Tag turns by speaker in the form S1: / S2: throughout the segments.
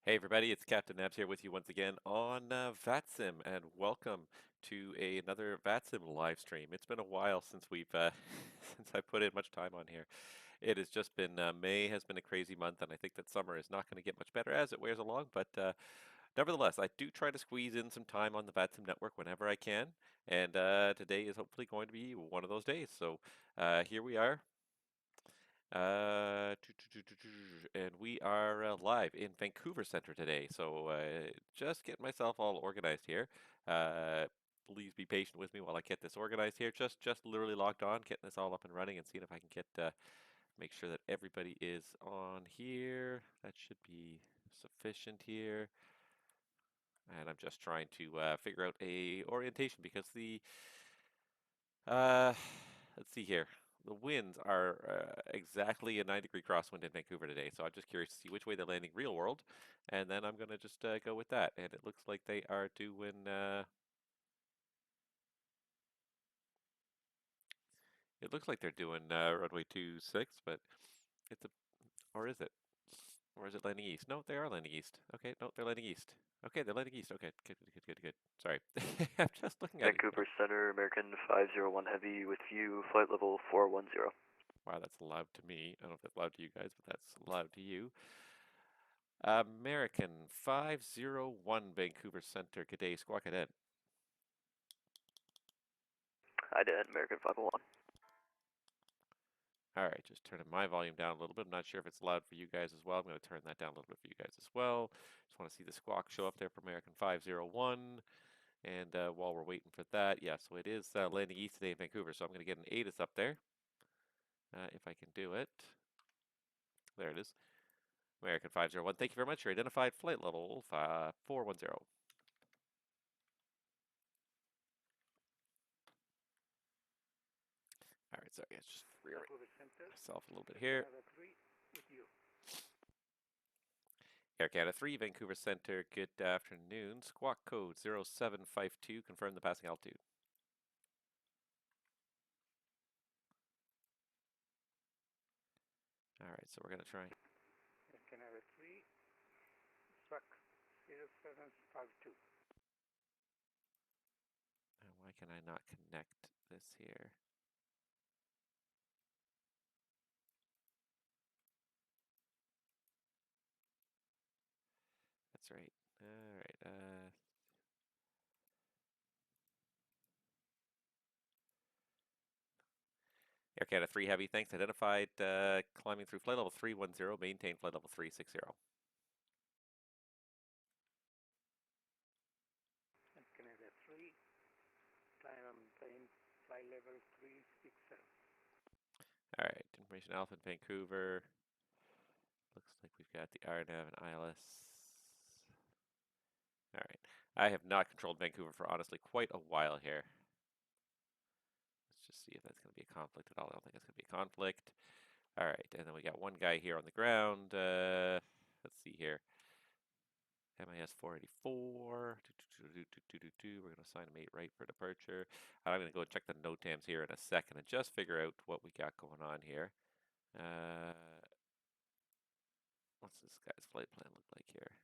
S1: Hey everybody, it's Captain Nabs here with you once again on VATSIM, and welcome to another VATSIM live stream. It's been a while since we've since I put in much time on here. It has just been May has been a crazy month, and I think that summer is not going to get much better as it wears along. But nevertheless, I do try to squeeze in some time on the VATSIM network whenever I can, and today is hopefully going to be one of those days. So here we are. And we are live in Vancouver Center today. So just getting myself all organized here. Uh, Please be patient with me while I get this organized here. Just literally logged on, getting this all up and running, and seeing if I can get make sure that everybody is on here. That should be sufficient here. And I'm just trying to figure out a orientation because the uh, let's see here. The winds are exactly a 9-degree crosswind in Vancouver today, so I'm just curious to see which way they're landing real world, and then I'm going to just go with that. And it looks like they are doing, it looks like they're doing runway 26, but it's a, or is it? Or is it landing east? No, they are landing east. Okay, no, they're landing east. Okay, they're landing east. Okay, good, good, good, good, good. Sorry. I'm just looking at it here.
S2: Vancouver Center, American 501 Heavy with view, flight level 410.
S1: Wow, that's loud to me. I don't know if that's loud to you guys, but that's loud to you. American 501 Vancouver Center. Good day, Squawk Cadet.
S2: IDEN, American 501.
S1: All right, just turning my volume down a little bit. I'm not sure if it's loud for you guys as well. I'm going to turn that down a little bit for you guys as well. Just want to see the squawk show up there for American 501. And while we're waiting for that, yeah, so it is landing east today in Vancouver. So I'm going to get an ATIS up there if I can do it. There it is. American 501. Thank you very much. Your identified flight level 410. All right, sorry, let's just rearrange myself a little bit here. Air Canada 3, Vancouver Center, good afternoon. Squawk code 0752, confirm the passing altitude. All right, so we're going to try.
S3: Air Canada 3, squawk 0752.
S1: Why can I not connect this here? That's right. All right. Air Canada 3 Heavy, thanks. Identified climbing through flight level 310, maintain flight level 360.
S3: Air Canada 3, flight level 360.
S1: All right, information Alpha in Vancouver. Looks like we've got the RNAV and ILS. All right. I have not controlled Vancouver for honestly quite a while here. Let's just see if that's going to be a conflict at all. I don't think it's going to be a conflict. All right, and then we got one guy here on the ground. Let's see here. MIS 484. We're going to assign a mate right for departure. I'm going to go and check the NOTAMs here in a second and just figure out what we got going on here. What's this guy's flight plan look like here?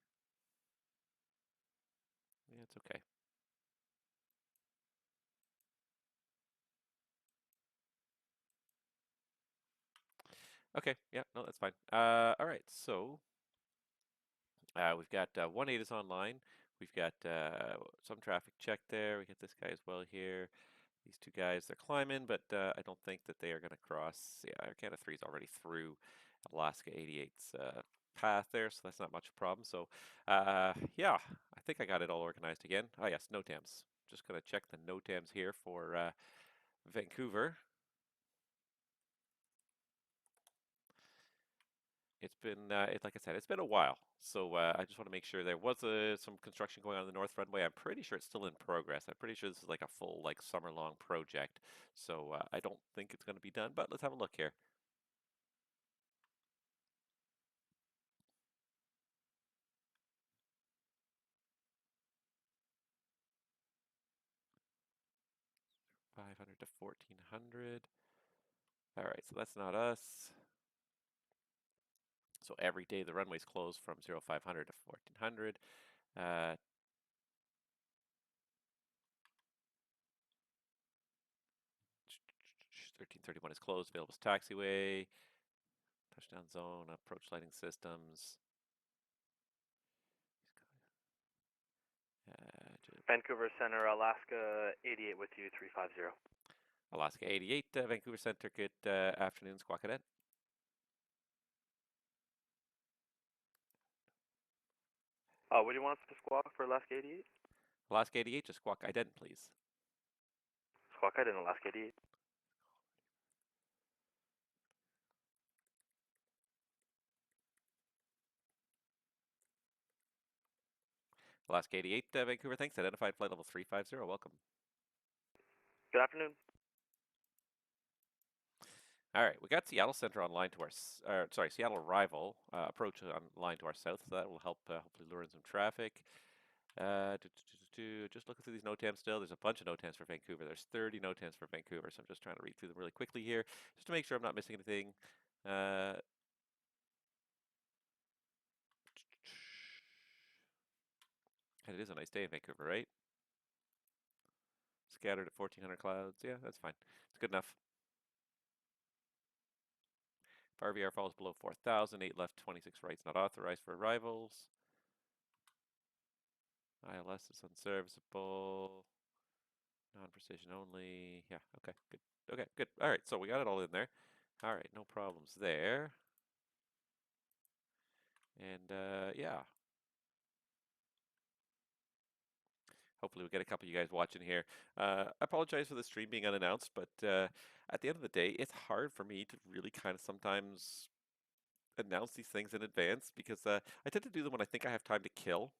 S1: Yeah, it's okay. Okay, yeah, no, that's fine. All right, so we've got one ATIS online. We've got some traffic check there. We got this guy as well here. These two guys, they're climbing, but I don't think that they are going to cross. Yeah, Air Canada 3 is already through Alaska 88's path there, so that's not much a problem. So, yeah, I think I got it all organized again. Oh, yes, NOTAMs. Just going to check the NOTAMs here for Vancouver. It's been, like I said, it's been a while. So I just want to make sure there was some construction going on the north runway. I'm pretty sure it's still in progress. I'm pretty sure this is like a full, like summer-long project. So I don't think it's going to be done, but let's have a look here. $500 to $1,400. All right, so that's not us. So every day the runway's closed from 0500 to 1400. 1331 is closed. Available taxiway. Touchdown zone. Approach lighting systems.
S2: Vancouver Center, Alaska 88 with you, 350.
S1: Alaska 88, Vancouver Center, good afternoon, Squawk Cadet.
S2: What do you want us to squawk for Alaska 88?
S1: Alaska 88, just Squawk Ident, please.
S2: Squawk I in Alaska 88.
S1: Alaska 88, Vancouver, thanks. Identified flight level 350, welcome.
S2: Good afternoon.
S1: All right, we got Seattle Center online to our, Seattle Arrival approach online to our south, so that will help hopefully lure in some traffic. Just looking through these NOTAMs still, there's a bunch of NOTAMs for Vancouver. There's 30 NOTAMs for Vancouver, so I'm just trying to read through them really quickly here, just to make sure I'm not missing anything. And it is a nice day in Vancouver, right? Scattered at 1400 clouds. Yeah, that's fine. It's good enough. If RVR falls below 4,000, 8 left, 26 rights not authorized for arrivals. ILS is unserviceable. Non-precision only. Yeah, okay, good. Okay, good. All right, so we got it all in there. All right, no problems there. And yeah. Hopefully we get a couple of you guys watching here. I apologize for the stream being unannounced, but at the end of the day, it's hard for me to really kind of sometimes announce these things in advance because I tend to do them when I think I have time to kill.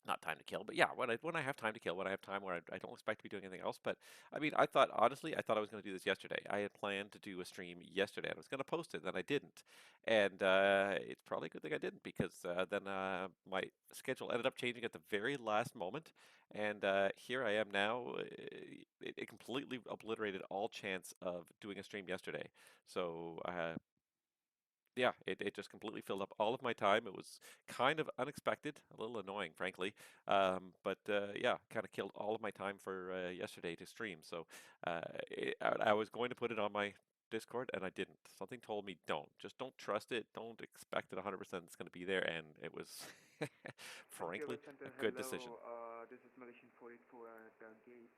S1: Not time to kill, but yeah, when I have time to kill, when I have time where I don't expect to be doing anything else. But I mean, honestly, I thought I was going to do this yesterday. I had planned to do a stream yesterday. I was going to post it, then I didn't, and it's probably a good thing I didn't because then my schedule ended up changing at the very last moment, and here I am now. It completely obliterated all chance of doing a stream yesterday. So yeah, it just completely filled up all of my time. It was kind of unexpected, a little annoying, frankly. But yeah, kind of killed all of my time for yesterday to stream. So I was going to put it on my Discord and I didn't. Something told me just don't trust it. Don't expect it 100% it's going to be there. And it was, frankly,
S4: Vancouver Center,
S1: a good decision.
S4: hello. This is Malaysian 484 at gate.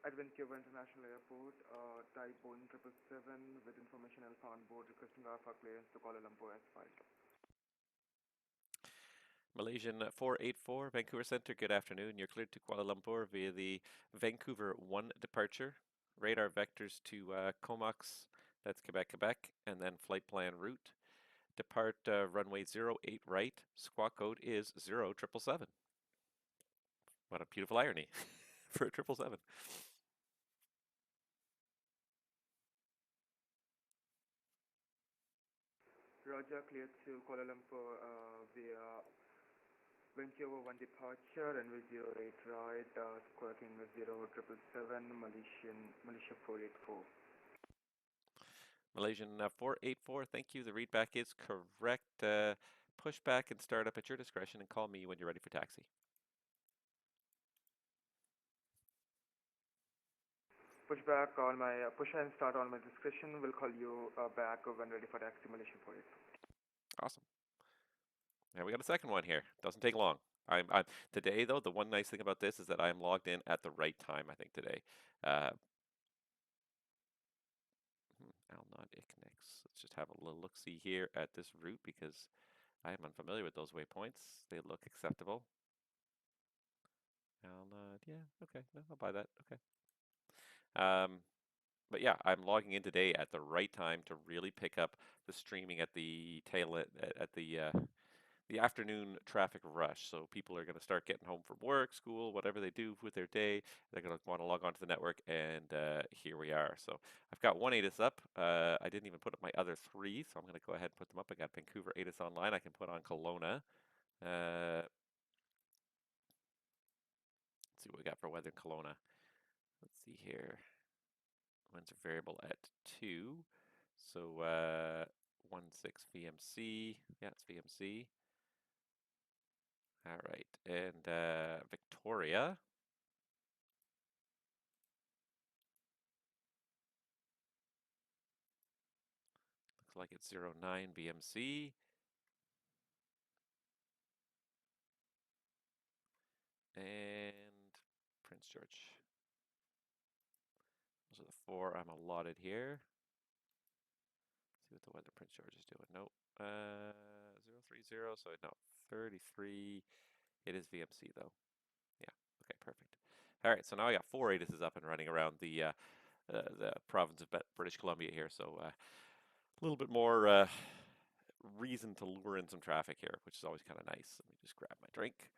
S4: At Vancouver International Airport, type Boeing 777 with information alpha on board, requesting alpha clearance to Kuala Lumpur as filed.
S1: Malaysian 484, Vancouver Center, good afternoon. You're cleared to Kuala Lumpur via the Vancouver 1 departure. Radar vectors to Comox, that's Quebec, Quebec, and then flight plan route. Depart runway 08 right. Squawk code is 0777. What a beautiful irony for a 777.
S4: Roger, cleared to Kuala Lumpur via Vancouver 1 departure, runway 08 right, squawking 0777, Malaysia 484.
S1: Malaysian 484, thank you. The readback is correct. Push back and start up at your discretion and call me when you're ready for taxi.
S4: Push and start on my discretion. We'll call you back when ready for taxi, Malaysia 484.
S1: Awesome. And we got a second one here. Doesn't take long. I'm today though. The one nice thing about this is that I'm logged in at the right time. I think today. Alnod Icnix. Let's just have a little look see here at this route because I am unfamiliar with those waypoints. They look acceptable. Alnod, yeah, okay, no, I'll buy that. Okay. But yeah, I'm logging in today at the right time to really pick up the streaming at the tail end, at the afternoon traffic rush. So people are going to start getting home from work, school, whatever they do with their day. They're going to want to log onto the network, and here we are. So I've got one ATIS up. I didn't even put up my other three, so I'm going to go ahead and put them up. I got Vancouver ATIS online. I can put on Kelowna. Let's see what we got for weather in Kelowna. Let's see here. winds are variable at 2. So 16 VMC. Yeah, it's VMC. All right, and Victoria. Looks like it's 09 BMC. And Prince George. Those are the 4 I'm allotted here. See what the weather Prince George is doing. Nope. 030, so no, 33. It is VMC though. Yeah, okay, perfect. All right, so now I got 4 ATISes up and running around the province of British Columbia here, so a little bit more reason to lure in some traffic here, which is always kind of nice. Let me just grab my drink.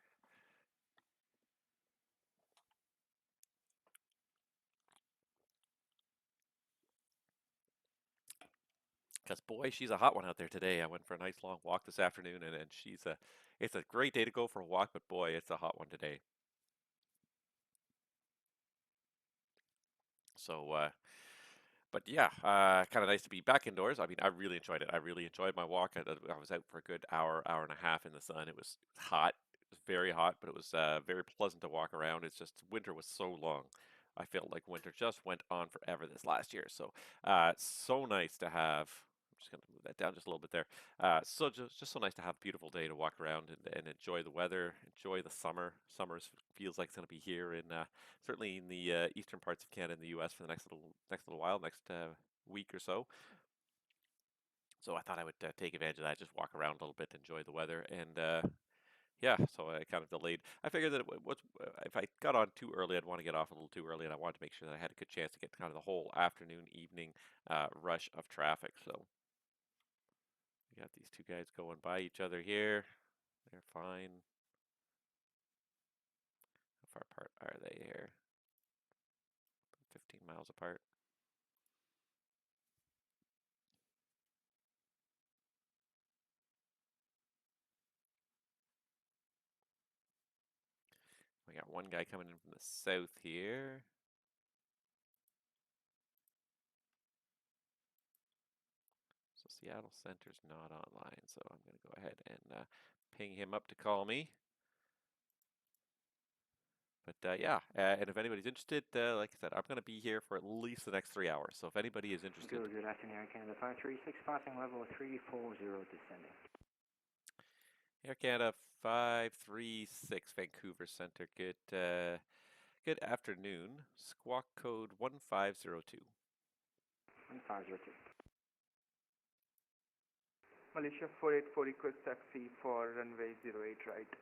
S1: Because boy, she's a hot one out there today. I went for a nice long walk this afternoon, and it's a great day to go for a walk, but boy, it's a hot one today. So, but yeah, kind of nice to be back indoors. I mean, I really enjoyed it. I really enjoyed my walk. I was out for a good hour, hour and a half in the sun. It was hot. It was very hot, but it was very pleasant to walk around. It's just winter was so long. I felt like winter just went on forever this last year. So nice to have. I'm just going to move that down just a little bit there. So just so nice to have a beautiful day to walk around and enjoy the weather, enjoy the summer. Summer feels like it's going to be here in certainly in the eastern parts of Canada and the U.S. for the next little while, next week or so. So I thought I would take advantage of that, just walk around a little bit, enjoy the weather, and yeah. So I kind of delayed. I figured that if I got on too early, I'd want to get off a little too early, and I wanted to make sure that I had a good chance to get kind of the whole afternoon, evening rush of traffic. So we got these 2 guys going by each other here. They're fine. How far apart are they here? 15 miles apart. We got one guy coming in from the south here. So Seattle Center's not online, so I'm going to go ahead and ping him up to call me. But yeah, and if anybody's interested, like I said, I'm going to be here for at least the next 3 hours. So if anybody is interested,
S5: Good afternoon, Air Canada 536, passing level 340 descending.
S1: Air Canada 536 Vancouver Center. Good afternoon. Squawk code 1502.
S5: 1502.
S4: Malaysia 484 request taxi for runway 08 right.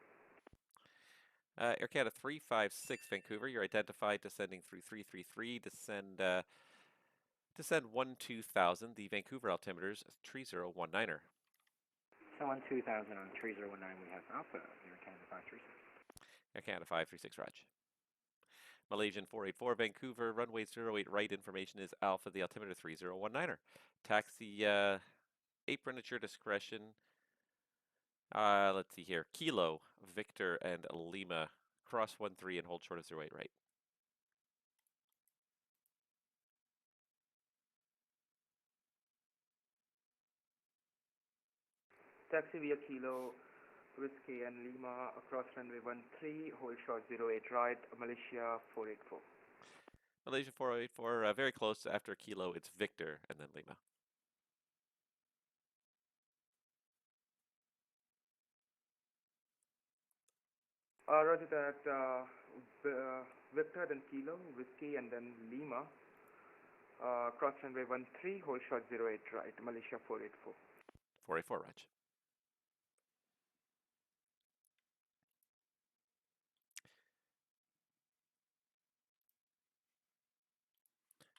S1: Air Canada 356 Vancouver. You're identified descending through 333. Descend 12000. The Vancouver altimeter's 3019er.
S5: So on 2000 on 3019 we have Alpha, Air Canada 536.
S1: Air Canada 536 Raj. Malaysian 484 Vancouver, runway 08 right, information is Alpha, the altimeter 3019er. Taxi apron at your discretion. Let's see here. Kilo, Victor, and Lima. Cross 13 and hold short of 08 right.
S4: Taxi via Kilo, Whiskey and Lima across runway 13, hold short 08 right, Malaysia 484.
S1: Malaysia 484, very close. After Kilo, it's Victor and then Lima.
S4: Roger that, Victor, then Kilo, Whiskey, and then Lima. Cross runway 13, hold short 08 right, Malaysia 484.
S1: 484, Raj.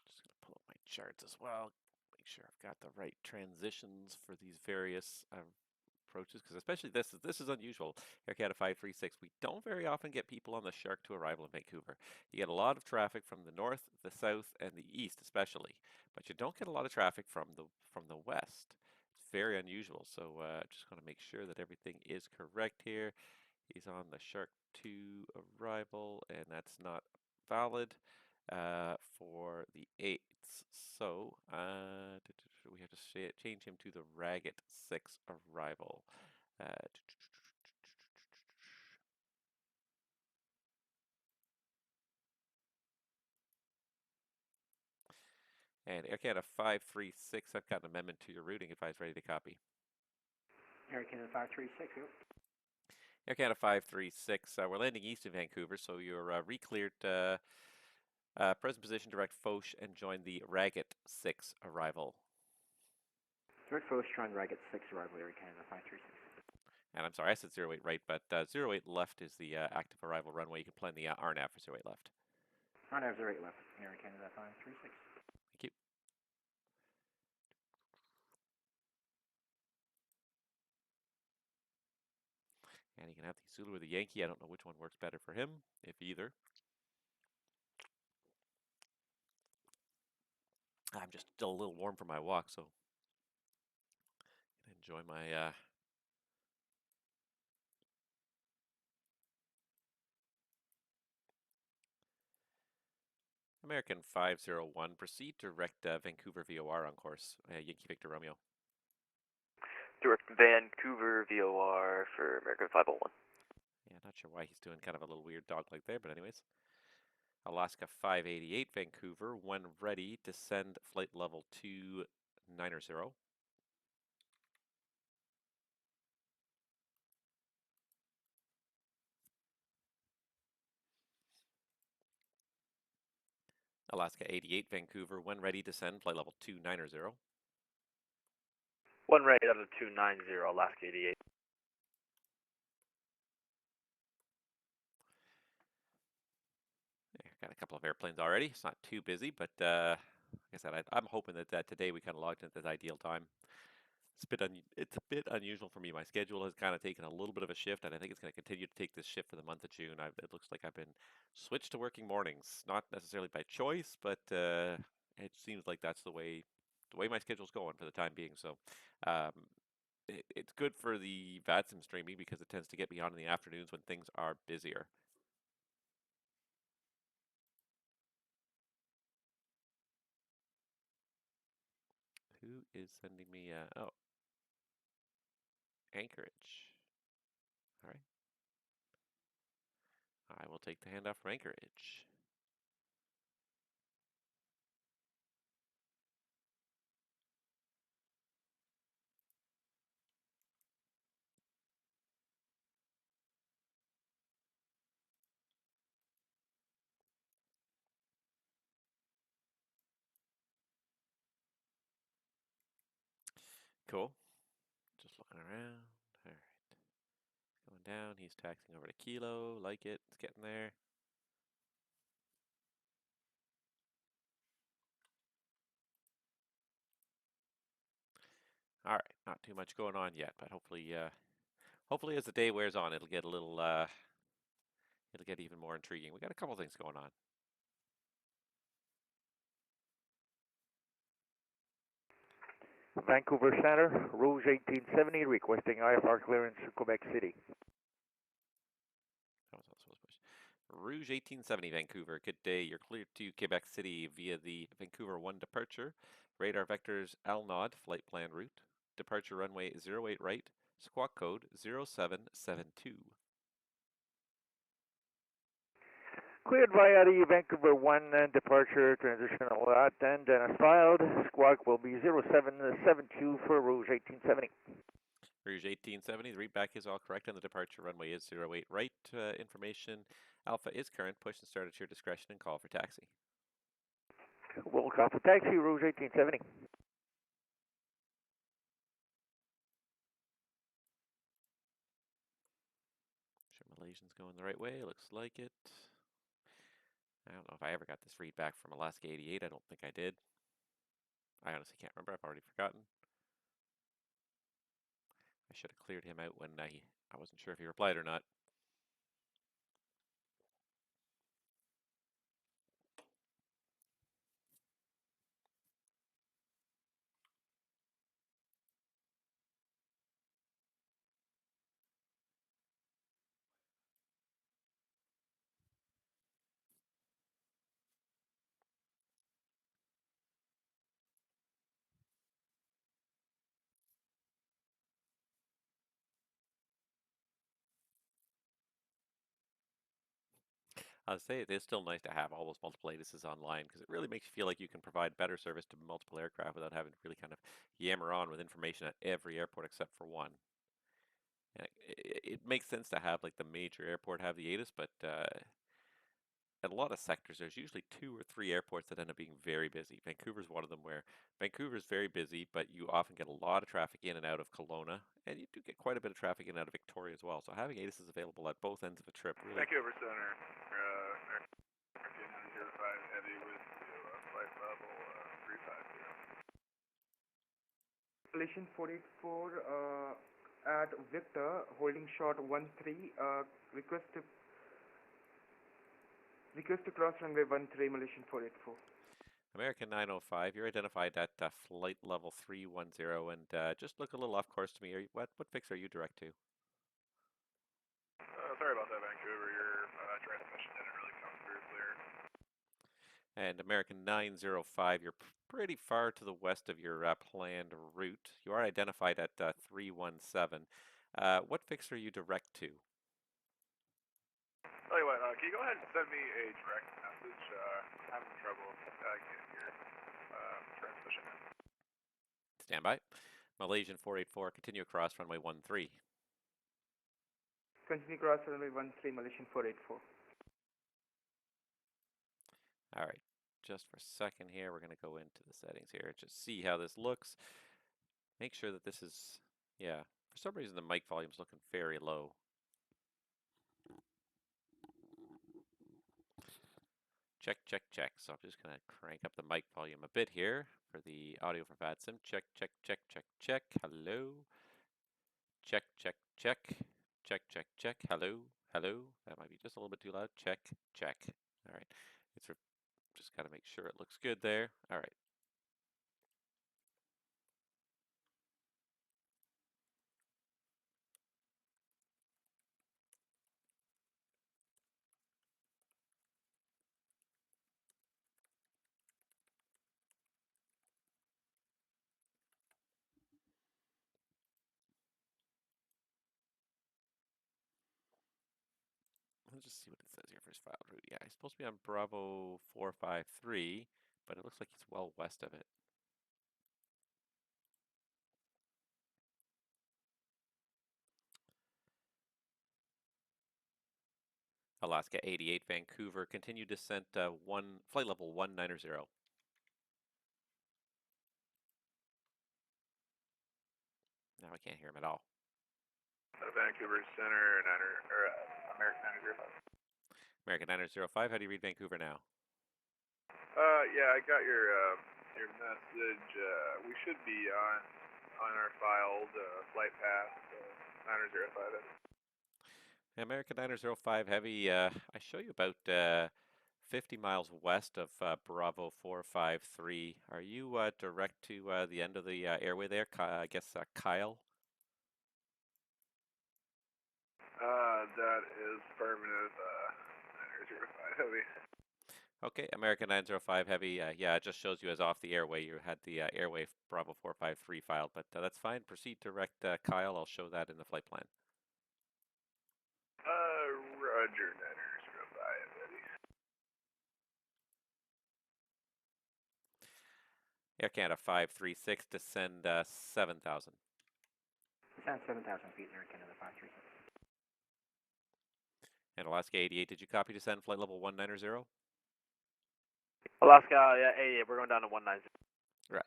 S1: Just going to pull up my charts as well. Make sure I've got the right transitions for these various approaches, because especially this is unusual. Air Canada 536, we don't very often get people on the Shark to arrival in Vancouver. You get a lot of traffic from the north, the south, and the east especially, but you don't get a lot of traffic from the west. It's very unusual, so just going to make sure that everything is correct here. He's on the Shark 2 arrival, and that's not valid. for the 8th. So we have to change him to the Ragged 6 arrival. And Air Canada 536, I've got an amendment to your routing advice ready to copy.
S5: Air Canada 536, yep.
S1: Air Canada 536, we're landing east of Vancouver, so you're re-cleared present position, direct Foch, and join the Ragged 6 arrival.
S5: Direct Foch, join Ragged 6 arrival, Air Canada 536.
S1: And I'm sorry, I said 08 right, but 08 left is the active arrival runway. You can plan the RNAV for 08 left.
S5: RNAV 08 left, Air Canada 536.
S1: Thank you. And you can have the Zulu or the Yankee. I don't know which one works better for him, if either. I'm just still a little warm from my walk, so enjoy my American 501. Proceed direct Vancouver VOR on course. Yankee Victor Romeo.
S2: Direct Vancouver VOR for American 501.
S1: Yeah, not sure why he's doing kind of a little weird dog leg there, but anyways. Alaska 588 Vancouver. When ready, descend flight level 290. Alaska 88 Vancouver. When ready, descend flight level 290.
S2: One right out of 290, Alaska 88.
S1: Got a couple of airplanes already. It's not too busy, but like I said, I'm hoping that today we kind of logged in at this ideal time. It's a bit unusual for me. My schedule has kind of taken a little bit of a shift, and I think it's going to continue to take this shift for the month of June. It looks like I've been switched to working mornings, not necessarily by choice, but it seems like that's the way my schedule's going for the time being. So um, it's good for the VATSIM streaming because it tends to get me on in the afternoons when things are busier. Who is sending me? Oh, Anchorage. All right. I will take the handoff from Anchorage. Cool. Just looking around. All right. Going down. He's taxing over to Kilo. Like it. It's getting there. All right. Not too much going on yet, but hopefully as the day wears on, it'll get it'll get even more intriguing. We got a couple things going on.
S6: Vancouver Center, Rouge 1870, requesting IFR clearance to Quebec City.
S1: Rouge 1870 Vancouver. Good day. You're cleared to Quebec City via the Vancouver 1 departure. Radar vectors Alnod, flight plan route. Departure runway 08 right. Squawk code 0772.
S6: Cleared via the Vancouver 1 departure transitional and as filed. Squawk will be 0772 for Rouge 1870.
S1: Rouge 1870, the read back is all correct and the departure runway is 08 right. Information Alpha is current. Push and start at your discretion and call for taxi.
S6: We'll call for taxi, Rouge 1870.
S1: Sure Malaysian's going the right way. Looks like it. I don't know if I ever got this read back from Alaska 88. I don't think I did. I honestly can't remember. I've already forgotten. I should have cleared him out when I wasn't sure if he replied or not. I'll say it is still nice to have all those multiple ATISes online because it really makes you feel like you can provide better service to multiple aircraft without having to really kind of yammer on with information at every airport except for one. And it makes sense to have like the major airport have the ATIS, but at a lot of sectors, there's usually 2 or 3 airports that end up being very busy. Vancouver's one of them where Vancouver's very busy, but you often get a lot of traffic in and out of Kelowna, and you do get quite a bit of traffic in and out of Victoria as well. So having ATIS is available at both ends of a trip really.
S7: Vancouver Center, American 905 Heavy with you, flight level 350.
S4: Malaysian 484 at Victor, holding short 13, request to cross runway 13, Malaysian 484.
S1: American 905, you're identified at flight level 310, and just look a little off course to me. What fix are you direct to?
S7: Sorry about that, Vancouver. Your transmission didn't really come through clear.
S1: And American 905, you're pretty far to the west of your planned route. You are identified at 317. What fix are you direct to?
S7: Tell you what, can you go ahead and send me a direct message? I'm having trouble getting your transmission in.
S1: Stand by. Malaysian 484, continue across runway 13.
S4: Continue cross runway 13, Malaysian 484.
S1: All right, just for a second here, we're going to go into the settings here, just see how this looks. Make sure that this is, yeah, for some reason the mic volume's looking very low. Check, check, check. So I'm just going to crank up the mic volume a bit here for the audio for VATSIM. Check, check, check, check, check. Hello. Check, check, check. Check, check, check. Hello, hello. That might be just a little bit too loud. Check, check. All right. It's just got to make sure it looks good there. All right. Let's just see what it says here for his file route. Yeah, he's supposed to be on Bravo 453, but it looks like he's well west of it. Alaska 88, Vancouver, continue descent flight level 190. Now I can't hear him at all.
S7: Vancouver Center, American 905.
S1: American 905, how do you read Vancouver now?
S7: Yeah, I got your message. We should be on our filed flight path 905.
S1: American 905 Heavy, I show you about 50 miles west of Bravo 453. Are you direct to the end of the airway there? I guess Kyle?
S7: That is affirmative 905 Heavy.
S1: Okay, American 905 Heavy, yeah, it just shows you as off the airway. You had the airway Bravo 453 filed, but that's fine. Proceed direct Kyle. I'll show that in the flight plan.
S7: Roger, 905 Heavy.
S1: Air Canada 536, descend 7,000.
S5: Descend 7,000 feet, Air Canada 536.
S1: And Alaska 88, did you copy descend flight level 190?
S2: Alaska, yeah, 88, we're going down to 190.
S1: Roger.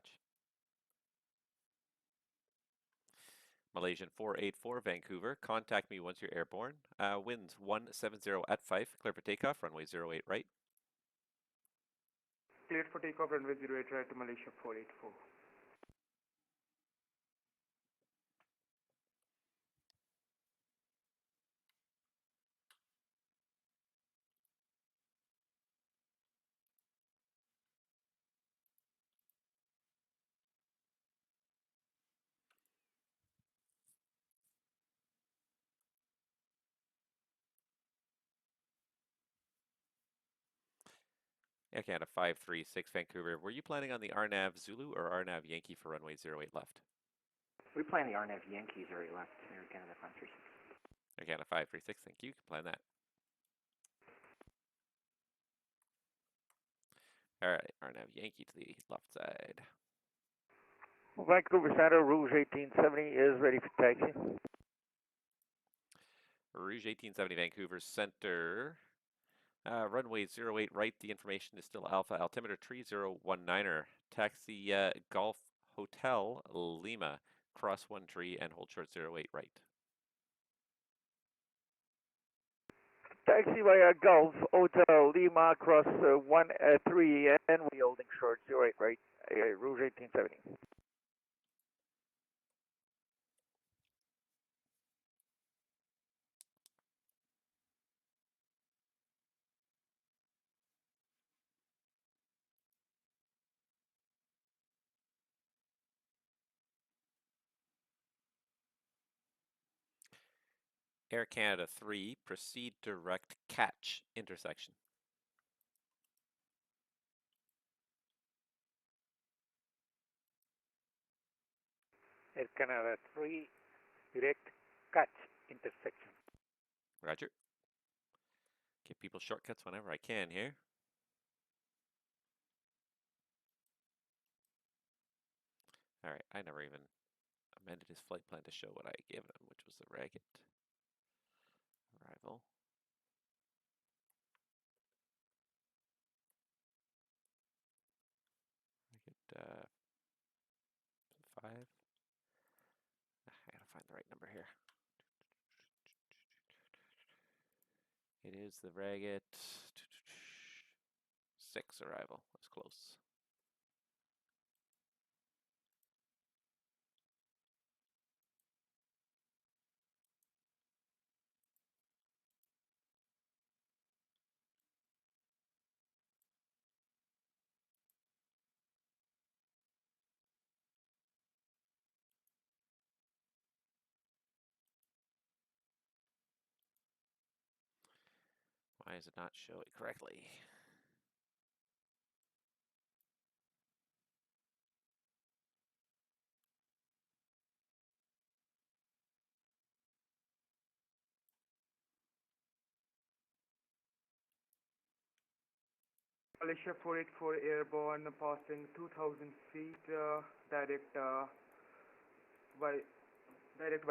S1: Malaysian 484, Vancouver. Contact me once you're airborne. Winds 170 at Fife. Clear for takeoff. Runway 08 right.
S4: Cleared for takeoff, runway 08 right to Malaysia 484.
S1: Air Canada 536, Vancouver. Were you planning on the RNAV Zulu or RNAV Yankee for runway 08 left?
S5: We plan the RNAV Yankees already left, Air Canada 536.
S1: Air Canada 536, thank you. You can plan that. All right, RNAV Yankee to the left side.
S6: Vancouver Center, Rouge 1870 is ready for taxi.
S1: Rouge 1870 Vancouver Center. Runway 08 right. The information is still Alpha. Altimeter 3019er. Taxi Golf Hotel Lima. Cross one tree and hold short 08 right.
S6: Taxi via Gulf Hotel Lima, cross 1-3, and we holding short 08 right, Rouge 1870.
S1: Air Canada 3, proceed direct catch intersection.
S3: Air Canada 3, direct catch intersection.
S1: Roger. Give people shortcuts whenever I can here. All right, I never even amended his flight plan to show what I gave him, which was the Ragged arrival. Ragged 5. I gotta find the right number here. It is the Ragged 6 arrival. That's close. Why does it not show it correctly?
S4: Malaysia 484 airborne, passing 2,000 feet, direct by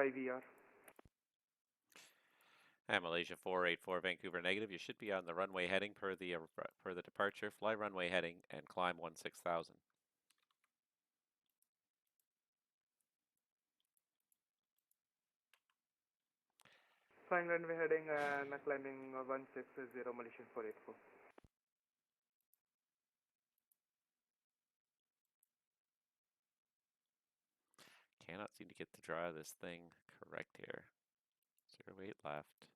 S4: VR.
S1: Malaysia 484 Vancouver negative. You should be on the runway heading per the departure. Fly runway heading and climb 16,000.
S4: Flying runway heading and climbing 160 Malaysian 484.
S1: Cannot seem to get the draw of this thing correct here. 08 left.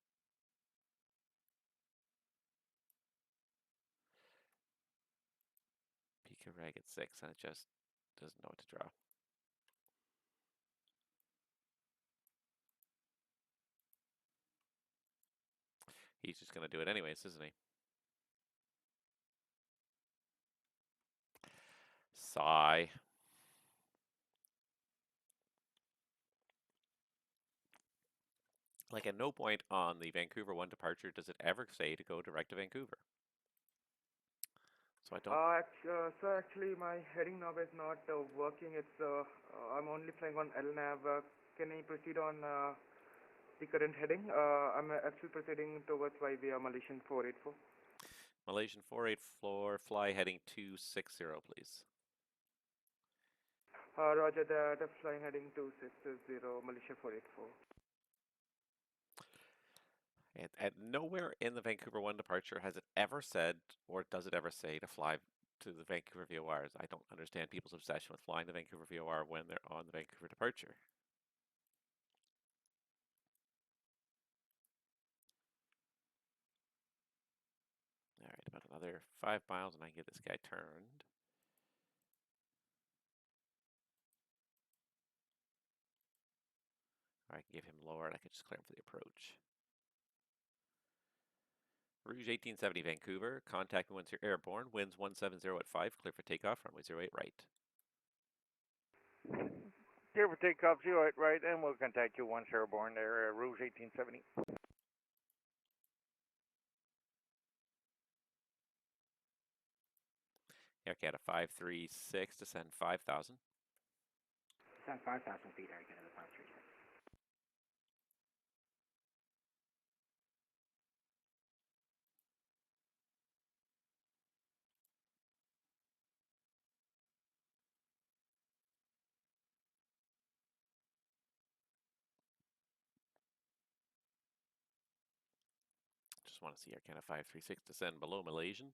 S1: Pika Ragged 6, and it just doesn't know what to draw. He's just going to do it anyways, isn't he? Sigh. Like at no point on the Vancouver 1 departure does it ever say to go direct to Vancouver. So I don't...
S4: So actually my heading knob is not working. It's I'm only flying on LNAV. Can I proceed on the current heading? I'm actually proceeding towards via Malaysian 484.
S1: Malaysian 484, fly heading 260, please.
S4: Roger that, flying heading 260, Malaysia 484.
S1: At nowhere in the Vancouver 1 departure has it ever said, or does it ever say, to fly to the Vancouver VORs. I don't understand people's obsession with flying the Vancouver VOR when they're on the Vancouver departure. All right, about another 5 miles and I can get this guy turned. Or I can give him lower and I can just clear him for the approach. Rouge 1870 Vancouver, contact me once you're airborne, winds 170 at 5, clear for takeoff, runway 08 right.
S6: Clear for takeoff 08 right, and we'll contact you once airborne there, Rouge 1870.
S1: Air Canada 536, descend 5,000.
S5: Descend 5,000 feet, Air Canada 536.
S1: Just want to see Air Canada 536 descend below Malaysian.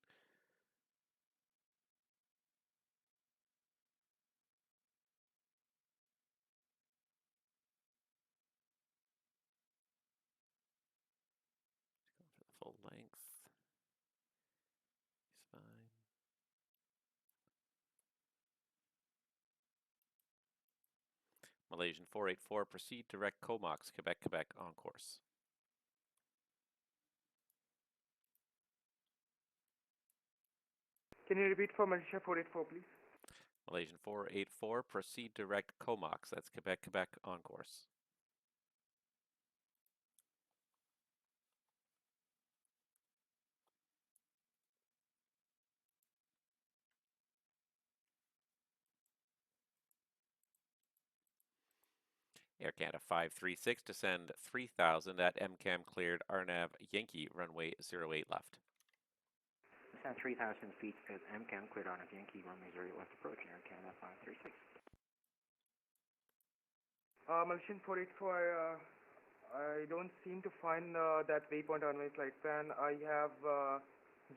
S1: Going for the full length. He's fine. Malaysian 484, proceed direct Comox, Quebec, Quebec, on course.
S4: Can you repeat for Malaysia 484, please?
S1: Malaysian 484, proceed direct Comox, that's Quebec, Quebec, on course. Air Canada 536, descend 3,000 at MCAM cleared RNAV Yankee, runway 08 left.
S5: Descend 3,000 feet at MCAM, cleared on a Yankee, runway 08 left approach, Air Canada 536.
S4: Malaysian 484, I don't seem to find that waypoint on my flight plan. I have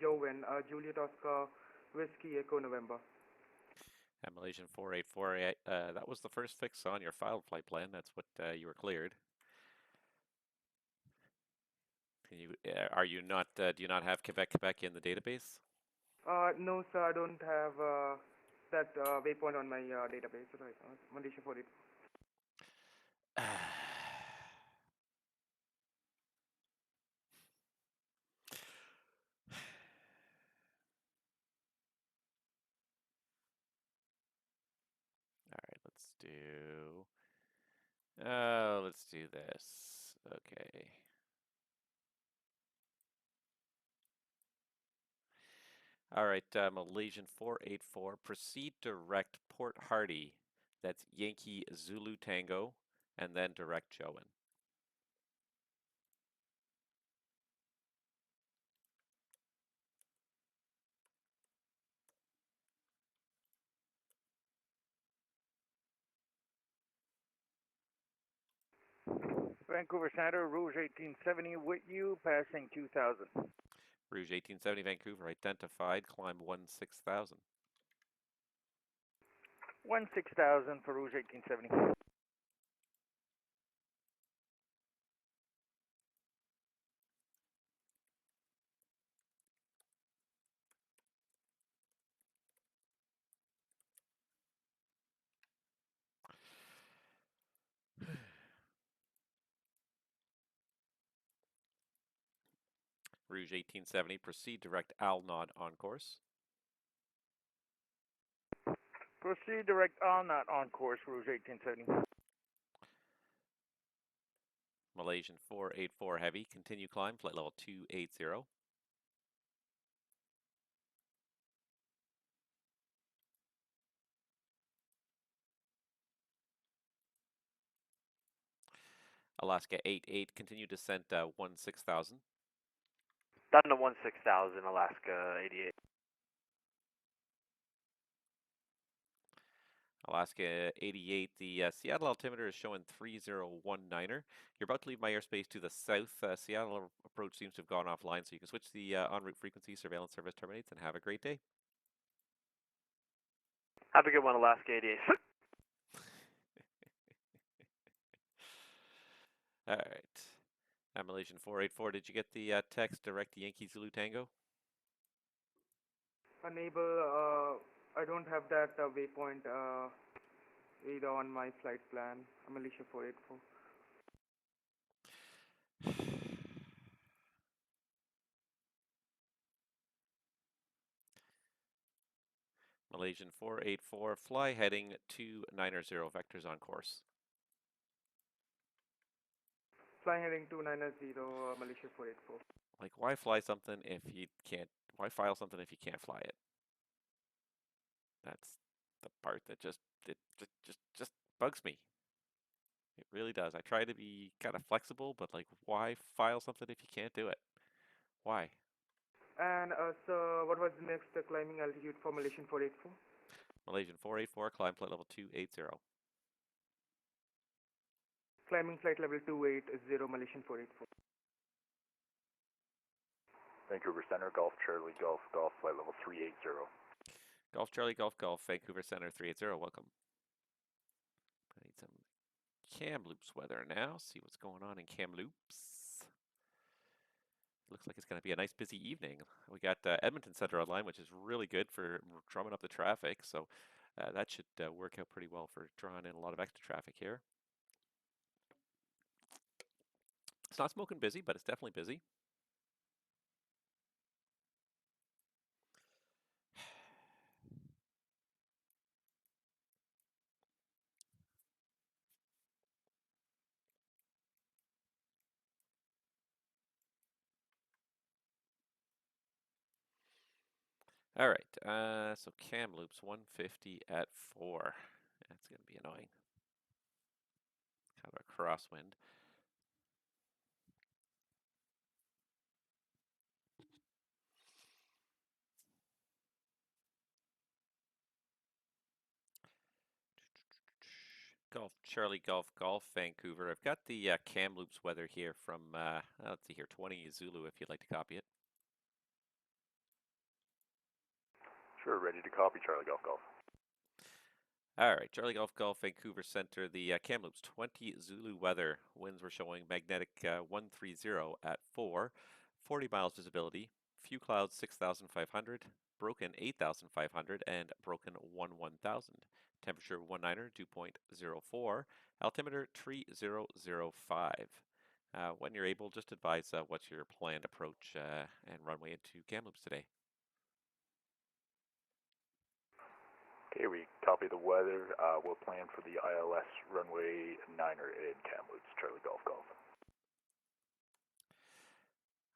S4: Joven, Juliet Oscar, Whiskey Echo November.
S1: At Malaysian 484, that was the first fix on your filed flight plan. That's what you were cleared. Can you, are you not, do you not have Quebec, Quebec in the database?
S4: No, sir, I don't have that waypoint on my database right now. Malaysia 484.
S1: All right, let's do this. Okay. All right, Malaysian 484, proceed direct Port Hardy. That's Yankee Zulu Tango, and then direct Joen.
S6: Vancouver Center, Rouge 1870 with you, passing 2,000.
S1: Rouge 1870 Vancouver identified, climb 16,000.
S6: 16,000 for Rouge 1870.
S1: Rouge 1870, proceed direct Al Nod on course.
S6: Proceed direct not on course, Rouge 1870.
S1: Malaysian 484 heavy, continue climb, flight level 280. Alaska 88, continue descent 16,000.
S2: Down to 16,000, Alaska 88.
S1: Alaska 88, the Seattle altimeter is showing 3019er. You're about to leave my airspace to the south. Seattle approach seems to have gone offline, so you can switch the en route frequency. Surveillance service terminates, and have a great day.
S2: Have a good one, Alaska 88.
S1: All right. Malaysian 484, did you get the text direct Yankee Zulu Tango?
S4: Unable, I don't have that waypoint either on my flight plan. Malaysia 484.
S1: Malaysian 484, fly heading 290, vectors on course.
S4: Flying heading 290, Malaysia 484.
S1: Like, why fly something if you can't, why file something if you can't fly it? That's the part that just bugs me. It really does. I try to be kind of flexible, but like, why file something if you can't do it? Why?
S4: And so, what was the next climbing altitude for Malaysian 484?
S1: Malaysian 484, climb flight level 280.
S4: Climbing flight level 280, Malaysian 484.
S2: Vancouver Center, Golf Charlie, Golf, Golf, flight level 380.
S1: Golf Charlie, Golf Golf, Vancouver Center 380, welcome. I need some Kamloops weather now. See what's going on in Kamloops. Looks like it's going to be a nice busy evening. We got Edmonton Center online, which is really good for drumming up the traffic. So that should work out pretty well for drawing in a lot of extra traffic here. It's not smoking busy, but it's definitely busy. All right, so Kamloops 150 at 4. That's going to be annoying. Kind of a crosswind. Golf Charlie, Golf Golf, Vancouver. I've got the Kamloops weather here from, let's see here, 20 Zulu if you'd like to copy it.
S2: Sure, ready to copy, Charlie, Golf, Golf.
S1: All right, Charlie Golf Golf, Vancouver Center, the Kamloops 20 Zulu weather. Winds were showing magnetic 130 at 4, 40 miles visibility, few clouds 6,500, broken 8,500, and broken 1000. Temperature 19er, dew point 04, altimeter 3005. When you're able, just advise what's your planned approach and runway into Kamloops today.
S2: Okay, we copy the weather. We'll plan for the ILS runway 9er in Kamloops, Charlie, Golf, Golf.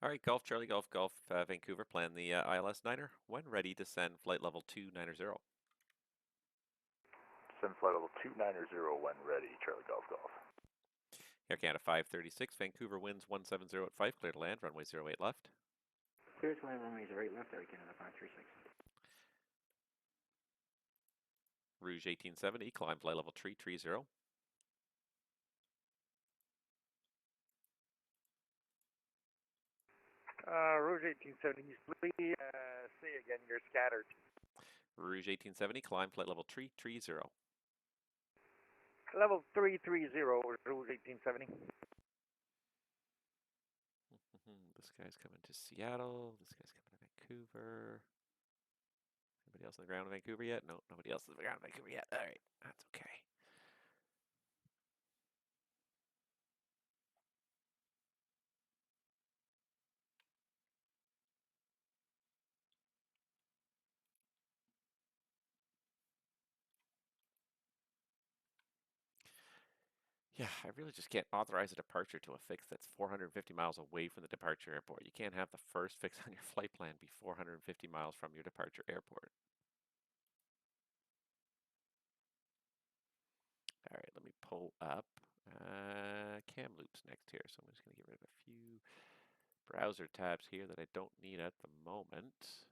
S1: All right, Golf Charlie, Golf Golf, Vancouver, plan the ILS 9er. When ready, descend flight level 290.
S2: Send flight level 290 when ready, Charlie, Golf, Golf.
S1: Air Canada 536, Vancouver winds 170 at 5, clear to land, runway 08 left.
S5: Clear to land, runway 08 left, Air Canada 536.
S1: Rouge 1870, climb flight level 330.
S6: Rouge 1870, please say again, you're scattered.
S1: Rouge 1870, climb flight level 330.
S6: Level 330, Rouge 1870.
S1: This guy's coming to Seattle. This guy's coming to Vancouver. Anybody else on the ground in Vancouver yet? No, nobody else on the ground in Vancouver yet. All right, that's okay. Yeah, I really just can't authorize a departure to a fix that's 450 miles away from the departure airport. You can't have the first fix on your flight plan be 450 miles from your departure airport. All right, let me pull up Kamloops next here. So I'm just going to get rid of a few browser tabs here that I don't need at the moment.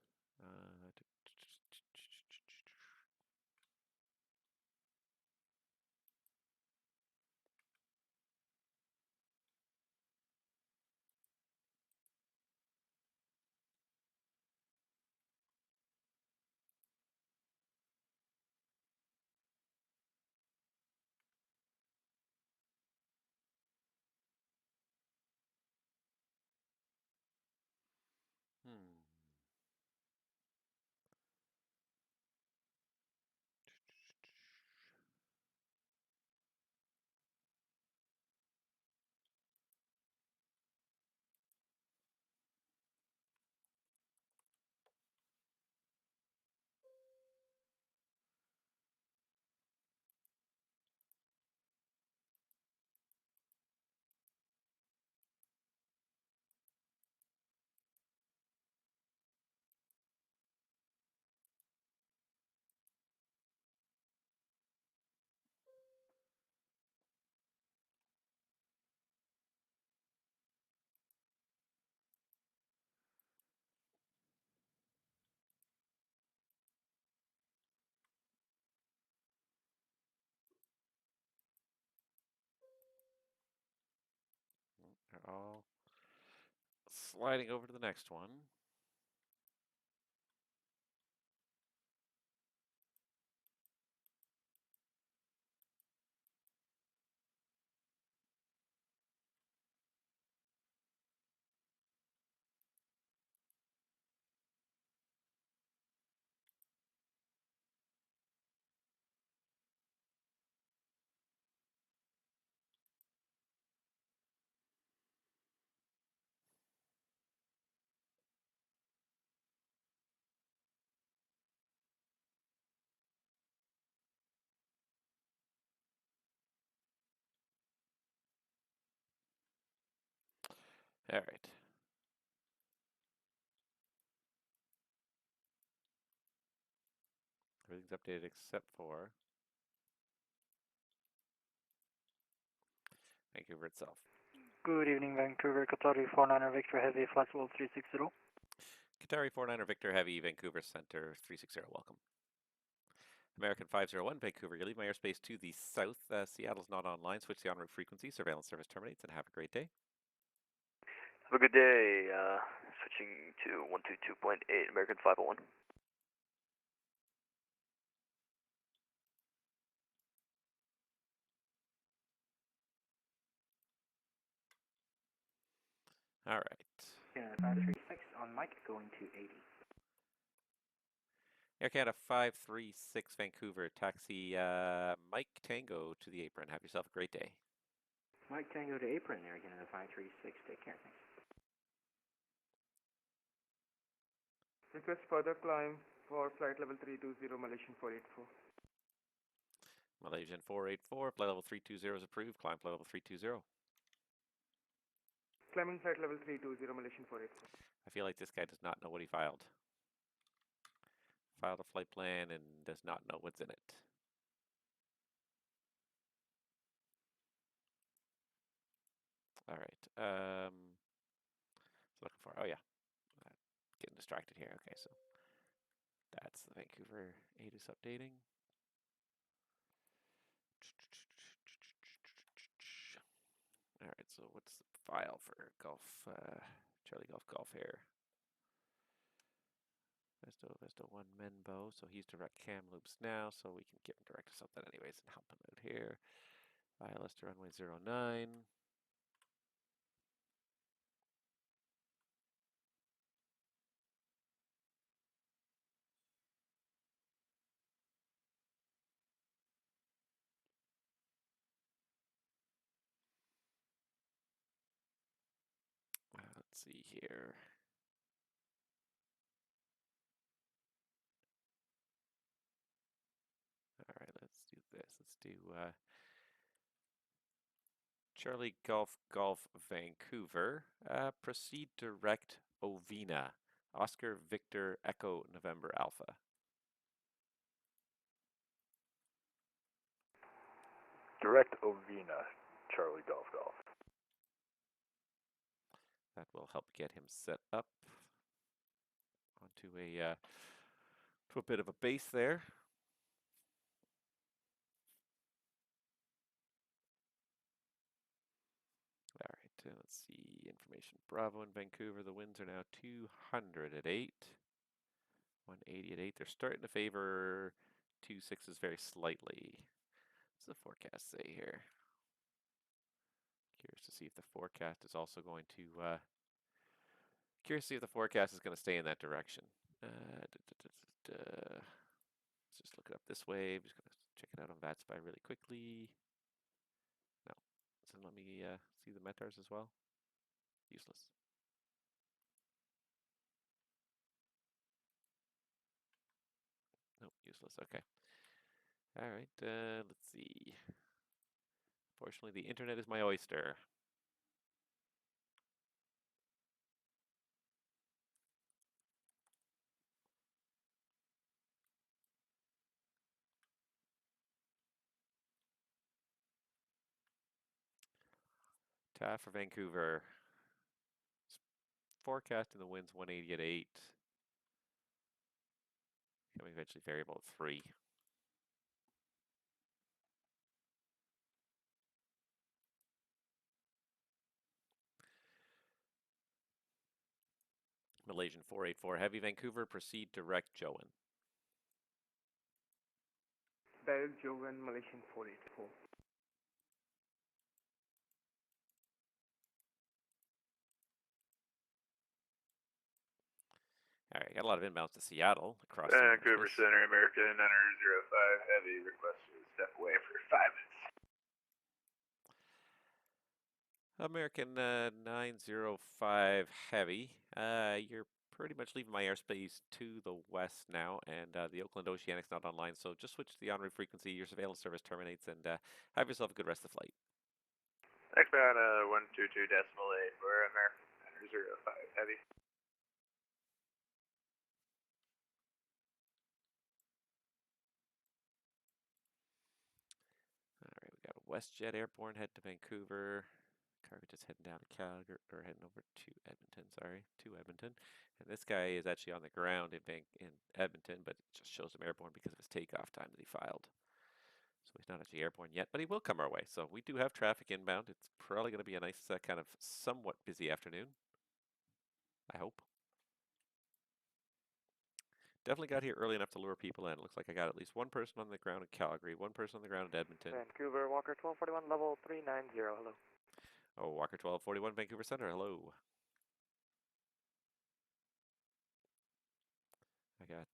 S1: all sliding over to the next one. All right. Everything's updated except for Vancouver itself.
S8: Good evening, Vancouver. Qatari 49er Victor Heavy, Flight Level 360.
S1: Qatari 49er Victor Heavy, Vancouver Center 360, welcome. American 501, Vancouver, you leave my airspace to the south. Seattle's not online. Switch the en route frequency. Surveillance service terminates, and have a great day.
S9: Have a good day. Switching to 122.8, American 501.
S1: All right.
S5: Canada 536 on Mike, going to 80.
S1: Air Canada 536, Vancouver, taxi Mike Tango to the apron. Have yourself a great day.
S5: Mike Tango to apron, Air Canada 536. Take care, thanks.
S4: Request further climb for flight level 320, Malaysian 484.
S1: Malaysian 484, flight level 320 is approved. Climb flight level 320.
S4: Climbing flight level 320, Malaysian 484.
S1: I feel like this guy does not know what he filed. Filed a flight plan and does not know what's in it. All right. So looking for, oh yeah. Getting distracted here. Okay, so that's the Vancouver ATIS updating. All right, so what's the file for Golf, Charlie Golf here? Vesto 1 Menbo, so he's direct cam loops now, so we can get him direct to something anyways and help him out here. ILS to runway 09. Let's see here. All right, let's do this. Let's do Charlie Golf Vancouver. Proceed direct Ovina. Oscar Victor Echo November Alpha.
S2: Direct Ovina, Charlie Golf.
S1: That will help get him set up onto a to a bit of a base there. All right, let's see. Information Bravo in Vancouver. The winds are now 200 at 8. 180 at 8. They're starting to favor 2.6s very slightly. What's the forecast say here? Curious to see if the forecast is also going to stay in that direction. Let's just look it up this way. I'm just going to check it out on VATSIM really quickly. No. So let me see the METARs as well. Useless. Nope, useless. Okay. All right. Let's see. Fortunately, the internet is my oyster. TAF for Vancouver. Forecasting the winds 180 at 8. Coming eventually variable at 3. Malaysian 484 Heavy, Vancouver, proceed direct Joan.
S4: Direct Jovan, Malaysian 484.
S1: All right, got a lot of inbounds to Seattle across
S7: Vancouver Center, American 905 Heavy, request to step away for 5 minutes.
S1: American 905 Heavy, you're pretty much leaving my airspace to the west now, and the Oakland Oceanic's not online, so just switch to the en route frequency. Your surveillance service terminates, and have yourself a good rest of the flight.
S7: Xbound 122.8 for American 905 Heavy.
S1: All right, we got WestJet Airborne head to Vancouver. Cargo just heading down to Calgary, or heading over to Edmonton, sorry, to Edmonton. And this guy is actually on the ground in Edmonton, but it just shows him airborne because of his takeoff time that he filed. So he's not actually airborne yet, but he will come our way. So we do have traffic inbound. It's probably going to be a nice kind of somewhat busy afternoon, I hope. Definitely got here early enough to lure people in. It looks like I got at least one person on the ground in Calgary, one person on the ground in Edmonton.
S6: Vancouver, Walker 1241, level 390, hello.
S1: Oh, Walker 1241, Vancouver Center, hello. I got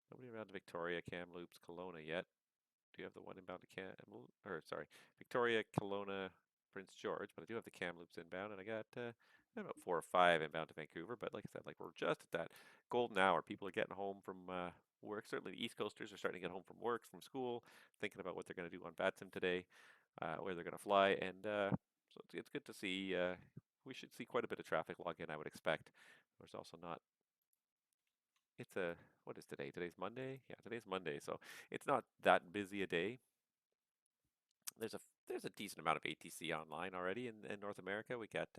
S1: nobody around Victoria, Kamloops, Kelowna yet. Do you have the one inbound to Victoria, Kelowna, Prince George, but I do have the Kamloops inbound, and I got about 4 or 5 inbound to Vancouver. But like I said, like we're just at that golden hour. People are getting home from work. Certainly, the East Coasters are starting to get home from work, from school, thinking about what they're going to do on VATSIM today, where they're going to fly, and so it's good to see. We should see quite a bit of traffic log in, I would expect. There's also not. It's a what is today? Today's Monday. Yeah, today's Monday, so it's not that busy a day. There's a decent amount of ATC online already in North America. We got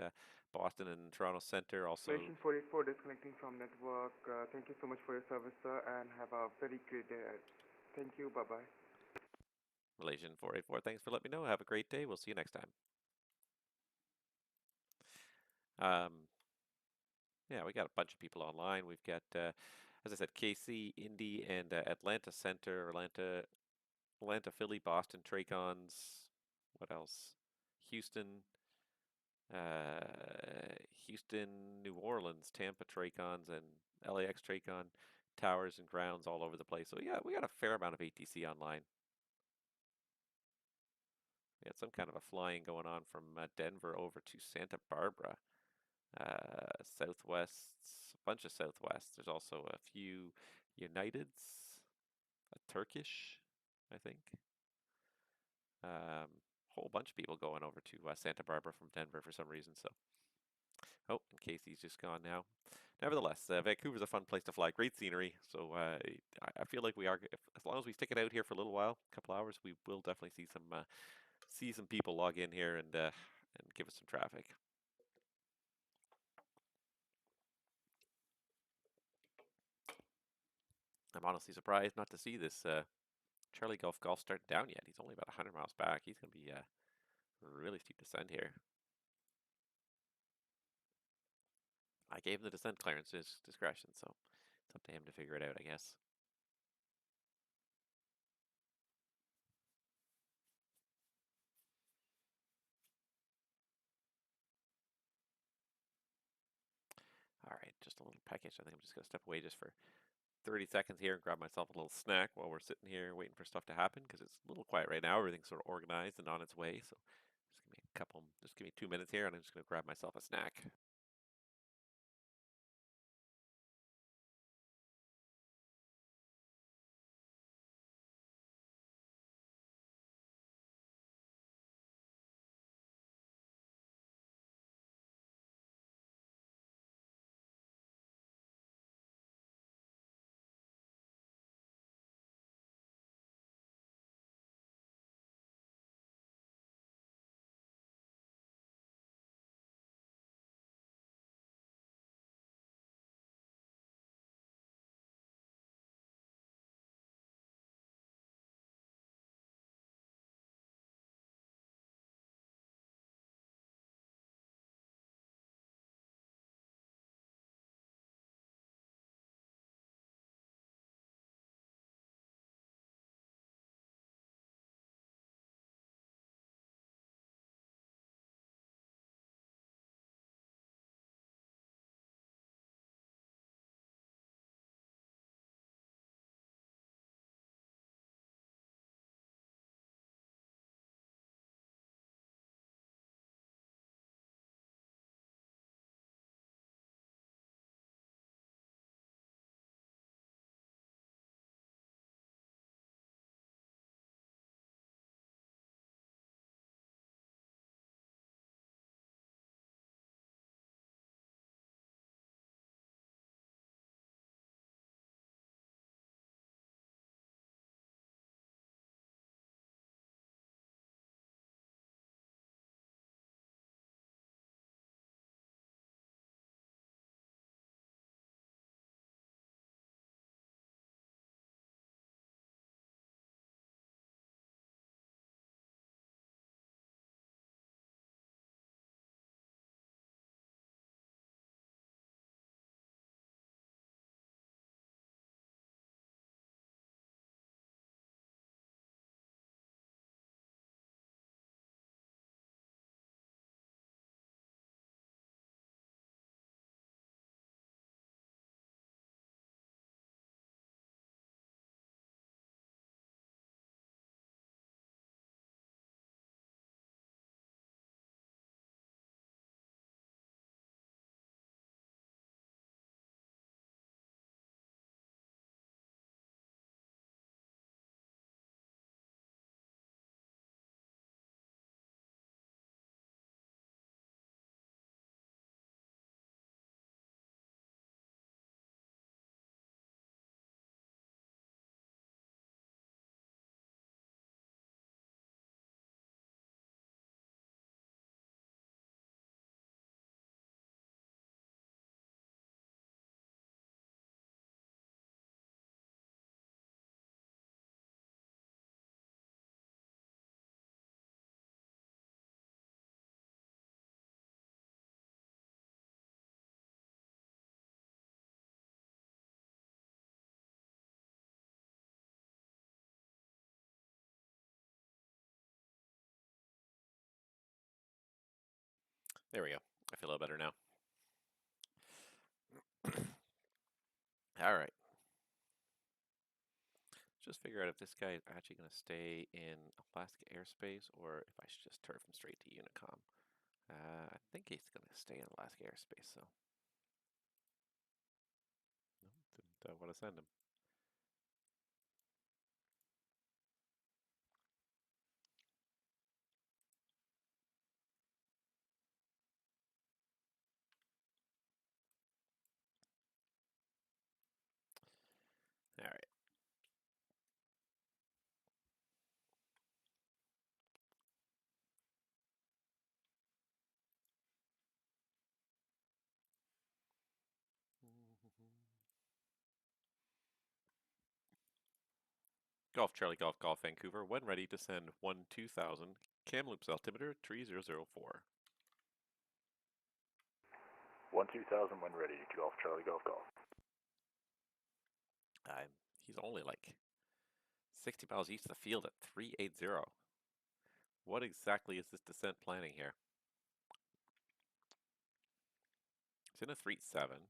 S1: Boston and Toronto Center also.
S4: Malaysian 484 disconnecting from network. Thank you so much for your service, sir, and have a very great day ahead. Thank you. Bye-bye.
S1: Malaysian 484, thanks for letting me know. Have a great day. We'll see you next time. Yeah, we got a bunch of people online. We've got, as I said, KC, Indy, and Atlanta Center, Atlanta, Philly, Boston, Tracons. What else? Houston, Houston, New Orleans, Tampa Tracons, and LAX Tracon, towers and grounds all over the place. So yeah, we got a fair amount of ATC online. We had some kind of a flying going on from Denver over to Santa Barbara. Southwests, a bunch of Southwest. There's also a few Uniteds, a Turkish, I think. Whole bunch of people going over to Santa Barbara from Denver for some reason. So, oh, and Casey's just gone now. Nevertheless, Vancouver's a fun place to fly. Great scenery. So I feel like we are, as long as we stick it out here for a little while, a couple hours, we will definitely see some people log in here and give us some traffic. I'm honestly surprised not to see this Charlie Golf start down yet. He's only about 100 miles back. He's going to be a really steep descent here. I gave him the descent clearance discretion, so it's up to him to figure it out, I guess. All right, just a little package. I think I'm just going to step away just for 30 seconds here and grab myself a little snack while we're sitting here waiting for stuff to happen because it's a little quiet right now. Everything's sort of organized and on its way. So just give me 2 minutes here and I'm just going to grab myself a snack. There we go. I feel a little better now. All right. Just figure out if this guy is actually going to stay in Alaska airspace or if I should just turf him straight to Unicom. I think he's going to stay in Alaska airspace, so. No, didn't want to send him. All right. Golf Charlie Golf Golf Vancouver, when ready to send 1-2000 Kamloops altimeter 3004.
S2: 1-2000 when ready. Golf Charlie Golf Golf.
S1: He's only like 60 miles east of the field at 380. What exactly is this descent planning here? It's in a 3-7.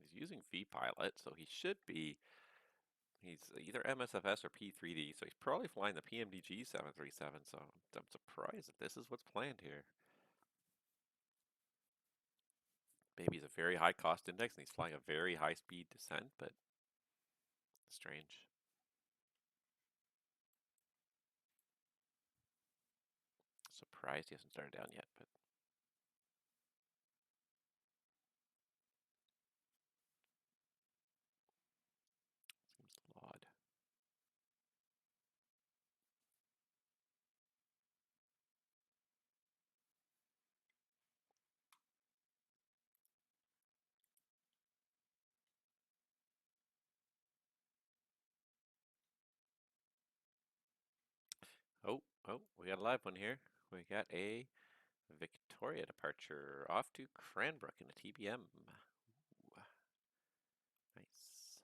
S1: He's using VPilot, so he should be. He's either MSFS or P3D, so he's probably flying the PMDG 737. So I'm surprised that this is what's planned here. Maybe he's a very high cost index and he's flying a very high speed descent, but strange. Surprised he hasn't started down yet, but seems a little odd. Oh, we got a live one here. We got a Victoria departure off to Cranbrook in a TBM. Ooh, nice.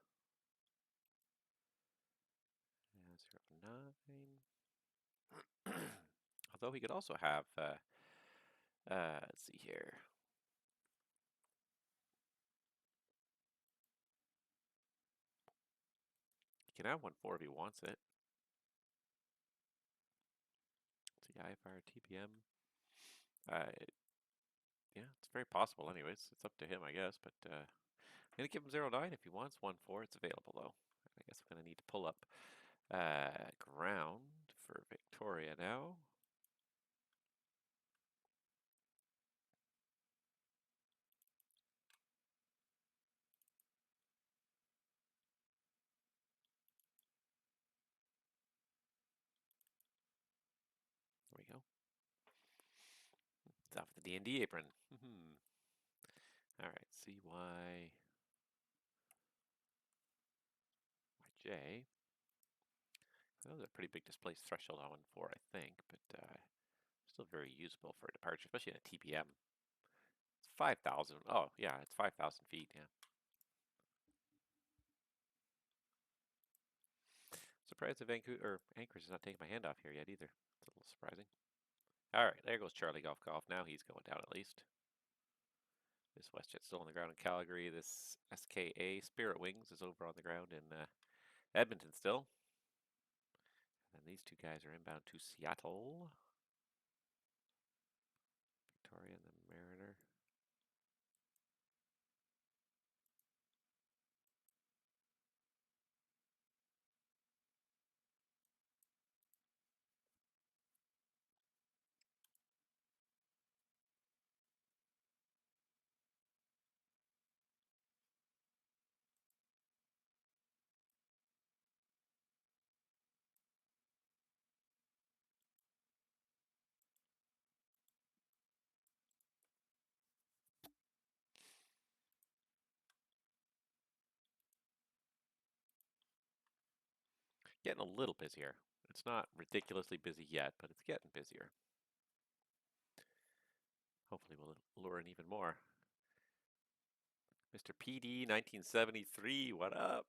S1: 09. Although he could also have, let's see here. He can have 1-4 if he wants it. Let's see, IFR, TBM. Yeah, it's very possible anyways. It's up to him, I guess, but I'm going to give him 09 if he wants 1-4. It's available, though. I guess I'm going to need to pull up ground for Victoria now. There we go. It's off the D&D apron. All right, CY. YJ. That was a pretty big displaced threshold on 1-4, I think, but still very usable for a departure, especially in a TPM. It's 5,000. Oh, yeah, it's 5,000 feet, yeah. Surprised that Vancouver, or Anchorage is not taking my hand off here yet either. It's a little surprising. All right, there goes Charlie Golf Golf. Now he's going down at least. This WestJet's still on the ground in Calgary. This SKA Spirit Wings is over on the ground in Edmonton still. And these two guys are inbound to Seattle. Victoria and the Mariner. Getting a little busier. It's not ridiculously busy yet, but it's getting busier. Hopefully we'll lure in even more. Mr. PD 1973, what up?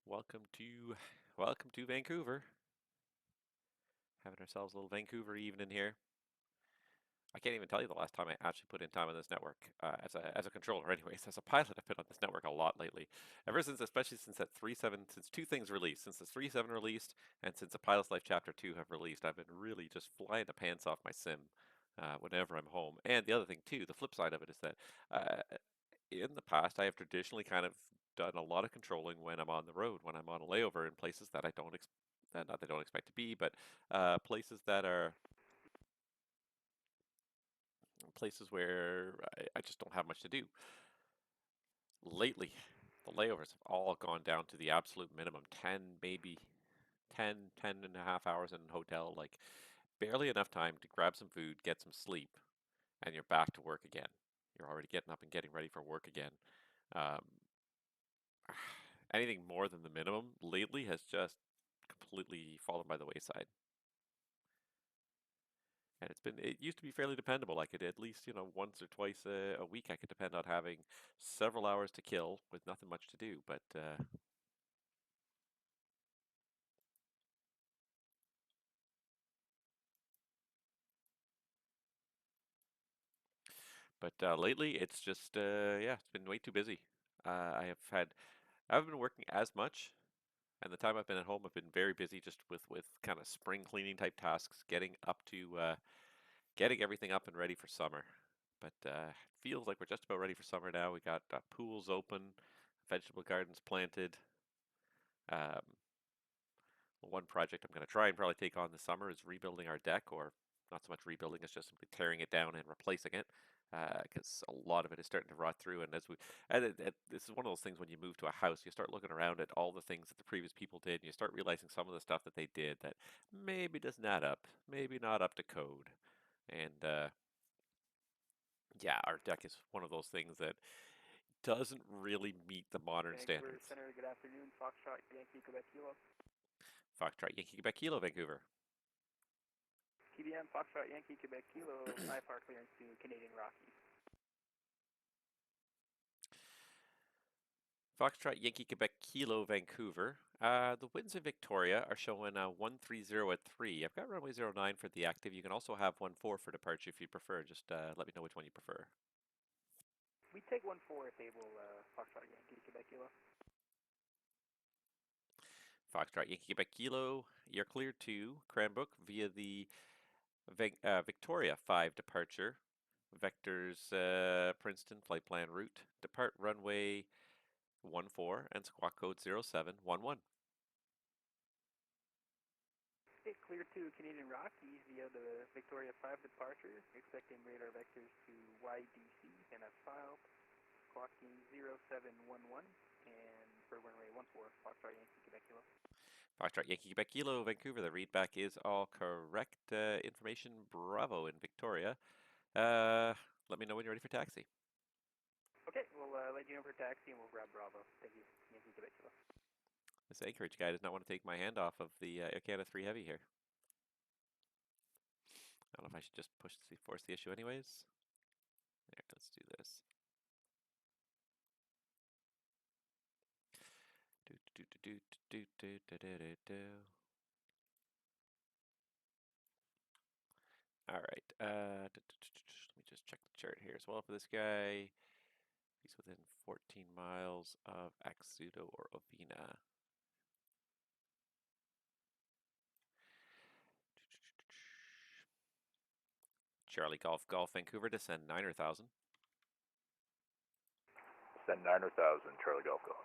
S1: Welcome to Vancouver. Having ourselves a little Vancouver evening here. I can't even tell you the last time I actually put in time on this network as a controller. Anyways, as a pilot, I've been on this network a lot lately. Ever since, especially since that 3.7, since two things released, since the 3.7 released, and since the Pilot's Life Chapter 2 have released, I've been really just flying the pants off my sim whenever I'm home. And the other thing too, the flip side of it is that in the past, I have traditionally kind of done a lot of controlling when I'm on the road, when I'm on a layover in places that I don't not that I don't expect to be, but places that are places where I just don't have much to do. Lately, the layovers have all gone down to the absolute minimum 10, maybe 10 and a half hours in a hotel, like barely enough time to grab some food, get some sleep, and you're back to work again. You're already getting up and getting ready for work again. Um, anything more than the minimum lately has just completely fallen by the wayside. And it used to be fairly dependable. I could at least, once or twice a week, I could depend on having several hours to kill with nothing much to do. But lately, it's just, yeah, it's been way too busy. I haven't been working as much, and the time I've been at home, I've been very busy just with kind of spring cleaning type tasks, getting everything up and ready for summer. But feels like we're just about ready for summer now. We got pools open, vegetable gardens planted. Um, one project I'm going to try and probably take on this summer is rebuilding our deck, or not so much rebuilding, it's just simply tearing it down and replacing it. Because a lot of it is starting to rot through, and this is one of those things when you move to a house, you start looking around at all the things that the previous people did, and you start realizing some of the stuff that they did that maybe doesn't add up, maybe not up to code. And yeah, our deck is one of those things that doesn't really meet the modern
S5: Vancouver
S1: standards.
S5: Center, good afternoon. Foxtrot, Yankee, Quebec Kilo.
S1: Foxtrot, Yankee, Quebec, Kilo, Vancouver.
S5: TBM, Foxtrot, Yankee, Quebec Kilo, IFR clearance to Canadian Rockies.
S1: Foxtrot, Yankee, Quebec, Kilo, Vancouver. The winds in Victoria are showing 130 at 3. I've got runway 09 for the active. You can also have 14 for departure if you prefer. Just let me know which one you prefer.
S5: We take 1-4 table, Foxtrot, Yankee, Quebec Kilo.
S1: Foxtrot, Yankee, Quebec, Kilo. You're cleared to Cranbrook via the Victoria 5 departure. Vectors Princeton flight plan route. Depart runway 14 and squawk code 0711.
S5: Okay, clear to Canadian Rockies via the Victoria 5 departure. Expecting radar vectors to YDC and that's filed. Clocking 0711 and for runway 14, Foxtrot Yankee Quebec Kilo.
S1: Foxtrot Yankee Quebec Kilo, Vancouver. The readback is all correct. Information Bravo in Victoria. Let me know when you're ready for taxi.
S5: Okay, we'll let you know for taxi and we'll grab Bravo. Thank you, Yankee Quebec Kilo.
S1: This Anchorage guy does not want to take my hand off of the Air Canada 3 Heavy here. I don't know if I should just force the issue anyways. There, let's do this. All right. Let me just check the chart here as well for this guy. He's within 14 miles of Axudo or Ovina. Charlie Golf Golf Vancouver, descend 9,000.
S2: Send 9,000, Charlie Golf Golf.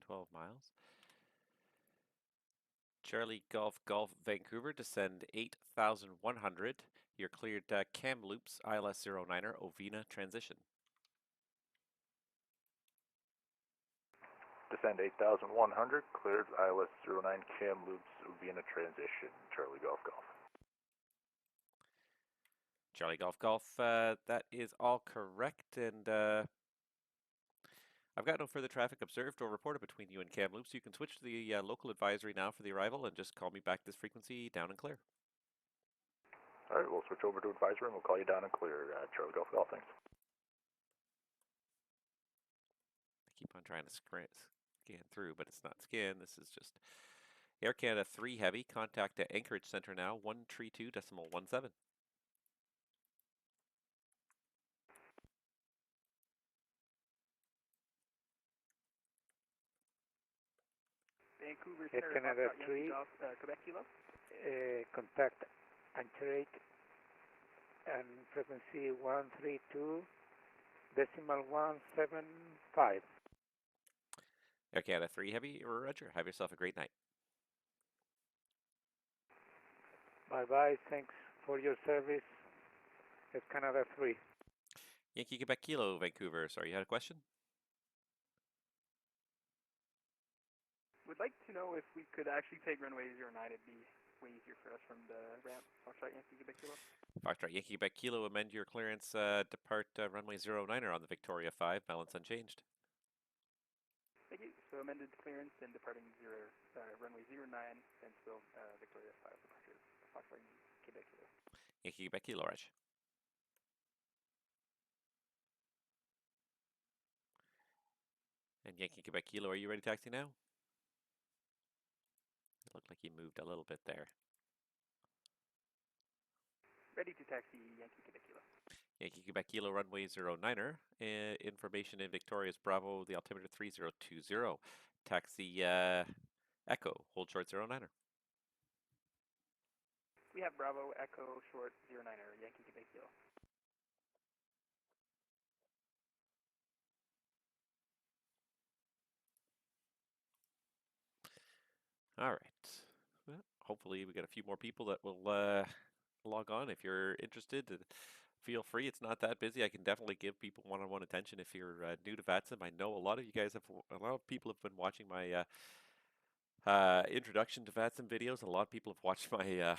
S1: 12 miles. Charlie Golf Golf Vancouver, descend 8,100. You're cleared Kamloops ILS 09er Ovina transition.
S2: Descend 8,100, cleared ILS 09 Kamloops Vienna transition, Charlie Golf Golf.
S1: Charlie Golf Golf, that is all correct, and I've got no further traffic observed or reported between you and Kamloops. You can switch to the local advisory now for the arrival and just call me back this frequency down and clear.
S2: All right, we'll switch over to advisory and we'll call you down and clear, Charlie Golf Golf. Thanks.
S1: I keep on trying to scan through, but it's not scan. This is just Air Canada 3 Heavy. Contact at Anchorage Center now, 132.17.
S5: Vancouver
S3: Air
S5: Center,
S3: Canada
S5: Foxtrot
S3: 3,
S5: Yankee Golf, Quebec Kilo.
S3: Contact Anchorage and frequency 132.175.
S1: Air Canada 3 Heavy, Roger. Have yourself a great night.
S3: Bye-bye. Thanks for your service. Air Canada 3.
S1: Yankee Quebec Kilo, Vancouver. Sorry, you had a question?
S5: Would like to know if we could actually take runway 09. It'd be way easier for us from the ramp. Foxtrot Yankee Quebec Kilo.
S1: Foxtrot Yankee Quebec Kilo, amend your clearance. Depart runway 09er on the Victoria 5. Balance unchanged.
S5: Thank you. So amended clearance and departing runway 09 and still Victoria 5 departure. Foxtrot Quebec Kilo.
S1: Yankee Quebec Kilo, Raj. And Yankee Quebec Kilo, are you ready to taxi now? It looked like he moved a little bit there.
S5: Ready to taxi Yankee Quebec Kilo.
S1: Yankee Quebec Kilo, runway 09er. Information in Victoria's Bravo, the altimeter 3020. Taxi Echo, hold short 09er.
S5: We have Bravo Echo short 09er Yankee Quebec Kilo.
S1: All right. Well, hopefully we get a few more people that will log on. If you're interested, feel free. It's not that busy. I can definitely give people one-on-one attention if you're new to VATSIM. I know a lot of you guys a lot of people have been watching my introduction to VATSIM videos. A lot of people have watched my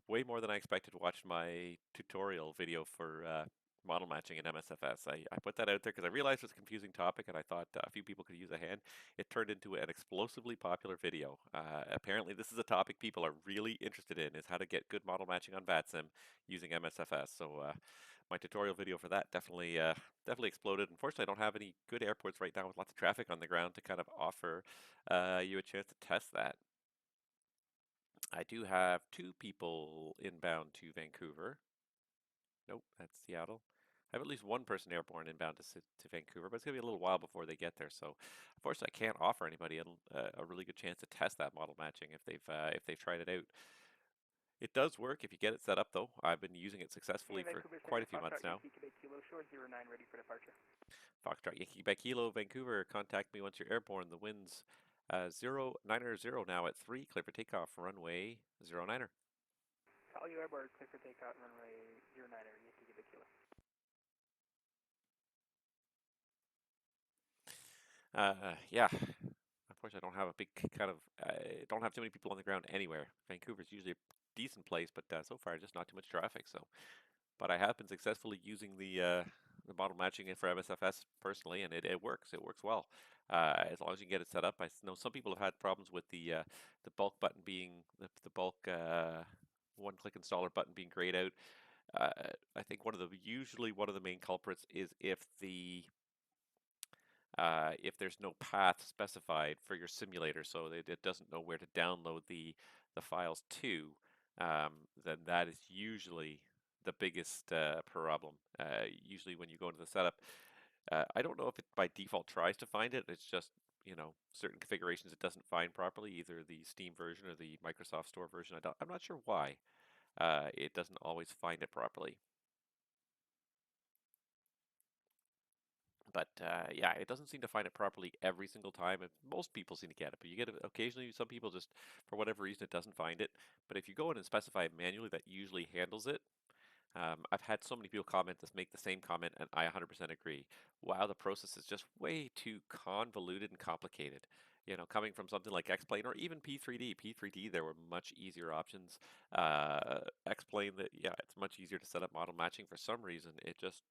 S1: way more than I expected to watch my tutorial video for model matching in MSFS. I put that out there because I realized it was a confusing topic and I thought a few people could use a hand. It turned into an explosively popular video. Apparently this is a topic people are really interested in, is how to get good model matching on VATSIM using MSFS. So my tutorial video for that definitely exploded. Unfortunately, I don't have any good airports right now with lots of traffic on the ground to kind of offer you a chance to test that. I do have 2 people inbound to Vancouver. Nope, that's Seattle. I have at least 1 person airborne inbound to Vancouver, but it's going to be a little while before they get there. So, unfortunately, I can't offer anybody a really good chance to test that model matching if they've tried it out. It does work if you get it set up, though. I've been using it successfully for quite a few months now.
S5: Yankee Quebec Kilo short 09 ready for departure.
S1: Foxtrot Yankee Quebec Kilo, Vancouver. Contact me once you're airborne. The wind's 090 now at 3. Clear for takeoff. Runway 09er.
S5: Call you airborne. Clear for takeoff. Runway 09er. Yankee Quebec Kilo.
S1: Yeah. Unfortunately, I don't have a big kind of, don't have too many people on the ground anywhere. Vancouver's usually a decent place, but so far just not too much traffic. So, but I have been successfully using the model matching for MSFS personally, and it works. It works well as long as you can get it set up. I know some people have had problems with the bulk button being the bulk one-click installer button being grayed out. I think usually one of the main culprits is if there's no path specified for your simulator, so it doesn't know where to download the files to, then that is usually the biggest problem. Usually when you go into the setup, I don't know if it by default tries to find it. It's just, certain configurations it doesn't find properly, either the Steam version or the Microsoft Store version. I'm not sure why it doesn't always find it properly. But yeah, it doesn't seem to find it properly every single time. And most people seem to get it, but you get it occasionally. Some people just, for whatever reason, it doesn't find it. But if you go in and specify it manually, that usually handles it. I've had so many people comment this, make the same comment, and I 100% agree. Wow, the process is just way too convoluted and complicated. You know, coming from something like X-Plane or even P3D. P3D, there were much easier options. X-Plane, that yeah, it's much easier to set up model matching. For some reason, it just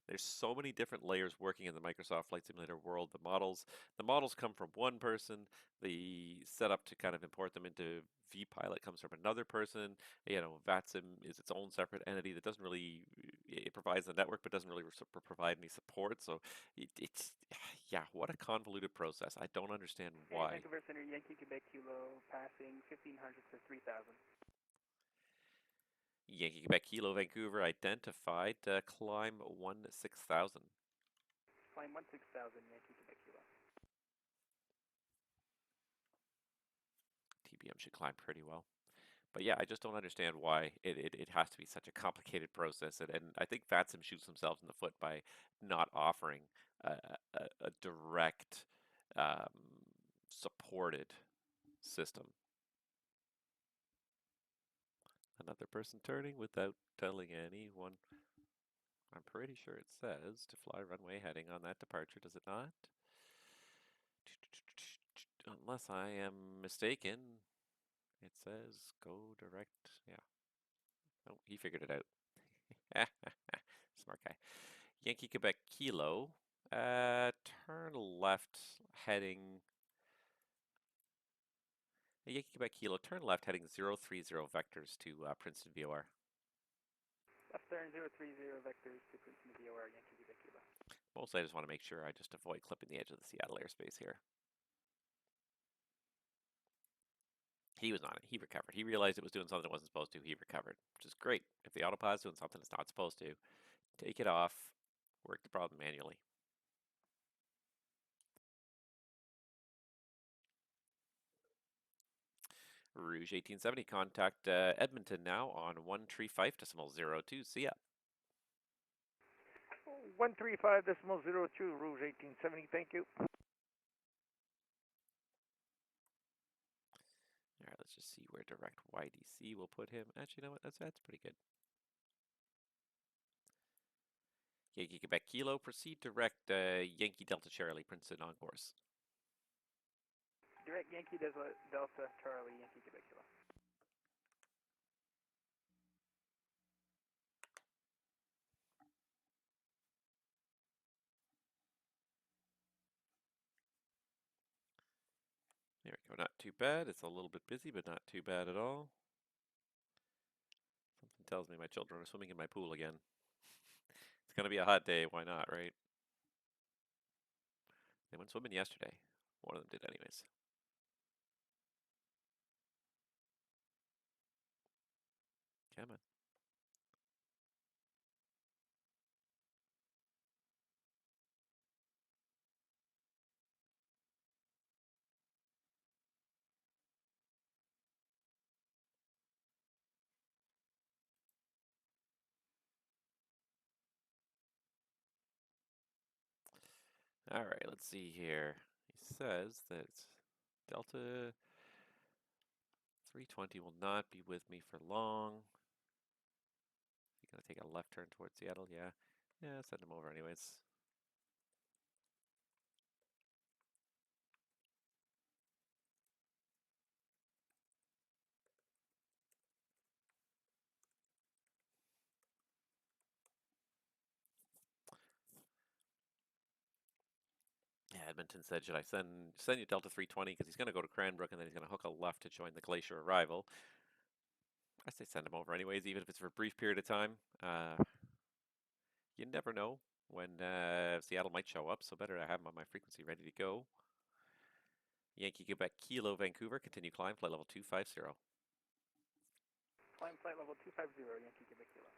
S1: there's so many different layers working in the Microsoft Flight Simulator world. The models come from one person. The setup to kind of import them into vPilot comes from another person. You know, VATSIM is its own separate entity that doesn't really it provides the network but doesn't really provide any support. So it's yeah, what a convoluted process. I don't understand
S5: Okay,
S1: why.
S5: Vancouver Center, Yankee Quebec Kilo, passing 1500 for 3000.
S1: Yankee Quebec Kilo Vancouver identified. Climb 16,000.
S5: Climb 16000, Yankee Quebec Kilo.
S1: TBM should climb pretty well. But yeah, I just don't understand why it has to be such a complicated process. And I think VATSIM shoots themselves in the foot by not offering a direct um, supported system. Another person turning without telling anyone. I'm pretty sure it says to fly runway heading on that departure, does it not? Unless I am mistaken, it says go direct. Yeah. Oh, he figured it out. Smart guy. Yankee Quebec Kilo. Turn left heading. Yankee Quebec Kilo, turn left heading 030 vectors to Princeton VOR.
S5: Left turn 030 vectors to Princeton VOR, Yankee Quebec Kilo.
S1: Mostly I just want to make sure I just avoid clipping the edge of the Seattle airspace here. He was on it. He recovered. He realized it was doing something it wasn't supposed to. He recovered, which is great. If the autopilot's doing something it's not supposed to, take it off, work the problem manually. Rouge 1870, contact Edmonton now on 135.02. See ya.
S6: 135.02, Rouge 1870, thank you.
S1: All right, let's just see where direct YDC will put him. Actually, you know what? That's pretty good. Yankee Quebec Kilo, proceed direct Yankee Delta Charlie, Princeton on course.
S5: Direct Yankee Delta Charlie, Yankee Quebec Kilo.
S1: There we go. Not too bad. It's a little bit busy, but not too bad at all. Something tells me my children are swimming in my pool again. It's going to be a hot day. Why not, right? They went swimming yesterday. One of them did anyways. Come on. All right, let's see here. He says that Delta 320 will not be with me for long. He's going to take a left turn towards Seattle. Yeah. Yeah, send him over anyways. Yeah, Edmonton said, should I send you Delta 320 because he's going to go to Cranbrook and then he's going to hook a left to join the Glacier arrival. I say send him over anyways, even if it's for a brief period of time. You never know when Seattle might show up, so better to have him on my frequency ready to go. Yankee Quebec Kilo Vancouver, continue climb, flight level 250.
S5: Climb flight level 250, Yankee Quebec Kilo.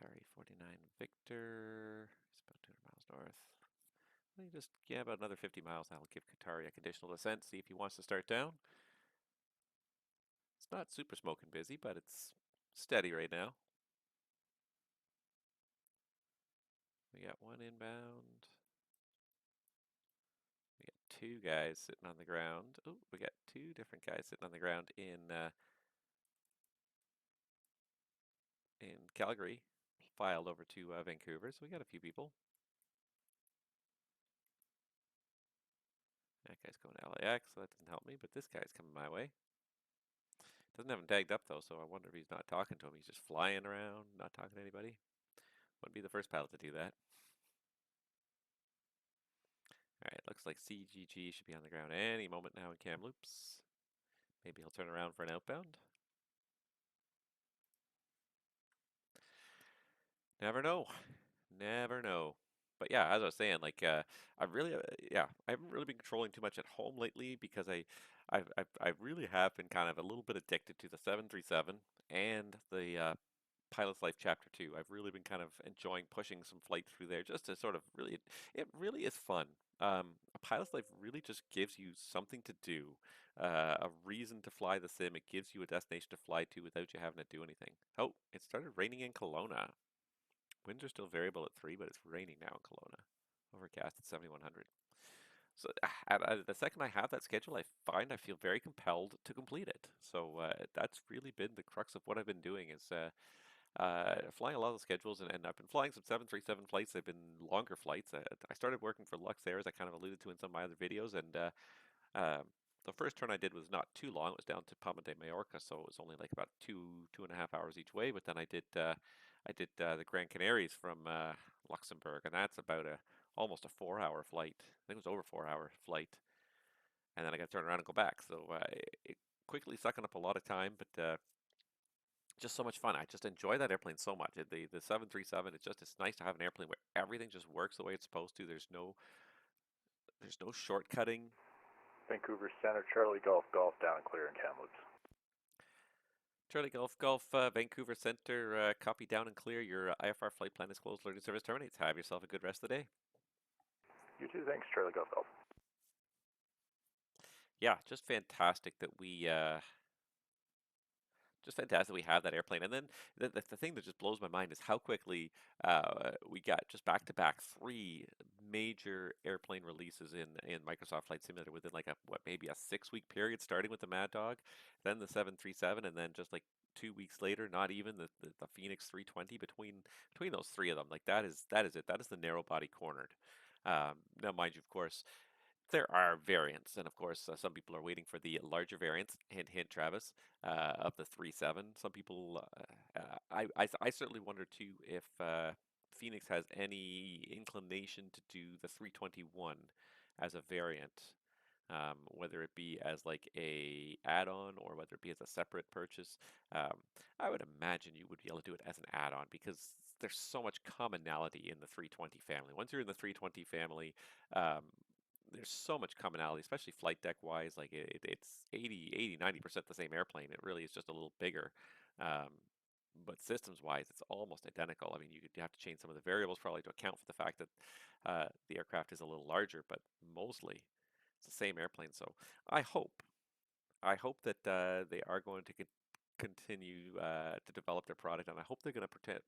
S1: Qatari 49 Victor. It's about 200 miles north. Let me just, yeah, about another 50 miles. I'll give Qatari a conditional descent, see if he wants to start down. not super smoking busy, but it's steady right now. We got one inbound. We got two guys sitting on the ground. Oh, we got two different guys sitting on the ground in Calgary, filed over to Vancouver. So we got a few people. That guy's going to LAX, so that doesn't help me. But this guy's coming my way. Doesn't have him tagged up though, so I wonder if he's not talking to him. He's just flying around, not talking to anybody. Wouldn't be the first pilot to do that. Alright, looks like CGG should be on the ground any moment now in Kamloops. Maybe he'll turn around for an outbound. Never know. Never know. But yeah, as I was saying, like I really, I haven't really been controlling too much at home lately because I really have been kind of a little bit addicted to the 737 and the Pilot's Life Chapter 2. I've really been kind of enjoying pushing some flight through there just to sort of really, it really is fun. A Pilot's Life really just gives you something to do, a reason to fly the sim. It gives you a destination to fly to without you having to do anything. Oh, it started raining in Kelowna. Winds are still variable at 3, but it's raining now in Kelowna. Overcast at 7100. So the second I have that schedule, I find I feel very compelled to complete it. So that's really been the crux of what I've been doing is flying a lot of the schedules, and I've been flying some 737 flights. They've been longer flights. I started working for Lux Air, as I kind of alluded to in some of my other videos, and um, the first turn I did was not too long. It was down to Palma de Mallorca, so it was only like about 2.5 hours each way. But then I did the Gran Canaries from Luxembourg, and that's about almost a 4-hour flight. I think it was over 4-hour flight, and then I got to turn around and go back. So it quickly sucking up a lot of time, but just so much fun. I just enjoy that airplane so much. The 737, it's nice to have an airplane where everything just works the way it's supposed to. There's no shortcutting.
S2: Vancouver Center, Charlie Golf Golf down and clear in Kamloops.
S1: Charlie Golf Golf, Vancouver Center, copy down and clear. Your IFR flight plan is closed. Learning service terminates. Have yourself a good rest of the day.
S2: You too, thanks, Charlie Golf Golf.
S1: Yeah, just fantastic we have that airplane. And then the thing that just blows my mind is how quickly we got just back to back 3 major airplane releases in Microsoft Flight Simulator within like maybe a 6-week period, starting with the Mad Dog, then the 737, and then just like 2 weeks later, not even the Phoenix 320 between those 3 of them. Like that is it. That is the narrow body cornered. Now, mind you, of course, there are variants, and of course, some people are waiting for the larger variants. Hint, hint, Travis, of the 3.7. Some people, I certainly wonder too if Phoenix has any inclination to do the 321 as a variant, whether it be as like a add-on or whether it be as a separate purchase. Um, I would imagine you would be able to do it as an add-on because there's so much commonality in the 320 family. Once you're in the 320 family, um, there's so much commonality, especially flight deck wise. Like it's 90% the same airplane. It really is just a little bigger. Um, but systems wise, it's almost identical. I mean, you have to change some of the variables probably to account for the fact that the aircraft is a little larger, but mostly it's the same airplane. So I hope, I hope that they are going to continue to develop their product, and I hope they're going to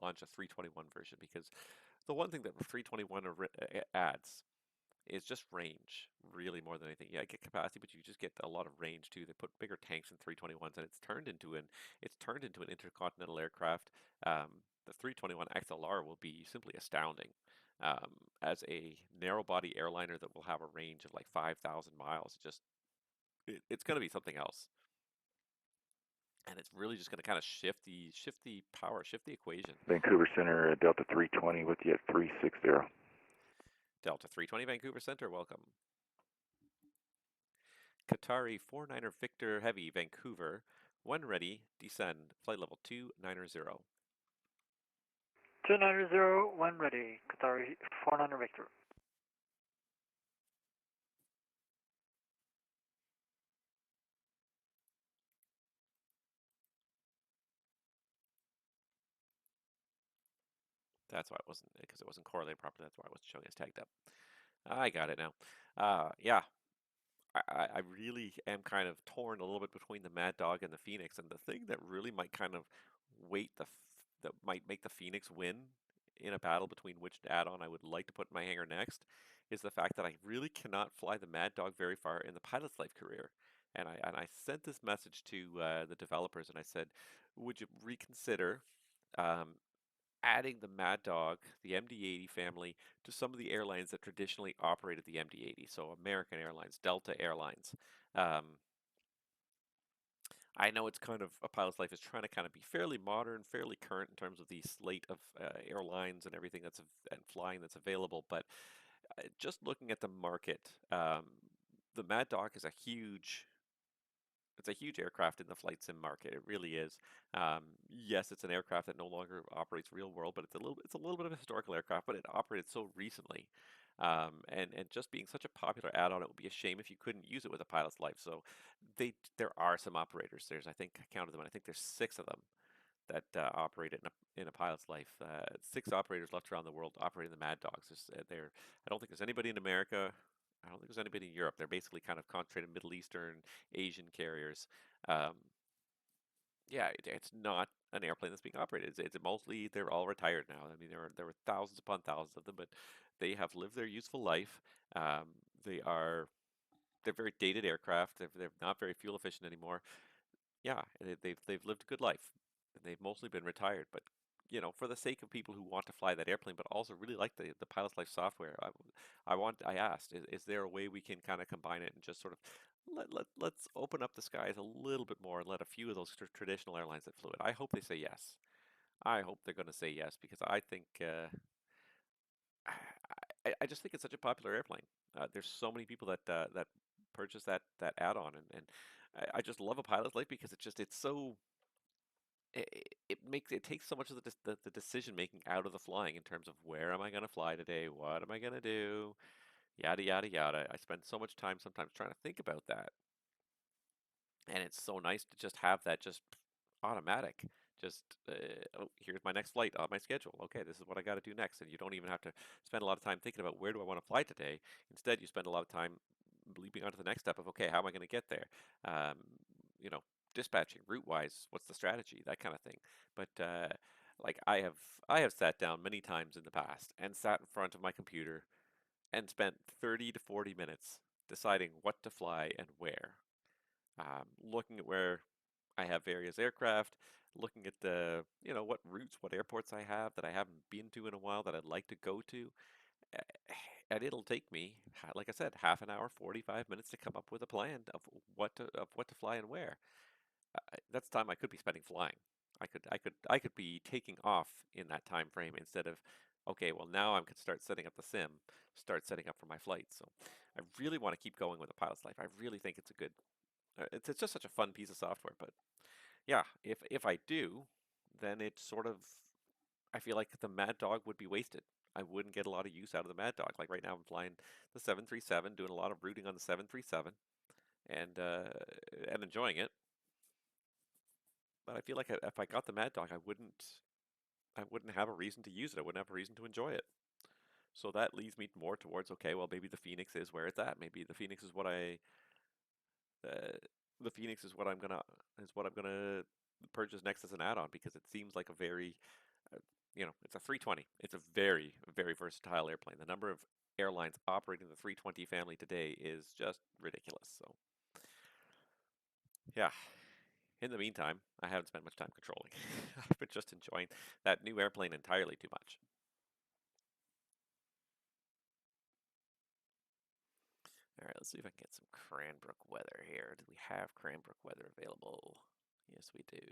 S1: launch a 321 version because the one thing that the 321 adds is just range, really more than anything. Yeah, I get capacity, but you just get a lot of range too. They put bigger tanks in 321s, and it's turned into an intercontinental aircraft. The 321 XLR will be simply astounding as a narrow body airliner that will have a range of like 5,000 miles. It's going to be something else, and it's really just going to kind of shift the power, shift the equation.
S2: Vancouver Center, Delta 320 with you at 360.
S1: Delta 320 Vancouver Center, welcome. Qatari 49er Victor Heavy, Vancouver. 1 ready, descend. Flight level 290.
S8: 290, 1 ready. Qatari 49er Victor.
S1: That's why it wasn't, because it wasn't correlated properly. That's why it wasn't showing as tagged up. I got it now. Yeah, I really am kind of torn a little bit between the Mad Dog and the Phoenix, and the thing that really might kind of weight that might make the Phoenix win in a battle between which add-on I would like to put in my hangar next is the fact that I really cannot fly the Mad Dog very far in the pilot's life career. And I sent this message to the developers, and I said, would you reconsider um, adding the Mad Dog, the MD-80 family, to some of the airlines that traditionally operated the MD-80, so American Airlines, Delta Airlines. Um, I know it's kind of a pilot's life is trying to kind of be fairly modern, fairly current in terms of the slate of airlines and everything and flying that's available, but just looking at the market, the Mad Dog is a huge it's a huge aircraft in the flight sim market. It really is. Yes, it's an aircraft that no longer operates real world, but it's a little bit of a historical aircraft, but it operated so recently. And just being such a popular add-on, it would be a shame if you couldn't use it with a pilot's life. So there are some operators. I think I counted them, and I think there's 6 of them that operate it in a pilot's life. 6 operators left around the world operating the Mad Dogs. I don't think there's anybody in America. I don't think there's anybody in Europe. They're basically kind of concentrated Middle Eastern, Asian carriers. Um, yeah, it's not an airplane that's being operated. It's mostly they're all retired now. I mean, there were thousands upon thousands of them, but they have lived their useful life. Um, they are they're very dated aircraft. They're not very fuel efficient anymore. Yeah, they've lived a good life, and they've mostly been retired. But for the sake of people who want to fly that airplane, but also really like the pilot's life software, I asked, is there a way we can kind of combine it and just sort of let's open up the skies a little bit more and let a few of those traditional airlines that flew it. I hope they say yes. I hope they're going to say yes because I think I just think it's such a popular airplane. There's so many people that purchase that add-on, and I just love a pilot's life because it's so it takes so much of the decision making out of the flying in terms of where am I going to fly today, what am I going to do, yada yada yada. I spend so much time sometimes trying to think about that, and it's so nice to just have that just automatic. Just oh, here's my next flight on my schedule. Okay, this is what I got to do next, and you don't even have to spend a lot of time thinking about where do I want to fly today. Instead, you spend a lot of time leaping onto the next step of okay, how am I going to get there? Um, you know, dispatching route wise, what's the strategy, that kind of thing. But like I have sat down many times in the past and sat in front of my computer and spent 30 to 40 minutes deciding what to fly and where. Looking at where I have various aircraft, looking at the, what routes, what airports I have that I haven't been to in a while that I'd like to go to. And it'll take me, like I said, half an hour, 45 minutes to come up with a plan of what to fly and where. That's time I could be spending flying. I could be taking off in that time frame instead of, okay, well now I'm going to start setting up the sim, start setting up for my flight. So I really want to keep going with the pilot's life. I really think it's a good, it's just such a fun piece of software. But yeah, if I do, then it's sort of I feel like the Mad Dog would be wasted. I wouldn't get a lot of use out of the Mad Dog. Like right now, I'm flying the 737, doing a lot of routing on the 737, and enjoying it. But I feel like if I got the Mad Dog, I wouldn't have a reason to use it. I wouldn't have a reason to enjoy it. So that leads me more towards okay, well maybe the Phoenix is where it's at. Maybe the Phoenix is uh, the Phoenix is what I'm gonna purchase next as an add-on because it seems like a very uh, it's a 320. It's a very, very versatile airplane. The number of airlines operating the 320 family today is just ridiculous. So, yeah. In the meantime, I haven't spent much time controlling. I've been just enjoying that new airplane entirely too much. All right, let's see if I can get some Cranbrook weather here. Do we have Cranbrook weather available? Yes, we do.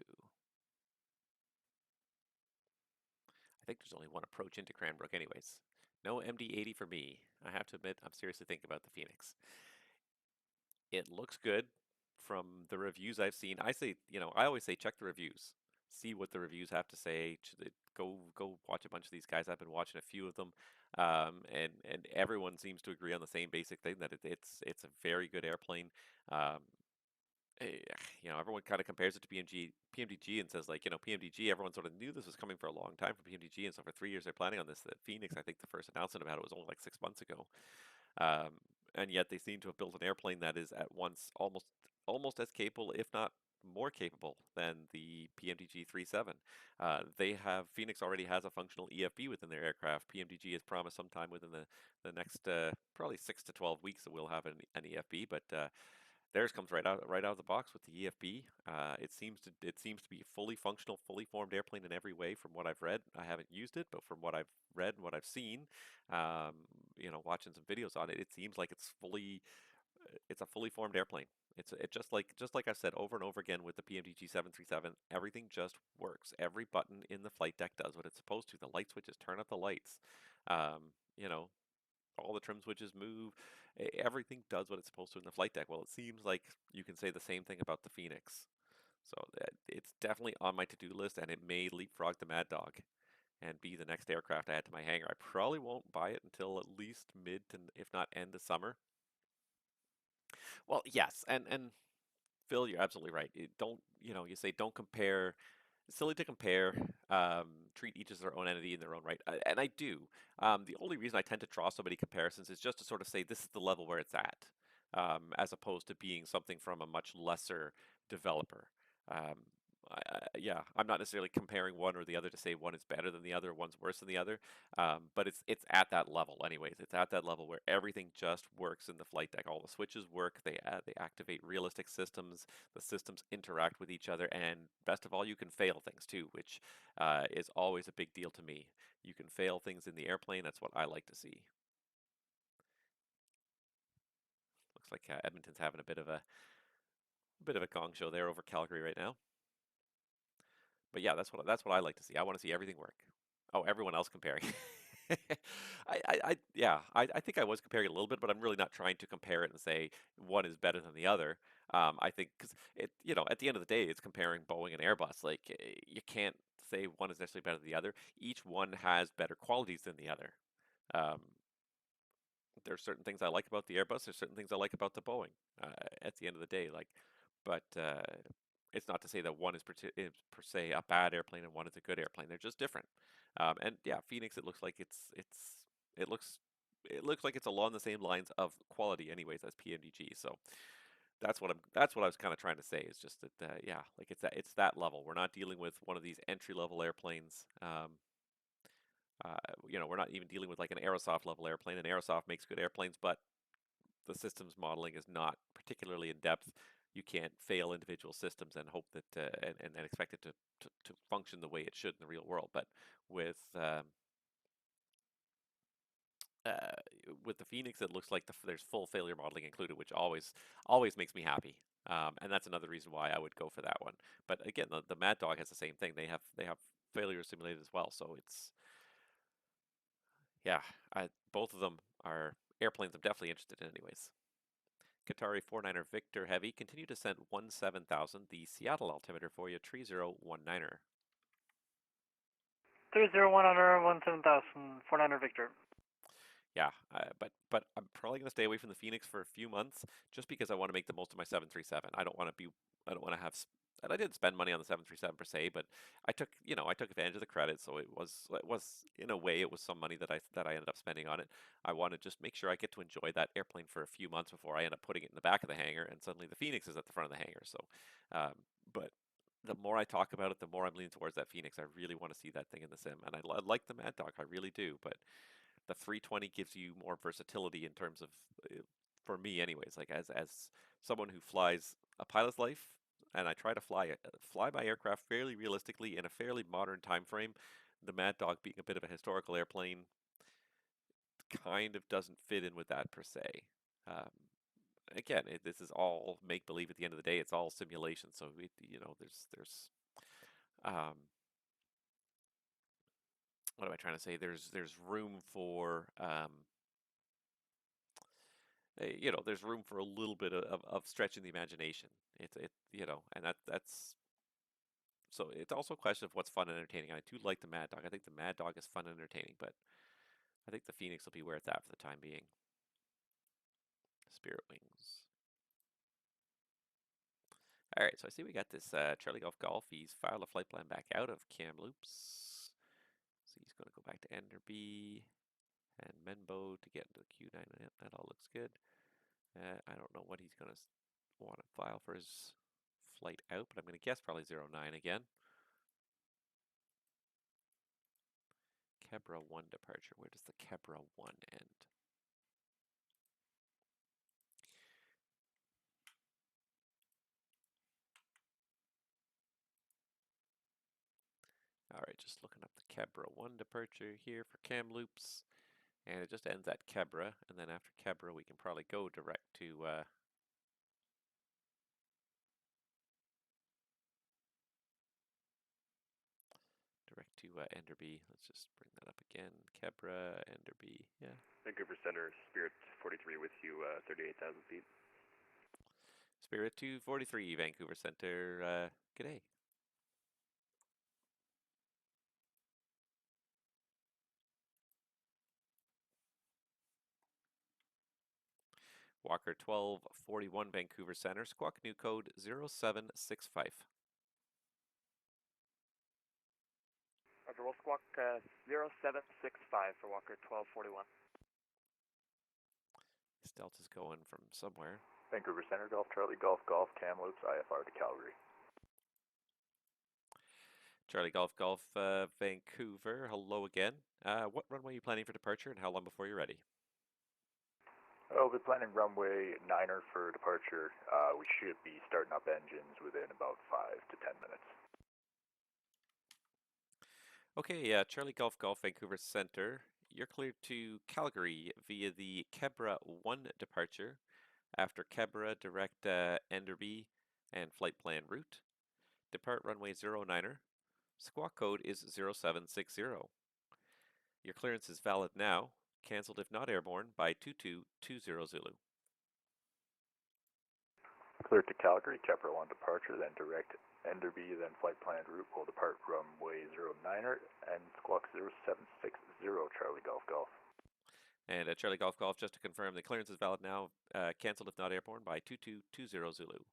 S1: I think there's only one approach into Cranbrook anyways. No MD-80 for me. I have to admit, I'm seriously thinking about the Phoenix. It looks good from the reviews I've seen. I always say check the reviews. See what the reviews have to say. Go watch a bunch of these guys. I've been watching a few of them, and everyone seems to agree on the same basic thing that it's a very good airplane. Um, eh, Everyone kind of compares it to PMDG and says like, PMDG. Everyone sort of knew this was coming for a long time from PMDG, and so for 3 years they're planning on this. The Phoenix, I think the first announcement about it was only like 6 months ago. Um, and yet they seem to have built an airplane that is at once almost as capable, if not more capable than the PMDG 37. They have Phoenix already has a functional EFB within their aircraft. PMDG has promised sometime within the next probably 6 to 12 weeks that we'll have an EFB, but theirs comes right out of the box with the EFB. It seems to be a fully functional, fully formed airplane in every way from what I've read. I haven't used it, but from what I've read and what I've seen, um, watching some videos on it, it seems like it's a fully formed airplane. It just like I've said over and over again with the PMDG 737, everything just works. Every button in the flight deck does what it's supposed to. The light switches turn up the lights. Um, you know, all the trim switches move. Everything does what it's supposed to in the flight deck. Well, it seems like you can say the same thing about the Phoenix. So it's definitely on my to-do list, and it may leapfrog the Mad Dog and be the next aircraft I add to my hangar. I probably won't buy it until at least mid to, if not end of summer. Well, yes, and Phil, you're absolutely right. You say don't compare. It's silly to compare. Treat each as their own entity in their own right, and I do. The only reason I tend to draw so many comparisons is just to sort of say this is the level where it's at, as opposed to being something from a much lesser developer. Um, yeah, I'm not necessarily comparing one or the other to say one is better than the other, one's worse than the other, but it's at that level, anyways. It's at that level where everything just works in the flight deck. All the switches work. They activate realistic systems. The systems interact with each other, and best of all, you can fail things too, which is always a big deal to me. You can fail things in the airplane. That's what I like to see. Looks like Edmonton's having a bit of a gong show there over Calgary right now. But yeah, that's what I like to see. I want to see everything work. Oh, everyone else comparing. I think I was comparing it a little bit, but I'm really not trying to compare it and say one is better than the other. I think because at the end of the day, it's comparing Boeing and Airbus. Like you can't say one is necessarily better than the other. Each one has better qualities than the other. Um, there's certain things I like about the Airbus. There's certain things I like about the Boeing. At the end of the day, but it's not to say that one is per se a bad airplane and one is a good airplane. They're just different. And yeah, Phoenix. It looks like it looks it looks like it's along the same lines of quality, anyways, as PMDG. So that's what I was kind of trying to say. Is just that yeah, like it's that level. We're not dealing with one of these entry level airplanes. We're not even dealing with like an Aerosoft level airplane. And Aerosoft makes good airplanes, but the systems modeling is not particularly in depth. You can't fail individual systems and hope that and expect it to function the way it should in the real world. But with uh, with the Phoenix, it looks like there's full failure modeling included, which always makes me happy. And that's another reason why I would go for that one. But again, the Mad Dog has the same thing. They have failure simulated as well. So it's yeah, both of them are airplanes I'm definitely interested in, anyways. Qatari 49er Victor Heavy, continue descent 17,000, the Seattle altimeter for you, 3019er.
S8: 301 under 17,000, 49er Victor.
S1: Yeah, but I'm probably going to stay away from the Phoenix for a few months just because I want to make the most of my 737. I don't want to have, and I didn't spend money on the 737 per se, but I took advantage of the credit, so it was in a way it was some money that I ended up spending on it. I want to just make sure I get to enjoy that airplane for a few months before I end up putting it in the back of the hangar, and suddenly the Phoenix is at the front of the hangar. So, but the more I talk about it, the more I'm leaning towards that Phoenix. I really want to see that thing in the sim, and I like the Mad Dog, I really do, but the 320 gives you more versatility in terms of, for me anyways, like as someone who flies a pilot's life, and I try to fly my aircraft fairly realistically in a fairly modern time frame. The Mad Dog being a bit of a historical airplane kind of doesn't fit in with that per se. Um, Again, this is all make believe. At the end of the day, it's all simulation. So there's um, what am I trying to say? There's room for there's room for a little bit of stretching the imagination. And that's so it's also a question of what's fun and entertaining. I do like the Mad Dog. I think the Mad Dog is fun and entertaining, but I think the Phoenix will be where it's at for the time being. Spirit Wings. All right, so I see we got this Charlie Golf. He's filed a flight plan back out of Kamloops. So he's going to go back to Enderby and Menbo to get into the Q9. That all looks good. I don't know what he's going to want to file for his flight out, but I'm going to guess probably 09 again. Kebra 1 departure. Where does the Kebra 1 end? All right, just looking up the Kebra 1 departure here for Kamloops. And it just ends at Kebra, and then after Kebra we can probably go direct to Enderby. Let's just bring that up again. Kebra, Enderby, yeah.
S9: Vancouver Center, Spirit 43 with you, 38,000 feet.
S1: Spirit 243, Vancouver Center, g'day. Walker 1241, Vancouver Center, squawk new code 0765.
S6: Roger, we'll squawk 0765 for Walker 1241.
S1: This Delta's going from somewhere.
S2: Vancouver Center, Golf Charlie, Golf Golf, Kamloops, IFR to Calgary.
S1: Charlie Golf Golf, Vancouver, hello again. What runway are you planning for departure and how long before you're ready?
S2: Oh, we're planning runway 9er for departure. We should be starting up engines within about 5 to 10 minutes.
S1: Okay, Charlie Golf Golf, Vancouver Center. You're cleared to Calgary via the Kebra 1 departure. After Kebra, direct Enderby and flight plan route. Depart runway 09er. Squawk code is 0760. Your clearance is valid now. Cancelled if not airborne by 2220 Zulu.
S2: Cleared to Calgary, Kepler 1 departure, then direct Enderby, then flight planned route will depart runway 09er and squawk 0760 Charlie Golf Golf.
S1: And Charlie Golf Golf, just to confirm, the clearance is valid now. Cancelled if not airborne by 2220 Zulu.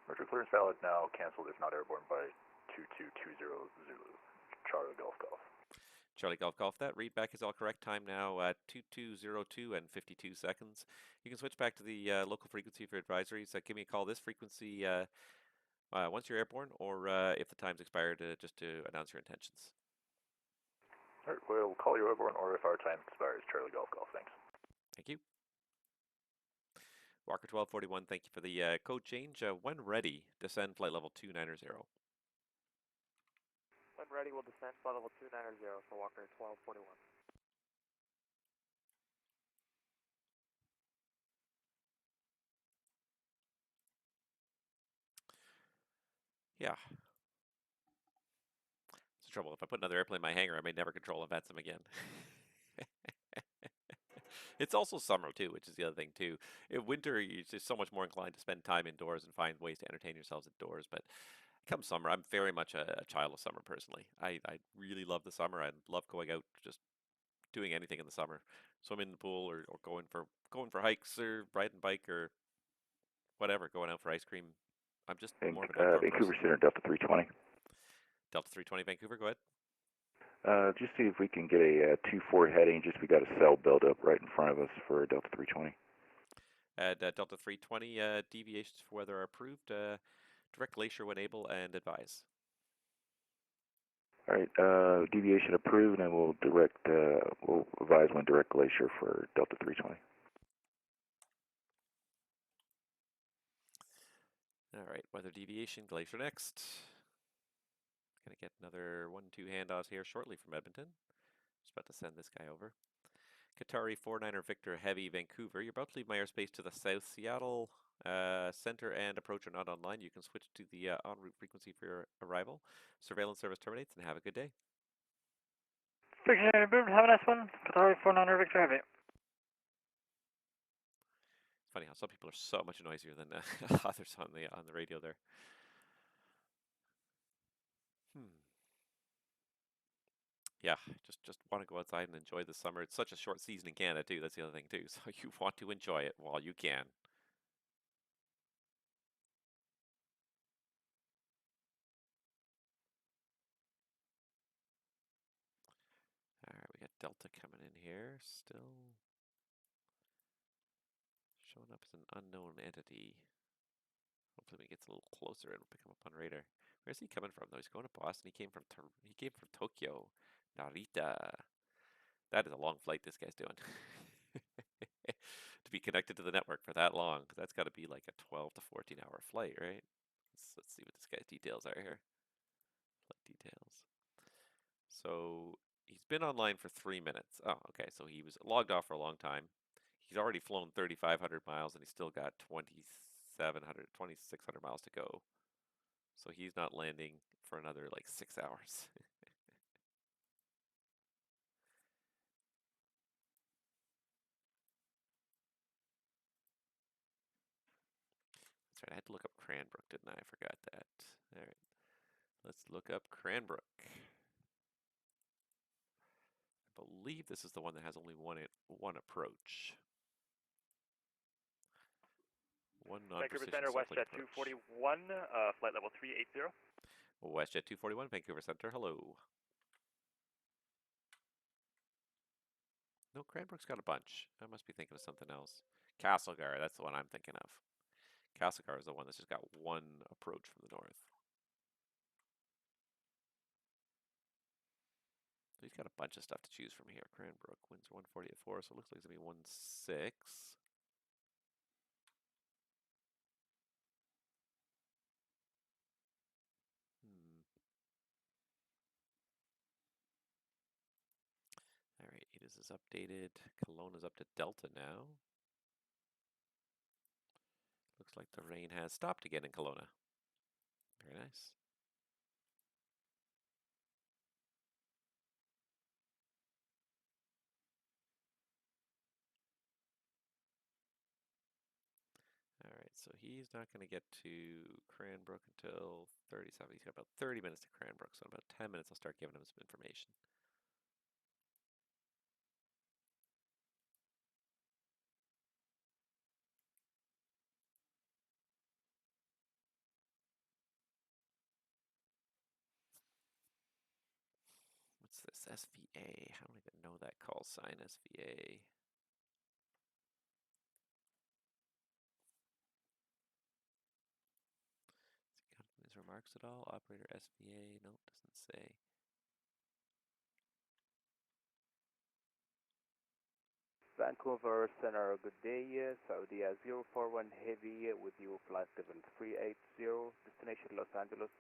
S2: Roger, clearance valid now, cancelled if not airborne by 2220 Zulu. Charlie Golf Golf.
S1: Charlie Golf Golf, that readback is all correct. Time now 2202 and 52 seconds. You can switch back to the local frequency for advisories. Give me a call this frequency once you're airborne, or if the time's expired, just to announce your intentions.
S2: All right, we'll call you airborne or if our time expires. Charlie Golf Golf, thanks.
S1: Thank you. Walker 1241, thank you for the code change. When ready, descend flight level 290.
S6: When ready, we'll descend flight level 290 for Walker 1241.
S1: Yeah. It's the trouble. If I put another airplane in my hangar, I may never control a VATSIM again. It's also summer too, which is the other thing too. In winter, you're just so much more inclined to spend time indoors and find ways to entertain yourselves indoors. But come summer, I'm very much a child of summer personally. I really love the summer. I love going out, just doing anything in the summer, swimming in the pool or going for hikes or riding bike or whatever, going out for ice cream. I'm just more of an outdoor
S2: Vancouver
S1: person.
S2: Center, Delta 320.
S1: Delta 320 Vancouver, go ahead.
S2: Just see if we can get a 2-4 heading. Just we got a cell buildup right in front of us for Delta 320.
S1: At Delta 320, deviations for weather are approved. Direct glacier when able and advise.
S2: All right, deviation approved, and we'll advise when direct glacier for Delta 320.
S1: All right, weather deviation, glacier next. Gonna get another 1-2 handoffs here shortly from Edmonton. Just about to send this guy over. Qatari 49er Victor Heavy Vancouver. You're about to leave my airspace to the south. Seattle center and approach are not online. You can switch to the en route frequency for your arrival. Surveillance service terminates and have a good day.
S8: Victor Heavy, have a nice one. Qatari 49er Victor Heavy.
S1: It's funny how some people are so much noisier than others on the radio there. Yeah, just want to go outside and enjoy the summer. It's such a short season in Canada too. That's the other thing too. So you want to enjoy it while you can. All right, we got Delta coming in here still. Showing up as an unknown entity. Hopefully when he gets a little closer, it'll pick him up on radar. Where's he coming from though? He's going to Boston. He came from Tokyo. Narita. That is a long flight this guy's doing. To be connected to the network for that long, that's got to be like a 12 to 14-hour flight, right? Let's see what this guy's details are here. Flight details. So he's been online for 3 minutes. Oh, okay. So he was logged off for a long time. He's already flown 3,500 miles and he's still got 2,600 miles to go. So he's not landing for another like 6 hours. That's right. I had to look up Cranbrook, didn't I? I forgot that. All right. Let's look up Cranbrook. I believe this is the one that has only one approach. One
S10: Vancouver
S1: non-precision
S10: Center,
S1: circling
S10: WestJet
S1: approach.
S10: 241, flight level 380.
S1: WestJet 241, Vancouver Center, hello. No, Cranbrook's got a bunch. I must be thinking of something else. Castlegar, that's the one I'm thinking of. Castlegar is the one that's just got one approach from the north. So he's got a bunch of stuff to choose from here. Cranbrook, winds 140 at 4, so it looks like it's going to be 16. All right, ATIS is updated. Kelowna's up to Delta now. Looks like the rain has stopped again in Kelowna. Very nice. All right, so he's not going to get to Cranbrook until 37. He's got about 30 minutes to Cranbrook, so in about 10 minutes I'll start giving him some information. What's this? SVA. I don't even know that call sign, SVA. Has he got in his remarks at all? Operator SVA? No, doesn't say.
S11: Vancouver Center, good day. Saudi 041 Heavy with you, flight level 380, destination Los Angeles,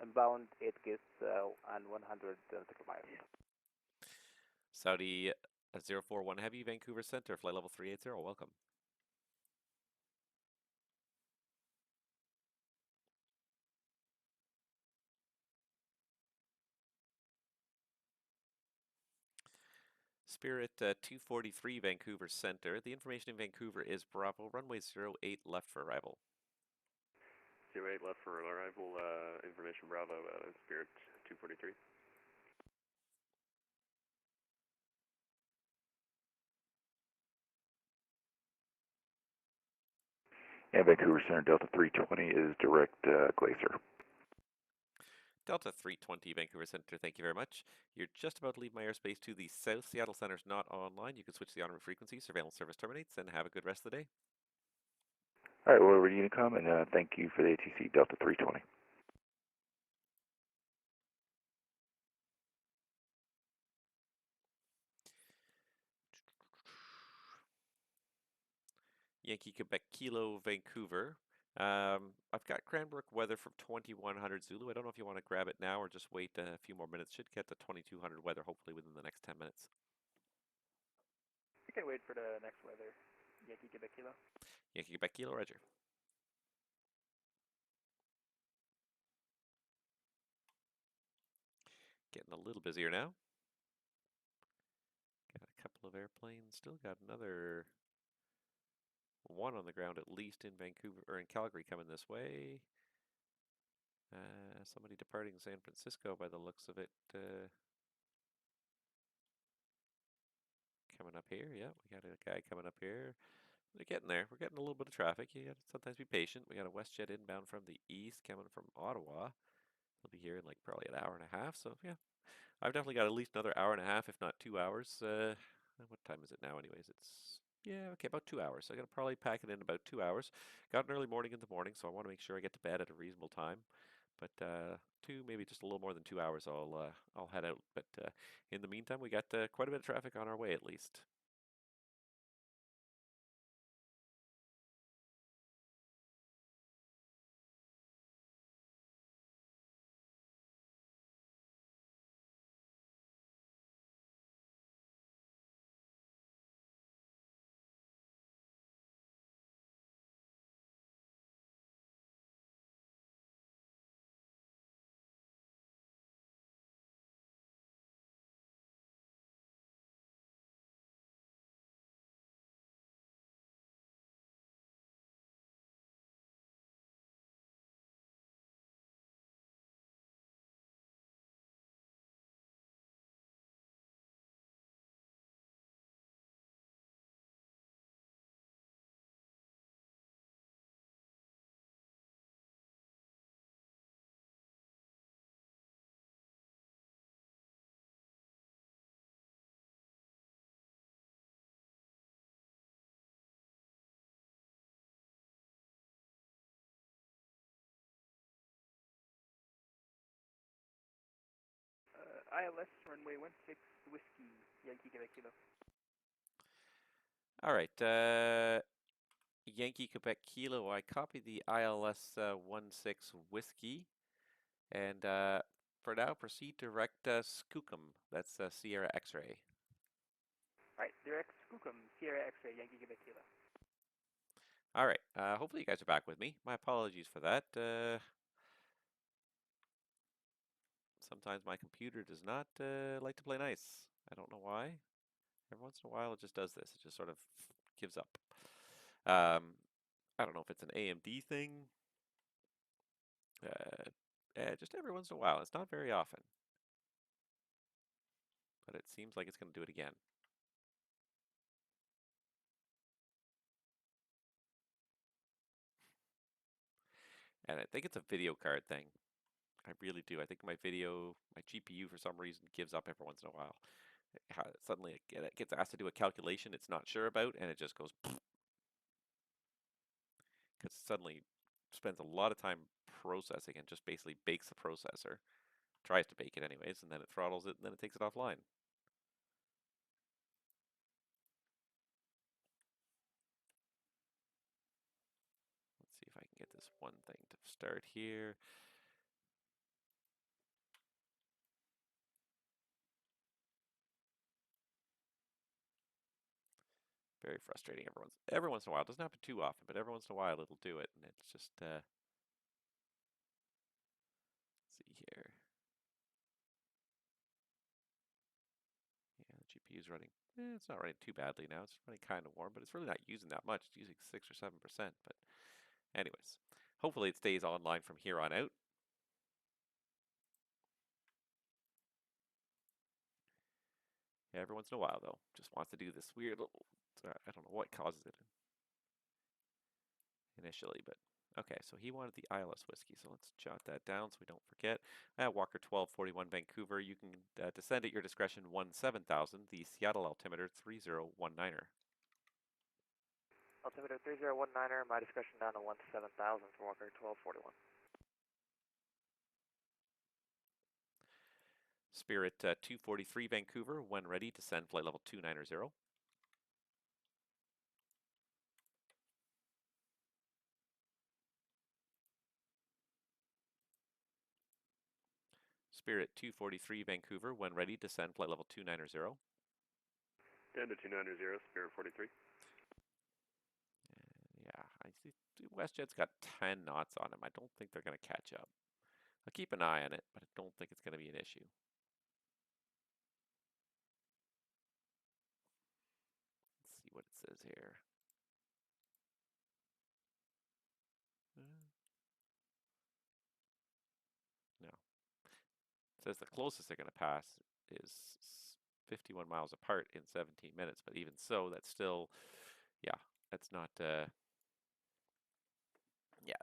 S11: inbound 8 guests and 130 miles.
S1: Saudi 041 Heavy, Vancouver Center, flight level 380, welcome. Spirit 243 Vancouver Center. The information in Vancouver is Bravo, runway 08 left for arrival.
S10: 08 left for arrival, information Bravo, Spirit 243.
S2: And Vancouver Center, Delta 320 is direct Glacier.
S1: Delta 320 Vancouver Center, thank you very much. You're just about to leave my airspace to the south. Seattle Center's not online. You can switch the on-route frequency. Surveillance service terminates, and have a good rest of the day.
S2: All right, well, we're ready to come, and thank you for the ATC, Delta 320.
S1: Yankee Quebec Kilo Vancouver. I've got Cranbrook weather from 2100 Zulu. I don't know if you want to grab it now or just wait a few more minutes. Should get to 2200 weather hopefully within the next 10 minutes.
S5: You can wait for the next weather. Yankee Quebec Kilo.
S1: Yankee Quebec Kilo, roger. Getting a little busier now. Got a couple of airplanes. Still got another one on the ground at least in Vancouver or in Calgary coming this way. Somebody departing San Francisco by the looks of it. Coming up here, yeah, we got a guy coming up here. They're getting there. We're getting a little bit of traffic. You got to sometimes be patient. We got a WestJet inbound from the east coming from Ottawa. He'll be here in like probably an hour and a half. So yeah, I've definitely got at least another hour and a half, if not 2 hours. What time is it now? Anyways, it's Yeah, okay, about 2 hours. I'm gonna probably pack it in about 2 hours. Got an early morning in the morning, so I want to make sure I get to bed at a reasonable time. But maybe just a little more than 2 hours, I'll head out. But in the meantime, we got quite a bit of traffic on our way at least.
S5: ILS runway 16 Whiskey, Yankee Quebec Kilo.
S1: All right, Yankee Quebec Kilo. I copied the ILS 16 Whiskey, and for now proceed direct Skookum. That's Sierra X-ray.
S5: Alright, direct Skookum, Sierra X-ray, Yankee Quebec Kilo.
S1: All right. Hopefully you guys are back with me. My apologies for that. Sometimes my computer does not like to play nice. I don't know why. Every once in a while it just does this. It just sort of gives up. I don't know if it's an AMD thing. Just every once in a while. It's not very often. But it seems like it's going to do it again. And I think it's a video card thing. I really do. I think my GPU for some reason gives up every once in a while. Suddenly it gets asked to do a calculation it's not sure about, and it just goes because suddenly spends a lot of time processing and just basically bakes the processor. Tries to bake it anyways, and then it throttles it, and then it takes it offline. Let's see if I can get this one thing to start here. Very frustrating every once in a while. It doesn't happen too often, but every once in a while it'll do it, and it's just let's see here. Yeah, the GPU is running. It's not running too badly now. It's running kind of warm, but it's really not using that much. It's using 6 or 7%. But anyways, hopefully it stays online from here on out. Yeah, every once in a while though, just wants to do this weird little. I don't know what causes it initially, but okay. So he wanted the ILS whiskey, so let's jot that down so we don't forget. Walker 1241 Vancouver. You can descend at your discretion 17,000. The Seattle altimeter 3019er.
S9: Altimeter 3019er, my discretion down to 17,000 for Walker 1241.
S1: Spirit 243 Vancouver. When ready, descend flight level 290. Spirit 243 Vancouver. When ready, descend flight level 290.
S10: Down to 290, Spirit 43.
S1: Yeah, I see WestJet's got 10 knots on him. I don't think they're going to catch up. I'll keep an eye on it, but I don't think it's going to be an issue. Let's see what it says here. No. It says the closest they're going to pass is 51 miles apart in 17 minutes, but even so, that's still, yeah, that's not, yeah,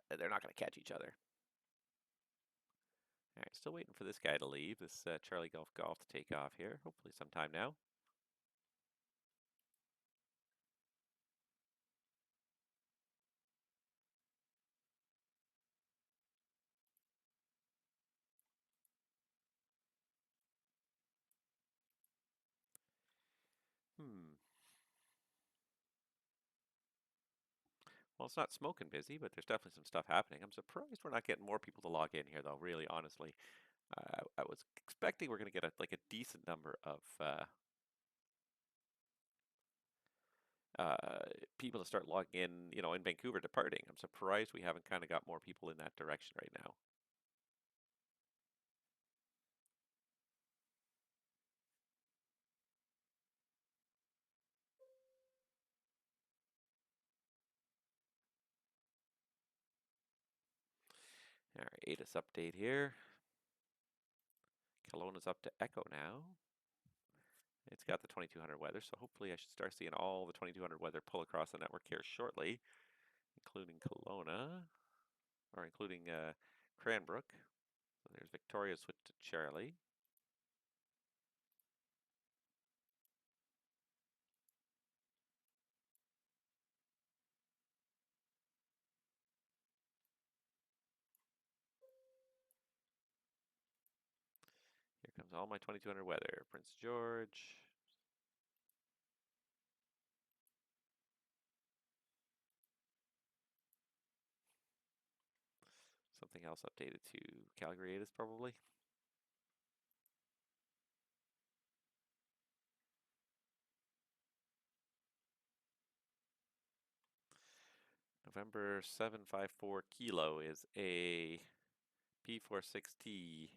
S1: they're not going to catch each other. All right, still waiting for this guy to leave, this Charlie Golf Golf to take off here, hopefully sometime now. Well, it's not smoking busy, but there's definitely some stuff happening. I'm surprised we're not getting more people to log in here, though. Really, honestly, I was expecting we're going to get a decent number of people to start logging in, in Vancouver departing. I'm surprised we haven't kind of got more people in that direction right now. All right, ATIS update here. Kelowna's up to Echo now. It's got the 2200 weather, so hopefully I should start seeing all the 2200 weather pull across the network here shortly, including Kelowna, or including Cranbrook. So there's Victoria switched to Charlie. Here comes all my 2200 weather. Prince George. Something else updated to Calgary ATIS probably. November 754 Kilo is a P46T.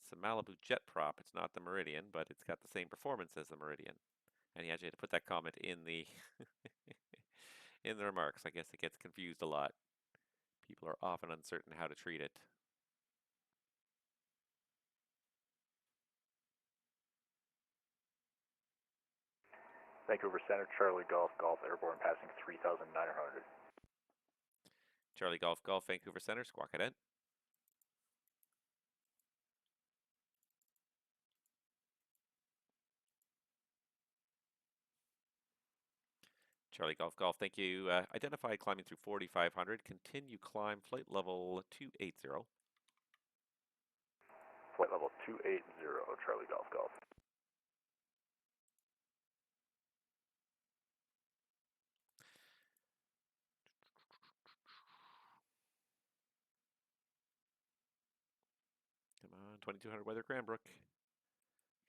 S1: It's a Malibu jet prop. It's not the Meridian, but it's got the same performance as the Meridian. And he actually had to put that comment in the in the remarks. I guess it gets confused a lot. People are often uncertain how to treat it.
S2: Vancouver Center, Charlie Golf, Golf Airborne passing 3,900.
S1: Charlie Golf, Golf, Vancouver Center, Squawk Cadet. Charlie Golf, Golf, thank you. Identify climbing through 4,500. Continue climb, flight level 280.
S2: Flight level 280, Charlie Golf, Golf.
S1: Come on, 2200 weather Cranbrook.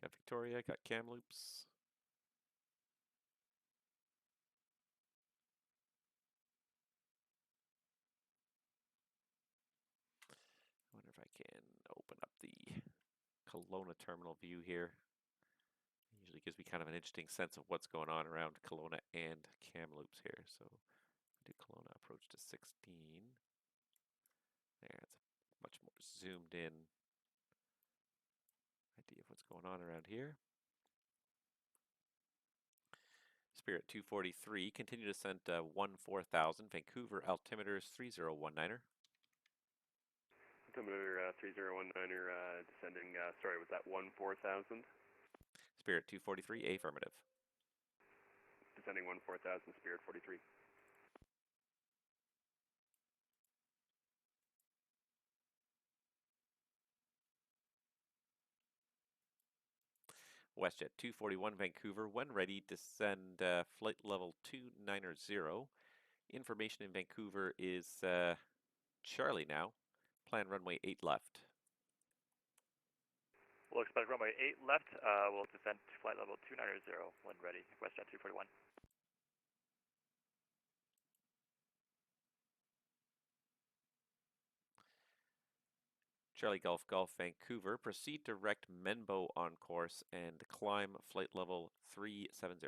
S1: Got Victoria, got Kamloops. I wonder if I can open up the Kelowna terminal view here. It usually gives me kind of an interesting sense of what's going on around Kelowna and Kamloops here. So do Kelowna approach to 16. There, it's a much more zoomed in idea of what's going on around here. Spirit 243, continue descent 14,000. Vancouver altimeter is 3019er.
S10: Altimeter 3019er descending, sorry, was that 14,000?
S1: Spirit 243, affirmative.
S10: Descending 14,000, Spirit 43.
S1: WestJet 241 Vancouver, when ready, descend flight level 290. Information in Vancouver is Charlie now. Plan runway 8 left.
S12: We'll expect runway 8 left. We'll descend to flight level 290 when ready. WestJet 241.
S1: Charlie Golf Golf Vancouver, proceed direct Menbo on course and climb flight level 370.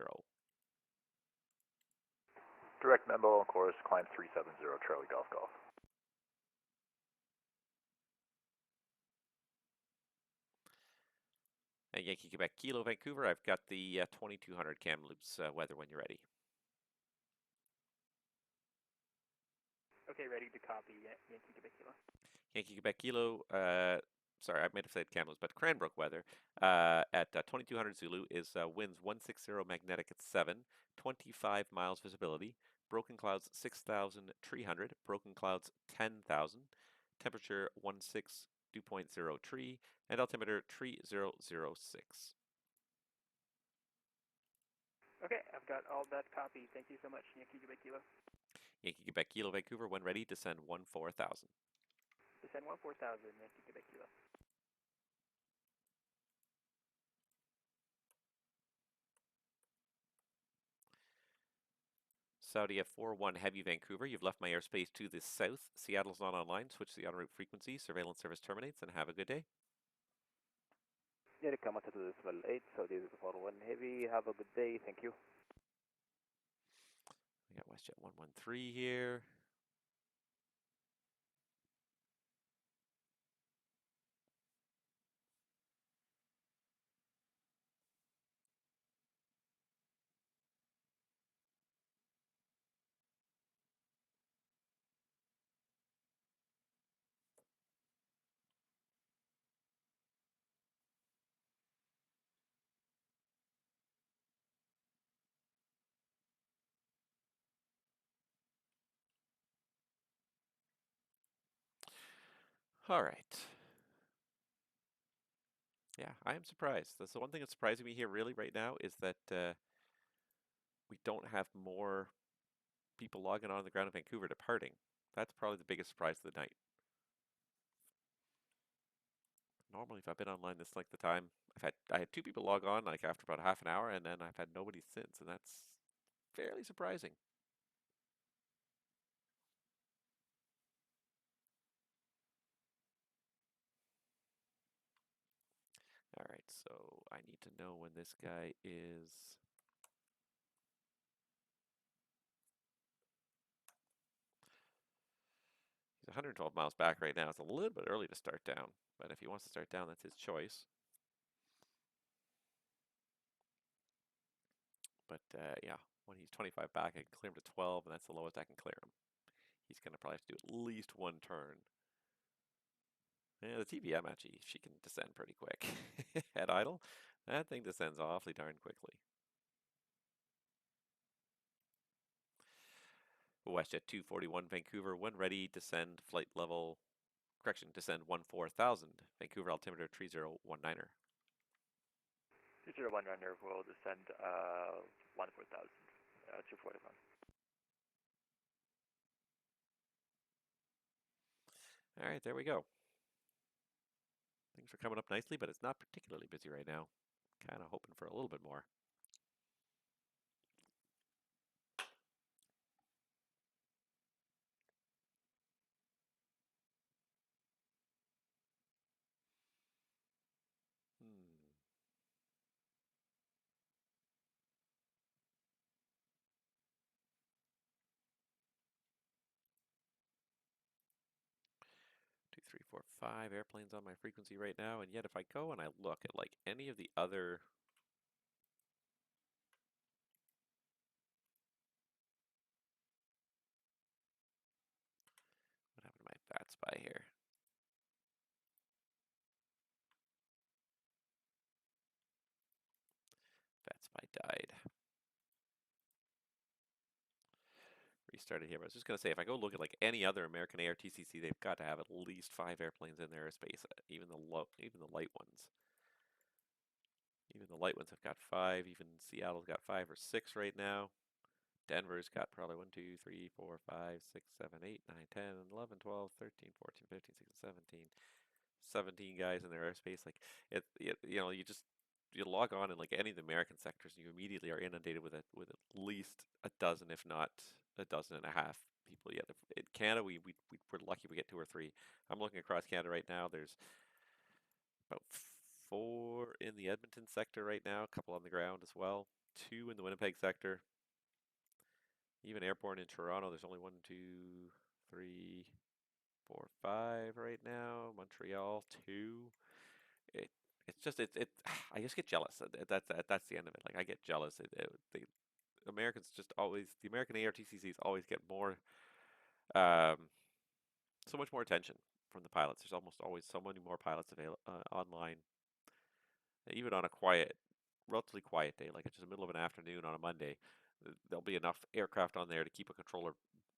S2: Direct Membo on course, climb 370, Charlie Golf, Golf.
S1: And Yankee Quebec Kilo Vancouver, I've got the 2200 Kamloops weather when you're ready.
S5: Okay, ready to copy. Yankee Quebec Kilo.
S1: Yankee Quebec Kilo, sorry, I might have said Kamloops, but Cranbrook weather at 2200 Zulu is winds 160 magnetic at 7, 25 miles visibility, broken clouds 6,300, broken clouds 10,000, temperature 16 dew point 0 tree, and altimeter 3006.
S5: Okay, I've got all that copied. Thank you so much, Yankee Quebec Kilo.
S1: Yankee Quebec Kilo Vancouver, when ready, descend 14,000.
S5: Descend 14,000, Yankee Quebec Kilo.
S1: Saudi F41 Heavy Vancouver, you've left my airspace to the south. Seattle's not online. Switch to the en route frequency. Surveillance service terminates, and have a good day.
S11: Yeah, come to decimal 8, so this is 41 Heavy. Have a good day. Thank you.
S1: We got WestJet 113 here. All right. Yeah, I am surprised. That's the one thing that's surprising me here really right now is that we don't have more people logging on the ground in Vancouver departing. That's probably the biggest surprise of the night. Normally, if I've been online this length of time, I had 2 people log on like after about half an hour, and then I've had nobody since, and that's fairly surprising. All right, so I need to know when this guy is. He's 112 miles back right now. It's a little bit early to start down, but if he wants to start down, that's his choice. But yeah, when he's 25 back, I can clear him to 12, and that's the lowest I can clear him. He's going to probably have to do at least 1 turn. Yeah, the TBM actually, she can descend pretty quick. At idle, that thing descends awfully darn quickly. WestJet 241 Vancouver, when ready, descend flight level, correction, descend 14,000. Vancouver altimeter 3019er.
S12: 3019er will descend 14,000, 241.
S1: All right, there we go. Things are coming up nicely, but it's not particularly busy right now. Kind of hoping for a little bit more. Hmm. 2, 3, 4, 5 airplanes on my frequency right now, and yet if I go and I look at like any of the other what happened to my VATSPI here? VATSPI died. Restarted here, but I was just going to say, if I go look at like any other American ARTCC, they've got to have at least 5 airplanes in their airspace, even the light ones. Even the light ones have got 5. Even Seattle's got 5 or 6 right now. Denver's got probably 1, 2, 3, 4, 5, 6, 7, 8, 9, 10, 11, 12, 13, 14, 15, 16, 17. 17 guys in their airspace. Like you know, you log on in like any of the American sectors, and you immediately are inundated with at least a dozen, if not a dozen and a half people. Yet in Canada, we're lucky we get 2 or 3. I'm looking across Canada right now. There's about 4 in the Edmonton sector right now, a couple on the ground as well, 2 in the Winnipeg sector. Even airborne in Toronto, there's only 1, 2, 3, 4, 5 right now. Montreal, 2. It, it's just it. I just get jealous. That's the end of it. Like I get jealous. The Americans just always the American ARTCCs always get more, um, so much more attention from the pilots. There's almost always so many more pilots available online, even on a relatively quiet day, like it's just the middle of an afternoon on a Monday. There'll be enough aircraft on there to keep a controller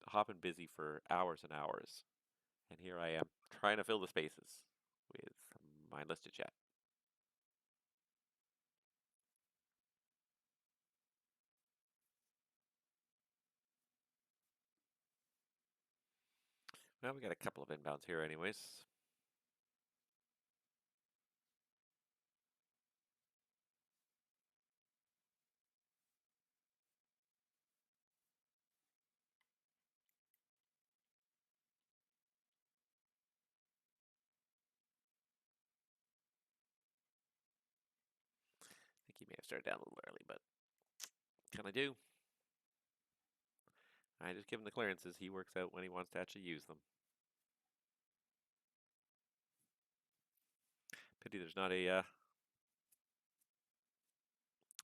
S1: hopping busy for hours and hours. And here I am trying to fill the spaces with my listed jet. Well, we got a couple of inbounds here anyways. I think he may have started down a little early, but what can I do? I just give him the clearances. He works out when he wants to actually use them. Pity there's not a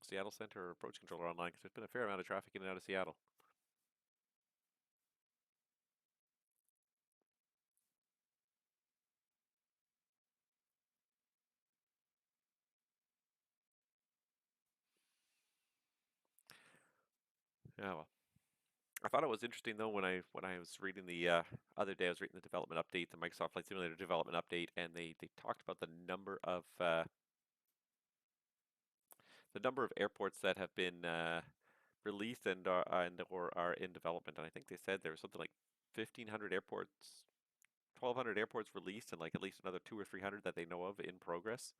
S1: Seattle Center approach controller online because there's been a fair amount of traffic in and out of Seattle. Yeah, well. I thought it was interesting though when I was reading the other day I was reading the development update, the Microsoft Flight Simulator development update, and they talked about the number of airports that have been released and or are in development, and I think they said there was something like 1,500 airports, 1,200 airports released, and like at least another 2 or 300 that they know of in progress.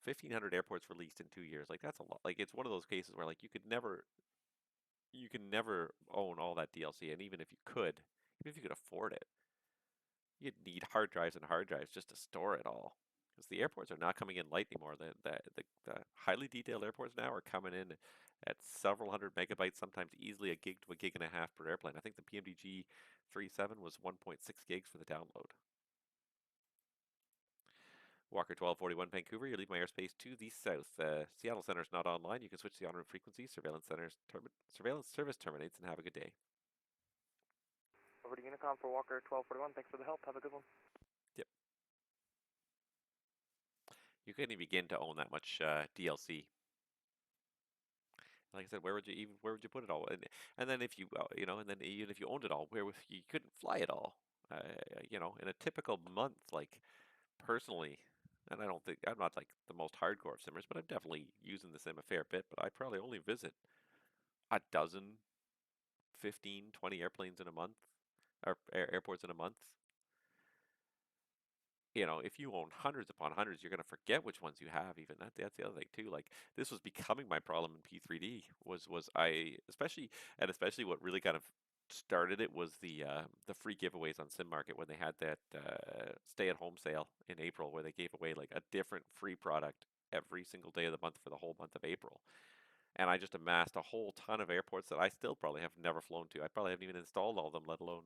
S1: 1,500 airports released in 2 years, like that's a lot. Like it's one of those cases where like you can never own all that DLC, and even if you could, even if you could afford it, you'd need hard drives and hard drives just to store it all. Because the airports are not coming in light anymore. The highly detailed airports now are coming in at several hundred megabytes, sometimes easily a gig to a gig and a half per airplane. I think the PMDG 37 was 1.6 gigs for the download. Walker 1241 Vancouver, you leave my airspace to the south. Seattle Center is not online. You can switch the on route frequency. Surveillance service terminates, and have a good day.
S9: Over to Unicom for Walker 1241. Thanks for the help. Have a good one.
S1: Yep. You couldn't even begin to own that much DLC. Like I said, where would you put it all? And then if you and then even if you owned it all, you couldn't fly it all. In a typical month, like personally, and I don't think I'm not like the most hardcore of simmers, but I'm definitely using the sim a fair bit. But I probably only visit a dozen, 15, 20 airplanes in a month, or airports in a month. If you own hundreds upon hundreds, you're going to forget which ones you have. Even that's the other thing too. Like this was becoming my problem in P3D was I especially what really kind of started it was the free giveaways on Sim Market when they had that stay at home sale in April where they gave away like a different free product every single day of the month for the whole month of April. And I just amassed a whole ton of airports that I still probably have never flown to. I probably haven't even installed all of them, let alone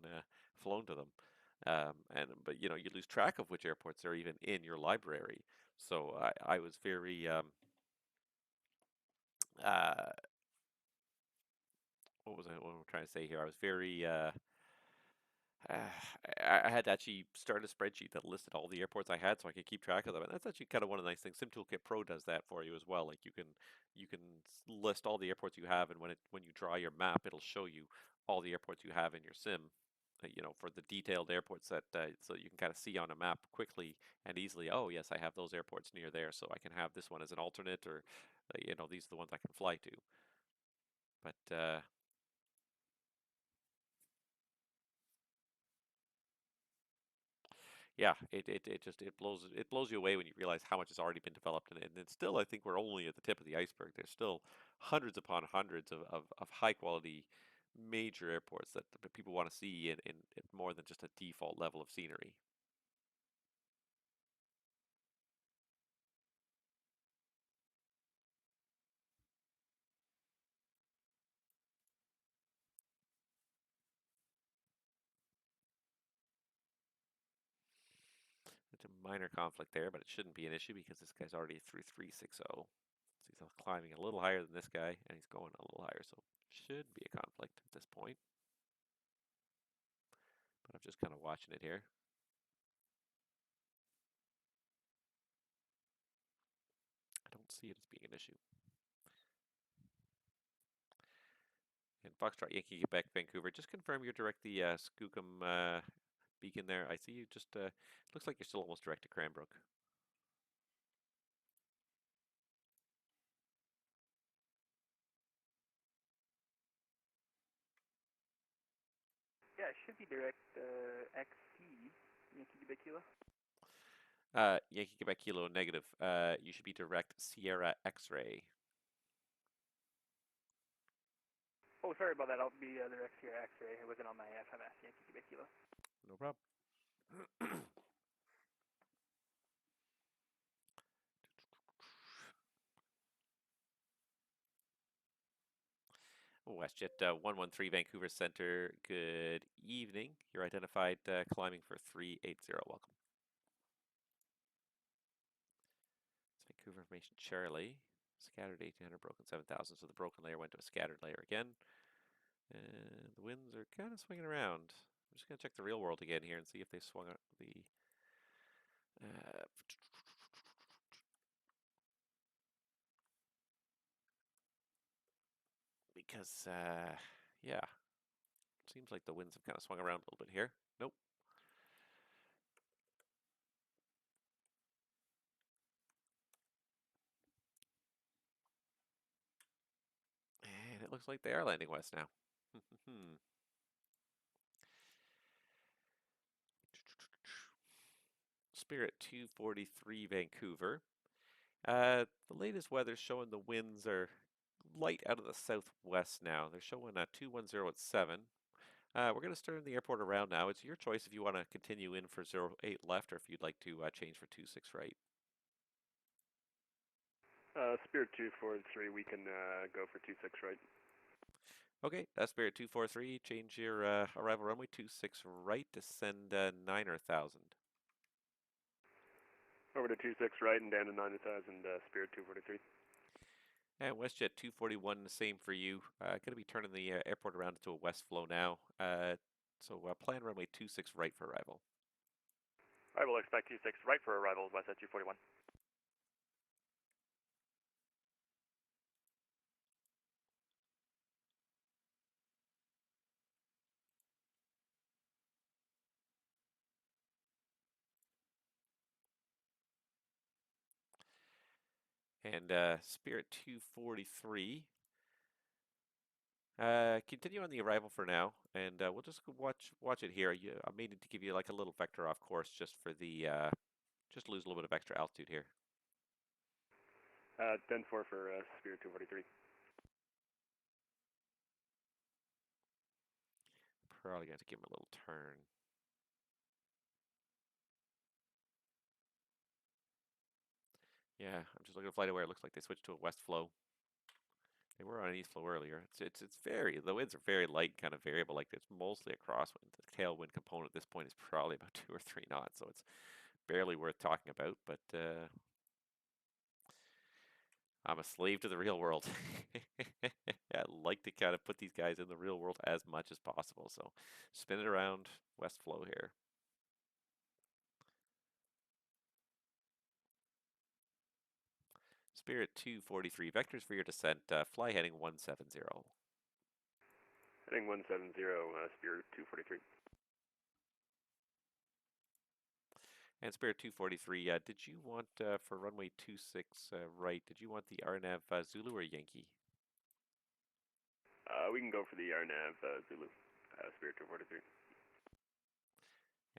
S1: flown to them. But you lose track of which airports are even in your library. So I was very uh, what am I trying to say here? I was very uh, I had to actually start a spreadsheet that listed all the airports I had so I could keep track of them. And that's actually kind of one of the nice things. SimToolkit Pro does that for you as well. Like you can list all the airports you have, and when you draw your map, it'll show you all the airports you have in your sim. For the detailed airports so you can kind of see on a map quickly and easily. Oh yes, I have those airports near there, so I can have this one as an alternate, or these are the ones I can fly to. But yeah, it blows you away when you realize how much has already been developed, and it's still I think we're only at the tip of the iceberg. There's still hundreds upon hundreds of high quality major airports that people want to see in more than just a default level of scenery. It's a minor conflict there, but it shouldn't be an issue because this guy's already through 360. So he's climbing a little higher than this guy, and he's going a little higher, so should be a conflict at this point. But I'm just kind of watching it here. I don't see it as being an issue. And Foxtrot Yankee Quebec Vancouver, just confirm you're direct the Skookum beacon there. I see you just looks like you're still almost direct to Cranbrook.
S5: Yeah, it should be direct XC, Yankee Quebec Kilo.
S1: Yankee Quebec Kilo negative. You should be direct Sierra X-ray.
S5: Oh, sorry about that. I'll be direct here X-ray. It wasn't on my FMS, Yankee Quebec Kilo.
S1: No problem. WestJet 113 Vancouver Center, good evening. You're identified climbing for 380. Welcome. It's Vancouver Information Charlie. Scattered 1800, broken 7000. So the broken layer went to a scattered layer again. And the winds are kind of swinging around. I'm just going to check the real world again here and see if they swung out the... because, yeah, seems like the winds have kind of swung around a little bit here. Nope. And it looks like they are landing west now. Spirit 243 Vancouver. The latest weather's showing the winds are light out of the southwest now. They're showing 210 at 7. We're going to start the airport around now. It's your choice if you want to continue in for 08 left or if you'd like to change for 26 right.
S10: Spirit 243, we can go for 26 right.
S1: Okay, Spirit 243, change your arrival runway 26 right, descend 9,000.
S10: Over to 26 right and down to 9,000, Spirit 243.
S1: And WestJet 241, the same for you. Going to be turning the airport around into a west flow now. So plan runway 26 right for arrival.
S12: Alright, we'll expect 26 right for arrival, WestJet 241.
S1: And Spirit 243. Continue on the arrival for now, and we'll just watch it here. I may need to give you like a little vector off course just for the just lose a little bit of extra altitude here.
S10: 10-4 for Spirit 243.
S1: Probably going to give him a little turn. Yeah, I'm just looking at FlightAware. It looks like they switched to a west flow. They were on an east flow earlier. It's very, the winds are very light, kind of variable. Like it's mostly a crosswind. The tailwind component at this point is probably about 2 or 3 knots, so it's barely worth talking about. But I'm a slave to the real world. I like to kind of put these guys in the real world as much as possible. So spin it around, west flow here. Spirit 243, vectors for your descent, fly heading 170.
S10: Heading 170, Spirit 243.
S1: And Spirit 243, did you want, for runway 26 right, did you want the RNAV Zulu or Yankee?
S10: We can go for the RNAV Zulu, Spirit 243.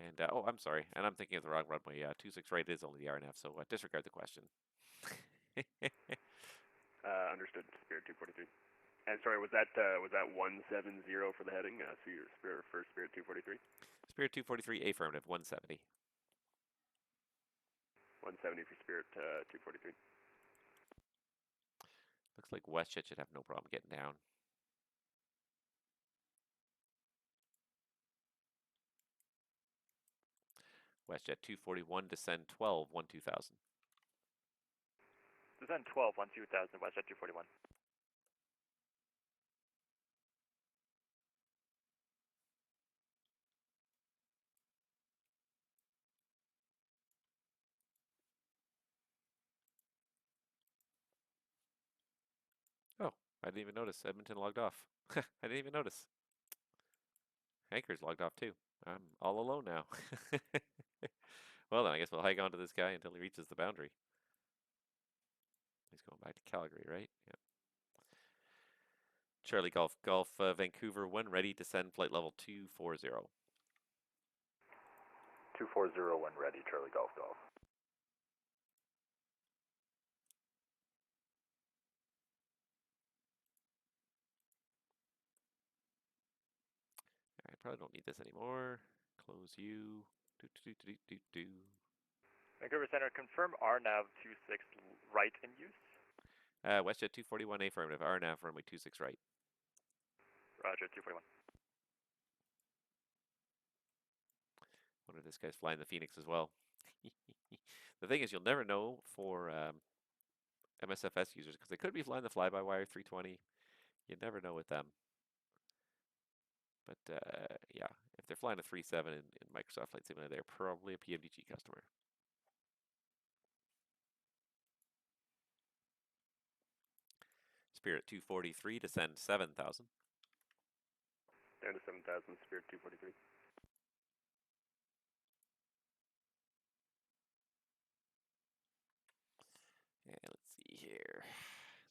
S1: And, oh, I'm sorry, and I'm thinking of the wrong runway. 26 right is only the RNAV, so disregard the question.
S10: Understood, Spirit 243. And sorry, was that 170 for the heading? So your Spirit 243?
S1: Spirit 243, affirmative, 170.
S10: 170 for Spirit 243.
S1: Looks like WestJet should have no problem getting down. WestJet 241, descend 12, 12,000.
S12: Descend 12, 12,000, WestJet 241.
S1: Oh, I didn't even notice. Edmonton logged off. I didn't even notice. Anchor's logged off too. I'm all alone now. Well, then I guess we'll hang on to this guy until he reaches the boundary. He's going back to Calgary, right? Yep. Charlie Golf Golf Vancouver, when ready, descend flight level 240.
S2: 240 when ready, Charlie Golf Golf.
S1: Alright, probably don't need this anymore. Close you. Do.
S12: Vancouver Center, confirm RNAV 26 right in use.
S1: WestJet 241 affirmative. RNAV runway 26 right.
S12: Roger, 241.
S1: Wonder if this guy's flying the Phoenix as well. The thing is, you'll never know for MSFS users because they could be flying the fly-by-wire 320. You never know with them. But yeah, if they're flying a 37 in Microsoft Flight Simulator, they're probably a PMDG customer. Spirit 243, descend 7,000.
S10: Down to 7,000, Spirit 243.
S1: And let's see here.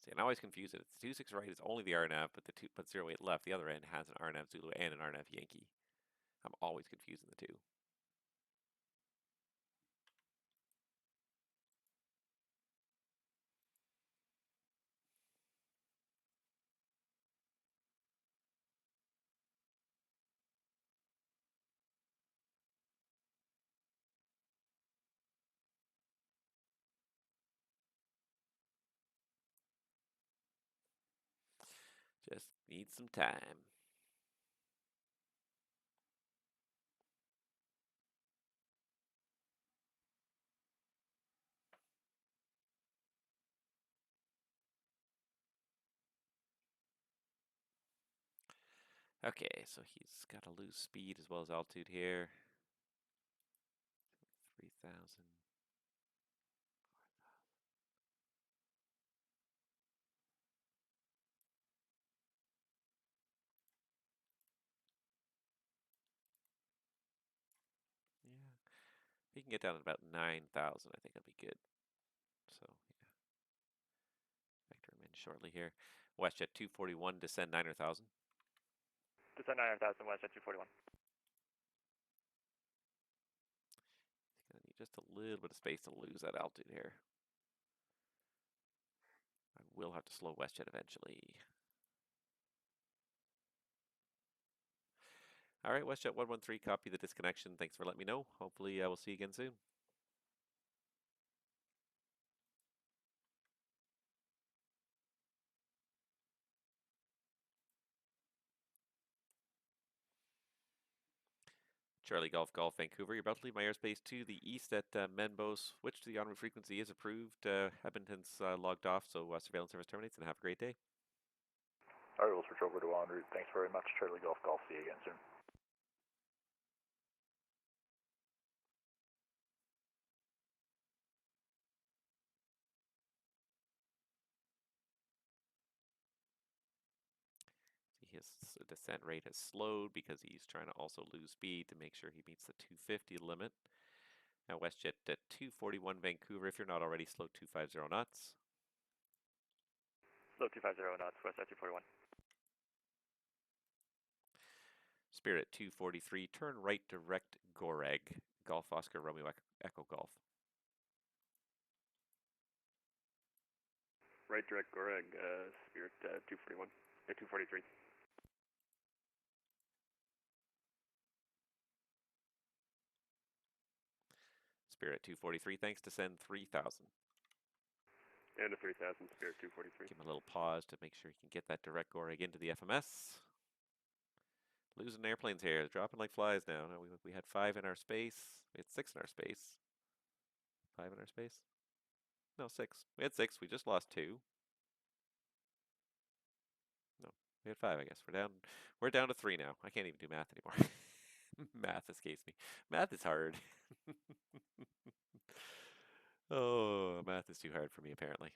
S1: See, I'm always confused. It's 26 right is only the RNAV, but 08 left, the other end has an RNAV Zulu and an RNAV Yankee. I'm always confusing the two. Just need some time. Okay, so he's got to lose speed as well as altitude here. 3,000. Yeah. If he can get down to about 9,000, I think that'll be good. So, yeah. Vector him in shortly here. WestJet 241, descend 9,000.
S12: Descend 9,000, WestJet 241.
S1: He's going to need just a little bit of space to lose that altitude here. I will have to slow WestJet eventually. All right, WestJet 113, copy the disconnection. Thanks for letting me know. Hopefully, we'll see you again soon. Charlie Golf Golf Vancouver. You're about to leave my airspace to the east at Menbo. Switch to the en route frequency is approved. Edmonton's logged off, so surveillance service terminates, and have a great day.
S2: All right, we'll switch over to en route. Thanks very much, Charlie Golf Golf. See you again soon.
S1: See, his descent rate has slowed because he's trying to also lose speed to make sure he meets the 250 limit. Now WestJet at 241 Vancouver. If you're not already, slow 250 knots.
S12: Slow 250 knots, WestJet 241.
S1: Spirit 243, turn right direct Goreg. Golf Oscar Romeo Echo Golf.
S10: Right direct Goreg, Spirit 241, 243.
S1: Spirit 243, thanks, descend 3,000.
S10: Down to 3,000, Spirit 243.
S1: Give him a little pause to make sure he can get that direct Goreg into the FMS. Losing airplanes here, dropping like flies now. We had 5 in our space. We had 6 in our space. 5 in our space? No, 6. We had 6. We just lost 2. No, we had 5, I guess. We're down to 3 now. I can't even do math anymore. Math escapes me. Math is hard. Oh, math is too hard for me, apparently.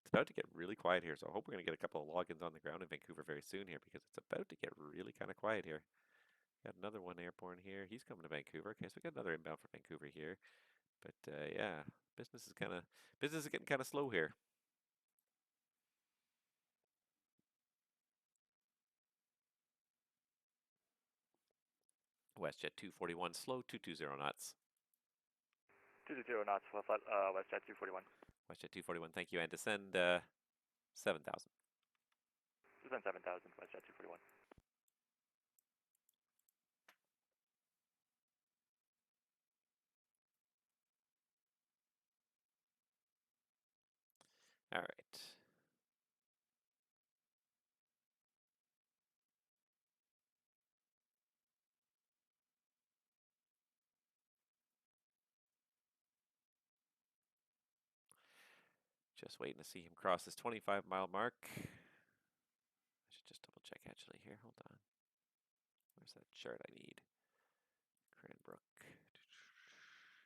S1: It's about to get really quiet here, so I hope we're going to get a couple of logins on the ground in Vancouver very soon here because it's about to get really kind of quiet here. Got another one airborne here. He's coming to Vancouver. Okay, so we got another inbound from Vancouver here. But yeah, business is getting kind of slow here. WestJet 241, slow 220 knots.
S12: 220 knots, WestJet 241.
S1: WestJet 241, thank you, and descend 7,000.
S12: Descend 7,000, WestJet 241.
S1: All right. Just waiting to see him cross this 25-mile mark. I should just double check actually here. Hold on. Where's that chart I need? Cranbrook.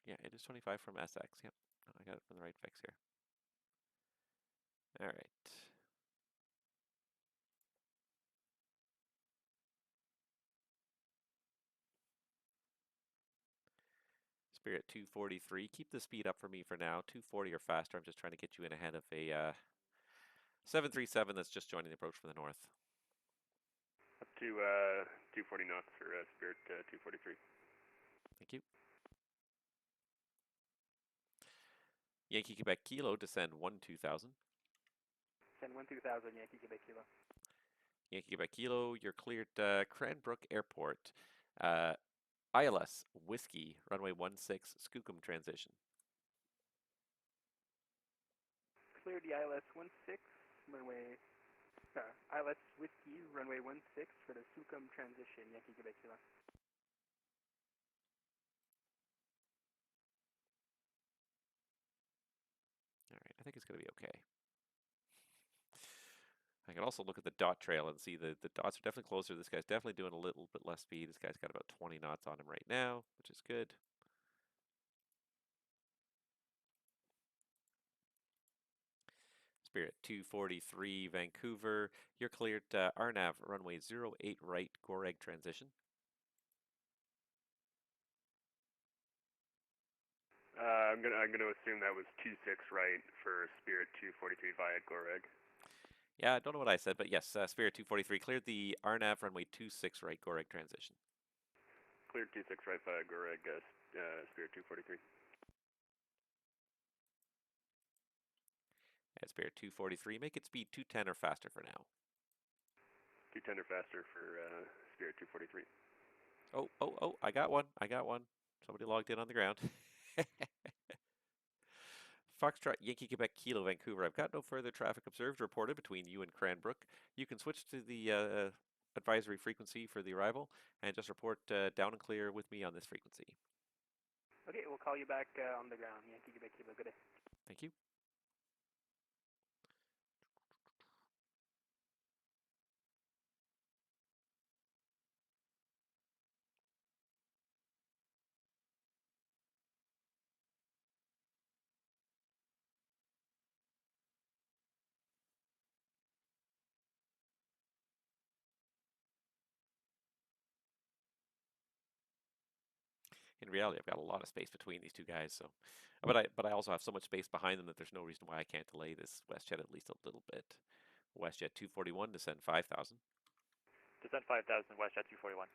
S1: Yeah, it is 25 from SX. Yep. Oh, I got it from the right fix here. All right. Spirit 243. Keep the speed up for me for now. 240 or faster. I'm just trying to get you in ahead of a 737 that's just joining the approach from the north.
S10: Up to 240 knots for Spirit 243.
S1: Thank you. Yankee Quebec Kilo, descend 12,000.
S5: Send 12,000, Yankee Quebec Kilo.
S1: Yankee Quebec Kilo, you're cleared Cranbrook Airport. ILS Whiskey, runway 16, Skookum transition.
S5: Cleared the ILS 16, runway, ILS Whiskey, runway 16 for the Skookum transition, Yankee Quebec Kilo.
S1: All right, I think it's going to be okay. I can also look at the dot trail and see the dots are definitely closer. This guy's definitely doing a little bit less speed. This guy's got about 20 knots on him right now, which is good. Spirit 243, Vancouver. You're cleared RNAV, runway 08 right, Goreg transition.
S10: I'm gonna assume that was 26 right for Spirit 243 via Goreg.
S1: Yeah, I don't know what I said, but yes, Spirit 243 cleared the RNAV, runway 26 right, Goreg transition.
S10: Cleared 26 right via Goreg, Spirit 243.
S1: At Spirit 243, make it speed 210 or faster for now.
S10: 210 or faster for Spirit 243.
S1: Oh, I got one. Somebody logged in on the ground. Foxtrot Yankee Quebec Kilo Vancouver. I've got no further traffic observed reported between you and Cranbrook. You can switch to the advisory frequency for the arrival and just report down and clear with me on this frequency.
S5: Okay, we'll call you back on the ground, Yankee Quebec Kilo. Good day.
S1: Thank you. In reality, I've got a lot of space between these two guys, so but I also have so much space behind them that there's no reason why I can't delay this WestJet at least a little bit. WestJet 241, descend 5,000.
S12: Descend 5,000, WestJet 241.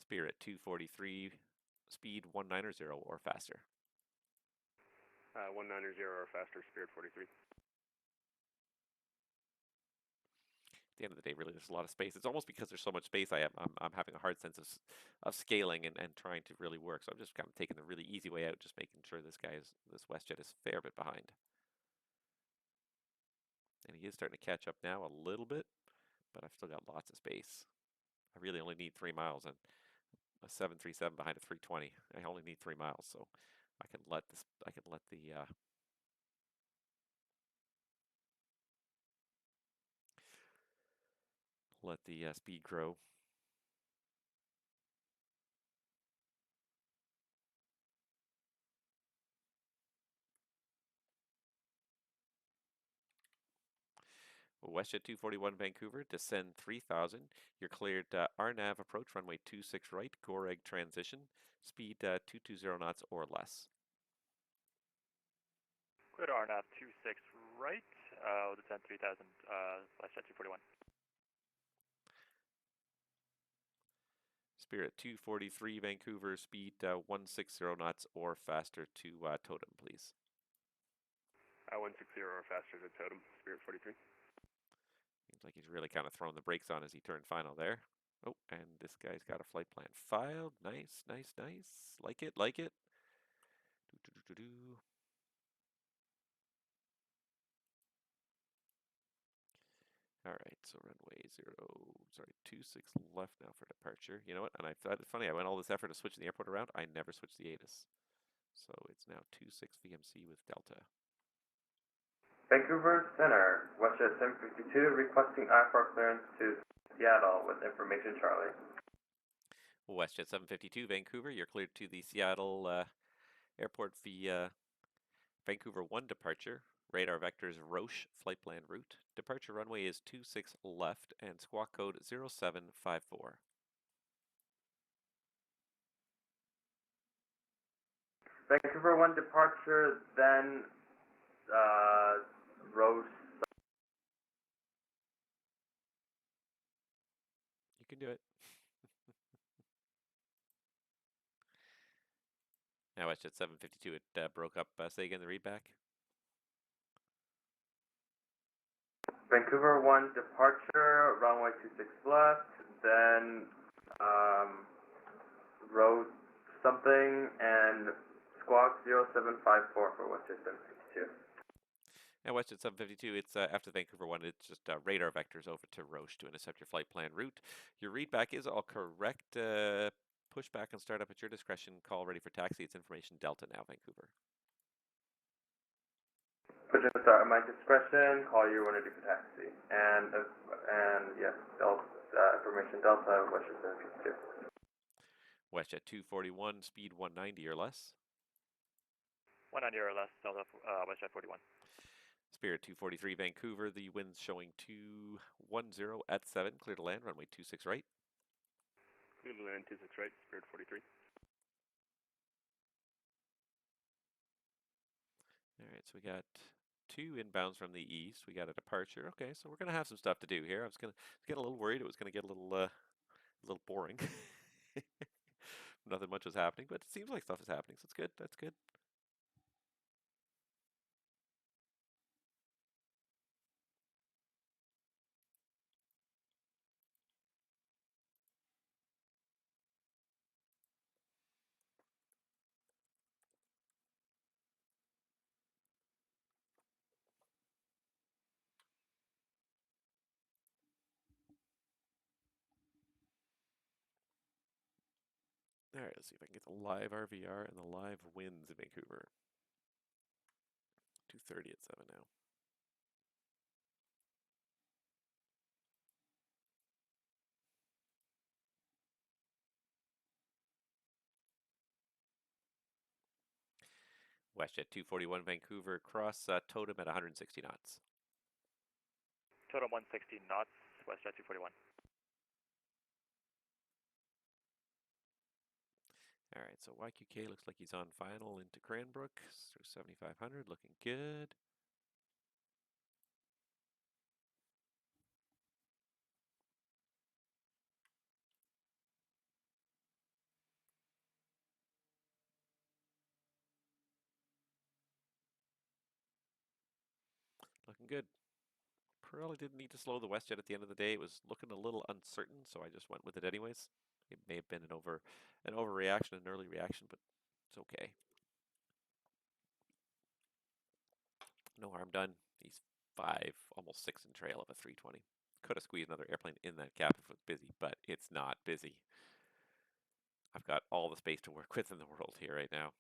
S1: Spirit 243, speed 190 or faster.
S10: 190 or faster, Spirit 43.
S1: At the end of the day, really, there's a lot of space. It's almost because there's so much space. I'm having a hard sense of scaling and trying to really work. So I'm just kind of taking the really easy way out, just making sure this WestJet is a fair bit behind. And he is starting to catch up now a little bit, but I've still got lots of space. I really only need 3 miles, and a 737 behind a 320. I only need 3 miles, so I can let the speed grow. WestJet 241 Vancouver, descend 3,000. You're cleared RNAV approach, runway 26 right, Goreg transition, speed 220 knots or less.
S12: Clear to RNAV 26 right, we'll descend 3000, WestJet 241.
S1: Spirit 243 Vancouver, speed 160 knots or faster to Totem, please.
S10: 160 or faster to Totem, Spirit 43.
S1: Seems like he's really kind of throwing the brakes on as he turned final there. Oh, and this guy's got a flight plan filed. Nice, nice, nice. Like it, like it. All right, so runway 26 left now for departure. You know what? And I thought it's funny, I went all this effort to switch the airport around. I never switched the ATIS. So it's now 26 VMC with Delta.
S13: Vancouver Center, WestJet 752, requesting IFR clearance to Seattle with information Charlie.
S1: WestJet 752 Vancouver, you're cleared to the Seattle airport via Vancouver 1 departure. Radar vectors Roche, flight plan route. Departure runway is 26 left and squawk code 0754.
S13: Vancouver 1 departure, then Rose.
S1: You can do it. Now WestJet 752, it broke up. Say again the readback.
S13: Vancouver 1 departure, runway 26 left, then road something, and squawk 0754 for WestJet 752.
S1: Now WestJet 752, it's after Vancouver 1, it's just radar vectors over to Roche to intercept your flight plan route. Your readback is all correct. Push back and start up at your discretion. Call ready for taxi. It's information Delta now, Vancouver.
S13: Push and start at my discretion. Call you when ready for taxi. And yes, information Delta, WestJet 752.
S1: WestJet 241, speed 190 or less.
S12: 190 or less, Delta, WestJet 41.
S1: Spirit 243 Vancouver, the wind's showing 210 at 7, clear to land, runway 26 right.
S10: Clear to land 26 right, Spirit 43.
S1: All right, so we got 2 inbounds from the east. We got a departure. Okay, so we're going to have some stuff to do here. I was getting a little worried it was going to get a little boring. Nothing much was happening, but it seems like stuff is happening, so it's good. That's good. All right, let's see if I can get the live RVR and the live winds in Vancouver. 2:30 at 7 now. WestJet 241 Vancouver, cross Totem at 160 knots.
S12: Totem 160 knots, WestJet 241.
S1: All right, so YQK looks like he's on final into Cranbrook through 7,500, looking good. Looking good. Probably didn't need to slow the WestJet at the end of the day. It was looking a little uncertain, so I just went with it anyways. It may have been an overreaction, an early reaction, but it's okay. No harm done. He's 5, almost 6 in trail of a 320. Could have squeezed another airplane in that gap if it was busy, but it's not busy. I've got all the space to work with in the world here right now.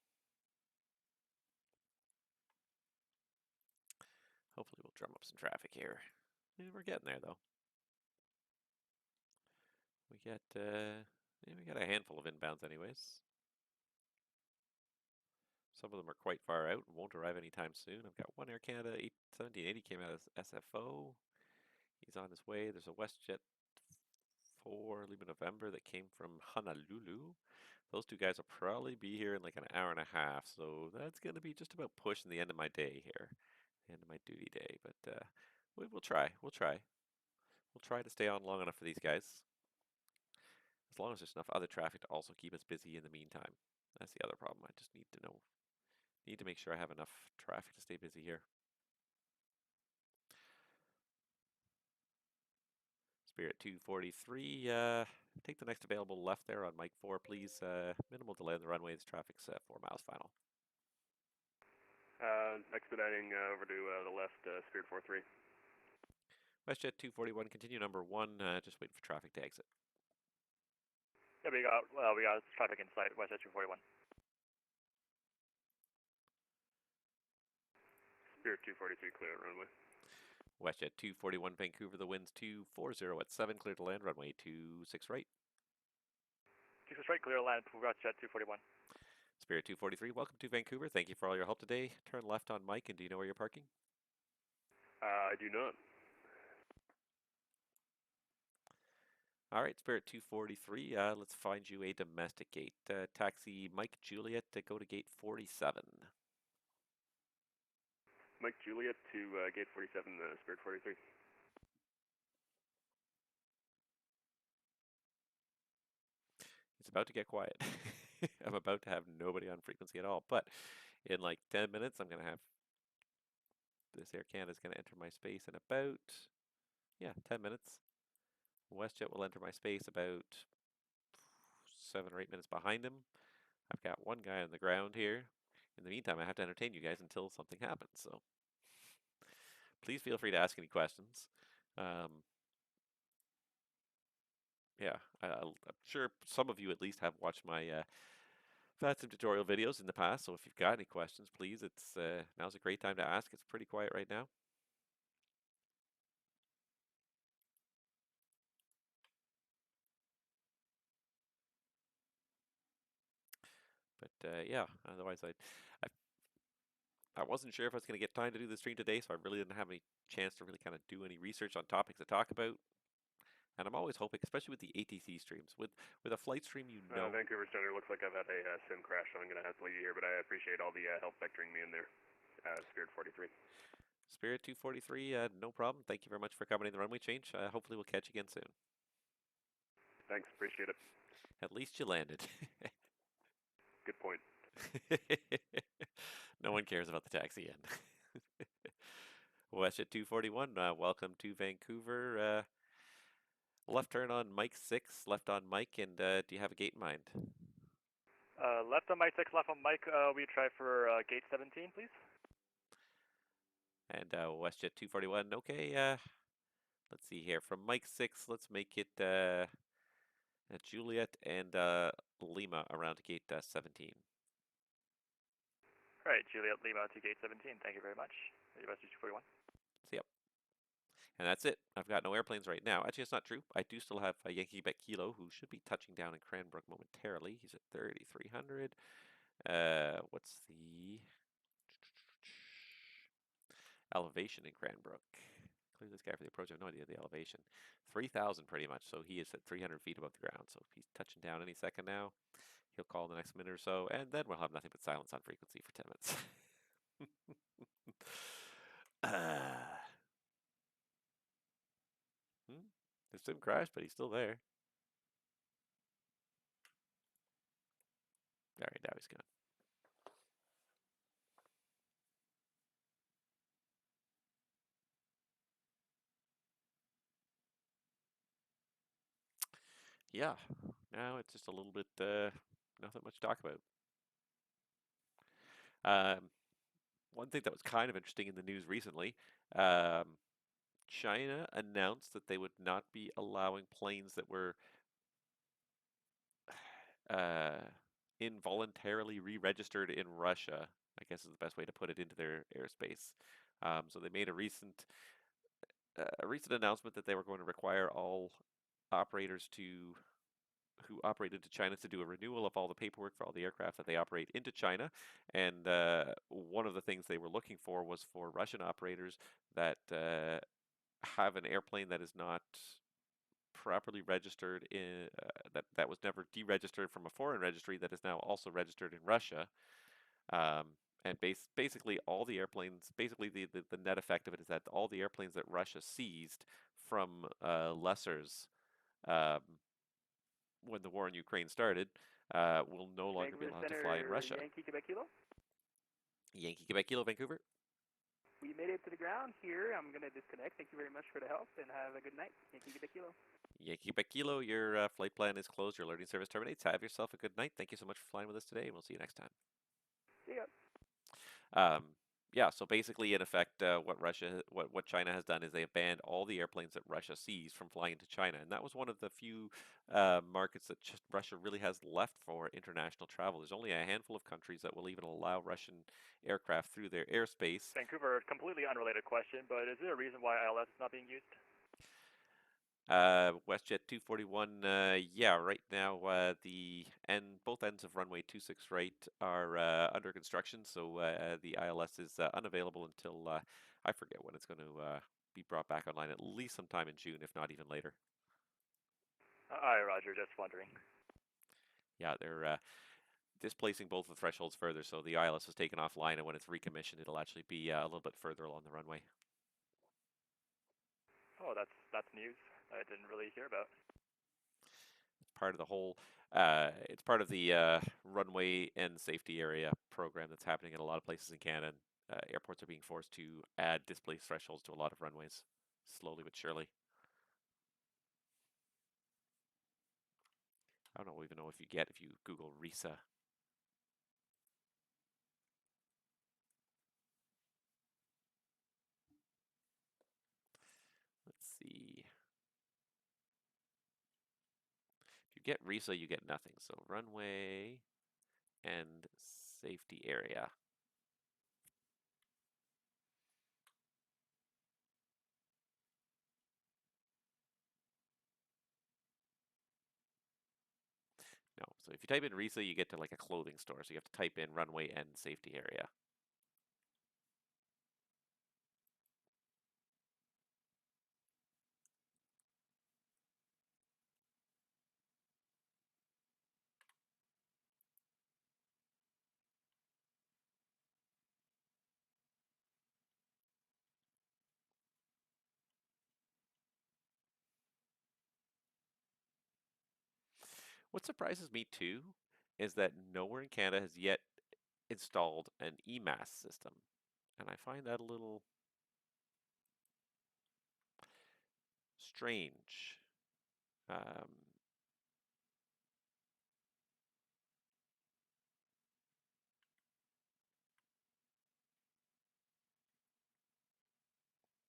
S1: Hopefully we'll drum up some traffic here. Yeah, we're getting there though. We got a handful of inbounds anyways. Some of them are quite far out and won't arrive anytime soon. I've got one Air Canada 1780 came out as SFO. He's on his way. There's a WestJet for Lima November that came from Honolulu. Those two guys will probably be here in like an hour and a half, so that's going to be just about pushing the end of my day here, the end of my duty day. But we'll try. We'll try. We'll try to stay on long enough for these guys, as long as there's enough other traffic to also keep us busy in the meantime. That's the other problem. I just need to make sure I have enough traffic to stay busy here. Spirit 243, take the next available left there on Mike 4, please. Minimal delay on the runway. This traffic's 4 miles final.
S10: Expediting over to the left, Spirit 43.
S1: WestJet 241, continue number 1, just waiting for traffic to exit.
S12: Yeah, we got traffic in sight, WestJet 241.
S10: Spirit 243, clear at runway.
S1: WestJet 241, Vancouver, the wind's 240 at 7, clear to land, runway 26 right.
S12: 26 right, clear to land, WestJet 241.
S1: Spirit 243, welcome to Vancouver. Thank you for all your help today. Turn left on Mike, and do you know where you're parking?
S10: I do not.
S1: All right, Spirit 243, let's find you a domestic gate. Taxi Mike Juliet to go to gate 47.
S10: Mike Juliet to gate 47, Spirit 43.
S1: It's about to get quiet. I'm about to have nobody on frequency at all. But in like 10 minutes, I'm going to have this Air Canada's going to enter my space in about, 10 minutes. WestJet will enter my space about 7 or 8 minutes behind him. I've got one guy on the ground here. In the meantime, I have to entertain you guys until something happens. So please feel free to ask any questions. I'm sure some of you at least have watched my VATSIM tutorial videos in the past, so if you've got any questions, please, now's a great time to ask. It's pretty quiet right now. But otherwise I wasn't sure if I was going to get time to do the stream today, so I really didn't have any chance to really kind of do any research on topics to talk about. And I'm always hoping, especially with the ATC streams, with a flight stream,
S10: Vancouver Center, looks like I've had a sim crash, so I'm going to have to leave you here, but I appreciate all the help vectoring me in there. Spirit 43.
S1: Spirit 243, no problem. Thank you very much for accommodating the runway change. Hopefully we'll catch you again soon.
S10: Thanks, appreciate it.
S1: At least you landed.
S10: Good point.
S1: No one cares about the taxi end. WestJet 241, welcome to Vancouver. Left turn on Mike 6, left on Mike, and do you have a gate in mind?
S12: Left on Mike 6, left on Mike, we try for gate 17, please.
S1: And WestJet 241, okay, let's see here. From Mike 6, let's make it Juliet and Lima around gate 17.
S12: All right, Juliet Lima to gate 17. Thank you very much. WestJet 241.
S1: Yep. And that's it. I've got no airplanes right now. Actually, it's not true. I do still have a Yankee Quebec Kilo, who should be touching down in Cranbrook momentarily. He's at 3,300. What's the elevation in Cranbrook? Clear this guy for the approach. I have no idea the elevation. 3,000 pretty much. So he is at 300 feet above the ground. So he's touching down any second now. He'll call in the next minute or so, and then we'll have nothing but silence on frequency for 10 minutes. The sim crashed, but he's still there. All right, now he's gone. Yeah, now it's just a little bit, nothing much to talk about. One thing that was kind of interesting in the news recently, China announced that they would not be allowing planes that were involuntarily re-registered in Russia, I guess is the best way to put it, into their airspace. So they made a recent announcement that they were going to require all operators who operate into China to do a renewal of all the paperwork for all the aircraft that they operate into China. And one of the things they were looking for was for Russian operators that have an airplane that is not properly registered in that was never deregistered from a foreign registry that is now also registered in Russia. Um, and basically all the airplanes, basically the net effect of it is that all the airplanes that Russia seized from lessors um, when the war in Ukraine started will no longer be
S5: Vancouver
S1: allowed to fly in
S5: Center,
S1: Russia.
S5: Yankee Quebec Kilo.
S1: Yankee Quebec Kilo, Vancouver.
S5: We made it to the ground here. I'm going to disconnect. Thank you very much for the help, and have a good night. Yankee Quebec Kilo.
S1: Yankee Quebec Kilo, your flight plan is closed. Your alerting service terminates. Have yourself a good night. Thank you so much for flying with us today, and we'll see you next time.
S5: See ya.
S1: Yeah, so basically, in effect, what China has done is they have banned all the airplanes that Russia sees from flying into China, and that was one of the few markets that Russia really has left for international travel. There's only a handful of countries that will even allow Russian aircraft through their airspace.
S12: Vancouver, completely unrelated question, but is there a reason why ILS is not being used?
S1: WestJet 241, yeah, right now both ends of runway 26 right are under construction, so the ILS is unavailable until I forget when it's going to be brought back online, at least sometime in June, if not even later.
S12: Aye, Roger, just wondering.
S1: Yeah, they're displacing both the thresholds further, so the ILS is taken offline, and when it's recommissioned, it'll actually be a little bit further along the runway.
S12: Oh, that's news I didn't really hear about.
S1: It's part of the whole. It's part of the runway and safety area program that's happening in a lot of places in Canada. Airports are being forced to add displaced thresholds to a lot of runways, slowly but surely. I don't even know if you Google RISA. Let's see. If you get RISA, you get nothing. So runway and safety area. No. So if you type in RISA, you get to like a clothing store. So you have to type in runway and safety area. What surprises me too is that nowhere in Canada has yet installed an EMAS system. And I find that a little strange. Um,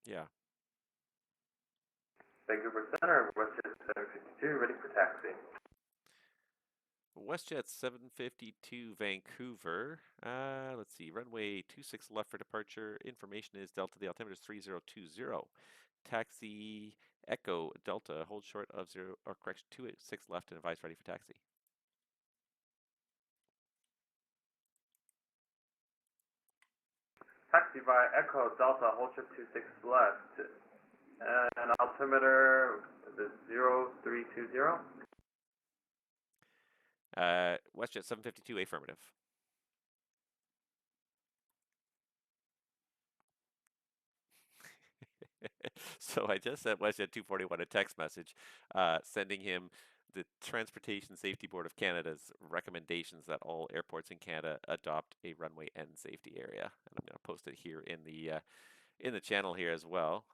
S1: yeah.
S13: Vancouver Center, WestJet 752, ready for taxi.
S1: WestJet 752 Vancouver. Let's see. Runway 26 left for departure. Information is Delta. The altimeter is 3020. Taxi Echo Delta. Hold short of 26 left and advise ready for taxi.
S13: Taxi via Echo Delta, hold ship 26 left. And altimeter is 0320.
S1: WestJet 752 affirmative. So I just sent WestJet 241 a text message sending him the Transportation Safety Board of Canada's recommendations that all airports in Canada adopt a runway end safety area. And I'm going to post it here in the channel here as well.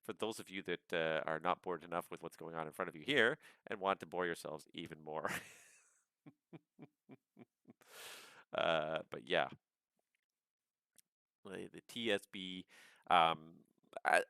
S1: For those of you that are not bored enough with what's going on in front of you here and want to bore yourselves even more. But yeah, the TSB,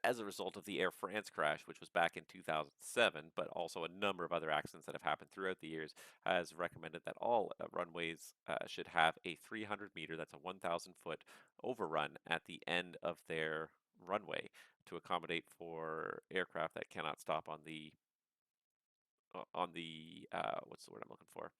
S1: as a result of the Air France crash, which was back in 2007, but also a number of other accidents that have happened throughout the years, has recommended that all runways should have a 300-meter, that's a 1,000-foot overrun at the end of their runway to accommodate for aircraft that cannot stop on the what's the word I'm looking for?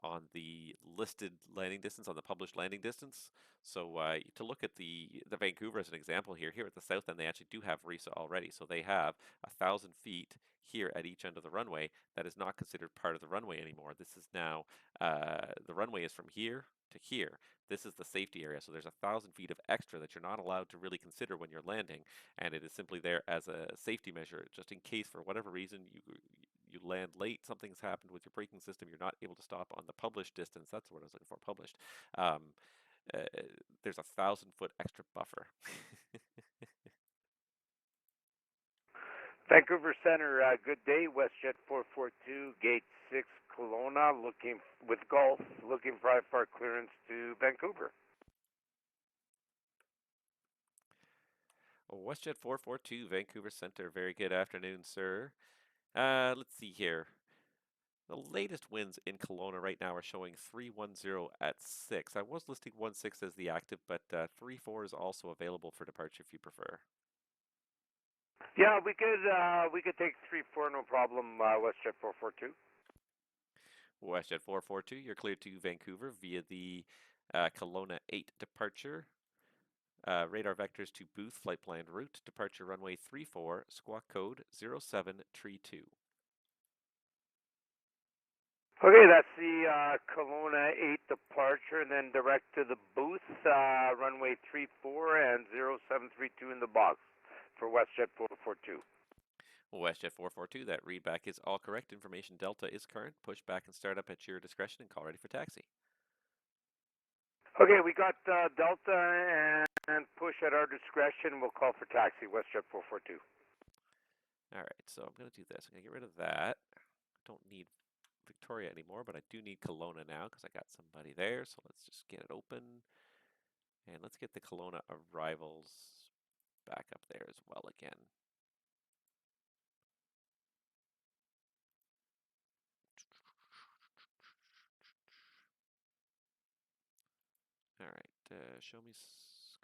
S1: on the listed landing distance, on the published landing distance. So to look at the Vancouver as an example here at the south end, they actually do have RISA already. So they have 1,000 feet here at each end of the runway that is not considered part of the runway anymore. This is now, the runway is from here to here. This is the safety area. So there's 1,000 feet of extra that you're not allowed to really consider when you're landing. And it is simply there as a safety measure, just in case for whatever reason you land late, something's happened with your braking system, you're not able to stop on the published distance. That's what I was looking for, published. Uh, there's 1,000-foot extra buffer.
S6: Vancouver Center, good day. WestJet 442, Gate 6, Kelowna, looking with Gulf, looking for IFR clearance to Vancouver.
S1: WestJet 442, Vancouver Center. Very good afternoon, sir. Let's see here. The latest winds in Kelowna right now are showing 310 at 6. I was listing 16 as the active, but 34 is also available for departure if you prefer.
S6: Yeah, we could take 3-4, no problem. WestJet 442.
S1: WestJet 442, you're cleared to Vancouver via the Kelowna 8 departure. Radar vectors to Booth, flight planned route, departure runway 34, squawk code 0732.
S6: Okay, that's the Kelowna 8 departure, and then direct to the Booth, runway 34 and 0732 in the box for WestJet 442.
S1: WestJet 442, that readback is all correct. Information Delta is current. Push back and start up at your discretion and call ready for taxi.
S6: Okay, we got Delta and push at our discretion. We'll call for taxi, WestJet 442.
S1: All right, so I'm going to do this. I'm going to get rid of that. I don't need Victoria anymore, but I do need Kelowna now because I got somebody there. So let's just get it open. And let's get the Kelowna arrivals back up there as well again. All right, show me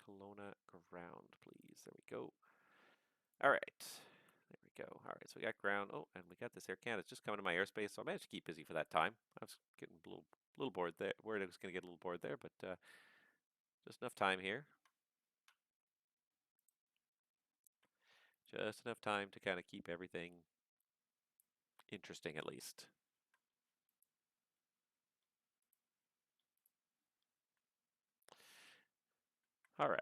S1: Kelowna ground, please. There we go. All right, there we go. All right, so we got ground. Oh, and we got this Air Canada. It's just coming to my airspace, so I managed to keep busy for that time. I was getting a little bored there. Worried I was going to get a little bored there, but just enough time here. Just enough time to kind of keep everything interesting, at least. All right.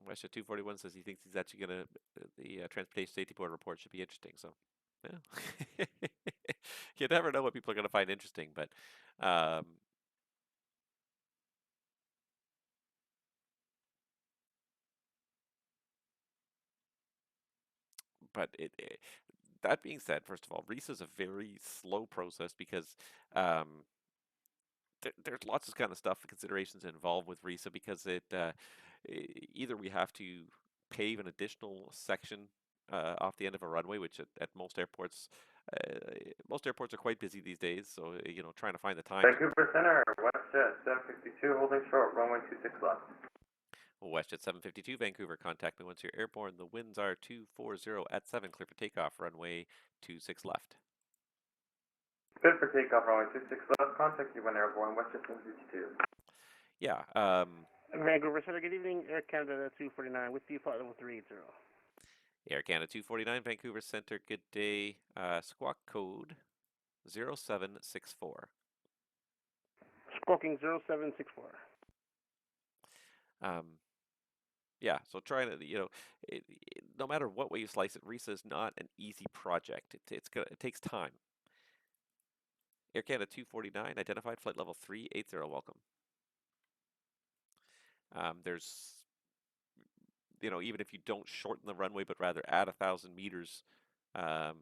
S1: WestJet 241 says he thinks he's actually going to, the Transportation Safety Board report should be interesting. So, yeah. You never know what people are going to find interesting, but that being said, first of all, RISA is a very slow process because there's lots of kind of stuff and considerations involved with RISA because either we have to pave an additional section off the end of a runway, which at most airports are quite busy these days. So trying to find the time.
S13: Vancouver Center, WestJet 752, holding short, runway 26 left.
S1: WestJet 752, Vancouver, contact me once you're airborne. The winds are 240 at 7, clear for takeoff, runway 26 left.
S13: Good for takeoff, runway 26 left. Contact you when airborne, WestJet 752.
S1: Yeah.
S14: Vancouver Center, good evening. Air Canada 249 with you, flight level 380.
S1: Air Canada 249, Vancouver Center, good day. Squawk code 0764.
S14: Squawking 0764.
S1: Yeah, so trying to, no matter what way you slice it, RISA is not an easy project. It takes time. Air Canada 249, identified flight level 380, welcome. There's, even if you don't shorten the runway, but rather add 1,000 meters, add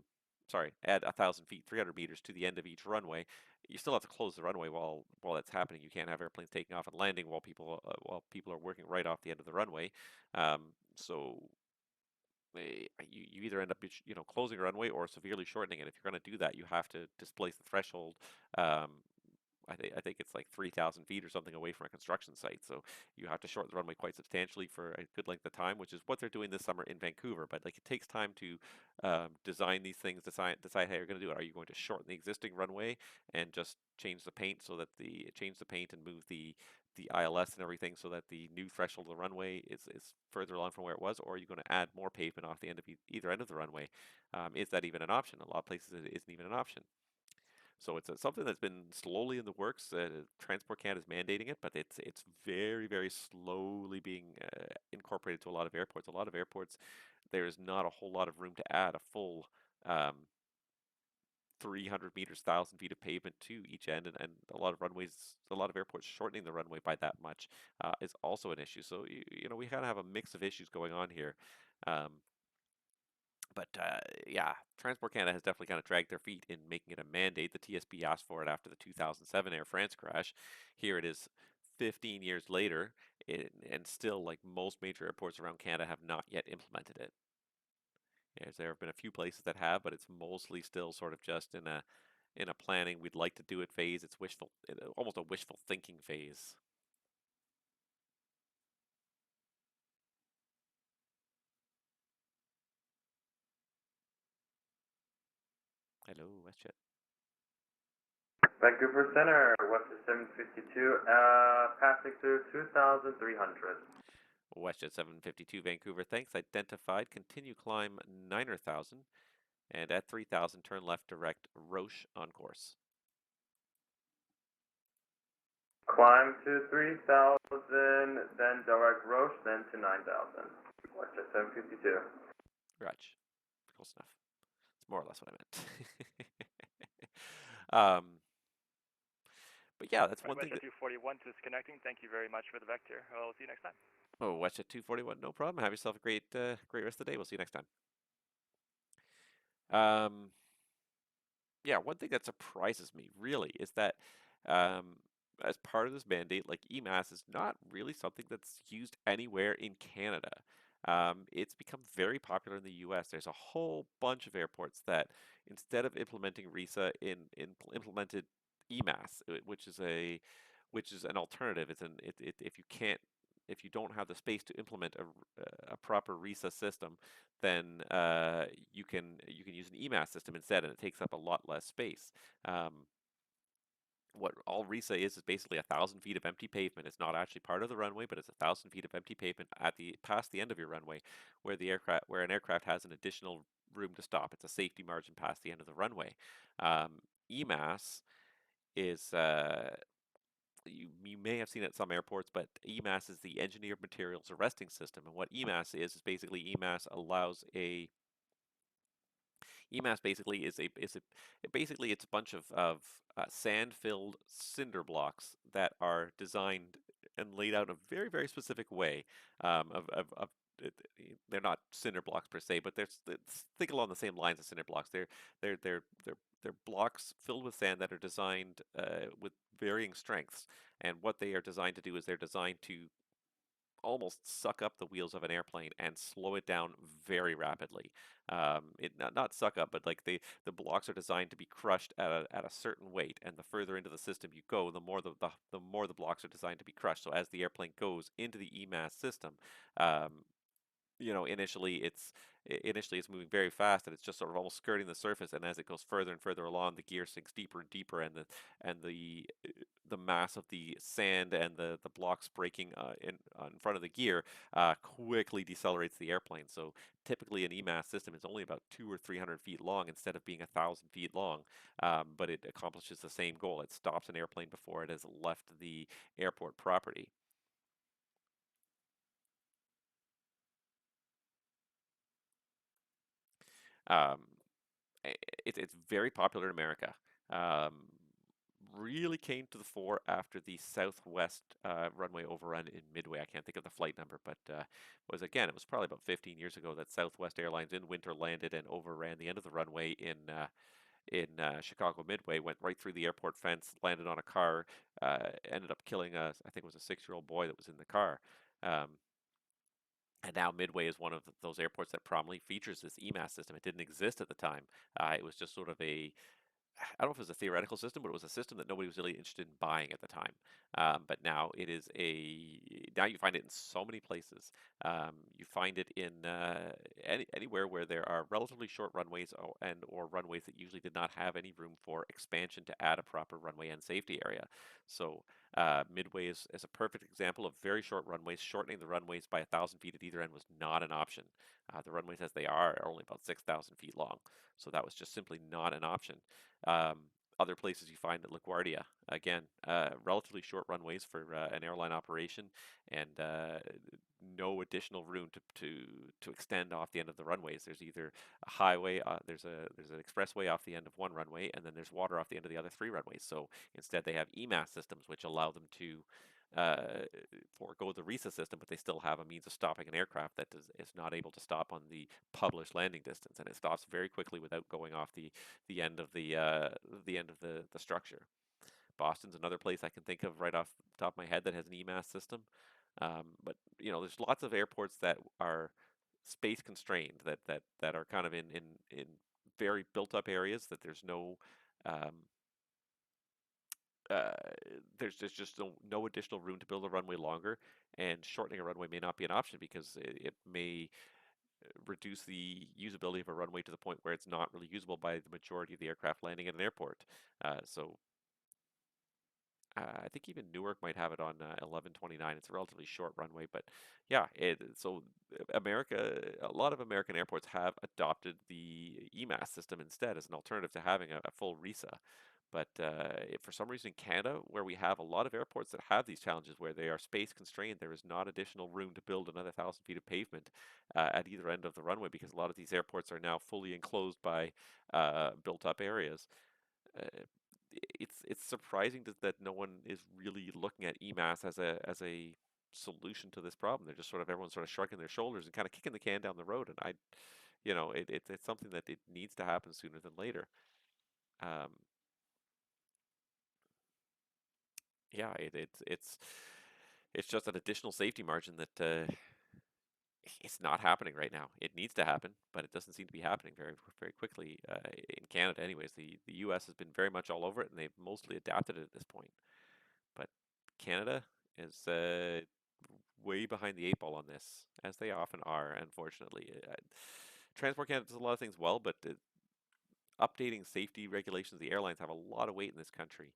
S1: 1,000 feet, 300 meters to the end of each runway, you still have to close the runway while that's happening. You can't have airplanes taking off and landing while people are working right off the end of the runway. So you either end up closing a runway or severely shortening it. If you're going to do that, you have to displace the threshold I think it's like 3,000 feet or something away from a construction site. So you have to shorten the runway quite substantially for a good length of time, which is what they're doing this summer in Vancouver. But like it takes time to design these things, decide how you're going to do it. Are you going to shorten the existing runway and just change the paint so that change the paint and move the ILS and everything so that the new threshold of the runway is further along from where it was, or are you going to add more pavement off the end of either end of the runway? Is that even an option? A lot of places it isn't even an option. So it's something that's been slowly in the works. Transport Canada is mandating it, but it's very, very slowly being incorporated to a lot of airports. A lot of airports, there's not a whole lot of room to add a full 300 meters, 1,000 feet of pavement to each end, and a lot of runways, a lot of airports shortening the runway by that much is also an issue. So you know we kind of have a mix of issues going on here. Um, but yeah, Transport Canada has definitely kind of dragged their feet in making it a mandate. The TSB asked for it after the 2007 Air France crash. Here it is 15 years later, and still, like most major airports around Canada, have not yet implemented it. Yes, there have been a few places that have, but it's mostly still sort of just in a planning, we'd like to do it phase. It's wishful, almost a wishful thinking phase. Hello, WestJet.
S13: Vancouver Center, WestJet 752, passing through 2,300.
S1: WestJet 752 Vancouver, thanks. Identified. Continue climb 9,000. And at 3,000, turn left direct Roche on course.
S13: Climb to 3,000, then direct Roche, then to 9,000. WestJet 752.
S1: Roche. Close enough. It's more or less what I meant. But yeah, that's one thing.
S12: WestJet 241 disconnecting. Thank you very much for the vector. I'll see you next time.
S1: Oh, WestJet 241, no problem. Have yourself a great rest of the day. We'll see you next time. Yeah, one thing that surprises me really is that as part of this mandate, like EMAS is not really something that's used anywhere in Canada. It's become very popular in the US. There's a whole bunch of airports that instead of implementing RISA implemented EMAS, which is an alternative. If you can't if you don't have the space to implement a proper RISA system, then you can use an EMAS system instead, and it takes up a lot less space. What all RISA is basically 1,000 feet of empty pavement. It's not actually part of the runway, but it's 1,000 feet of empty pavement at the past the end of your runway, where an aircraft has an additional room to stop. It's a safety margin past the end of the runway. EMAS is you may have seen it at some airports, but EMAS is the Engineered Materials Arresting System. And what EMAS is basically EMAS basically basically it's a bunch of sand-filled cinder blocks that are designed and laid out in a very, very specific way. Of they're not cinder blocks per se, but think along the same lines as cinder blocks. They're blocks filled with sand that are designed with varying strengths, and what they are designed to do is they're designed to almost suck up the wheels of an airplane and slow it down very rapidly. Not suck up, but like the blocks are designed to be crushed at a certain weight, and the further into the system you go, the more the more the blocks are designed to be crushed. So as the airplane goes into the EMAS system, you know, initially it's moving very fast and it's just sort of almost skirting the surface, and as it goes further and further along, the gear sinks deeper and deeper, and the mass of the sand and the blocks breaking in front of the gear quickly decelerates the airplane. So typically an EMAS system is only about 200 or 300 feet long instead of being 1,000 feet long, but it accomplishes the same goal. It stops an airplane before it has left the airport property. Um, it's very popular in America. Um, really came to the fore after the Southwest runway overrun in Midway. I can't think of the flight number, but it was probably about 15 years ago that Southwest Airlines in winter landed and overran the end of the runway in Chicago Midway, went right through the airport fence, landed on a car, ended up killing I think it was a 6-year-old boy that was in the car. Um, and now Midway is one of those airports that prominently features this EMAS system. It didn't exist at the time. It was just sort of I don't know if it was a theoretical system, but it was a system that nobody was really interested in buying at the time. But now it is now you find it in so many places. You find it in anywhere where there are relatively short runways or runways that usually did not have any room for expansion to add a proper runway and safety area. So Midway is a perfect example of very short runways. Shortening the runways by 1,000 feet at either end was not an option. The runways as they are only about 6,000 feet long. So that was just simply not an option. Um, Other places you find at LaGuardia, again, relatively short runways for an airline operation, and no additional room to extend off the end of the runways. There's either a highway, there's an expressway off the end of one runway, and then there's water off the end of the other three runways. So instead, they have EMAS systems which allow them to uh, forego the RISA system, but they still have a means of stopping an aircraft that is not able to stop on the published landing distance, and it stops very quickly without going off the end of the end of the structure. Boston's another place I can think of right off the top of my head that has an EMAS system. But there's lots of airports that are space constrained that are kind of in very built up areas that um, uh, there's just no additional room to build a runway longer, and shortening a runway may not be an option because it may reduce the usability of a runway to the point where it's not really usable by the majority of the aircraft landing at an airport. So I think even Newark might have it on 1129. It's a relatively short runway, but yeah. A lot of American airports have adopted the EMAS system instead as an alternative to having a full RISA. But for some reason in Canada, where we have a lot of airports that have these challenges where they are space constrained, there is not additional room to build another 1,000 feet of pavement at either end of the runway because a lot of these airports are now fully enclosed by built up areas. Uh, it's surprising that no one is really looking at EMAS as a solution to this problem. They're just everyone's sort of shrugging their shoulders and kind of kicking the can down the road. And it's something that it needs to happen sooner than later. Um, yeah, it's just an additional safety margin that it's not happening right now. It needs to happen, but it doesn't seem to be happening very quickly in Canada. Anyways, the U.S. has been very much all over it, and they've mostly adapted it at this point. But Canada is way behind the eight ball on this, as they often are, unfortunately. Transport Canada does a lot of things well, but updating safety regulations, the airlines have a lot of weight in this country.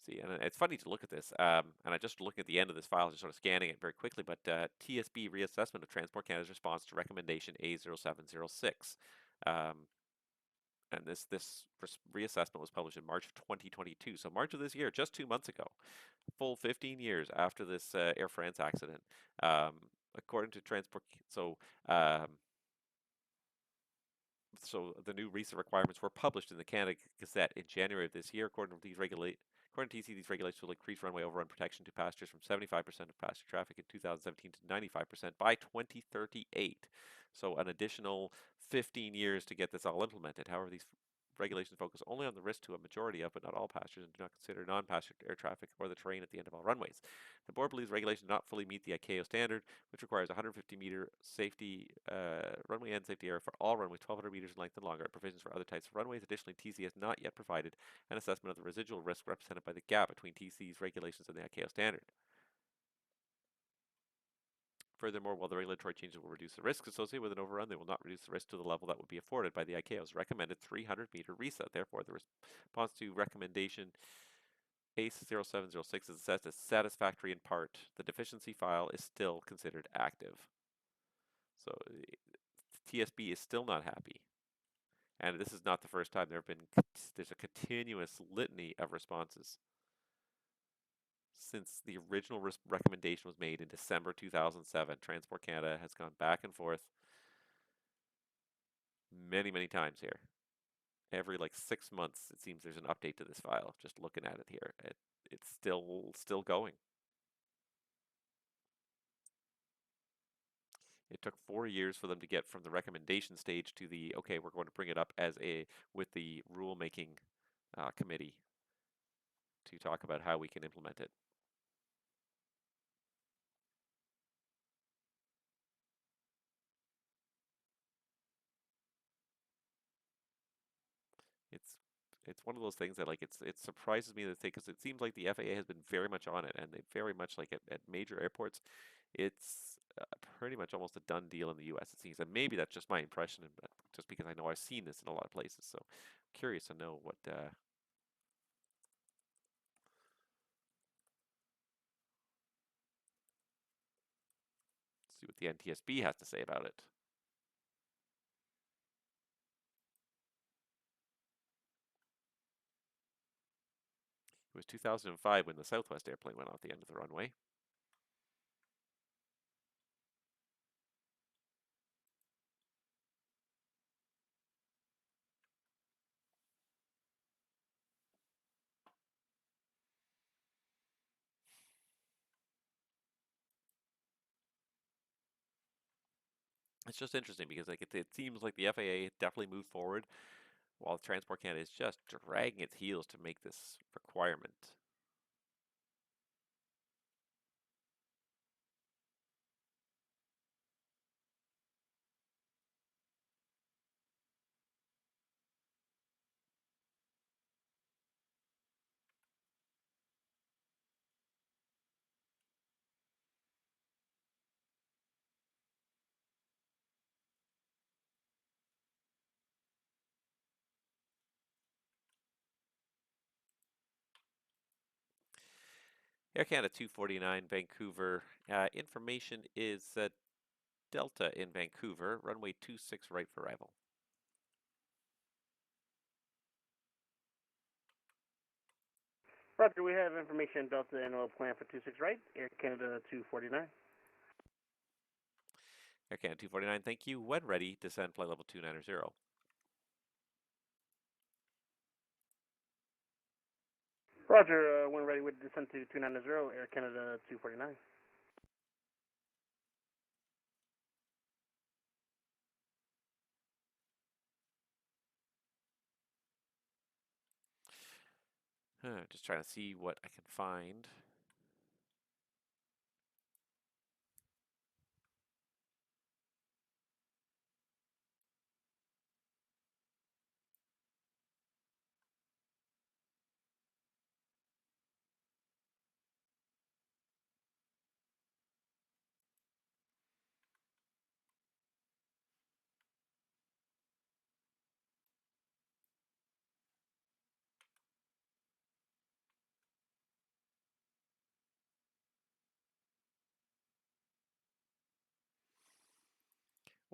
S1: See, and it's funny to look at this, and I just looking at the end of this file, just sort of scanning it very quickly, but TSB reassessment of Transport Canada's response to recommendation A0706. And this reassessment was published in March of 2022, so March of this year, just 2 months ago, full 15 years after this Air France accident. Um, According to Transport, um, so the new recent requirements were published in the Canada Gazette in January of this year. According to TC, these regulations will increase runway overrun protection to passengers from 75% of passenger traffic in 2017 to 95% by 2038. So an additional 15 years to get this all implemented. However, these regulations focus only on the risk to a majority of, but not all passengers, and do not consider non-passenger air traffic or the terrain at the end of all runways. The board believes regulations do not fully meet the ICAO standard, which requires 150-meter safety runway end safety area for all runways 1,200 meters in length and longer. Provisions for other types of runways. Additionally, TC has not yet provided an assessment of the residual risk represented by the gap between TC's regulations and the ICAO standard. Furthermore, while the regulatory changes will reduce the risk associated with an overrun, they will not reduce the risk to the level that would be afforded by the ICAO's recommended 300-meter RISA. Therefore, the response to recommendation A0706 is assessed as satisfactory in part. The deficiency file is still considered active. So TSB is still not happy. And this is not the first time there's a continuous litany of responses since the original recommendation was made in December 2007. Transport Canada has gone back and forth many times here. Every like 6 months, it seems there's an update to this file. Just looking at it here, it's still going. It took 4 years for them to get from the recommendation stage to the, okay, we're going to bring it up as with the rulemaking committee to talk about how we can implement it. It's it's one of those things that, like, it surprises me that because it seems like the FAA has been very much on it, and they very much, like, at major airports, it's pretty much almost a done deal in the U.S. It seems, and maybe that's just my impression, just because I know I've seen this in a lot of places. So, curious to know what see what the NTSB has to say about it. It was 2005 when the Southwest airplane went off the end of the runway. It's just interesting because, like, it seems like the FAA definitely moved forward, while Transport Canada is just dragging its heels to make this requirement. Air Canada 249 Vancouver. Information is Delta in Vancouver, runway 26 right for arrival.
S14: Roger, we have information Delta and oil plan for 26 right, Air Canada 249.
S1: Air Canada 249, thank you. When ready, descend flight level 290.
S14: Roger, when ready, with descent to 290, Air Canada 249.
S1: Just trying to see what I can find.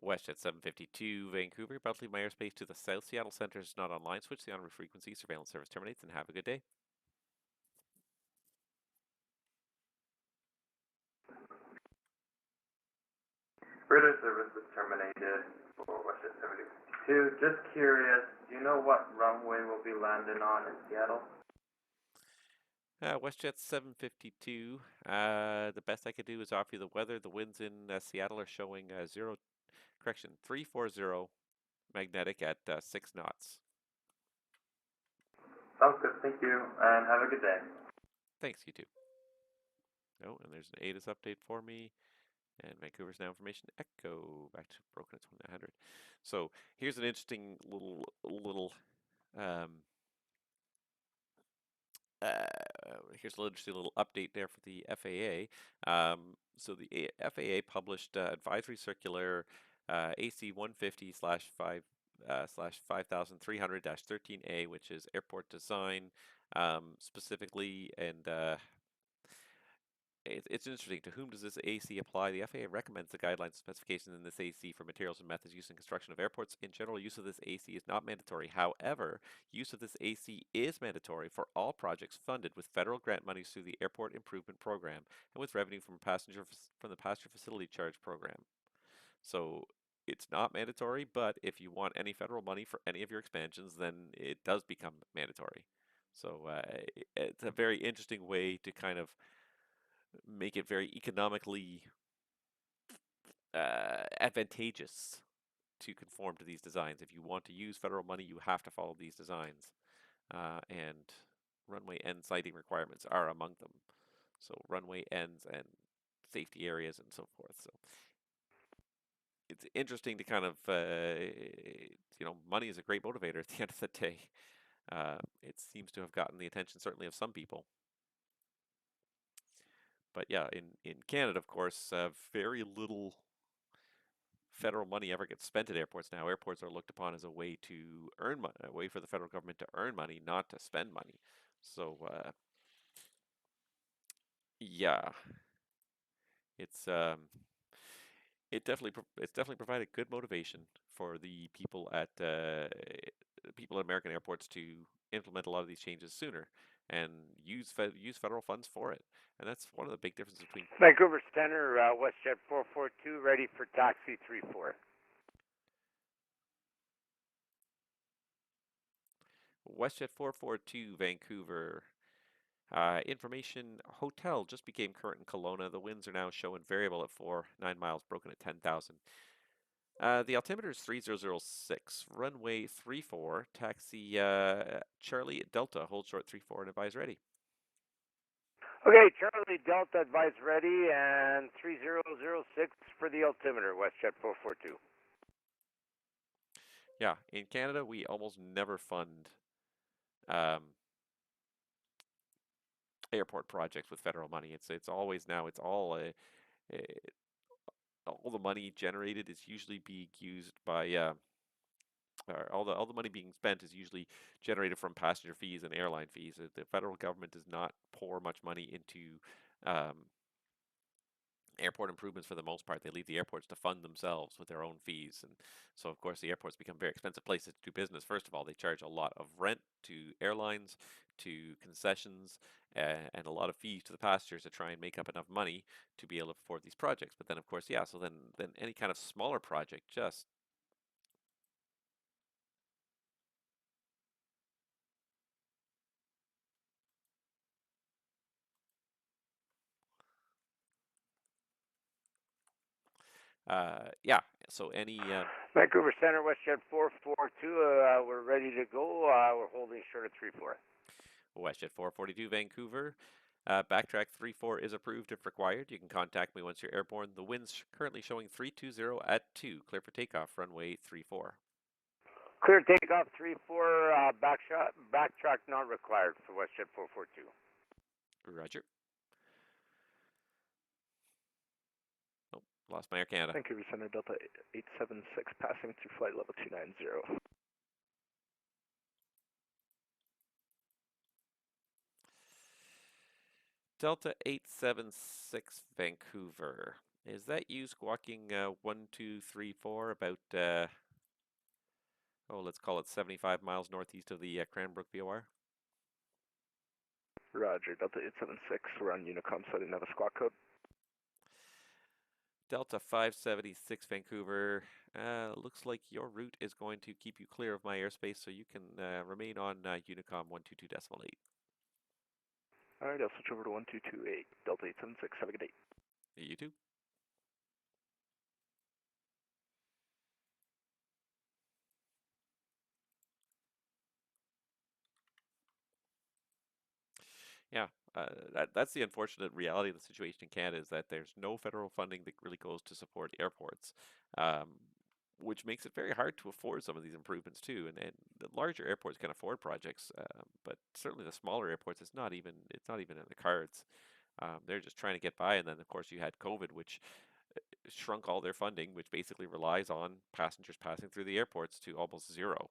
S1: WestJet 752 Vancouver, about to leave my airspace to the south. Seattle Center is not online. Switch the on frequency. Surveillance service terminates, and have a good day.
S13: Radar service is terminated for WestJet 752. Just curious, do you know what runway we'll be landing on in Seattle?
S1: WestJet 752. The best I could do is offer you the weather. The winds in Seattle are showing 340 magnetic at 6 knots.
S13: Sounds good, thank you, and have a good day.
S1: Thanks, you too. Oh, and there's an ATIS update for me. And Vancouver's now information echo back to broken at 2900. So here's an interesting um, here's a little interesting little update there for the FAA. So the FAA published advisory circular AC 150 slash 5300 13A, which is airport design specifically, and it's interesting. To whom does this AC apply? The FAA recommends the guidelines and specifications in this AC for materials and methods used in construction of airports. In general, use of this AC is not mandatory. However, use of this AC is mandatory for all projects funded with federal grant monies through the Airport Improvement Program and with revenue from the Passenger Facility Charge Program. So it's not mandatory, but if you want any federal money for any of your expansions, then it does become mandatory. So it's a very interesting way to kind of make it very economically advantageous to conform to these designs. If you want to use federal money, you have to follow these designs, and runway end sighting requirements are among them. So runway ends and safety areas and so forth. So it's interesting to kind of, money is a great motivator at the end of the day. It seems to have gotten the attention, certainly, of some people. But yeah, in Canada, of course, very little federal money ever gets spent at airports now. Airports are looked upon as a way to earn money, a way for the federal government to earn money, not to spend money. So, yeah, it's it's definitely provided good motivation for the people at American airports to implement a lot of these changes sooner and use federal funds for it. And that's one of the big differences between
S6: Vancouver Center, WestJet 442, ready for taxi 34.
S1: WestJet 442 Vancouver. Information hotel just became current in Kelowna. The winds are now showing variable at 4, 9 miles, broken at 10,000. The altimeter is 3006, runway 34, taxi Charlie Delta, hold short 34 and advise ready.
S6: Okay, Charlie Delta, advise ready, and 3006 for the altimeter, WestJet 442.
S1: Yeah, in Canada, we almost never fund airport projects with federal money. It's always now, it's all the money generated is usually being used by or all the money being spent is usually generated from passenger fees and airline fees. The federal government does not pour much money into um, airport improvements for the most part. They leave the airports to fund themselves with their own fees, and so of course the airports become very expensive places to do business. First of all, they charge a lot of rent to airlines, to concessions, and a lot of fees to the passengers to try and make up enough money to be able to afford these projects. But then, of course, yeah, so then any kind of smaller project just yeah, so any
S6: Vancouver Center, WestJet 442, we're ready to go. We're holding short at 34.
S1: WestJet 442 Vancouver. Backtrack 34 is approved if required. You can contact me once you're airborne. The wind's currently showing 320 at 2. Clear for takeoff, runway 34.
S6: Clear takeoff 34, backtrack not required for WestJet 442.
S1: Roger. Oh, lost my Air Canada.
S2: Vancouver Center, Delta 876, passing through flight level 290.
S1: Delta 876 Vancouver. Is that you squawking 1234 about, let's call it 75 miles northeast of the Cranbrook VOR?
S2: Roger, Delta 876, we're on Unicom, so I didn't have a squawk code.
S1: Delta 576 Vancouver. Looks like your route is going to keep you clear of my airspace, so you can remain on Unicom 122.8.
S2: Alright, I'll switch over to 1228, Delta 876, have a good day.
S1: You too. Yeah, that's the unfortunate reality of the situation in Canada, is that there's no federal funding that really goes to support airports, which makes it very hard to afford some of these improvements too. And the larger airports can afford projects, but certainly the smaller airports, it's not even in the cards. They're just trying to get by, and then of course you had COVID, which shrunk all their funding, which basically relies on passengers passing through the airports to almost zero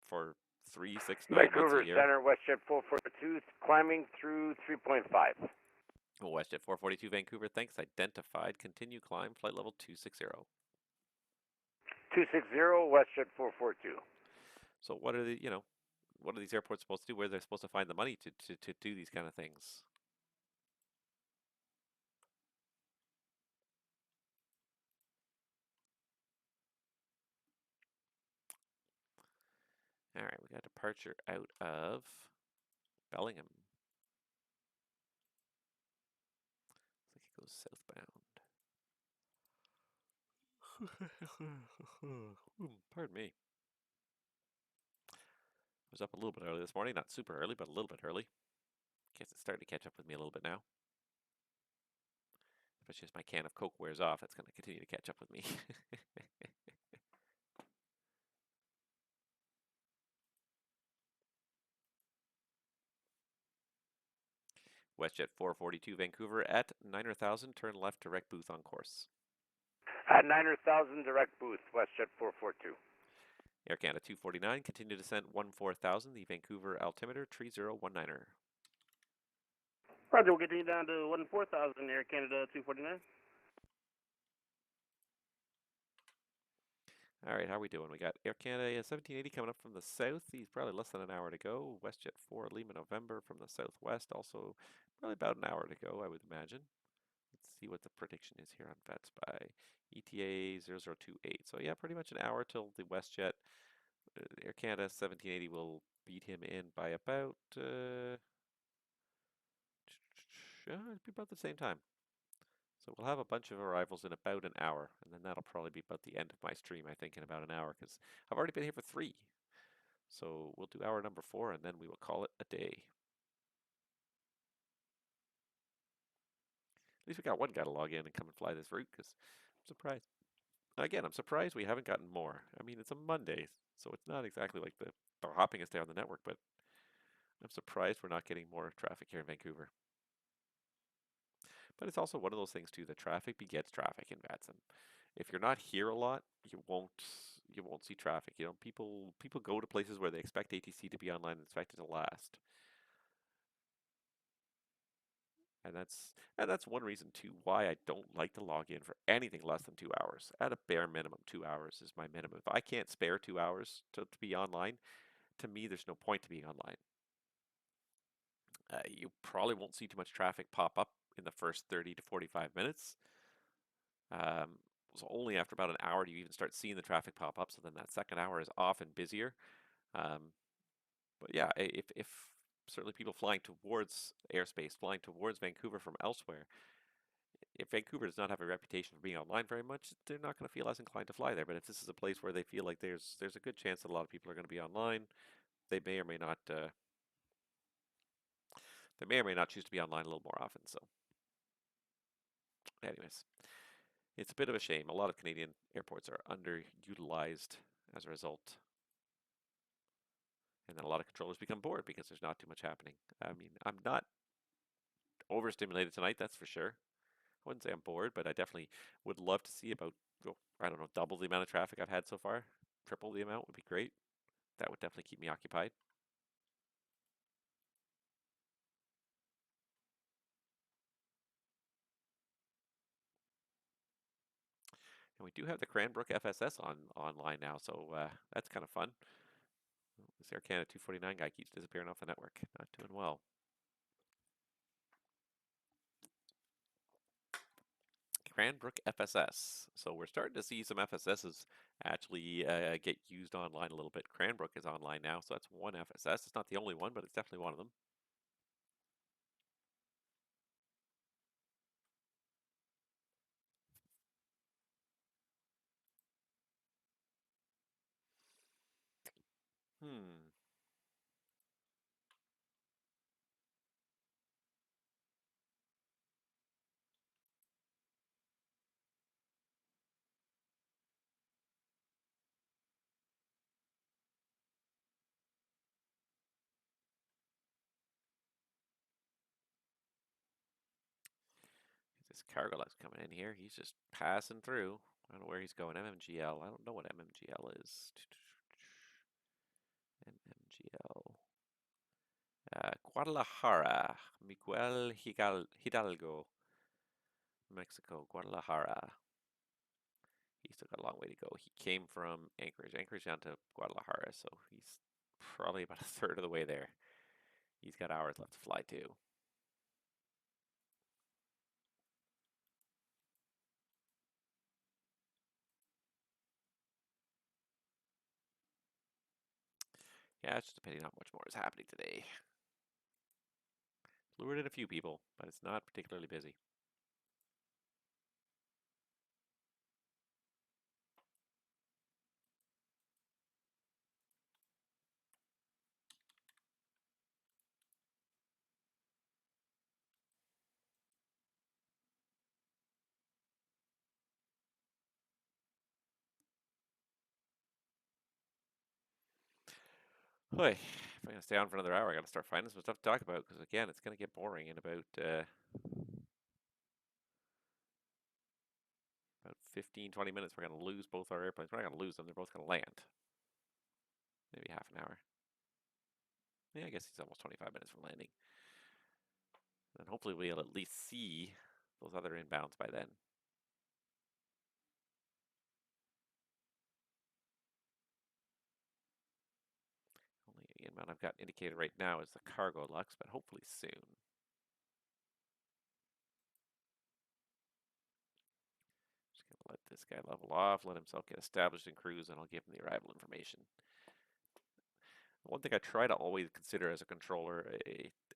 S1: for 3, 6, 9 months
S6: Vancouver
S1: a year.
S6: Center, WestJet 442, climbing through 3.5.
S1: WestJet 442 Vancouver, thanks. Identified. Continue climb. Flight level 260.
S6: 260, WestJet 442.
S1: So what are what are these airports supposed to do? Where they're supposed to find the money to do these kind of things? All right, we got departure out of Bellingham. Looks like it goes southbound. Pardon me. I was up a little bit early this morning, not super early, but a little bit early. Guess it's starting to catch up with me a little bit now. Especially as my can of Coke wears off, that's going to continue to catch up with me. WestJet 442 Vancouver at 9,000, turn left, direct booth on course.
S6: At 9,000, direct booth, WestJet 442.
S1: Air Canada 249, continue descent 14,000, the Vancouver altimeter 3019er.
S14: Roger, we'll continue down to 14,000, Air Canada 249.
S1: All right, how are we doing? We got Air Canada 1780 coming up from the south. He's probably less than an hour to go. WestJet 4 Lima November from the southwest, also probably about an hour to go, I would imagine. Let's see what the prediction is here on VETS by ETA 0028. So yeah, pretty much an hour till the WestJet. Air Canada 1780 will beat him in by about it'd be about the same time. So we'll have a bunch of arrivals in about an hour, and then that'll probably be about the end of my stream, I think, in about an hour, because I've already been here for 3. So we'll do hour number 4, and then we will call it a day. At least we got one guy to log in and come and fly this route, because I'm surprised. Again, I'm surprised we haven't gotten more. I mean, it's a Monday, so it's not exactly like the hoppingest day on the network, but I'm surprised we're not getting more traffic here in Vancouver. But it's also one of those things too, that traffic begets traffic in VATSIM. If you're not here a lot, you won't see traffic. You know, people go to places where they expect ATC to be online and expect it to last. And that's one reason too why I don't like to log in for anything less than 2 hours. At a bare minimum, 2 hours is my minimum. If I can't spare 2 hours to be online, to me there's no point to being online. You probably won't see too much traffic pop up in the first 30 to 45 minutes. So only after about an hour do you even start seeing the traffic pop up. So then that second hour is often busier. But yeah, if certainly people flying towards airspace, flying towards Vancouver from elsewhere, if Vancouver does not have a reputation for being online very much, they're not going to feel as inclined to fly there. But if this is a place where they feel like there's a good chance that a lot of people are going to be online, they may or may not choose to be online a little more often. So, anyways, it's a bit of a shame. A lot of Canadian airports are underutilized as a result. And then a lot of controllers become bored because there's not too much happening. I mean, I'm not overstimulated tonight, that's for sure. I wouldn't say I'm bored, but I definitely would love to see about, I don't know, double the amount of traffic I've had so far. Triple the amount would be great. That would definitely keep me occupied. And we do have the Cranbrook FSS online now, so that's kind of fun. This Air Canada 249 guy keeps disappearing off the network. Not doing well. Cranbrook FSS. So we're starting to see some FSSs actually get used online a little bit. Cranbrook is online now, so that's one FSS. It's not the only one, but it's definitely one of them. This cargo lug's coming in here. He's just passing through. I don't know where he's going. MMGL. I don't know what MMGL is. MMGL. Guadalajara. Miguel Hidalgo. Mexico. Guadalajara. He's still got a long way to go. He came from Anchorage. Anchorage down to Guadalajara, so he's probably about a third of the way there. He's got hours left to fly too. Yeah, it's just depending on how much more is happening today. Lured in a few people, but it's not particularly busy. Boy, if I'm gonna stay on for another hour, I gotta start finding some stuff to talk about because again, it's gonna get boring in about 15, 20 minutes. We're gonna lose both our airplanes. We're not gonna lose them. They're both gonna land. Maybe half an hour. Yeah, I guess he's almost 25 minutes from landing. And hopefully we'll at least see those other inbounds by then. Only inbound I've got indicated right now is the cargo lux, but hopefully soon. Just gonna let this guy level off, let himself get established in cruise, and I'll give him the arrival information. One thing I try to always consider as a controller,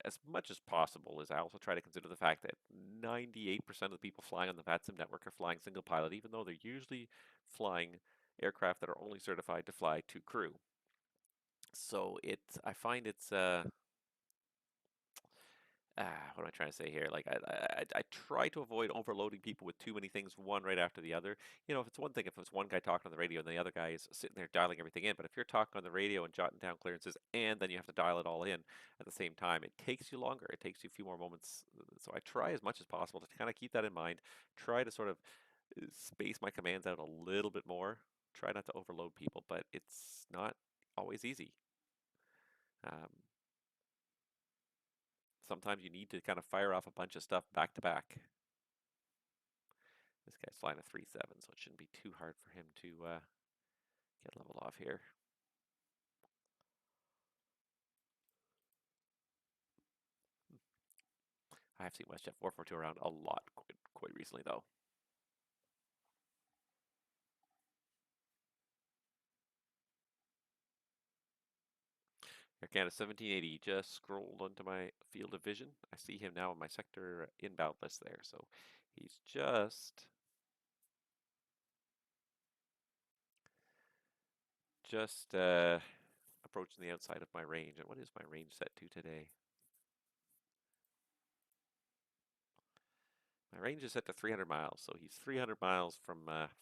S1: as much as possible, is I also try to consider the fact that 98% of the people flying on the VATSIM network are flying single pilot, even though they're usually flying aircraft that are only certified to fly to crew. So I find it's what am I trying to say here? Like I try to avoid overloading people with too many things, one right after the other. You know, if it's one thing, if it's one guy talking on the radio and the other guy is sitting there dialing everything in, but if you're talking on the radio and jotting down clearances and then you have to dial it all in at the same time, it takes you longer. It takes you a few more moments. So I try as much as possible to kind of keep that in mind. Try to sort of space my commands out a little bit more. Try not to overload people, but it's not always easy. Um, Sometimes you need to kind of fire off a bunch of stuff back to back. This guy's flying a 3.7, so it shouldn't be too hard for him to get leveled off here. I have seen WestJet 442 around a lot quite recently, though. Air Canada 1780 just scrolled onto my field of vision. I see him now on my sector inbound list there, so he's just approaching the outside of my range. And what is my range set to today? My range is set to 300 miles, so he's 300 miles from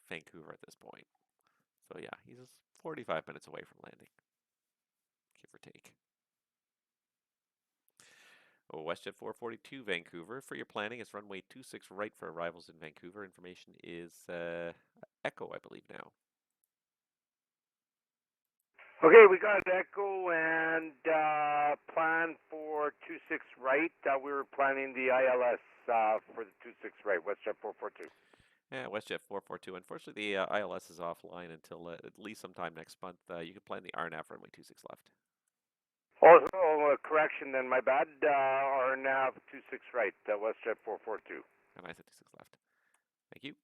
S1: Vancouver at this point. So yeah, he's 45 minutes away from landing, give or take. WestJet 442 Vancouver. For your planning, it's runway 26 right for arrivals in Vancouver. Information is Echo, I believe now.
S6: Okay, we got Echo and plan for 26 right. We were planning the ILS for the 26 right, WestJet 442.
S1: Yeah, WestJet 442. Unfortunately, the ILS is offline until at least sometime next month. You can plan the RNAV runway 26 left.
S6: Oh, correction then, my bad. RNAV 26 right, WestJet 442.
S1: And I said 26 left. Thank you.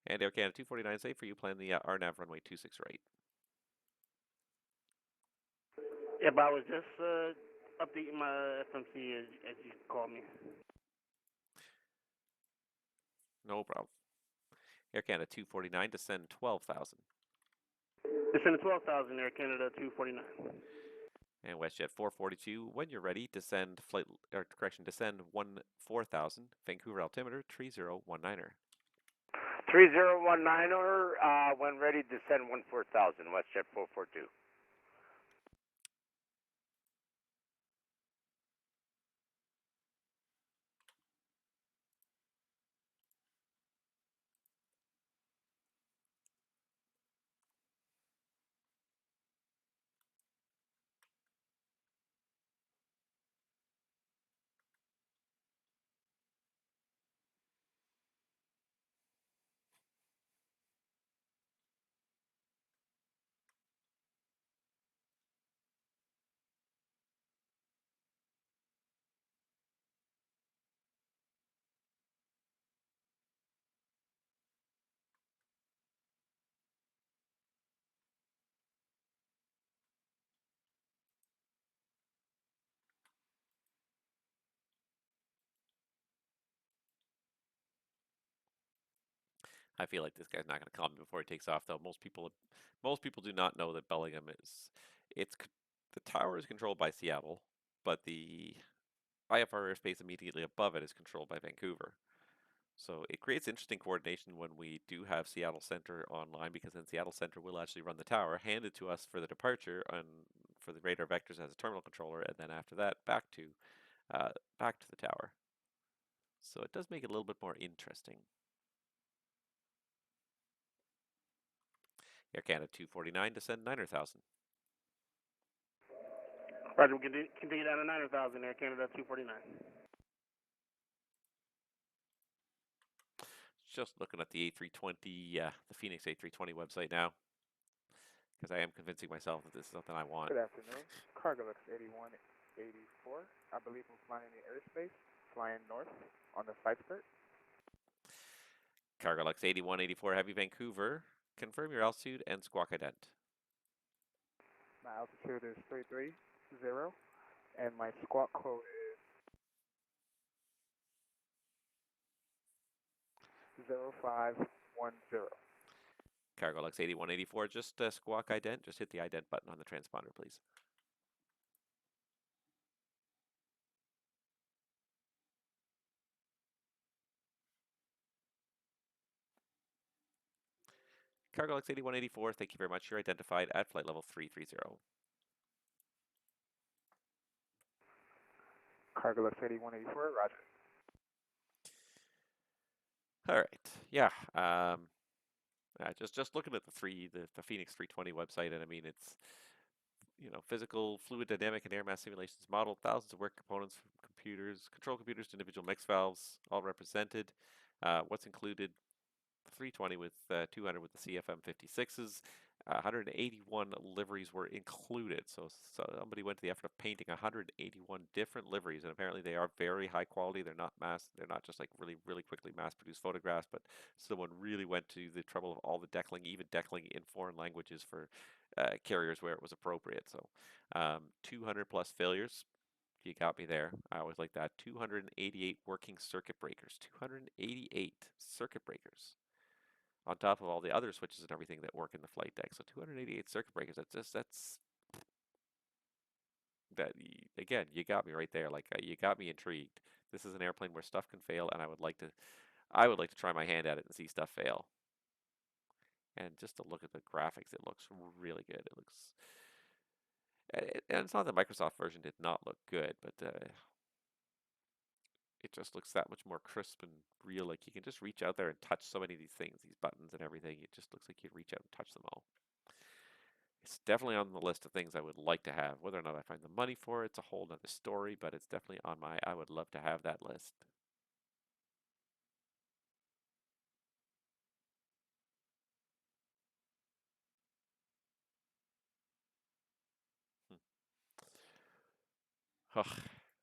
S1: And Air Canada 249 safe for you, plan the RNAV runway 26 right.
S14: Yeah, but I was just updating my FMC as you called me.
S1: No problem. Air Canada 249 descend 12,000.
S14: Descend 12,000, Air Canada 249.
S1: And WestJet 442, when you're ready, descend 4,000, Vancouver altimeter 3019er.
S6: 3019er, when ready, descend 14,000, WestJet 442.
S1: I feel like this guy's not going to call me before he takes off, though. Most people do not know that Bellingham the tower is controlled by Seattle, but the IFR airspace immediately above it is controlled by Vancouver. So it creates interesting coordination when we do have Seattle Center online, because then Seattle Center will actually run the tower, hand it to us for the departure and for the radar vectors as a terminal controller, and then after that back to the tower. So it does make it a little bit more interesting. Air Canada 249, descend 9,000.
S14: Roger, we'll continue down to 9,000, Air Canada 249.
S1: Just looking at the A320, the Phoenix A320 website now, because I am convincing myself that this is something I want.
S15: Good afternoon. Cargolux 8184. I believe I'm flying in the airspace, flying north on the flight skirt.
S1: Cargolux 8184 Heavy Vancouver. Confirm your altitude and squawk ident.
S15: My altitude is 330, and my squawk code is 0510.
S1: Cargolux 8184, just squawk ident. Just hit the ident button on the transponder, please. Cargolux 8184, thank you very much. You're identified at flight level 330.
S15: Cargolux 8184, roger.
S1: All right, yeah. Just looking at the Phoenix 320 website, and I mean it's, physical, fluid dynamic, and air mass simulations modeled, thousands of work components from computers, control computers to individual mix valves, all represented. What's included? 320 with 200 with the CFM 56s. 181 liveries were included. So somebody went to the effort of painting 181 different liveries, and apparently they are very high quality. They're not just like really, really quickly mass-produced photographs, but someone really went to the trouble of all the deckling, even deckling in foreign languages for carriers where it was appropriate. So 200 plus failures. You got me there. I always like that. 288 working circuit breakers. 288 circuit breakers on top of all the other switches and everything that work in the flight deck. So 288 circuit breakers. Again, you got me right there. Like you got me intrigued. This is an airplane where stuff can fail, and I would like to try my hand at it and see stuff fail. And just to look at the graphics, it looks really good. It looks, and it's not that the Microsoft version did not look good, but it just looks that much more crisp and real. Like you can just reach out there and touch so many of these things, these buttons and everything. It just looks like you reach out and touch them all. It's definitely on the list of things I would like to have. Whether or not I find the money for it, it's a whole nother story, but it's definitely on my, I would love to have that list. Oh,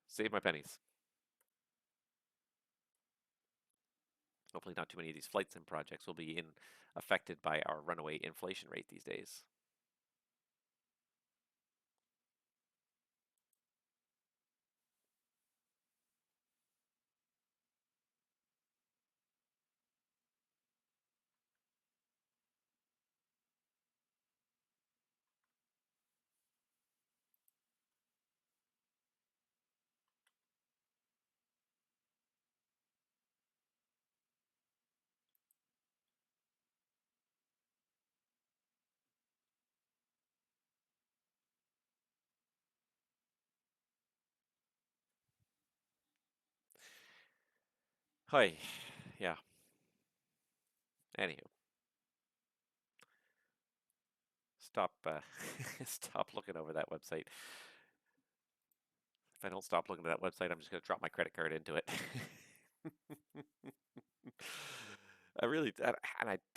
S1: save my pennies. Hopefully not too many of these flight sim projects will be affected by our runaway inflation rate these days. Hi, yeah. Anywho, stop stop looking over that website. If I don't stop looking at that website, I'm just going to drop my credit card into it. I really,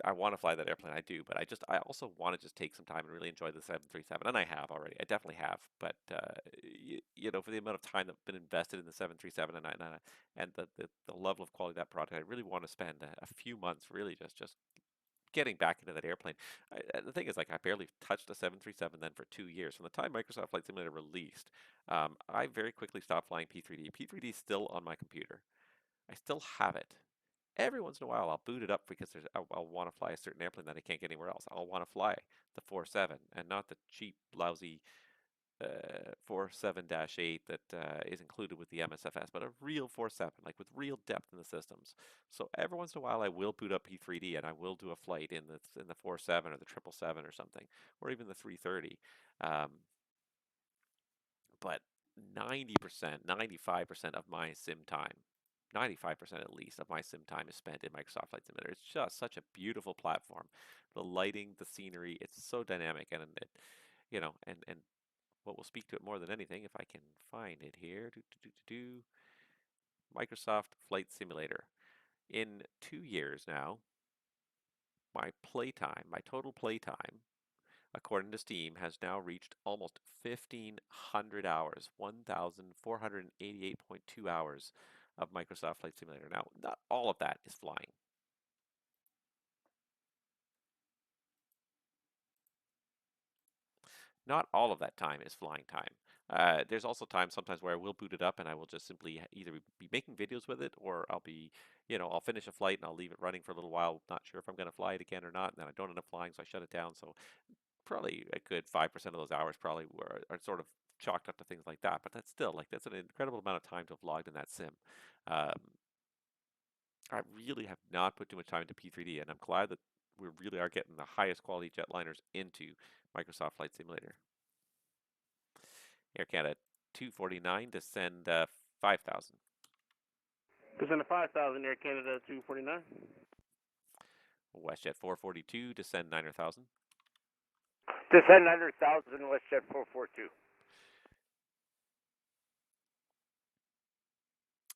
S1: I want to fly that airplane. I do, but I also want to just take some time and really enjoy the 737, and I have already. I definitely have, but for the amount of time that's been invested in the 737 and the level of quality of that product, I really want to spend a few months really just getting back into that airplane. The thing is, like, I barely touched a 737 then for 2 years. From the time Microsoft Flight Simulator released, I very quickly stopped flying P3D. P3D is still on my computer. I still have it. Every once in a while, I'll boot it up because I'll want to fly a certain airplane that I can't get anywhere else. I'll want to fly the 47 and not the cheap, lousy 47-8 that is included with the MSFS, but a real 47, like with real depth in the systems. So every once in a while, I will boot up P3D and I will do a flight in the 47 or the 777 or something, or even the 330. But 90%, 95% of my sim time, 95% at least of my sim time is spent in Microsoft Flight Simulator. It's just such a beautiful platform. The lighting, the scenery, it's so dynamic, and it, and what will speak to it more than anything, if I can find it here, Microsoft Flight Simulator. In 2 years now, my playtime, my total playtime, according to Steam, has now reached almost 1,500 hours, 1,488.2 hours of Microsoft Flight Simulator. Now, not all of that is flying. Not all of that time is flying time. There's also times sometimes where I will boot it up and I will just simply either be making videos with it, or I'll be, I'll finish a flight and I'll leave it running for a little while, not sure if I'm going to fly it again or not, and then I don't end up flying, so I shut it down. So probably a good 5% of those hours probably are sort of chalked up to things like that. But that's still that's an incredible amount of time to have logged in that sim. I really have not put too much time into P3D, and I'm glad that we really are getting the highest quality jetliners into Microsoft Flight Simulator. Air Canada 249 to send 5,000.
S14: Descend to 5,000, Air Canada 249.
S1: WestJet 442 to send 9,000.
S6: Descend 9,000, WestJet 442.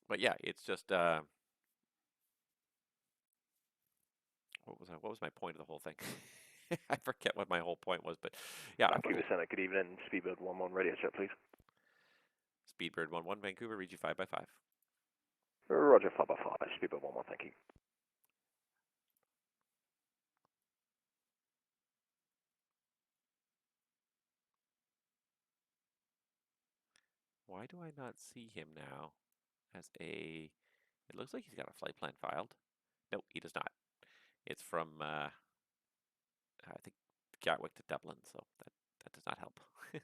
S1: But yeah, it's just what was my point of the whole thing? I forget what my whole point was, but yeah.
S2: Vancouver Center, good evening. Speedbird 11 radio check, please.
S1: Speedbird 11 Vancouver, read you 5x5.
S2: Roger, 5x5. Speedbird 11, thank you.
S1: Why do I not see him now as a... It looks like he's got a flight plan filed. No, he does not. It's from, I think, Gatwick to Dublin, so that does not help. All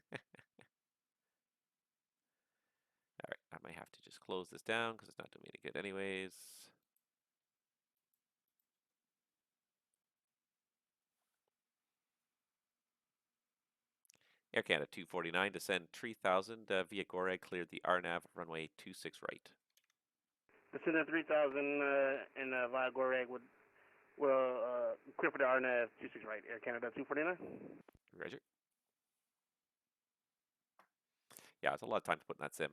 S1: right, I might have to just close this down because it's not doing me any good anyways. Air Canada 249 to send 3,000 via Goreg, cleared the RNAV runway 26 right.
S14: Descend at 3,000 and via Goreg will clear for the RNAV 26 right. Air Canada 249.
S1: Roger. Yeah, it's a lot of time to put in that sim.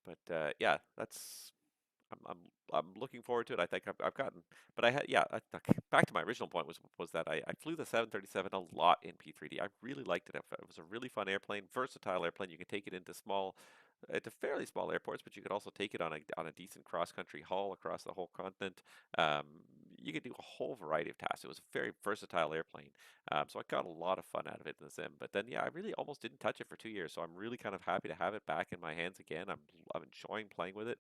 S1: But yeah, that's I'm looking forward to it. I think I've gotten, but I had back to my original point was that I flew the 737 a lot in P3D. I really liked it. It was a really fun airplane, versatile airplane. You can take it into fairly small airports, but you could also take it on a decent cross country haul across the whole continent. You could do a whole variety of tasks. It was a very versatile airplane, so I got a lot of fun out of it in the sim. But then yeah, I really almost didn't touch it for 2 years, so I'm really kind of happy to have it back in my hands again. I'm enjoying playing with it.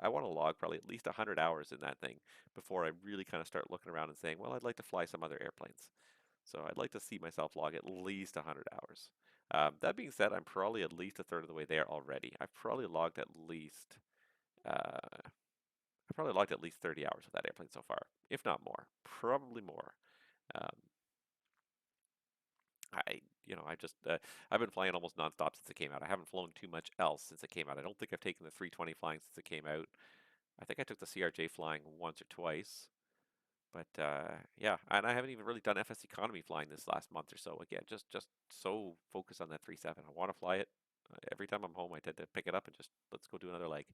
S1: I want to log probably at least 100 hours in that thing before I really kind of start looking around and saying, well, I'd like to fly some other airplanes. So I'd like to see myself log at least 100 hours. That being said, I'm probably at least a third of the way there already. I've probably logged at least 30 hours with that airplane so far, if not more, probably more. I've been flying almost nonstop since it came out. I haven't flown too much else since it came out. I don't think I've taken the 320 flying since it came out. I think I took the CRJ flying once or twice. But yeah, and I haven't even really done FS economy flying this last month or so. Again, just so focused on that 37. I want to fly it. Every time I'm home, I tend to pick it up and just let's go do another leg.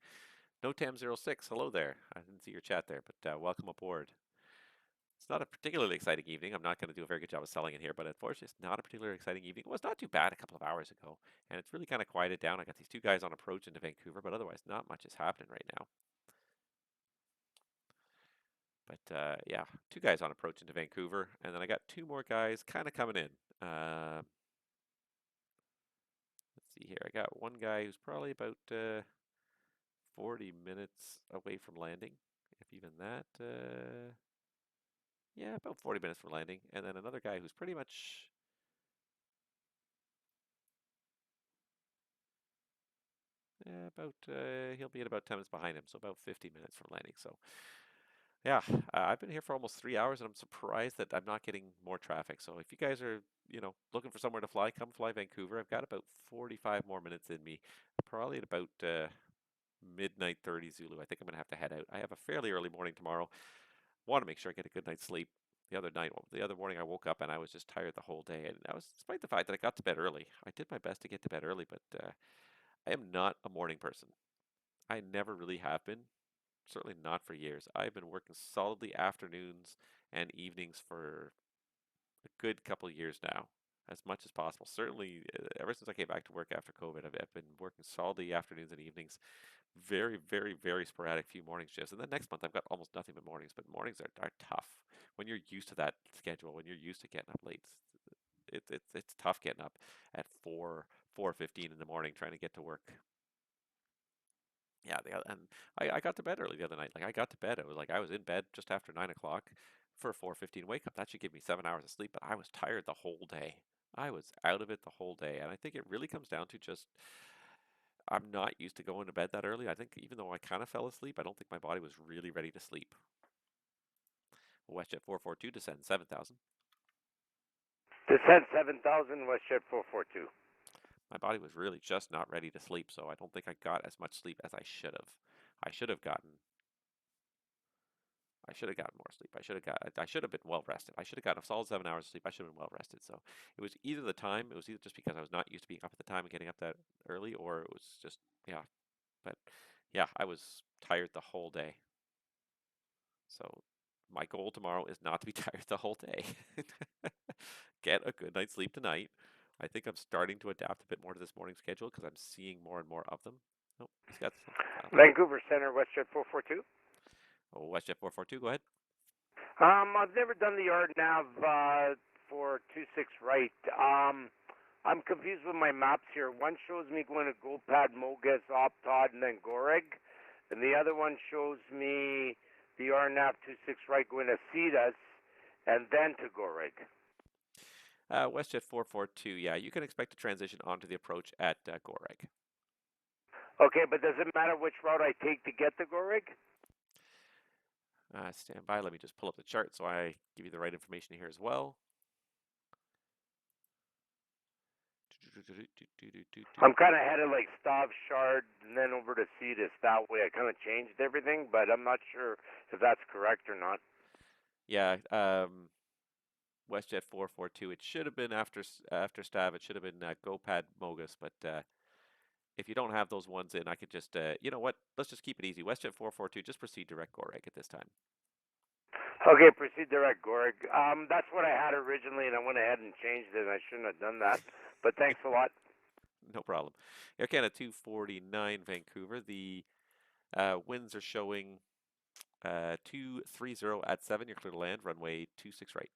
S1: NoTam06, hello there. I didn't see your chat there, but welcome aboard. It's not a particularly exciting evening. I'm not going to do a very good job of selling it here, but unfortunately, it's not a particularly exciting evening. It was not too bad a couple of hours ago, and it's really kind of quieted down. I got these two guys on approach into Vancouver, but otherwise, not much is happening right now. But yeah, two guys on approach into Vancouver, and then I got two more guys kind of coming in. Let's see here. I got one guy who's probably about 40 minutes away from landing, if even that. Yeah, about 40 minutes from landing, and then another guy who's pretty much he'll be at about 10 minutes behind him, so about 50 minutes from landing. So yeah, I've been here for almost 3 hours, and I'm surprised that I'm not getting more traffic. So if you guys are, looking for somewhere to fly, come fly Vancouver. I've got about 45 more minutes in me. Probably at about midnight 30 Zulu. I think I'm gonna have to head out. I have a fairly early morning tomorrow. Want to make sure I get a good night's sleep. The other morning, I woke up and I was just tired the whole day. And that was despite the fact that I got to bed early. I did my best to get to bed early, but I am not a morning person. I never really have been. Certainly not for years. I've been working solidly afternoons and evenings for a good couple of years now, as much as possible. Certainly, ever since I came back to work after COVID, I've been working solidly afternoons and evenings. Very, very, very sporadic few morning shifts. And then next month, I've got almost nothing but mornings. But mornings are tough when you're used to that schedule. When you're used to getting up late, it's tough getting up at 4:15 in the morning trying to get to work. Yeah, and I got to bed early the other night. Like I got to bed, I was in bed just after 9 o'clock for a 4:15 wake up. That should give me 7 hours of sleep, but I was tired the whole day. I was out of it the whole day, and I think it really comes down to just I'm not used to going to bed that early. I think even though I kind of fell asleep, I don't think my body was really ready to sleep. WestJet 442 descend 7,000.
S6: Descent 7,000, WestJet 442.
S1: My body was really just not ready to sleep, so I don't think I got as much sleep as I should have. I should have gotten I should have gotten more sleep. I should have been well rested. I should have gotten a solid 7 hours of sleep. I should have been well rested. So it was either the time, it was either just because I was not used to being up at the time and getting up that early, or it was just yeah. But yeah, I was tired the whole day. So my goal tomorrow is not to be tired the whole day. Get a good night's sleep tonight. I think I'm starting to adapt a bit more to this morning schedule because I'm seeing more and more of them. Oh, he's got something filed.
S6: Vancouver Center, WestJet 442.
S1: Oh, WestJet 442, go ahead.
S6: I've never done the RNAV for 26 right. I'm confused with my maps here. One shows me going to Gopad, Mogus, Optod, and then Goreg. And the other one shows me the RNAV 26 right going to Cetus and then to Goreg.
S1: WestJet 442, yeah, you can expect to transition onto the approach at Goreg.
S6: Okay, but does it matter which route I take to get to Goreg?
S1: Stand by. Let me just pull up the chart so I give you the right information here as well.
S6: I'm kind of headed like Stav, Shard, and then over to Cetus. That way I kind of changed everything, but I'm not sure if that's correct or not.
S1: Yeah, WestJet 442. It should have been after Stav. It should have been Gopad, Mogus, but if you don't have those ones in, I could just, you know what? Let's just keep it easy. WestJet 442, just proceed direct Goreg at this time.
S6: Okay, proceed direct Goreg. That's what I had originally, and I went ahead and changed it. I shouldn't have done that, but thanks a lot.
S1: No problem. Air Canada 249 Vancouver. The winds are showing 230 at 7. You're clear to land. Runway 26 right.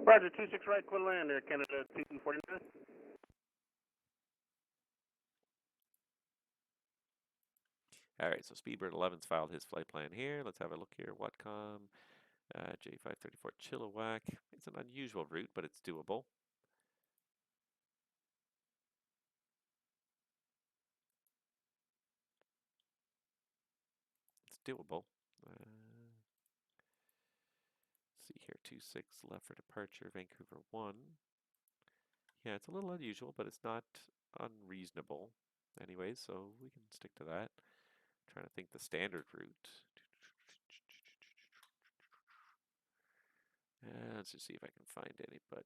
S14: Roger, 26 right, clear to land, Air Canada 249.
S1: All right, so Speedbird 11's filed his flight plan here. Let's have a look here. Whatcom, J534 Chilliwack. It's an unusual route, but it's doable. It's doable. Let's see here, 26 left for departure, Vancouver 1. Yeah, it's a little unusual, but it's not unreasonable. Anyways, so we can stick to that. Trying to think the standard route. Let's just see if I can find anybody.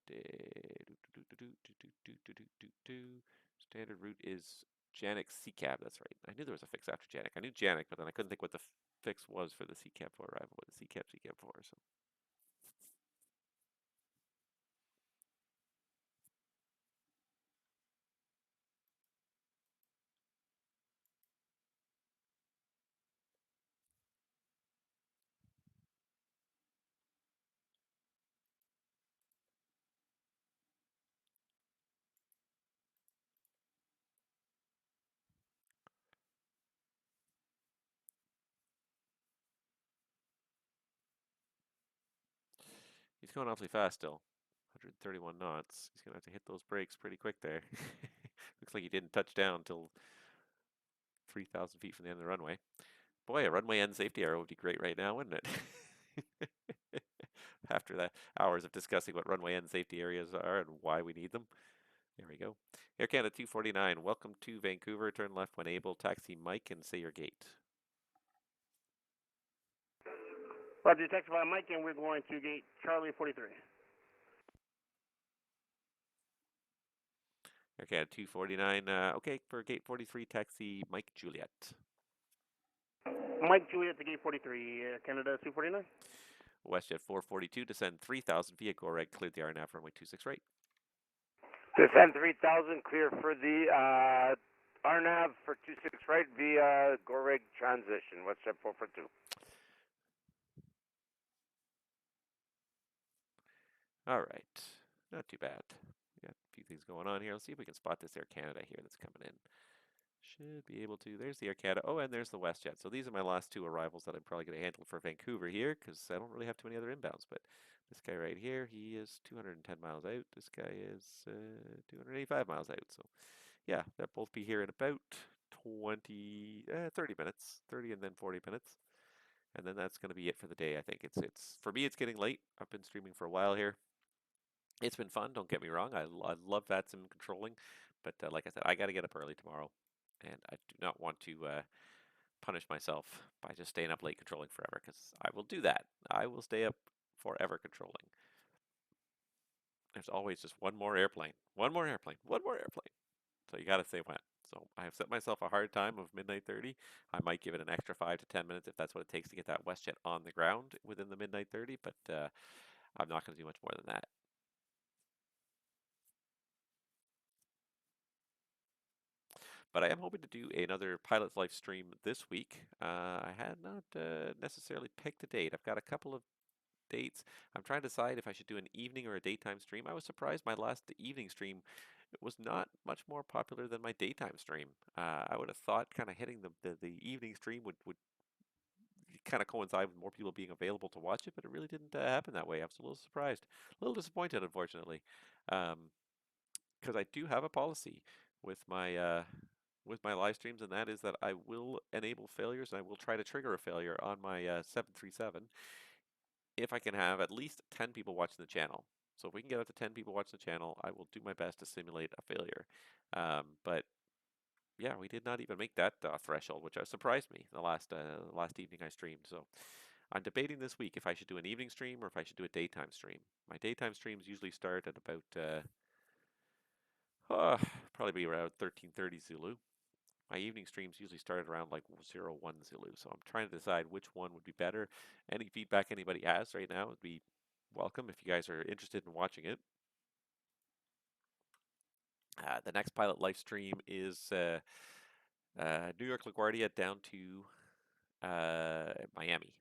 S1: Standard route is Janik CCAB. That's right. I knew there was a fix after Janik. I knew Janik, but then I couldn't think what the fix was for the CCAB for arrival. What the CCAB for? So. He's going awfully fast still. 131 knots. He's going to have to hit those brakes pretty quick there. Looks like he didn't touch down until 3,000 feet from the end of the runway. Boy, a runway end safety arrow would be great right now, wouldn't it? After the hours of discussing what runway end safety areas are and why we need them. There we go. Air Canada 249, welcome to Vancouver. Turn left when able. Taxi Mike and say your gate.
S14: Roger, taxi by Mike, and we're going to gate Charlie 43.
S1: Air Canada 249, okay, for gate 43, taxi Mike Juliet.
S14: Mike Juliet to gate 43, Air Canada 249.
S1: WestJet 442, descend 3,000 via Goreg, cleared the RNAV runway 26 right.
S6: Descend 3,000, clear for the RNAV for 26 right via Goreg transition, WestJet 442.
S1: All right, not too bad. We got a few things going on here. Let's see if we can spot this Air Canada here that's coming in. Should be able to. There's the Air Canada. Oh, and there's the WestJet. So these are my last two arrivals that I'm probably going to handle for Vancouver here because I don't really have too many other inbounds. But this guy right here, he is 210 miles out. This guy is 285 miles out. So yeah, they'll both be here in about 30 minutes, 30 and then 40 minutes. And then that's going to be it for the day. I think it's for me, it's getting late. I've been streaming for a while here. It's been fun. Don't get me wrong. I love VATSIM controlling, but like I said, I got to get up early tomorrow, and I do not want to punish myself by just staying up late controlling forever, because I will do that. I will stay up forever controlling. There's always just one more airplane, one more airplane, one more airplane. So you got to say when. So I have set myself a hard time of midnight 30. I might give it an extra 5 to 10 minutes if that's what it takes to get that WestJet on the ground within the midnight 30, but I'm not going to do much more than that. But I am hoping to do another Pilot's Life stream this week. I had not necessarily picked a date. I've got a couple of dates. I'm trying to decide if I should do an evening or a daytime stream. I was surprised my last evening stream was not much more popular than my daytime stream. I would have thought kind of hitting the evening stream would kind of coincide with more people being available to watch it, but it really didn't happen that way. I was a little surprised, a little disappointed, unfortunately, because I do have a policy with my live streams, and that is that I will enable failures and I will try to trigger a failure on my 737 if I can have at least 10 people watching the channel. So if we can get up to 10 people watching the channel, I will do my best to simulate a failure. But yeah, we did not even make that threshold, which surprised me the last evening I streamed. So I'm debating this week if I should do an evening stream or if I should do a daytime stream. My daytime streams usually start at about probably be around 13:30 Zulu. My evening streams usually start around like 01 Zulu, so I'm trying to decide which one would be better. Any feedback anybody has right now would be welcome if you guys are interested in watching it. The next Pilot Life stream is New York LaGuardia down to Miami.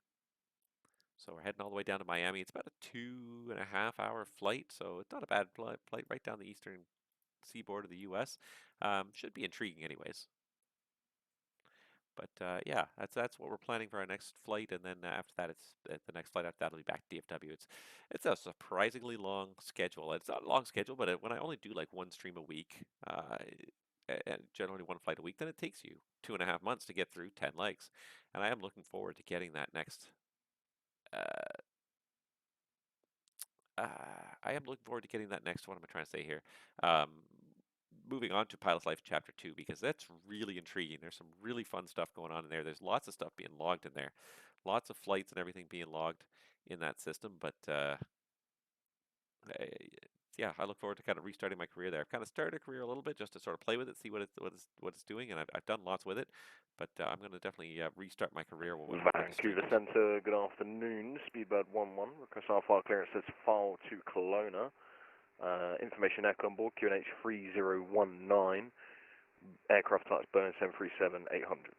S1: So we're heading all the way down to Miami. It's about a 2.5-hour flight, so it's not a bad flight right down the eastern seaboard of the U.S. Should be intriguing anyways. But yeah, that's what we're planning for our next flight, and then after that, it's the next flight after that will be back to DFW. It's a surprisingly long schedule. It's not a long schedule, but when I only do like one stream a week, and generally one flight a week, then it takes you 2.5 months to get through 10 legs, and I am looking forward to getting that next. I am looking forward to getting that next one. I'm trying to say here. Moving on to Pilot's Life Chapter 2, because that's really intriguing. There's some really fun stuff going on in there. There's lots of stuff being logged in there. Lots of flights and everything being logged in that system. But yeah, I look forward to kind of restarting my career there. I've kind of started a career a little bit just to sort of play with it, see what it's doing, and I've done lots with it. But I'm going to definitely restart my career.
S2: Vancouver Centre, good afternoon. Speedbird 11, request RFR clearance says file to Kelowna. Information echo on board, QNH 3019. Aircraft type Boeing 737-800.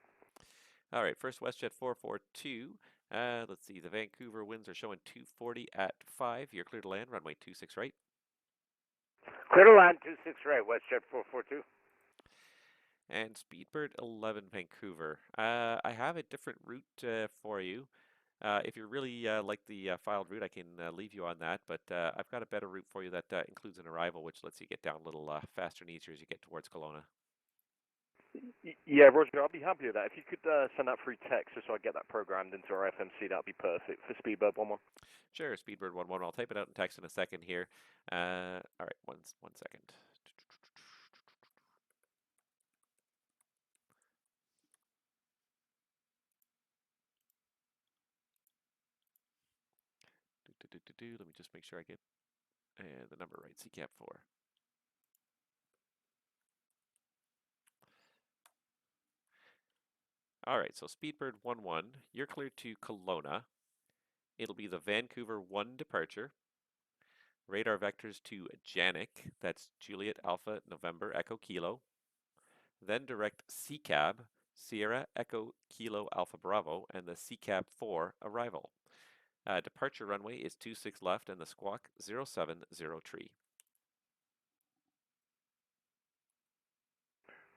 S1: All right, first WestJet 442. Let's see, the Vancouver winds are showing 240 at 5. You're clear to land, runway 26 right.
S6: Clear to land, 26 right, WestJet 442.
S1: And Speedbird 11 Vancouver. I have a different route for you. If you really like the filed route, I can leave you on that, but I've got a better route for you that includes an arrival, which lets you get down a little faster and easier as you get towards Kelowna.
S2: Yeah, Roger, I'll be happy with that. If you could send that through text just so I get that programmed into our FMC, that'd be perfect for Speedbird 1-1.
S1: Sure, Speedbird 1-1. I'll type it out in text in a second here. All right, one second. Let me just make sure I get the number right. CCAP 4. All right, so Speedbird 1-1, you're clear to Kelowna. It'll be the Vancouver 1 departure. Radar vectors to Janik, that's Juliet Alpha November Echo Kilo. Then direct CCAB, Sierra Echo Kilo Alpha Bravo, and the CCAB 4 arrival. Departure runway is 26 left and the squawk 0703.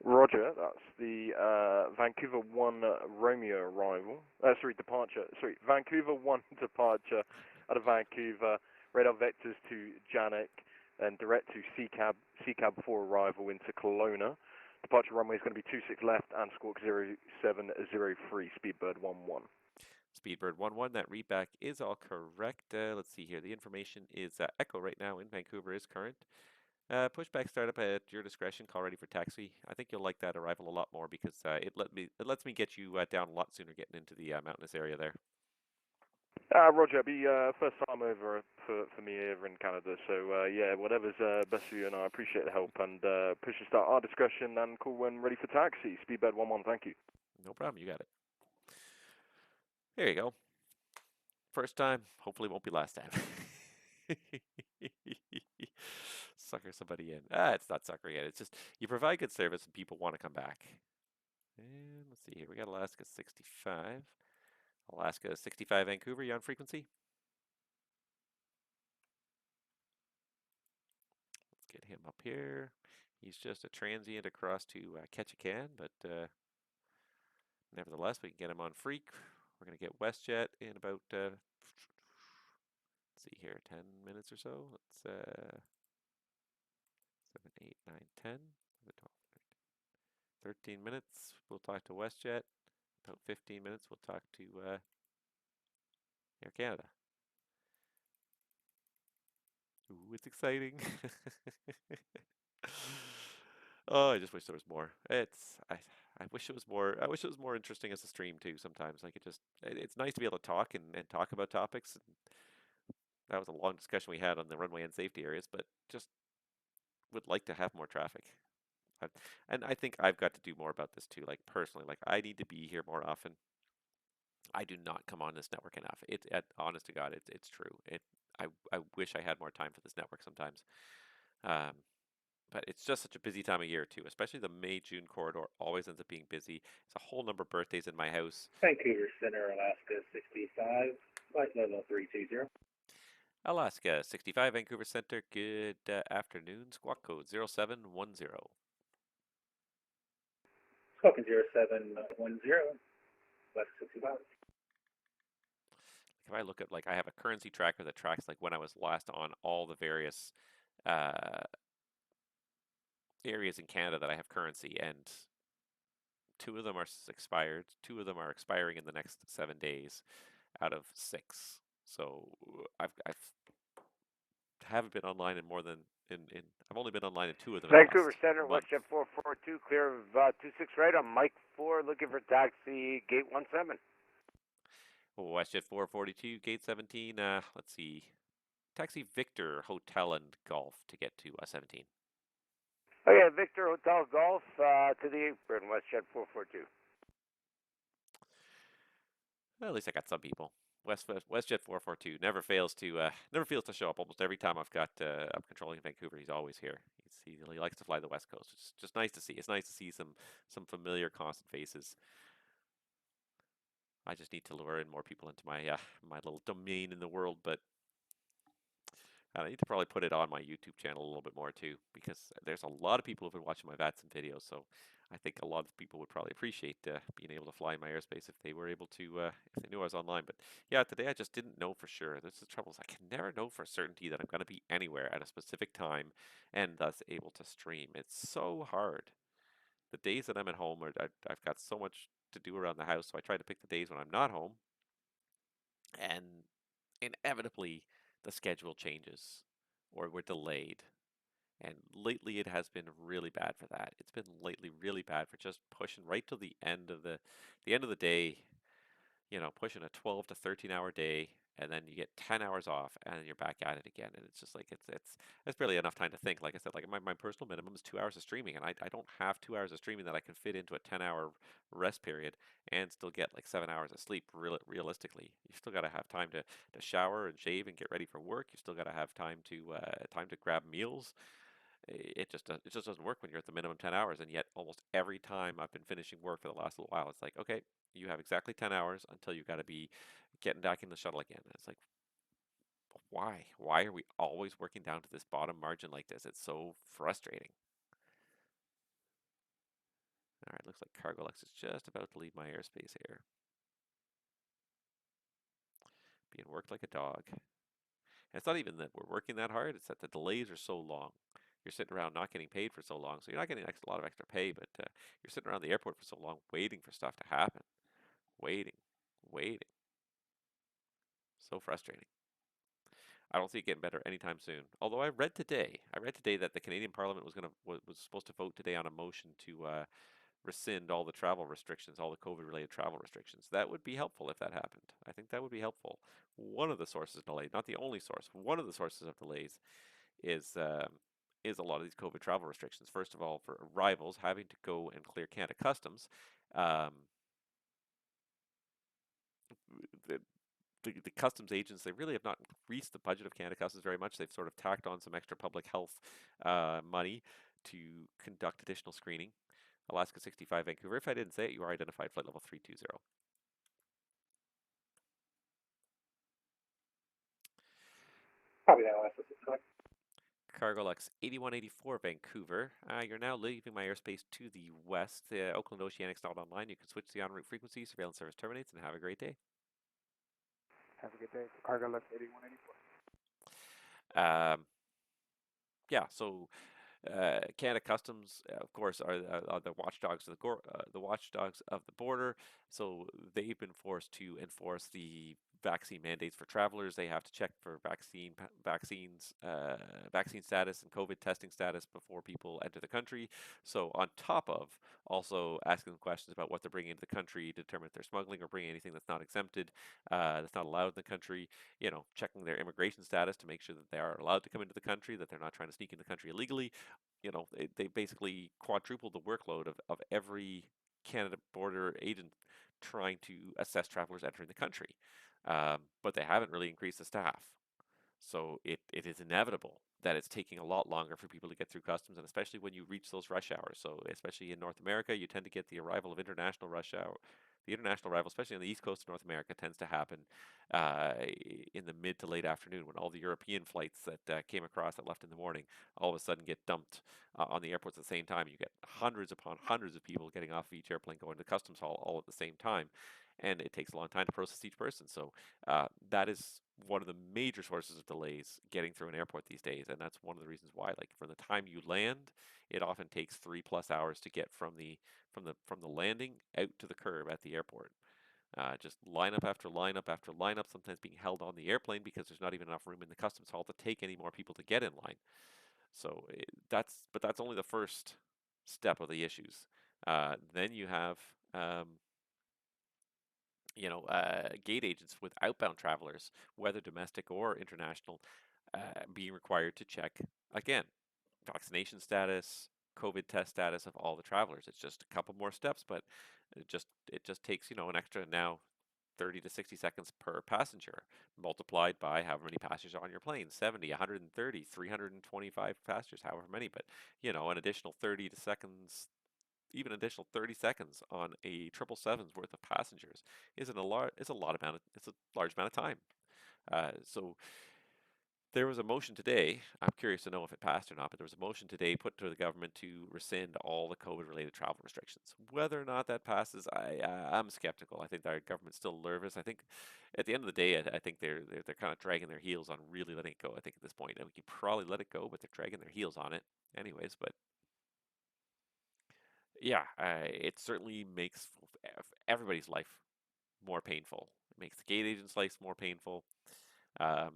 S2: Roger, that's the Vancouver 1 Romeo arrival. Departure. Sorry, Vancouver 1 departure out of Vancouver. Radar vectors to Janik, and direct to CCAB 4 arrival into Kelowna. Departure runway is going to be 26 left and squawk 0703, Speedbird 1-1.
S1: Speedbird 1-1, that readback is all correct. Let's see here. The information is Echo right now in Vancouver is current. Pushback startup at your discretion. Call ready for taxi. I think you'll like that arrival a lot more because it lets me get you down a lot sooner getting into the mountainous area there.
S2: Roger, it'll be first time over for me here in Canada, so yeah, whatever's best for you, and I appreciate the help, and push to start our discussion and call when ready for taxi. Speedbird 1-1, thank you.
S1: No problem, you got it. There you go. First time, hopefully won't be last time. Sucker somebody in. It's not suckering in. It's just you provide good service and people want to come back. And let's see here. We got Alaska 65. Alaska 65 Vancouver, you on frequency? Let's get him up here. He's just a transient across to Ketchikan, but nevertheless, we can get him on freak. We're going to get WestJet in about, let's see here, 10 minutes or so. Let's 7, 8, 9, 10, 12, 13 minutes. We'll talk to WestJet. About 15 minutes, we'll talk to Air Canada. Ooh, it's exciting. Oh, I just wish there was more. I wish it was more. I wish it was more interesting as a stream too. Sometimes, like it's nice to be able to talk and talk about topics. And that was a long discussion we had on the runway and safety areas, but just would like to have more traffic. And I think I've got to do more about this too. Like personally, like I need to be here more often. I do not come on this network enough. Honest to God, it's true. I wish I had more time for this network sometimes. But it's just such a busy time of year too, especially the May-June corridor always ends up being busy. It's a whole number of birthdays in my house.
S16: Vancouver Center, Alaska 65, flight level 320.
S1: Alaska 65, Vancouver Center, good afternoon. Squawk code 0710.
S16: Squawking 0710, West 65.
S1: If I look at, like, I have a currency tracker that tracks, like, when I was last on all the various areas in Canada that I have currency, and 2 of them are expired. 2 of them are expiring in the next 7 days out of 6. So I've haven't been online in more than I've only been online in 2 of them.
S6: Vancouver Center, WestJet 442, clear of 26 right on Mike 4, looking for taxi, gate 17.
S1: WestJet 442, gate 17. Let's see, taxi Victor Hotel and Golf to get to 17.
S6: Okay, Victor Hotel Golf to the apron, WestJet 442.
S1: Well, at least I got some people. WestJet 442 never fails to show up. Almost every time I'm controlling Vancouver, he's always here. He likes to fly the West Coast. It's just nice to see. It's nice to see some familiar, constant faces. I just need to lure in more people into my my little domain in the world, but And I need to probably put it on my YouTube channel a little bit more too, because there's a lot of people who've been watching my VATSIM videos. So I think a lot of people would probably appreciate being able to fly in my airspace if they were able to, if they knew I was online. But yeah, today I just didn't know for sure. This is the trouble. Is I can never know for certainty that I'm going to be anywhere at a specific time and thus able to stream. It's so hard. The days that I'm at home, I've got so much to do around the house, so I try to pick the days when I'm not home, and inevitably the schedule changes or we're delayed. And lately it has been really bad for that. It's been lately really bad for just pushing right till the end of the day, pushing a 12 to 13-hour day, and then you get 10 hours off, and then you're back at it again. And it's just like it's barely enough time to think. Like I said, like my personal minimum is 2 hours of streaming, and I don't have 2 hours of streaming that I can fit into a 10-hour rest period and still get like 7 hours of sleep. Realistically, you still got to have time to shower and shave and get ready for work. You still got to have time to grab meals. It just doesn't work when you're at the minimum 10 hours. And yet almost every time I've been finishing work for the last little while, it's like, okay, you have exactly 10 hours until you got to be getting back in the shuttle again. And it's like, why are we always working down to this bottom margin like this? It's so frustrating. All right, looks like Cargolux is just about to leave my airspace here. Being worked like a dog. And it's not even that we're working that hard, it's that the delays are so long. You're sitting around not getting paid for so long, so you're not getting a lot of extra pay, but you're sitting around the airport for so long waiting for stuff to happen. Waiting, waiting. So frustrating. I don't see it getting better anytime soon. Although I read today that the Canadian Parliament was supposed to vote today on a motion to rescind all the travel restrictions, all the COVID-related travel restrictions. That would be helpful if that happened. I think that would be helpful. One of the sources of delay, not the only source, one of the sources of delays is a lot of these COVID travel restrictions. First of all, for arrivals, having to go and clear Canada Customs. Um, the, the customs agents, they really have not increased the budget of Canada Customs very much. They've sort of tacked on some extra public health money to conduct additional screening. Alaska 65 Vancouver. If I didn't say it, you are identified flight level 320.
S16: Copy that, Alaska 65.
S1: Cargolux 8184 Vancouver. You're now leaving my airspace to the west. Oakland Oceanics not online. You can switch the en route frequency. Surveillance service terminates, and have a great day.
S15: Have a good day. Cargolux 8184.
S1: Yeah, so Canada Customs, of course, are the watchdogs of the watchdogs of the border. So they've been forced to enforce the vaccine mandates for travelers. They have to check for vaccine status and COVID testing status before people enter the country. So on top of also asking them questions about what they're bringing into the country to determine if they're smuggling or bringing anything that's not exempted, that's not allowed in the country. Checking their immigration status to make sure that they are allowed to come into the country, that they're not trying to sneak in the country illegally. They basically quadrupled the workload of every Canada border agent trying to assess travelers entering the country. But they haven't really increased the staff. So it is inevitable that it's taking a lot longer for people to get through customs, and especially when you reach those rush hours. So especially in North America, you tend to get the arrival of international rush hour. The international arrival, especially on the east coast of North America, tends to happen in the mid to late afternoon when all the European flights that came across that left in the morning all of a sudden get dumped on the airports at the same time. You get hundreds upon hundreds of people getting off of each airplane going to the customs hall all at the same time, and it takes a long time to process each person. So that is one of the major sources of delays getting through an airport these days, and that's one of the reasons why. Like from the time you land, it often takes 3+ hours to get from the landing out to the curb at the airport. Just lineup after lineup after lineup, sometimes being held on the airplane because there's not even enough room in the customs hall to take any more people to get in line. So that's only the first step of the issues. Then you have gate agents with outbound travelers, whether domestic or international, being required to check again vaccination status, COVID test status of all the travelers. It's just a couple more steps, but it just takes an extra now 30 to 60 seconds per passenger, multiplied by however many passengers are on your plane, 70, 130, 325 passengers, however many, but an additional 30 seconds, even additional 30 seconds on a 777's worth of passengers is a large amount of time. So There was a motion today. I'm curious to know if it passed or not, but there was a motion today put to the government to rescind all the COVID-related travel restrictions. Whether or not that passes, I'm skeptical. I think our government's still nervous. I think at the end of the day, I think they're kind of dragging their heels on really letting it go. I think at this point, and we could probably let it go, but they're dragging their heels on it, anyways. But yeah, it certainly makes everybody's life more painful. It makes the gate agents' lives more painful. Um,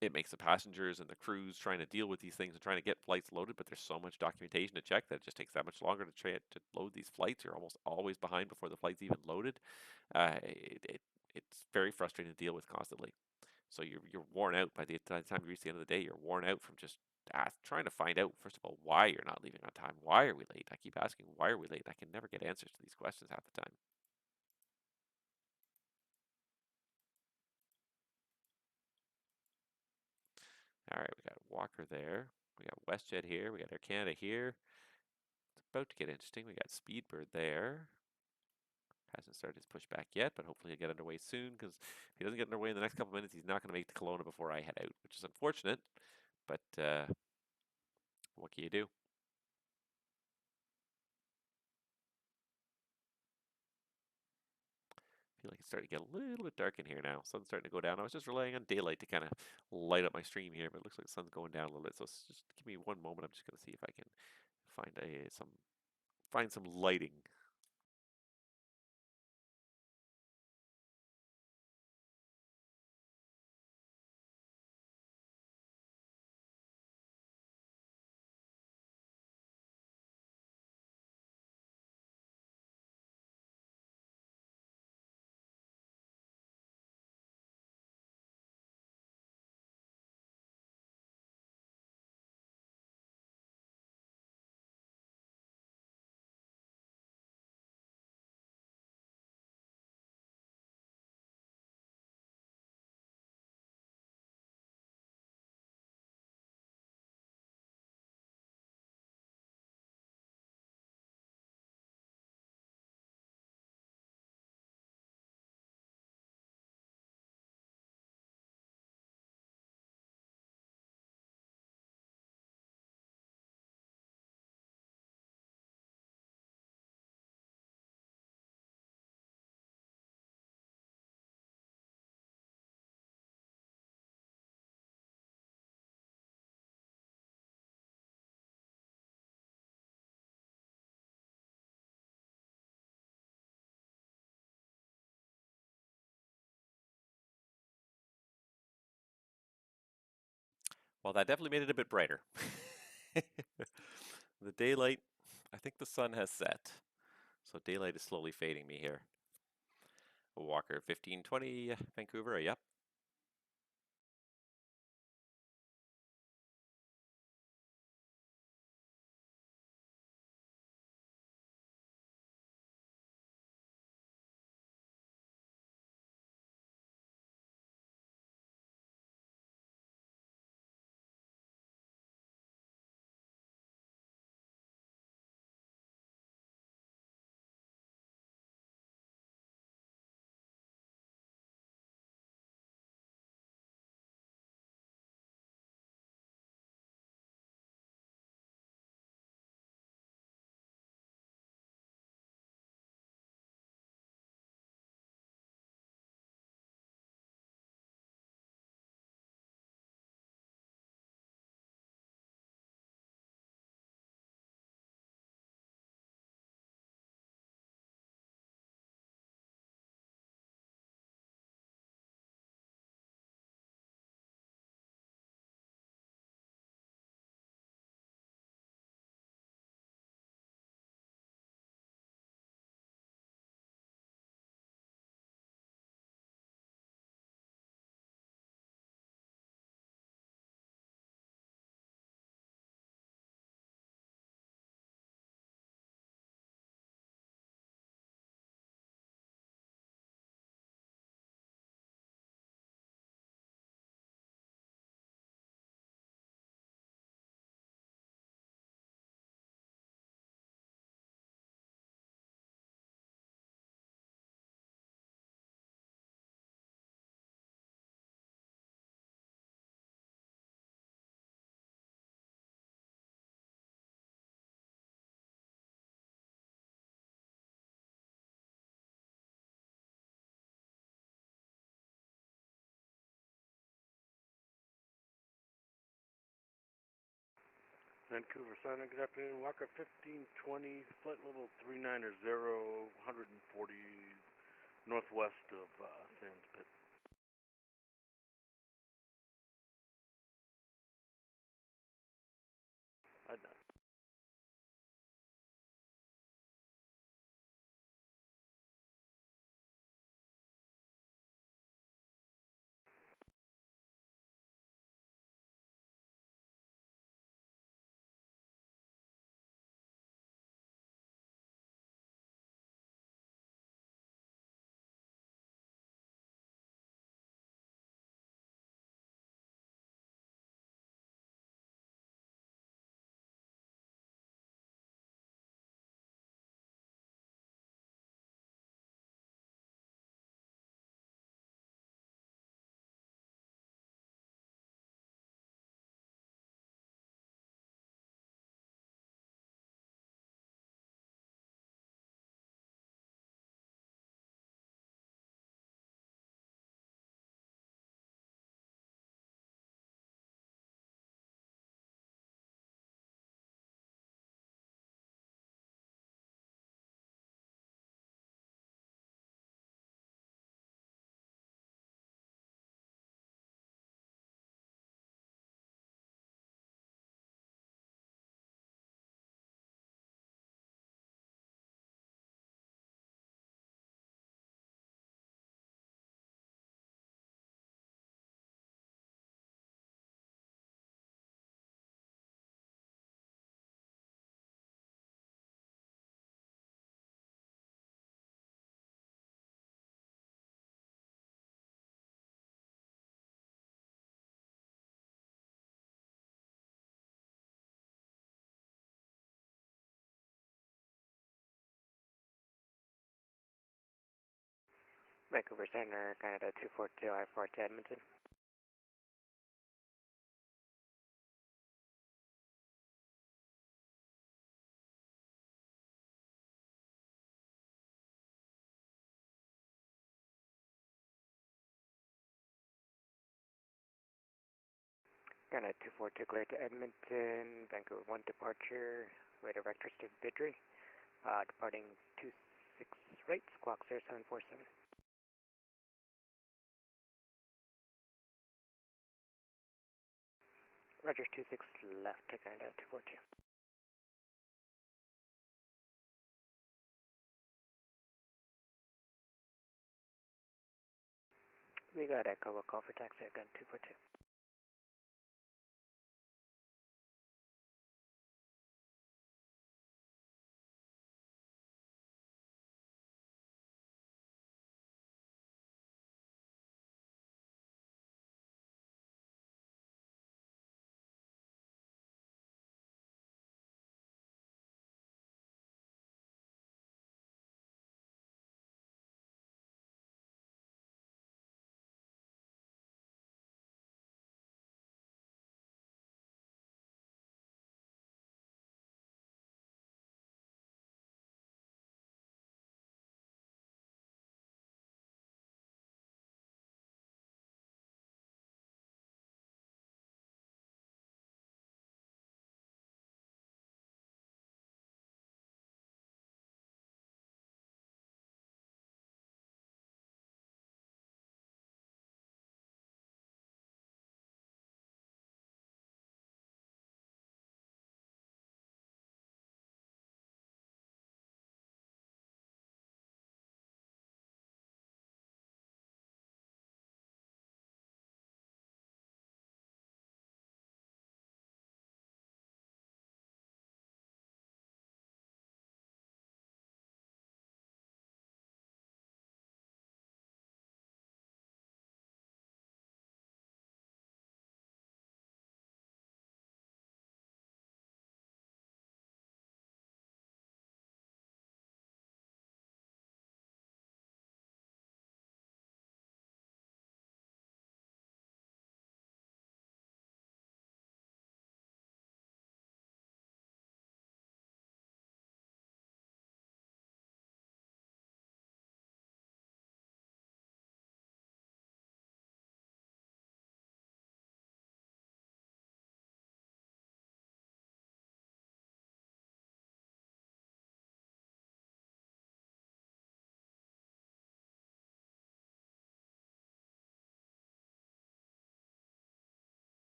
S1: it makes the passengers and the crews trying to deal with these things and trying to get flights loaded, but there's so much documentation to check that it just takes that much longer to try to load these flights. You're almost always behind before the flight's even loaded. Uh, it, it it's very frustrating to deal with constantly. So you're worn out by the time you reach the end of the day. You're worn out from just trying to find out first of all why you're not leaving on time. Why are we late? I keep asking why are we late. I can never get answers to these questions half the time. All right, we got Walker there. We got WestJet here. We got Air Canada here. It's about to get interesting. We got Speedbird there. Hasn't started his pushback yet, but hopefully he'll get underway soon, because if he doesn't get underway in the next couple minutes, he's not going to make the Kelowna before I head out, which is unfortunate, but what can you do? I feel like it's starting to get a little bit dark in here now. Sun's starting to go down. I was just relying on daylight to kind of light up my stream here, but it looks like the sun's going down a little bit. So just give me one moment. I'm just going to see if I can find some lighting. Well, that definitely made it a bit brighter. The daylight, I think the sun has set. So daylight is slowly fading me here. Walker 1520, Vancouver, yep.
S14: Vancouver Center, good afternoon. Walker 1520, flight level 390, 140 northwest of Sands Pit. I done.
S17: Vancouver Center, Canada 242, I-4 to Edmonton. Canada 242, clear to Edmonton. Vancouver 1 departure. Radar vectors to Vidri. Departing 26 right, squawk 0747. Roger 26 left to Canada 242. We got Echo, we'll call for taxi again 242.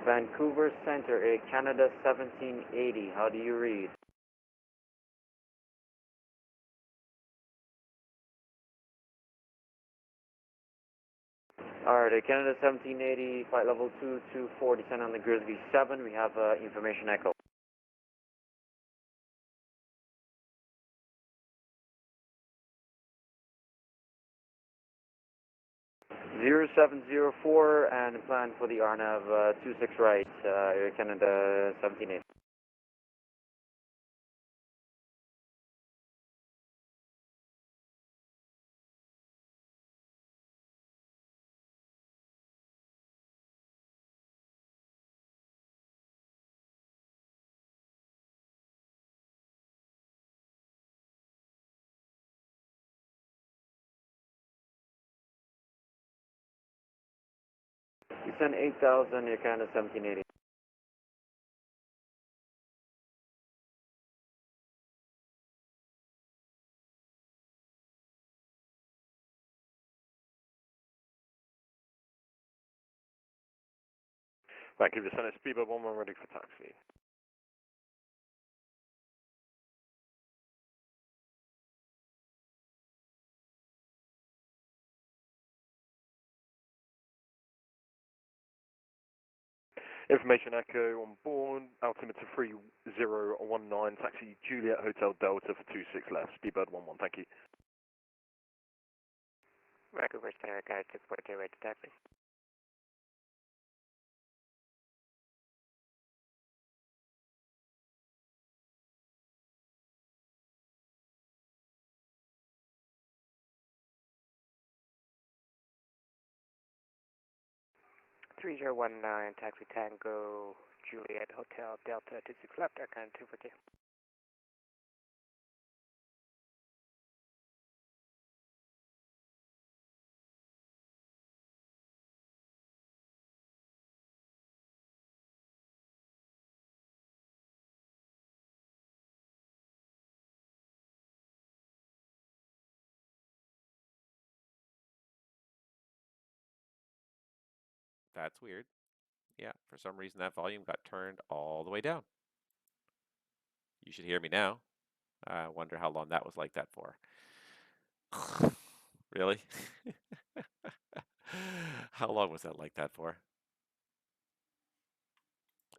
S18: Vancouver Center, Air Canada 1780. How do you read? Alright, Air Canada 1780, flight level 224, descend on the Grizzly 7. We have information echo. Zero 0704 and plan for the RNAV 26 right, Air Canada 1780. Descend 8000, Air Canada 1780.
S2: Vancouver Center, speedboat 11 ready for taxi. Information echo on board, altimeter 3019, taxi Juliet Hotel Delta for 26 left, speedbird 11, thank you.
S17: Vancouver Center, guide 642, right to taxi. Three 3019, taxi Tango, Juliet Hotel Delta 26 left, Air Canada 242.
S1: That's weird. Yeah, for some reason that volume got turned all the way down. You should hear me now. I wonder how long that was like that for. Really? How long was that like that for?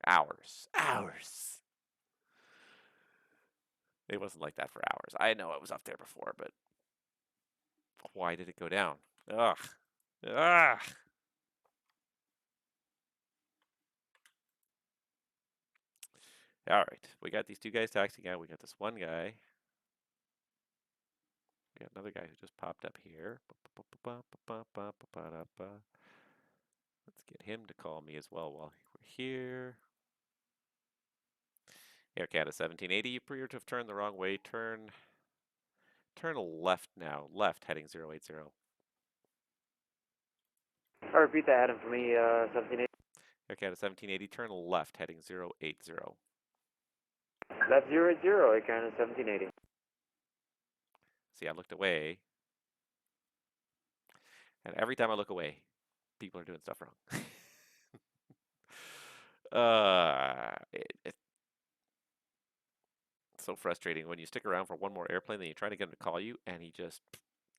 S1: Hours. Hours. It wasn't like that for hours. I know it was up there before, but why did it go down? Ugh. Ugh. All right. We got these two guys taxiing out. We got this one guy. We got another guy who just popped up here. Let's get him to call me as well while we're here. Air Canada 1780, you appear to have turned the wrong way. Turn left now. Left, heading 080.
S18: I'll repeat that, Adam, for me, 1780.
S1: Air Canada 1780, turn left, heading 080.
S18: Left 080, Air Canada 1780.
S1: See, I looked away. And every time I look away, people are doing stuff wrong. It's so frustrating when you stick around for one more airplane, then you try to get him to call you, and he just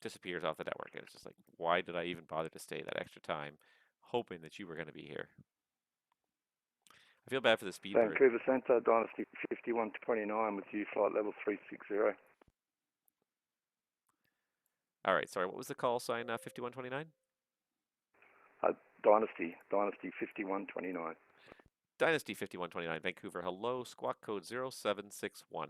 S1: disappears off the network. And it's just like, why did I even bother to stay that extra time, hoping that you were going to be here? I feel bad for the Speedbird.
S19: Vancouver Centre, Dynasty 5129 with you, flight level 360.
S1: All right, sorry, what was the call sign, 5129?
S19: Dynasty 5129.
S1: Dynasty 5129, Vancouver. Hello, squawk code 0761.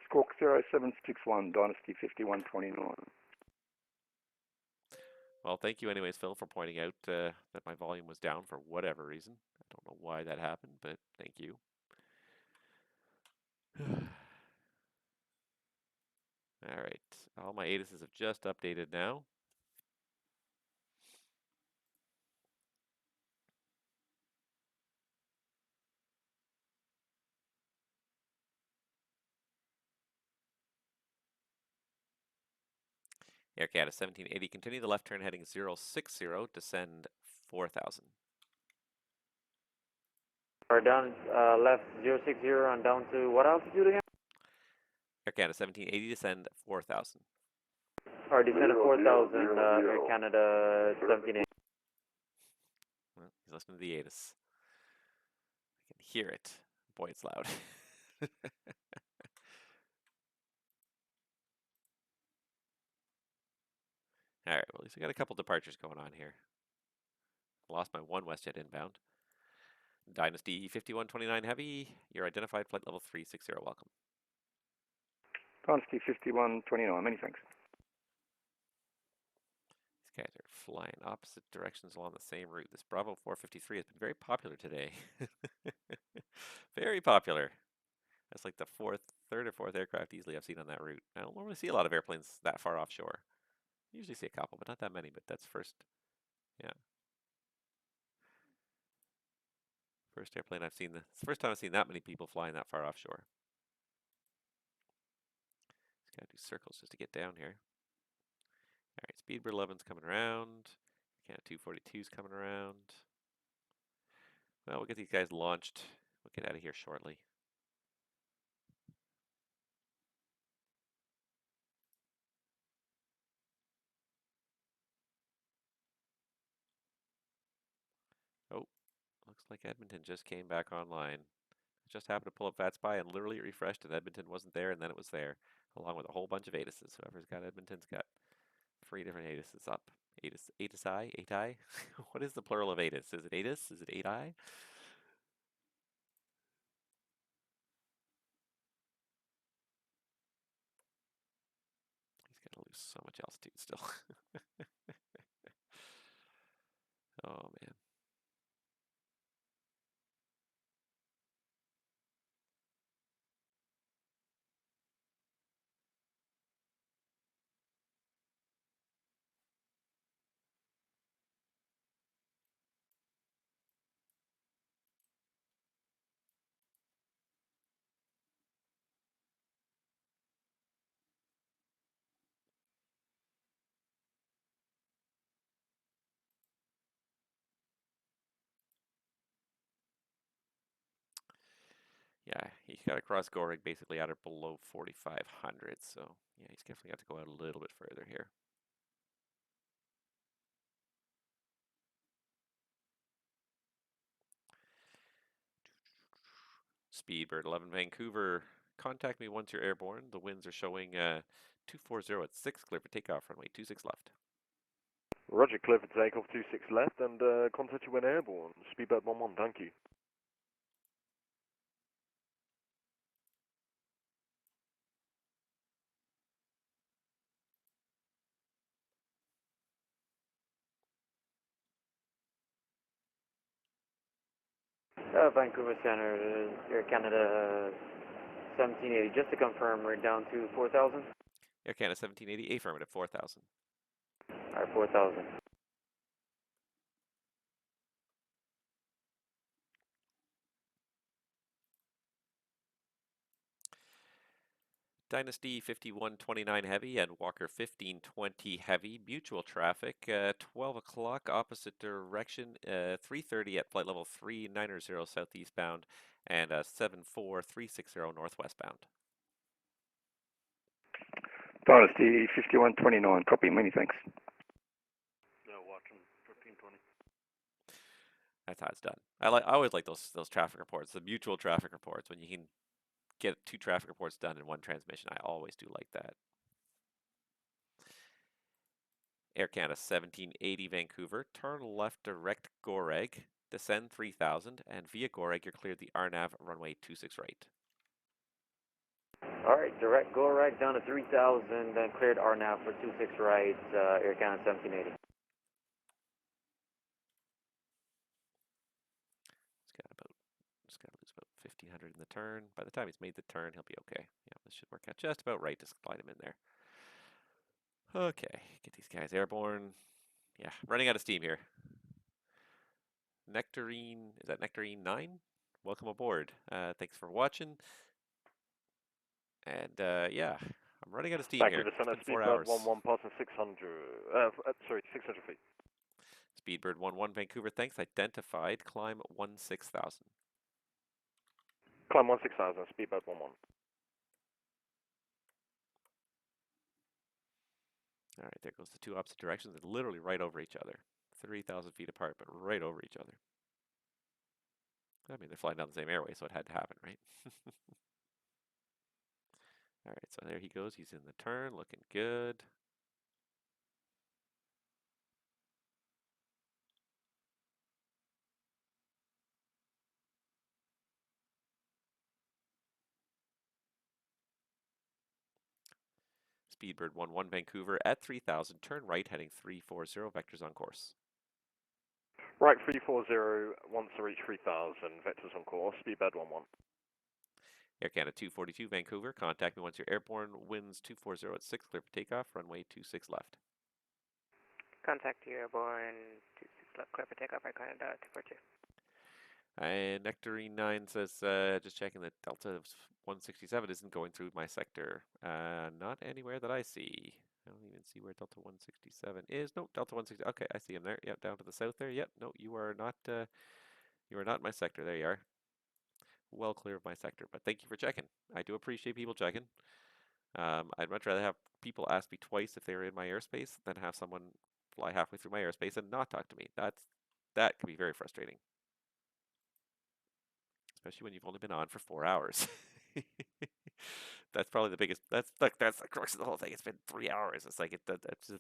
S19: Squawk 0761, Dynasty 5129.
S1: Well, thank you anyways, Phil, for pointing out that my volume was down for whatever reason. I don't know why that happened, but thank you. All right, all my ATISs have just updated now. Air Canada 1780, continue the left turn heading 060, descend 4,000.
S18: Or down left 060 and down to what altitude again?
S1: Air Canada 1780, descend 4,000.
S18: Or descend to 4,000, Air Canada 1780.
S1: Well, he's listening to the ATIS. I can hear it. Boy, it's loud. All right, well, at least I got a couple departures going on here. Lost my one WestJet inbound. Dynasty 5129 Heavy, you're identified, flight level 360, welcome.
S19: Dynasty 5129, many thanks.
S1: These guys are flying opposite directions along the same route. This Bravo 453 has been very popular today. Very popular. That's like the third or fourth aircraft easily I've seen on that route. I don't normally see a lot of airplanes that far offshore. I usually see a couple, but not that many, but that's first. Yeah. First airplane I've seen. It's the first time I've seen that many people flying that far offshore. Just gotta do circles just to get down here. All right, Speedbird 11's coming around. Canada 242's coming around. Well, we'll get these guys launched. We'll get out of here shortly. Oh, looks like Edmonton just came back online. I just happened to pull up VATSPI and literally refreshed, and Edmonton wasn't there, and then it was there, along with a whole bunch of ATISes. Whoever's got Edmonton's got 3 different ATISes up. ATI? What is the plural of ATIS? Is it ATIS? Is it ATI? He's gonna lose so much altitude still. Oh man. Yeah, he's got to cross Gorig basically at or below 4,500, so yeah, he's definitely got to go out a little bit further here. Speedbird 11 Vancouver, contact me once you're airborne. The winds are showing 240 at 6, clear for takeoff, runway 26 left.
S2: Roger, clear for takeoff 26 left, and contact you when airborne. Speedbird 11, thank you.
S18: Vancouver Center, Air Canada 1780. Just to confirm, we're down to 4,000?
S1: Air Canada 1780, affirmative, 4,000.
S18: Alright, 4,000.
S1: Dynasty 5129 Heavy and Walker 1520 Heavy, mutual traffic, 12 o'clock opposite direction, 330 at flight level 390 southeastbound, and 74360 northwestbound.
S19: Dynasty 5129, copy, many thanks.
S14: Yeah, watching 1520.
S1: That's how it's done. I always like those traffic reports, the mutual traffic reports, when you can get 2 traffic reports done in one transmission. I always do like that. Air Canada 1780 Vancouver, turn left direct Goreg, descend 3000, and via Goreg you're cleared the RNAV runway 26 right.
S18: Alright, direct go right down to 3,000, then cleared RNAV for 26 right, Air Canada 1780.
S1: Just gotta lose about 1500 in the turn. By the time he's made the turn, he'll be okay. Yeah, this should work out just about right to slide him in there. Okay, get these guys airborne. Yeah, running out of steam here. Nectarine, is that Nectarine 9? Welcome aboard. Thanks for watching. And yeah, I'm running out of steam here.
S2: Vancouver Center,
S1: It's been 4
S2: Speedbird
S1: hours.
S2: 11, passing 600, sorry, 600 feet.
S1: Speedbird 11 Vancouver, thanks. Identified. Climb 16,000.
S2: Climb 16,000, Speedbird 11.
S1: All right, there goes the two opposite directions. They're literally right over each other. 3,000 feet apart, but right over each other. I mean, they're flying down the same airway, so it had to happen, right? All right, so there he goes. He's in the turn, looking good. Speedbird 11 Vancouver at 3,000. Turn right, heading 340. Vectors on course.
S2: Right 340, once to reach 3,000. Vectors on course. Speedbird 11.
S1: Air Canada 242 Vancouver. Contact me once you're airborne. Winds 240 at 6. Clear for takeoff. Runway 26 left.
S17: Contact you, airborne 26 left, clear for takeoff, Air Canada 242.
S1: And Nectarine 9 says, just checking that Delta 167 isn't going through my sector. Not anywhere that I see. I don't even see where Delta 167 is. No, Delta 160. Okay, I see him there. Yep, down to the south there. Yep, no, you are not in my sector. There you are. Well clear of my sector. But thank you for checking. I do appreciate people checking. I'd much rather have people ask me twice if they were in my airspace than have someone fly halfway through my airspace and not talk to me. That can be very frustrating. Especially when you've only been on for 4 hours. That's probably the biggest. That's the crux of the whole thing. It's been 3 hours. It's like it's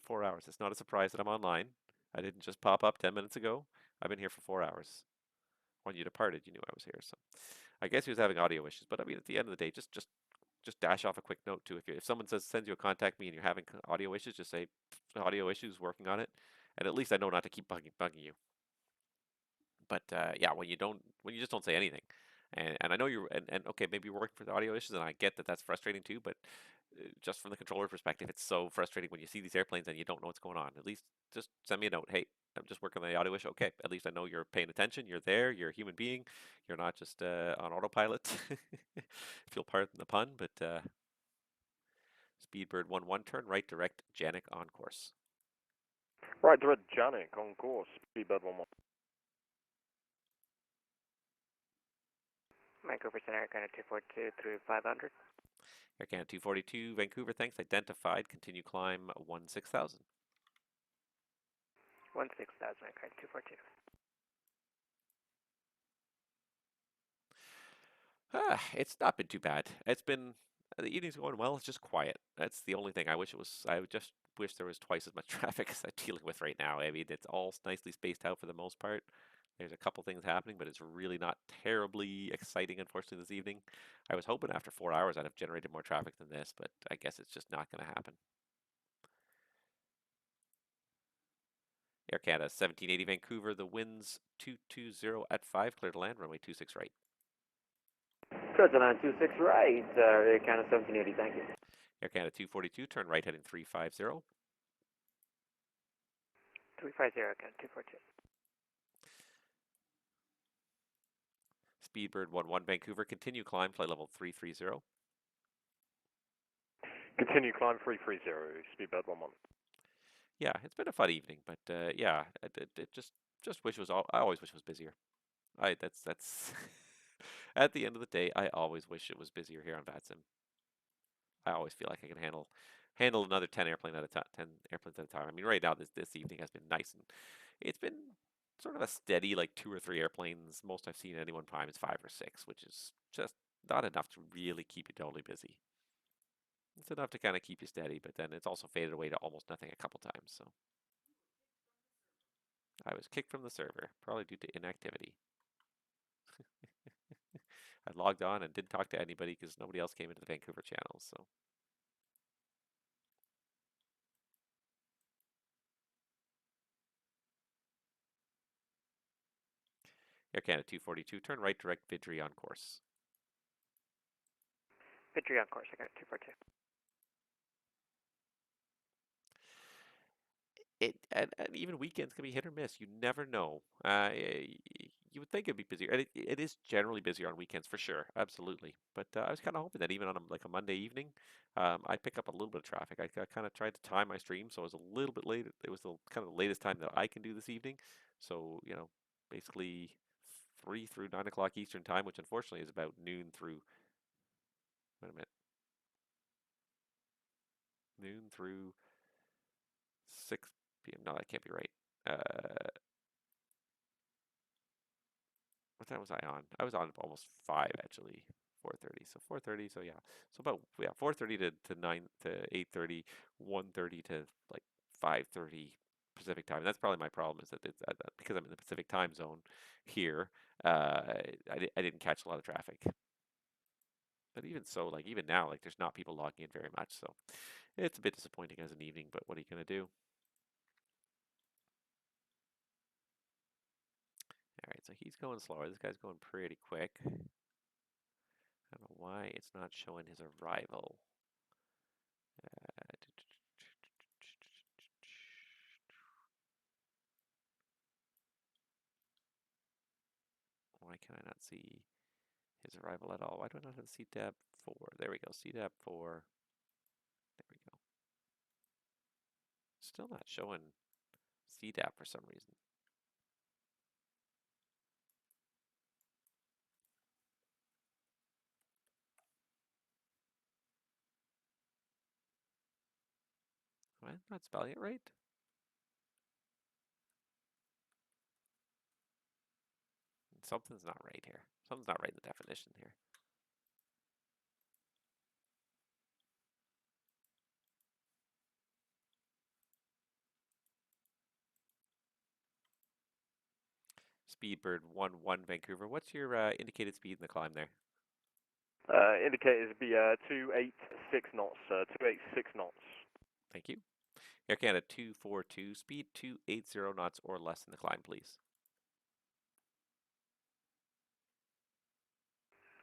S1: 4 hours. It's not a surprise that I'm online. I didn't just pop up 10 minutes ago. I've been here for 4 hours. When you departed, you knew I was here. So I guess he was having audio issues. But I mean, at the end of the day, just dash off a quick note too. If someone sends you a contact me and you're having audio issues, just say audio issues, working on it, and at least I know not to keep bugging you. But yeah, when you just don't say anything, and I know and okay, maybe you're working for the audio issues, and I get that that's frustrating too. But just from the controller perspective, it's so frustrating when you see these airplanes and you don't know what's going on. At least just send me a note. Hey, I'm just working on the audio issue. Okay, at least I know you're paying attention. You're there. You're a human being. You're not just on autopilot. If you'll pardon the pun, but Speedbird 11 turn right direct Janik on course.
S2: Right direct Janik on course. Speedbird 11.
S17: Vancouver Center, Air Canada 242 through 500.
S1: Air Canada 242 Vancouver, thanks. Identified. Continue climb 16,000.
S17: 16,000, Air Canada 242.
S1: It's not been too bad. It's been the evening's going well. It's just quiet. That's the only thing. I just wish there was twice as much traffic as I'm dealing with right now. I mean, it's all nicely spaced out for the most part. There's a couple things happening, but it's really not terribly exciting, unfortunately, this evening. I was hoping after 4 hours I'd have generated more traffic than this, but I guess it's just not going to happen. Air Canada 1780 Vancouver. The winds 220 at 5. Clear to land. Runway 26 right.
S18: Clear to land 26 right. Air Canada 1780. Thank you.
S1: Air Canada 242. Turn right heading 350.
S17: 350, Air Canada 242.
S1: Speedbird 11 Vancouver. Continue climb. Flight level 330.
S2: Continue climb 330. Speedbird 11.
S1: Yeah, it's been a fun evening, but yeah, it just wish it was all. I always wish it was busier. That's at the end of the day, I always wish it was busier here on VATSIM. I always feel like I can handle another 10 airplanes at a time. 10 airplanes at a time. I mean, right now this evening has been nice, and it's been sort of a steady like 2 or 3 airplanes. Most I've seen at any one time is 5 or 6, which is just not enough to really keep you totally busy. It's enough to kind of keep you steady, but then it's also faded away to almost nothing a couple times. So I was kicked from the server, probably due to inactivity. I logged on and didn't talk to anybody because nobody else came into the Vancouver channel. So Air Canada 242, turn right direct Vidri on course.
S17: Vidri on course, Air Canada 242.
S1: And even weekends can be hit or miss. You never know. you would think it'd be busier, and it is generally busier on weekends for sure, absolutely. But I was kind of hoping that even on like a Monday evening, I'd pick up a little bit of traffic. I kind of tried to time my stream so it was a little bit late. It was the kind of the latest time that I can do this evening. So, basically 3 through 9 o'clock Eastern time, which unfortunately is about noon through, wait a minute, noon through 6 p.m. No, that can't be right. What time was I on? I was on almost 5 actually. 4:30. So 4:30. So yeah. So about 4:30 to 9 to 8:30, 1:30 to like 5:30 Pacific time. And that's probably my problem is that it's because I'm in the Pacific time zone here. I didn't catch a lot of traffic. But even so, like even now, like there's not people logging in very much. So it's a bit disappointing as an evening. But what are you gonna do? All right. So he's going slower. This guy's going pretty quick. I don't know why it's not showing his arrival. Why can I not see his arrival at all? Why do I not have CTAB 4? There we go, CTAB 4. There we go. Still not showing CTAB for some reason. Am I not spelling it right? Something's not right here. Something's not right in the definition here. Speedbird 1-1 Vancouver. What's your indicated speed in the climb there?
S2: Indicators be 286 knots, 286 knots.
S1: Thank you. Air Canada 242, speed 280 knots or less in the climb, please.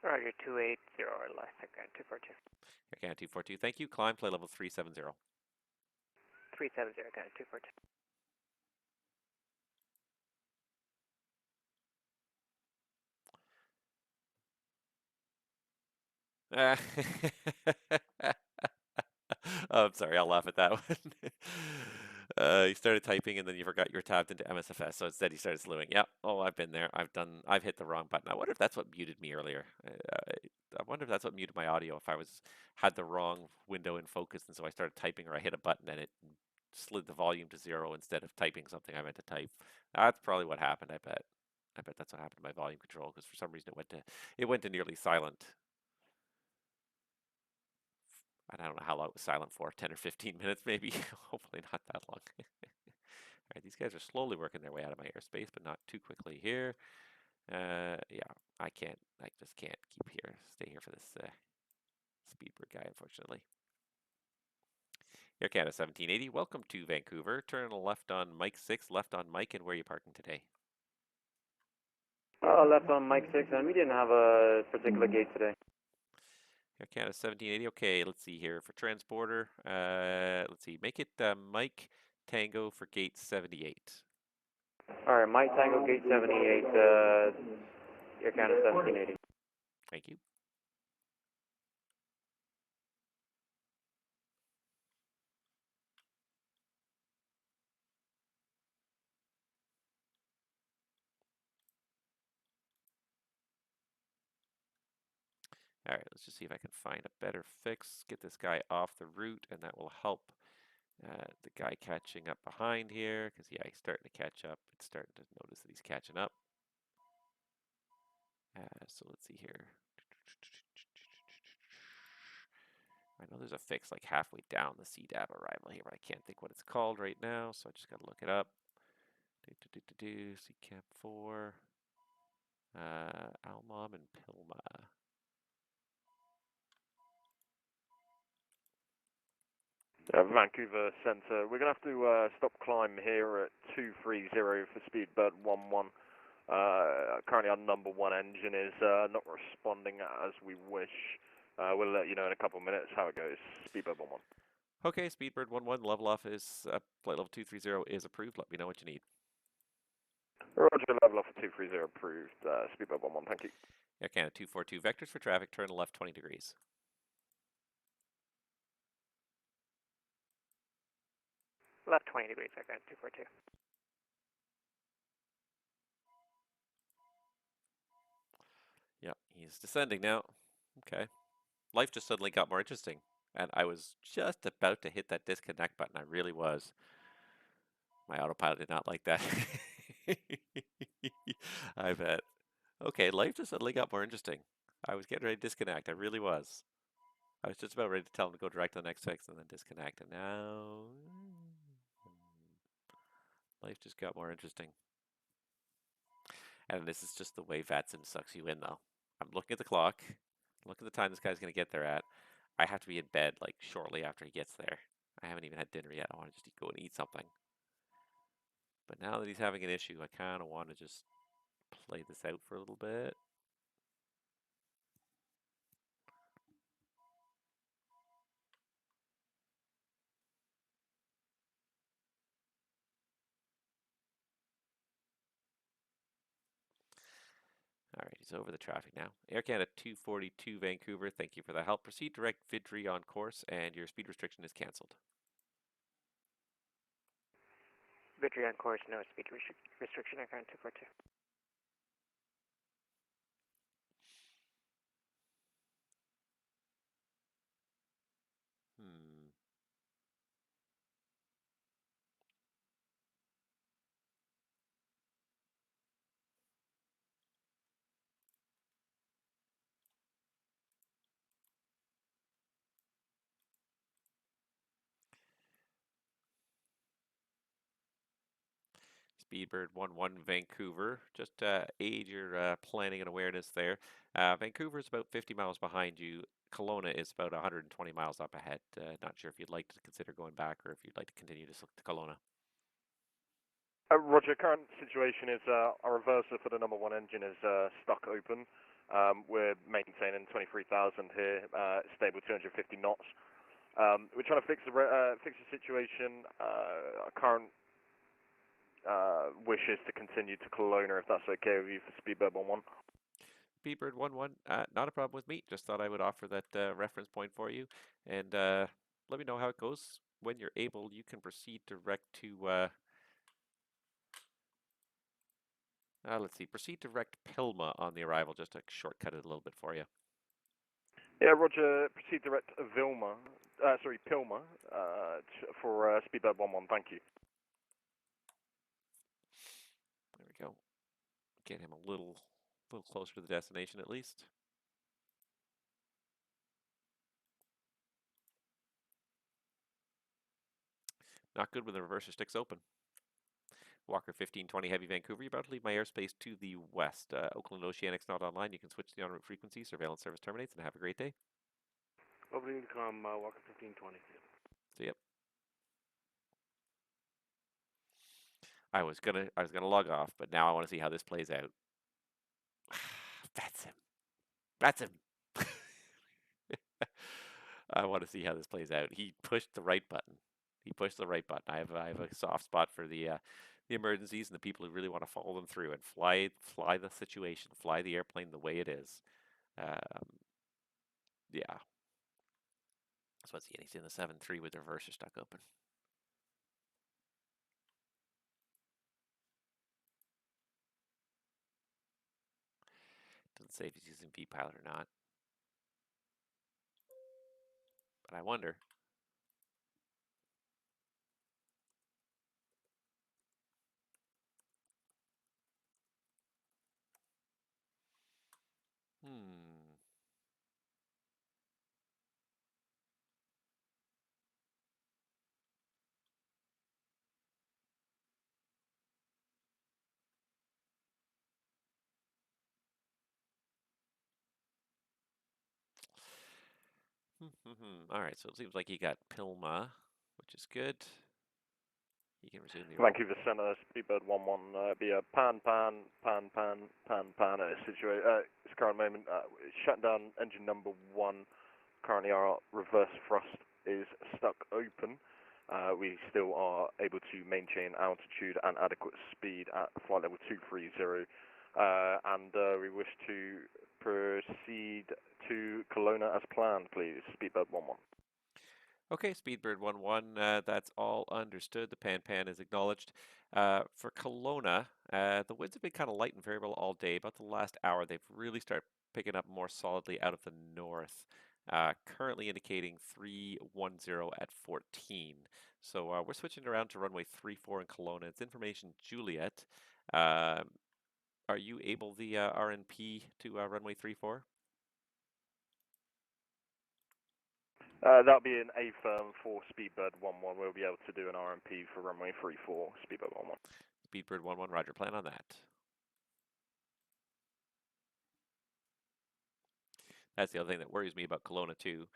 S17: Roger, 280 or less, Air Canada 242.
S1: Air Canada 242, thank you. Climb, play level 370.
S17: 370, Air Canada 242.
S1: Oh, I'm sorry, I'll laugh at that one. You started typing and then you forgot you were tabbed into MSFS, so instead you started slewing. Yep. Oh, I've been there. I've hit the wrong button. I wonder if that's what muted me earlier. I wonder if that's what muted my audio. If I had the wrong window in focus, and so I started typing, or I hit a button and it slid the volume to 0 instead of typing something I meant to type. That's probably what happened. I bet. I bet that's what happened to my volume control because for some reason it went to nearly silent. I don't know how long it was silent for, 10 or 15 minutes maybe. Hopefully not that long. All right, these guys are slowly working their way out of my airspace, but not too quickly here. Yeah, I just can't stay here for this Speedbird guy, unfortunately. Air Canada 1780, welcome to Vancouver. Turn left on Mike 6, left on Mike, and where are you parking today?
S18: Left on Mike 6, and we didn't have a particular gate today.
S1: Air Canada 1780, okay, let's see here. For transporter, let's see, make it Mike Tango for gate 78.
S18: Alright, Mike Tango, gate 78, Air Canada 1780.
S1: Thank you. All right, let's just see if I can find a better fix. Get this guy off the route, and that will help the guy catching up behind here, because, yeah, he's starting to catch up. It's starting to notice that he's catching up. So let's see here. I know there's a fix like halfway down the CDAB arrival here, but I can't think what it's called right now, so I just got to look it up. CCAP 4, Almom and Pilma.
S2: Vancouver Centre. We're going to have to stop climb here at 230 for Speedbird 11. Currently our number 1 engine is not responding as we wish. We'll let you know in a couple of minutes how it goes. Speedbird 11.
S1: Okay, Speedbird 11, level off is, flight level 230 is approved. Let me know what you need.
S2: Roger, level off 230 approved. Speedbird 11, thank you.
S1: Air Canada 242, vectors for traffic, turn left 20 degrees.
S17: Left 20 degrees, Air Canada 242.
S1: Yep, he's descending now. Okay. Life just suddenly got more interesting. And I was just about to hit that disconnect button. I really was. My autopilot did not like that. I bet. Okay, life just suddenly got more interesting. I was getting ready to disconnect. I really was. I was just about ready to tell him to go direct to the next fix and then disconnect. And now life just got more interesting. And this is just the way VATSIM sucks you in, though. I'm looking at the clock. Look at the time this guy's going to get there at. I have to be in bed like shortly after he gets there. I haven't even had dinner yet. I want to just go and eat something. But now that he's having an issue, I kind of want to just play this out for a little bit. All right, he's over the traffic now. Air Canada 242 Vancouver, thank you for the help. Proceed direct Vidri on course, and your speed restriction is cancelled.
S17: Victory on course, no speed restriction, Air Canada 242.
S1: Speedbird 11 Vancouver, just aid your planning and awareness there. Vancouver is about 50 miles behind you. Kelowna is about 120 miles up ahead. Not sure if you'd like to consider going back or if you'd like to continue to look to Kelowna.
S2: Roger, current situation is our reverser for the number 1 engine is stuck open. We're maintaining 23,000 here, stable 250 knots. We're trying to fix the situation. Our current wish is to continue to Kelowna, if that's okay with you for Speedbird 11.
S1: Speedbird 11, not a problem with me. Just thought I would offer that reference point for you. And let me know how it goes. When you're able, you can proceed direct to... let's see, proceed direct Pilma on the arrival, just to shortcut it a little bit for you.
S2: Yeah, Roger, proceed direct Pilma, for Speedbird 11, thank you.
S1: There we go. Get him a little closer to the destination at least. Not good when the reverser stick's open. Walker 1520 Heavy Vancouver, you're about to leave my airspace to the west. Oakland Oceanics not online. You can switch to the en route frequency. Surveillance service terminates, and have a great day.
S14: Opening to come, Walker 1520.
S1: See ya. I was gonna log off, but now I want to see how this plays out. VATSIM. VATSIM. I want to see how this plays out. He pushed the right button. I have a soft spot for the emergencies and the people who really want to follow them through and fly the situation, fly the airplane the way it is. Yeah. So what's he in? He's in the 7-3 with the reverser stuck open. Doesn't say if he's using V-Pilot or not. But I wonder. All right, so it seems like he got Pilma, which is good. He can resume the...
S2: Vancouver Centre, Speedbird 11, be a pan at this current moment. Shut down engine number 1. Currently our reverse thrust is stuck open. we still are able to maintain altitude and adequate speed at flight level 230, and we wish to proceed to Kelowna as planned, please. Speedbird 11.
S1: Okay, Speedbird 11, that's all understood. The Pan is acknowledged. For Kelowna, the winds have been kind of light and variable all day. About the last hour, they've really started picking up more solidly out of the north. Currently indicating 310 at 14. So we're switching around to runway 34 in Kelowna. It's information Juliet. Are you able, the RNP, to runway 34?
S2: That'll be an A-firm for Speedbird 11. We'll be able to do an RMP for runway 34, Speedbird 11.
S1: Speedbird 11, roger, plan on that. That's the other thing that worries me about Kelowna too.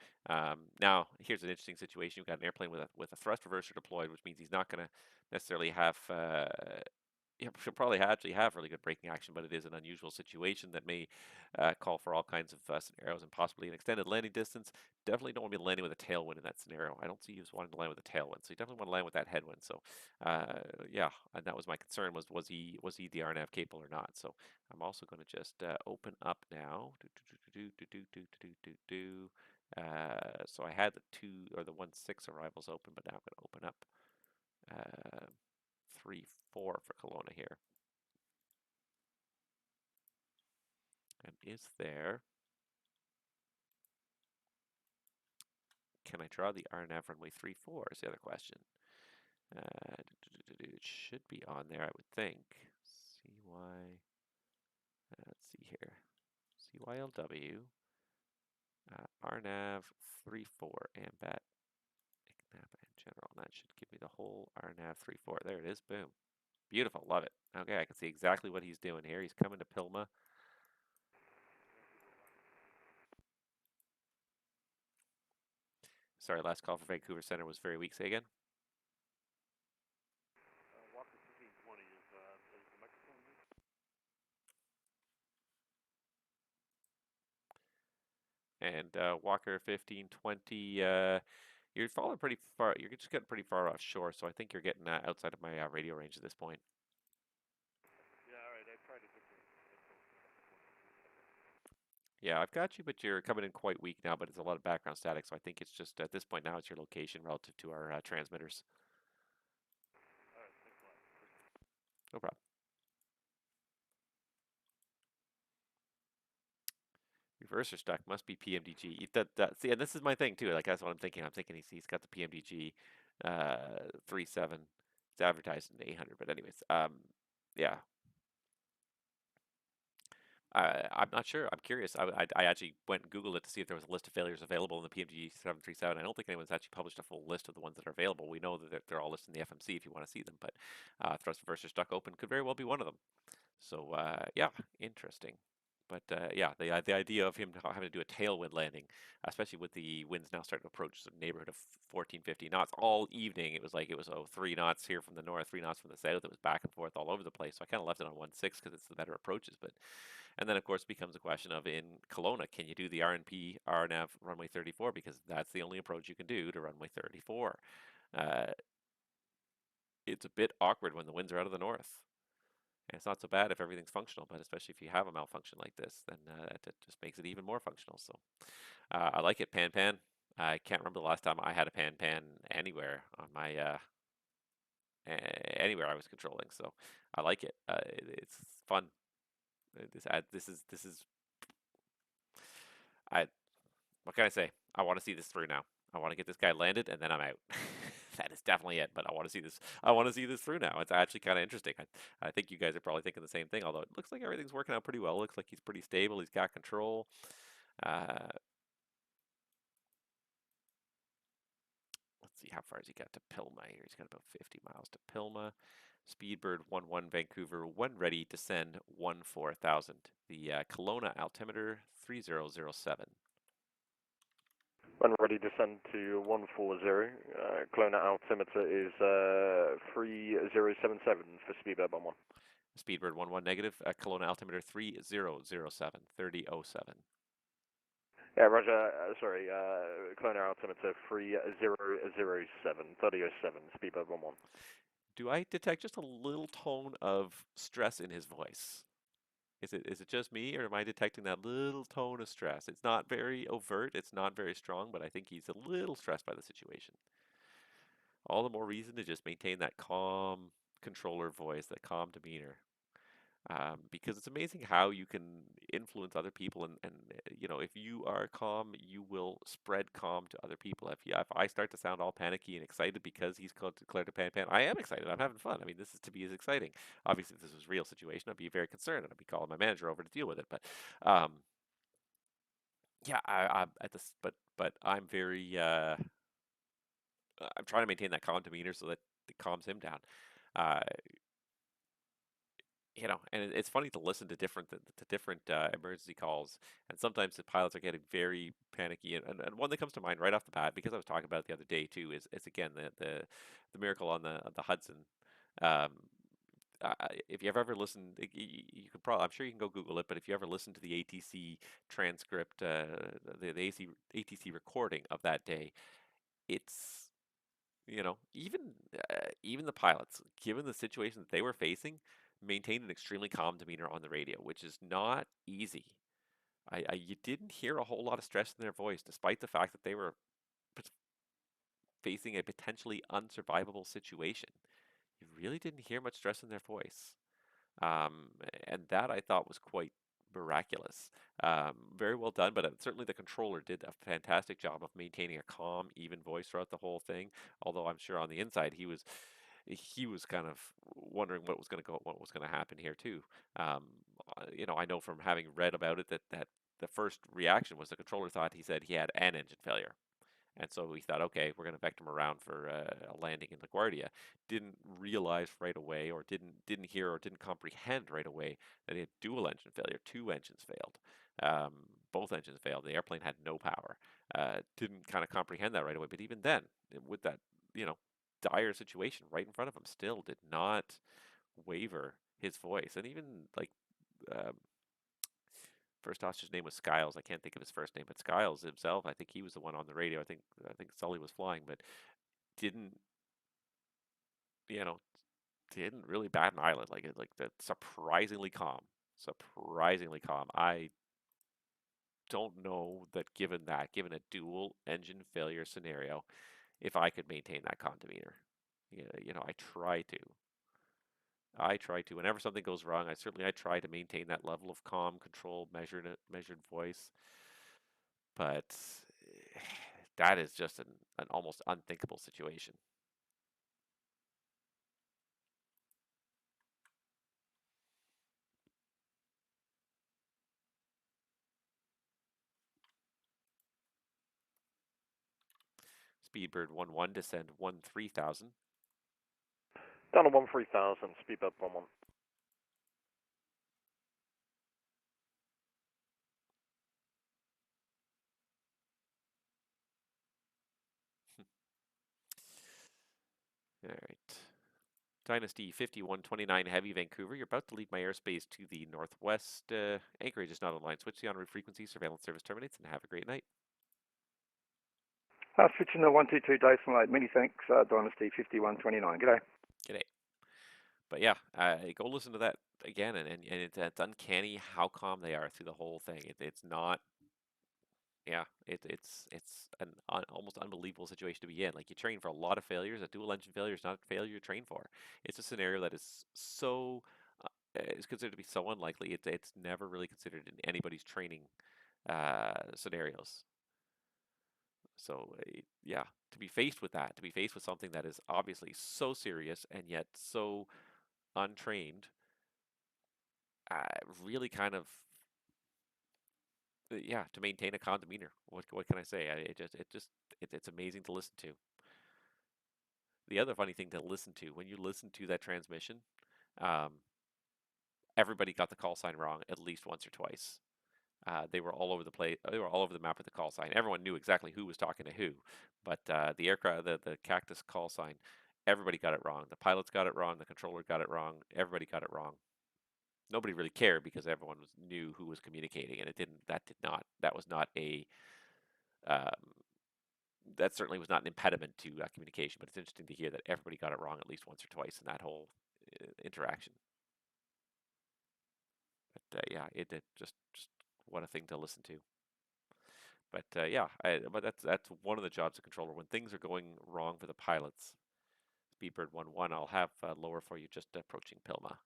S1: Now, here's an interesting situation. You've got an airplane with a thrust reverser deployed, which means he's not going to necessarily have he'll probably actually have really good braking action, but it is an unusual situation that may call for all kinds of scenarios and possibly an extended landing distance. Definitely don't want to be landing with a tailwind in that scenario. I don't see you as wanting to land with a tailwind, so you definitely want to land with that headwind. So, yeah, and that was my concern, was he the RNAV capable or not? So I'm also going to just open up now. So I had the 1-6 arrivals open, but now I'm going to open up 3-4 for Kelowna here. And is there... Can I draw the RNAV runway 34 is the other question. It should be on there, I would think. CY... let's see here. CYLW... RNAV 34 AMBAT IGNAPA in general. And that should give me the whole RNAV 34. There it is. Boom. Beautiful. Love it. Okay, I can see exactly what he's doing here. He's coming to Pilma. Sorry, last call for Vancouver Center was very weak. Say again.
S14: Walker 1520 is the microphone
S1: And Walker 1520, you're falling pretty far. You're just getting pretty far offshore, so I think you're getting outside of my radio range at this point.
S14: Yeah, all right. I tried a different.
S1: Yeah, I've got you, but you're coming in quite weak now, but it's a lot of background static, so I think it's just, at this point now, it's your location relative to our transmitters.
S14: All right, thanks a lot.
S1: No problem. Reverser stuck, must be PMDG. See, and this is my thing too, like that's what I'm thinking. I'm thinking he's got the PMDG 37. It's advertised in 800, but anyways, yeah. I'm not sure. I'm curious. I actually went and Googled it to see if there was a list of failures available in the PMG 737. I don't think anyone's actually published a full list of the ones that are available. We know that they're all listed in the FMC if you want to see them, but thrust reverser stuck open could very well be one of them. So yeah, interesting. But yeah, the idea of him having to do a tailwind landing, especially with the winds now starting to approach the neighborhood of 14, 15 knots all evening, it was 3 knots here from the north, 3 knots from the south. It was back and forth all over the place. So I kind of left it on 1-6 because it's the better approaches. And then of course it becomes a question of, in Kelowna, can you do the RNP RNAV runway 34, because that's the only approach you can do to runway 34. It's a bit awkward when the winds are out of the north. And it's not so bad if everything's functional, but especially if you have a malfunction like this, then it just makes it even more functional. So I like it, Pan. I can't remember the last time I had a Pan anywhere on my anywhere I was controlling. So I like it. It's fun. This is what can I say? I want to see this through now. I want to get this guy landed, and then I'm out. That is definitely it. But I want to see this. I want to see this through now. It's actually kind of interesting. I think you guys are probably thinking the same thing. Although it looks like everything's working out pretty well. It looks like he's pretty stable. He's got control. Let's see, how far has he got to Pilma here? He's got about 50 miles to Pilma. Speedbird 11 Vancouver, when ready, descend 14,000. The Kelowna altimeter 3007.
S2: When ready, descend to 140. Kelowna altimeter is 3077 for Speedbird 11.
S1: Speedbird 11 negative, Kelowna altimeter 3007, 3007.
S2: Yeah, Roger. Sorry, Kelowna altimeter 3007, 3007, speedbird 11.
S1: Do I detect just a little tone of stress in his voice? Is it just me, or am I detecting that little tone of stress? It's not very overt, it's not very strong, but I think he's a little stressed by the situation. All the more reason to just maintain that calm controller voice, that calm demeanor. Because it's amazing how you can influence other people, and if you are calm, you will spread calm to other people. If I start to sound all panicky and excited because he's called declared a pan, I am excited. I'm having fun. I mean, this is to be as exciting. Obviously, if this was a real situation, I'd be very concerned and I'd be calling my manager over to deal with it. But yeah, I at this, but I'm very I'm trying to maintain that calm demeanor so that it calms him down. Uh, and it's funny to listen to different emergency calls, and sometimes the pilots are getting very panicky. And one that comes to mind right off the bat, because I was talking about it the other day too, is again the miracle on the Hudson. Um, if you have ever listened, you could probably, I'm sure you can go Google it, but if you ever listen to the ATC transcript, the ATC recording of that day, it's even the pilots, given the situation that they were facing, maintained an extremely calm demeanor on the radio, which is not easy. You didn't hear a whole lot of stress in their voice, despite the fact that they were facing a potentially unsurvivable situation. You really didn't hear much stress in their voice. Um, and that I thought was quite miraculous. Very well done, but certainly the controller did a fantastic job of maintaining a calm, even voice throughout the whole thing. Although I'm sure on the inside he was kind of wondering what was going to happen here too. Um, I know from having read about it that the first reaction was the controller thought he said he had an engine failure. And so we thought, okay, we're going to vector him around for a landing in LaGuardia. Didn't realize right away, or didn't hear, or didn't comprehend right away that he had dual engine failure. Two engines failed. Um, both engines failed. The airplane had no power. Didn't kind of comprehend that right away. But even then, with that, you know, dire situation right in front of him, still did not waver his voice. And even like um, first officer's name was Skiles. I can't think of his first name, but Skiles himself, I think he was the one on the radio. I think Sully was flying, but didn't you know didn't really bat an eyelid. Like that, surprisingly calm, surprisingly calm. I don't know that given a dual engine failure scenario, if I could maintain that calm demeanor. Yeah, I try to. I try to. Whenever something goes wrong, I try to maintain that level of calm, control, measured voice. But that is just an almost unthinkable situation. Speedbird 1-1, descend 1-3000.
S2: Down to 13,000, speedbird 11.
S1: All right. Dynasty 5129 Heavy, Vancouver. You're about to leave my airspace to the northwest. Anchorage is not online. Switch the en route frequency. Surveillance service terminates, and have a great night.
S19: Switching to 122 Decimal 8. Many thanks, Dynasty 5129. G'day.
S1: G'day. But yeah, go listen to that again, and it's uncanny how calm they are through the whole thing. It's not. Yeah, it's an almost unbelievable situation to be in. Like, you train for a lot of failures. A dual engine failure is not a failure you train for. It's a scenario that is is considered to be so unlikely. It's never really considered in anybody's training scenarios. So yeah, to be faced with that, to be faced with something that is obviously so serious and yet so untrained, really kind of yeah, to maintain a calm demeanor. What can I say? It's amazing to listen to. The other funny thing to listen to, when you listen to that transmission, um, everybody got the call sign wrong at least once or twice. They were all over the place. They were all over the map with the call sign. Everyone knew exactly who was talking to who, but the aircraft, the Cactus call sign, everybody got it wrong. The pilots got it wrong. The controller got it wrong. Everybody got it wrong. nobody really cared because everyone knew who was communicating, and that was not a um, that certainly was not an impediment to communication. But it's interesting to hear that everybody got it wrong at least once or twice in that whole interaction. But yeah, it just what a thing to listen to. But yeah, but that's one of the jobs of controller. When things are going wrong for the pilots, Speedbird 1-1, I'll have lower for you just approaching Pilma.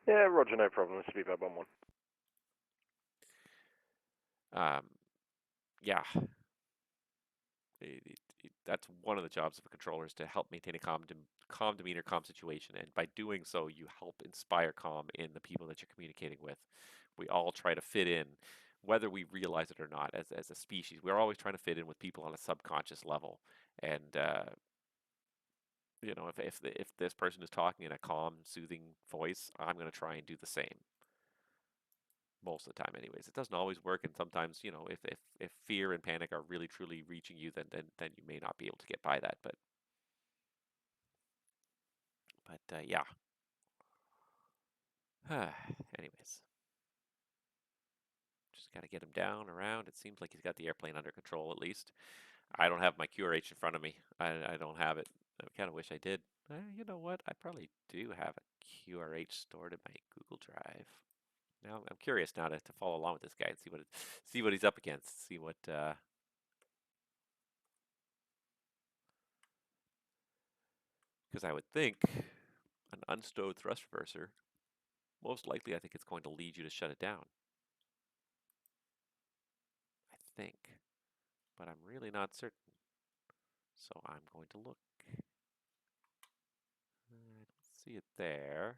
S2: Yeah, roger, no problem. Speedbird 1-1.
S1: Yeah, that's one of the jobs of a controller, is to help maintain a calm demeanor, calm situation, and by doing so, you help inspire calm in the people that you're communicating with. We all try to fit in, whether we realize it or not, as a species. We're always trying to fit in with people on a subconscious level, and you know, if this person is talking in a calm, soothing voice, I'm going to try and do the same. Most of the time, anyways. It doesn't always work, and sometimes, you know, if fear and panic are really truly reaching you, then you may not be able to get by that. But yeah. Anyways, just got to get him down around. It seems like he's got the airplane under control at least. I don't have my QRH in front of me. I don't have it. I kind of wish I did. You know what? I probably do have a QRH stored in my Google Drive. Now I'm curious now to follow along with this guy and see what he's up against. See what because I would think an unstowed thrust reverser, most likely I think it's going to lead you to shut it down. I think, but I'm really not certain. So I'm going to look. I don't see it there.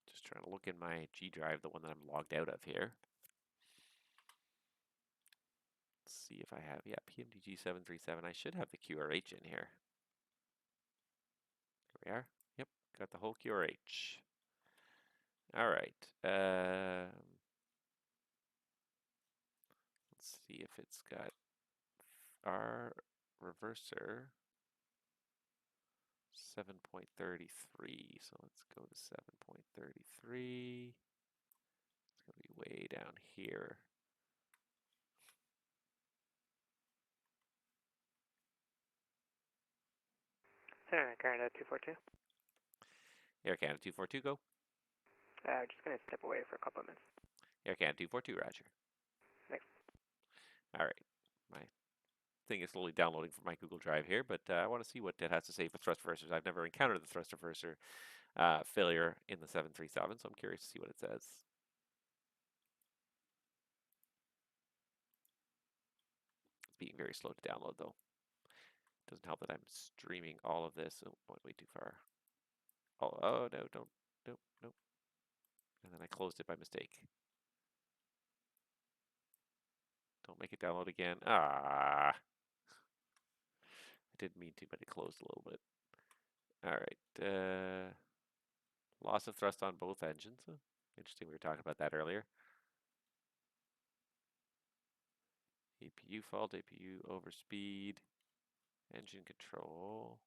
S1: Just trying to look in my G drive, the one that I'm logged out of here. Let's see if I have, yeah, PMDG 737. I should have the QRH in here. There we are. Yep, got the whole QRH. All right. Let's see if it's got our reverser 7.33. So let's go to 7.33. It's going to be way down here.
S17: Canada 242.
S1: Air Canada 242, go.
S17: Just going to step away for a couple of minutes.
S1: Air Canada 242, roger.
S17: Thanks.
S1: All right. My thing is slowly downloading from my Google Drive here, but I want to see what it has to say for thrust reversers. I've never encountered the thrust reverser failure in the 737, so I'm curious to see what it says. It's being very slow to download, though. Doesn't help that I'm streaming all of this. Oh, went way too far. Oh no, don't, nope, nope. And then I closed it by mistake. Don't make it download again. Ah. I didn't mean to, but it closed a little bit. All right. Loss of thrust on both engines. Interesting, we were talking about that earlier. APU fault, APU overspeed, engine control.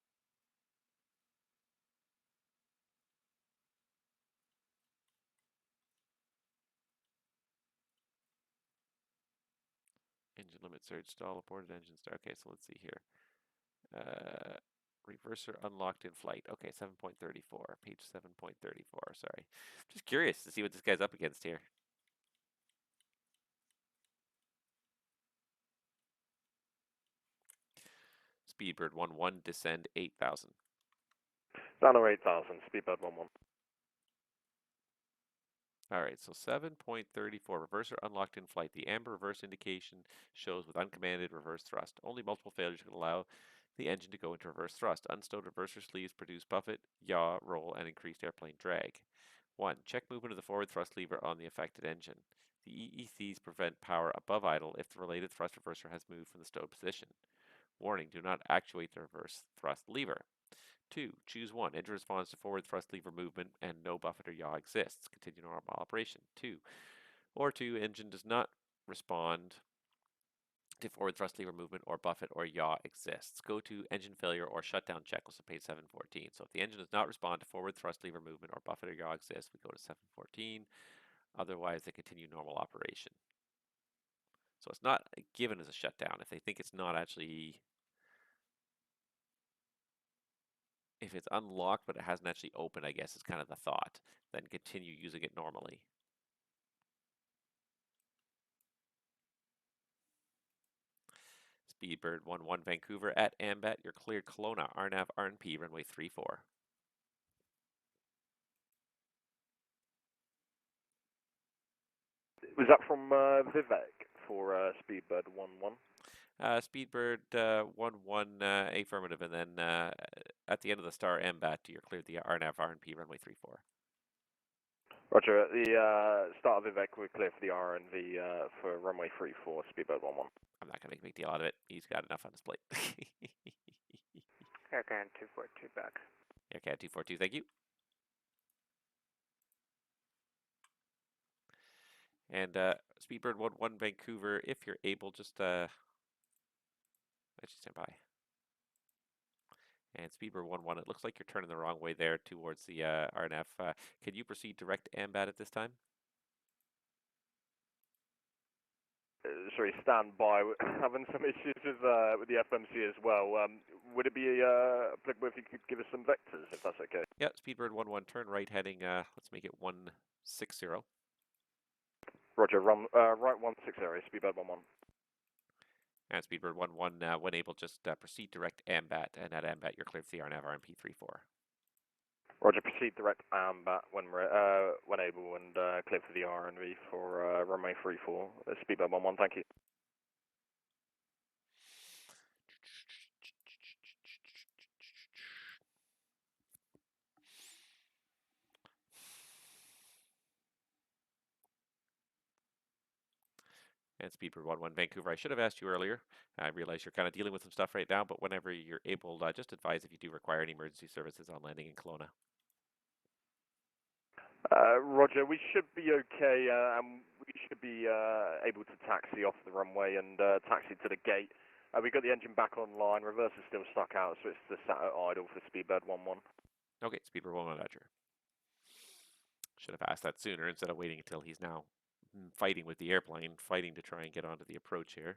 S1: Engine limit surge stall, aborted engine start. Okay, so let's see here. Reverser unlocked in flight. Okay, 7.34, page 7.34, sorry. Just curious to see what this guy's up against here. Speedbird 1-1, descend 8,000.
S2: Down to 8,000, Speedbird 1-1.
S1: All right, so 7.34, reverser unlocked in flight. The amber reverse indication shows with uncommanded reverse thrust. Only multiple failures can allow the engine to go into reverse thrust. Unstowed reverser sleeves produce buffet, yaw, roll, and increased airplane drag. 1. Check movement of the forward thrust lever on the affected engine. The EECs prevent power above idle if the related thrust reverser has moved from the stowed position. Warning, do not actuate the reverse thrust lever. 2. Choose 1. Engine responds to forward thrust lever movement and no buffet or yaw exists. Continue normal operation. 2. Or 2. Engine does not respond to forward thrust lever movement or buffet or yaw exists. Go to engine failure or shutdown checklist on page 714. So if the engine does not respond to forward thrust lever movement or buffet or yaw exists, we go to 714. Otherwise, they continue normal operation. So it's not given as a shutdown. If they think it's not actually, if it's unlocked but it hasn't actually opened, I guess is kind of the thought, then continue using it normally. Speedbird 11 Vancouver at Ambat, you're cleared Kelowna, RNAV RNP, runway 34.
S2: Was that from Vivek for Speedbird 11?
S1: Speedbird 11 affirmative, and then at the end of the star Ambat, you're cleared the RNAV RNP, runway 34.
S2: Roger, at the start of Vivek, we're clear for the RNV for runway 34, Speedbird 11.
S1: I'm not going to make a big deal out of it. He's got enough on his plate.
S17: Air Canada 242 back.
S1: Air Canada 242, thank you. And Speedbird 11 Vancouver, if you're able, just actually stand by. And Speedbird 11, it looks like you're turning the wrong way there towards the RNF. Can you proceed direct Ambat at this time?
S2: Sorry, stand by. We're having some issues with the FMC as well. Would it be applicable if you could give us some vectors, if that's okay?
S1: Yeah, Speedbird 11, turn right heading, let's make it 160.
S2: Roger, right 160, Speedbird 11.
S1: And Speedbird 11, when able, just proceed direct Ambat, and at Ambat, you're cleared for the RNAV RMP34.
S2: Roger, proceed direct Ambat when able, and clear for the RNV for runway 34. Speedbird 11, thank you.
S1: And Speedbird 11 Vancouver, I should have asked you earlier. I realize you're kind of dealing with some stuff right now, but whenever you're able, just advise if you do require any emergency services on landing in Kelowna.
S2: Roger, we should be okay, and we should be able to taxi off the runway and taxi to the gate. We've got the engine back online, reverse is still stuck out, so it's just sat at idle for Speedbird 11.
S1: Okay, Speedbird 11 Roger. Should have asked that sooner instead of waiting until he's now fighting with the airplane, fighting to try and get onto the approach here.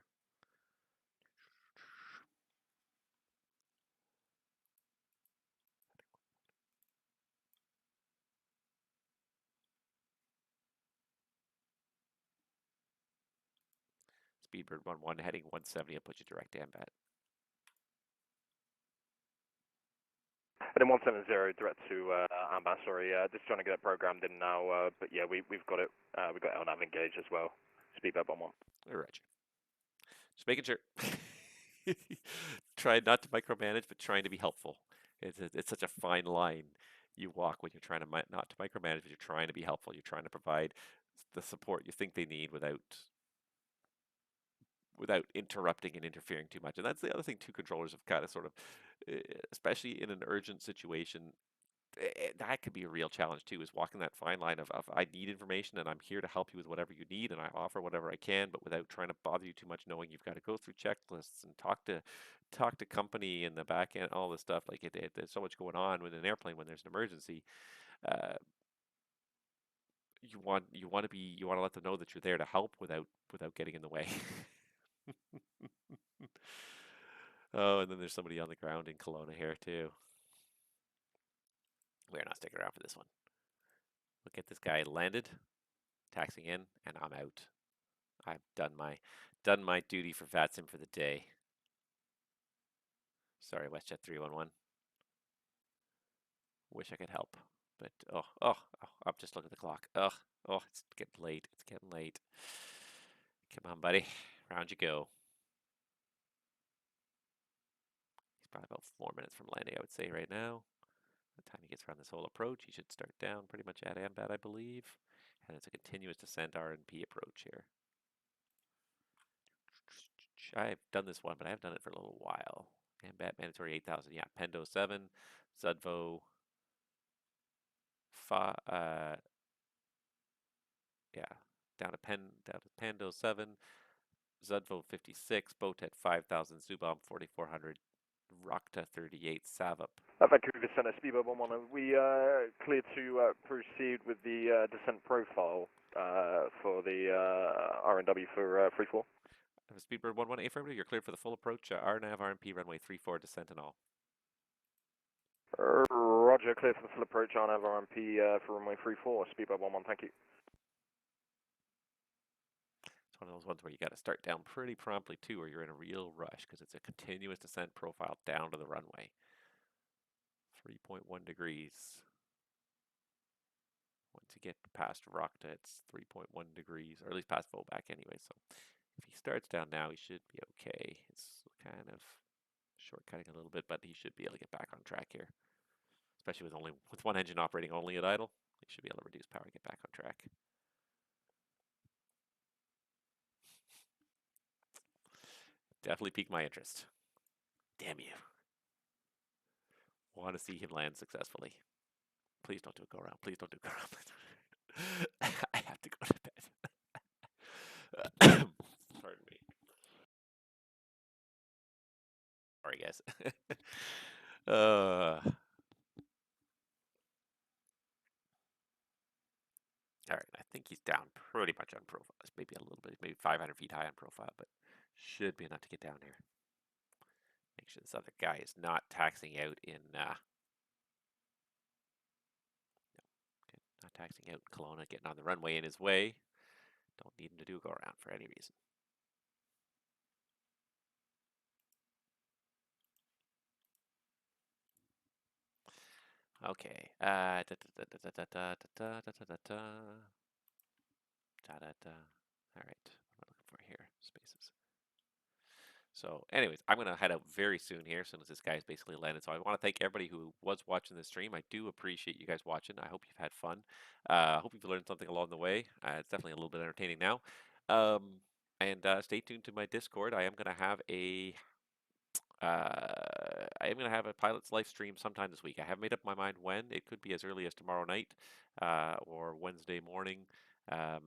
S1: Speedbird 11 heading 170, I'll put you direct to Ambat.
S2: And then 170 direct to Ambat, sorry, just trying to get it programmed in now, but yeah, we've got it, we've got LNAV engaged as well. Speedbird 11.
S1: Roger. Just making sure. Try not to micromanage, but trying to be helpful. It's such a fine line you walk when you're trying to not to micromanage, but you're trying to be helpful. You're trying to provide the support you think they need without interrupting and interfering too much. And that's the other thing two controllers have kind of sort of, especially in an urgent situation, that could be a real challenge too, is walking that fine line of I need information and I'm here to help you with whatever you need and I offer whatever I can, but without trying to bother you too much, knowing you've got to go through checklists and talk to company in the back end, all this stuff. Like there's so much going on with an airplane when there's an emergency. You want to let them know that you're there to help without getting in the way. Oh, and then there's somebody on the ground in Kelowna here too. We're not sticking around for this one. We'll get this guy landed, taxiing in, and I'm out. I've done my duty for VATSIM for the day. Sorry, WestJet 311. Wish I could help, but oh, I'm just looking at the clock. Oh, it's getting late. It's getting late. Come on, buddy. Round you go. He's probably about 4 minutes from landing, I would say, right now. By the time he gets around this whole approach, he should start down pretty much at Ambat, I believe. And it's a continuous descent R&P approach here. I've done this one, but I haven't done it for a little while. Ambat mandatory 8,000. Yeah, Pendo 7, Zudvo 5. Yeah, down to Pando 7, Zudvo 56, Botet 5,000, Zubom 4,400, Rokta 38, Savup.
S2: Vancouver Center, speedboat 110. We clear to proceed with the descent profile for the R&W for free fall.
S1: Speedbird 118 affirmative, you're cleared for the full approach, RNAV, RMP, runway 34, descent and all.
S2: Roger, clear for the full approach, RNAV, RMP for runway 34, speedboat 11, thank you.
S1: It's one of those ones where you got to start down pretty promptly too, or you're in a real rush because it's a continuous descent profile down to the runway. 3.1 degrees. Once you get past Rokta, it's 3.1 degrees, or at least past Voback anyway. So if he starts down now, he should be okay. It's kind of shortcutting a little bit, but he should be able to get back on track here. Especially with one engine operating only at idle, he should be able to reduce power and get back on track. Definitely piqued my interest. Damn you. Want to see him land successfully. Please don't do a go around. Please don't do a go around. I have to go to bed. Pardon me. Sorry, guys. All right, I think he's down pretty much on profile. It's maybe a little bit, maybe 500 feet high on profile, but should be enough to get down here. Make sure this other guy is not taxing out in, no, okay, not taxing out in Kelowna, getting on the runway in his way. Don't need him to do a go around for any reason. Okay. All right. What am I looking for here? Spaces. So, anyways, I'm going to head out very soon here, as soon as this guy's basically landed. So I want to thank everybody who was watching the stream. I do appreciate you guys watching. I hope you've had fun. I hope you've learned something along the way. It's definitely a little bit entertaining now. And stay tuned to my Discord. I am going to have a pilot's live stream sometime this week. I haven't made up my mind when. It could be as early as tomorrow night or Wednesday morning. I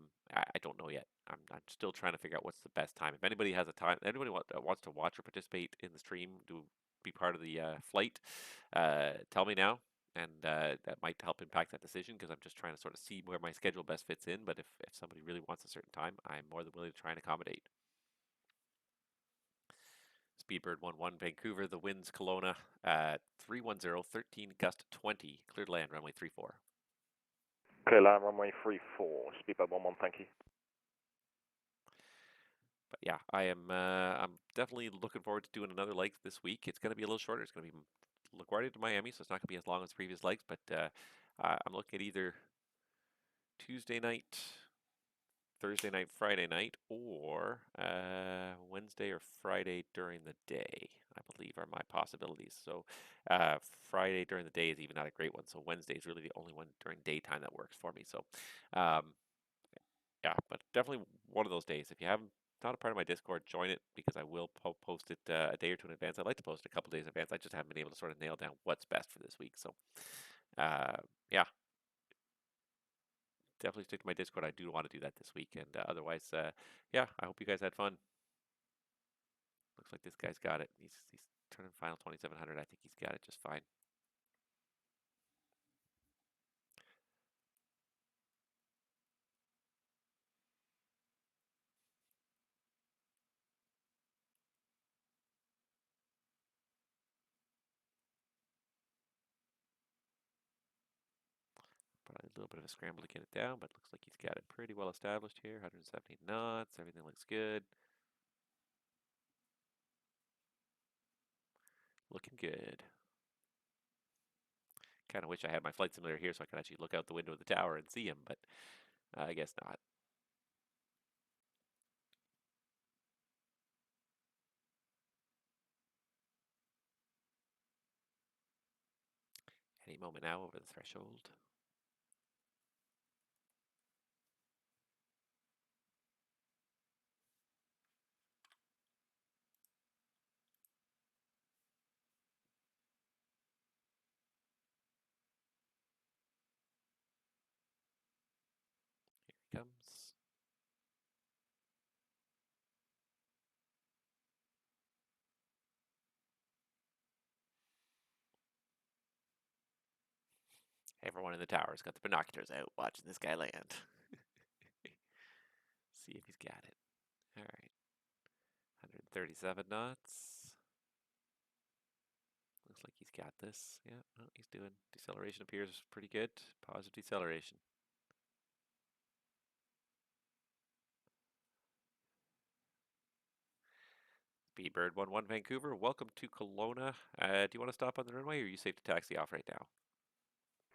S1: don't know yet. I'm still trying to figure out what's the best time. If anybody has a time, anybody wants to watch or participate in the stream, to be part of the flight, tell me now, and that might help impact that decision, because I'm just trying to sort of see where my schedule best fits in. But if somebody really wants a certain time, I'm more than willing to try and accommodate. Speedbird 11 Vancouver, the winds Kelowna at 310, 13 gust 20, cleared land, runway 34.
S2: Clear land, runway 34, speedboat 11, thank you.
S1: But yeah, I'm definitely looking forward to doing another leg this week. It's going to be a little shorter. It's going to be LaGuardia to Miami, so it's not going to be as long as previous legs, but I'm looking at either Tuesday night, Thursday night, Friday night, or Wednesday or Friday during the day, I believe, are my possibilities. So Friday during the day is even not a great one. So Wednesday is really the only one during daytime that works for me. So yeah, but definitely one of those days. If you haven't not a part of my Discord, join it, because I will post it a day or two in advance. I'd like to post it a couple days in advance. I just haven't been able to sort of nail down what's best for this week. So yeah. Definitely stick to my Discord. I do want to do that this week. And otherwise, yeah, I hope you guys had fun. Looks like this guy's got it. He's turning final 2700. I think he's got it just fine. Probably a little bit of a scramble to get it down, but looks like he's got it pretty well established here. 170 knots. Everything looks good. Looking good. Kind of wish I had my flight simulator here so I could actually look out the window of the tower and see him, but I guess not. Any moment now over the threshold. he comes. Everyone in the tower's got the binoculars out watching this guy land. See if he's got it. All right. 137 knots. Looks like he's got this. Yeah, well, he's doing. Deceleration appears pretty good. Positive deceleration. Speedbird 11 Vancouver, welcome to Kelowna. Do you want to stop on the runway, or are you safe to taxi off right now?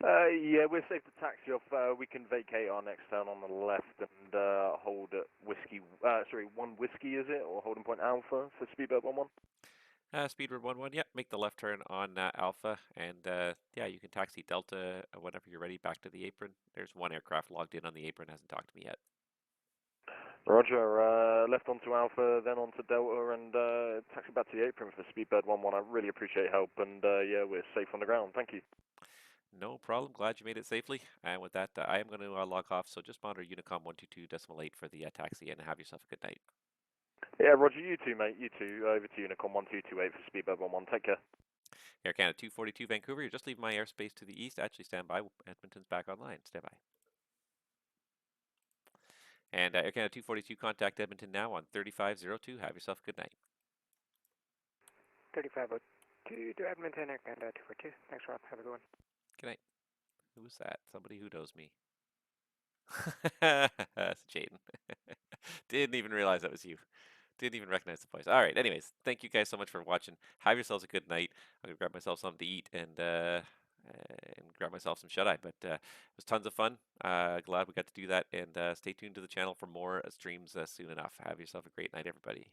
S2: Yeah, we're safe to taxi off. We can vacate our next turn on the left and hold at whiskey. Sorry, 1 whiskey is it, or holding point Alpha for Speedbird 11?
S1: Speedbird 11, yep. Make the left turn on Alpha, and yeah, you can taxi Delta whenever you're ready back to the apron. There's one aircraft logged in on the apron, hasn't talked to me yet.
S2: Roger. Left onto Alpha, then onto Delta, and taxi back to the apron for Speedbird 11. I really appreciate help, and yeah, we're safe on the ground. Thank you.
S1: No problem. Glad you made it safely. And with that, I am going to log off. So just monitor Unicom 122.8 for the taxi, and have yourself a good night.
S2: Yeah, Roger. You too, mate. You too. Over to Unicom 1228 for Speedbird 11. Take care.
S1: Air Canada 242 Vancouver. You're just leaving my airspace to the east. Actually, stand by. Edmonton's back online. Stand by. And Air Canada 242, contact Edmonton now on 3502. Have yourself a good night.
S17: 3502 to Edmonton, Air Canada 242. Thanks, Rob. Have a good one.
S1: Good night. Who's that? Somebody who knows me. That's Jaden. Didn't even realize that was you. Didn't even recognize the voice. All right. Anyways, thank you guys so much for watching. Have yourselves a good night. I'm gonna grab myself something to eat and grab myself some shut eye. But it was tons of fun. Glad we got to do that. And stay tuned to the channel for more streams soon enough. Have yourself a great night, everybody.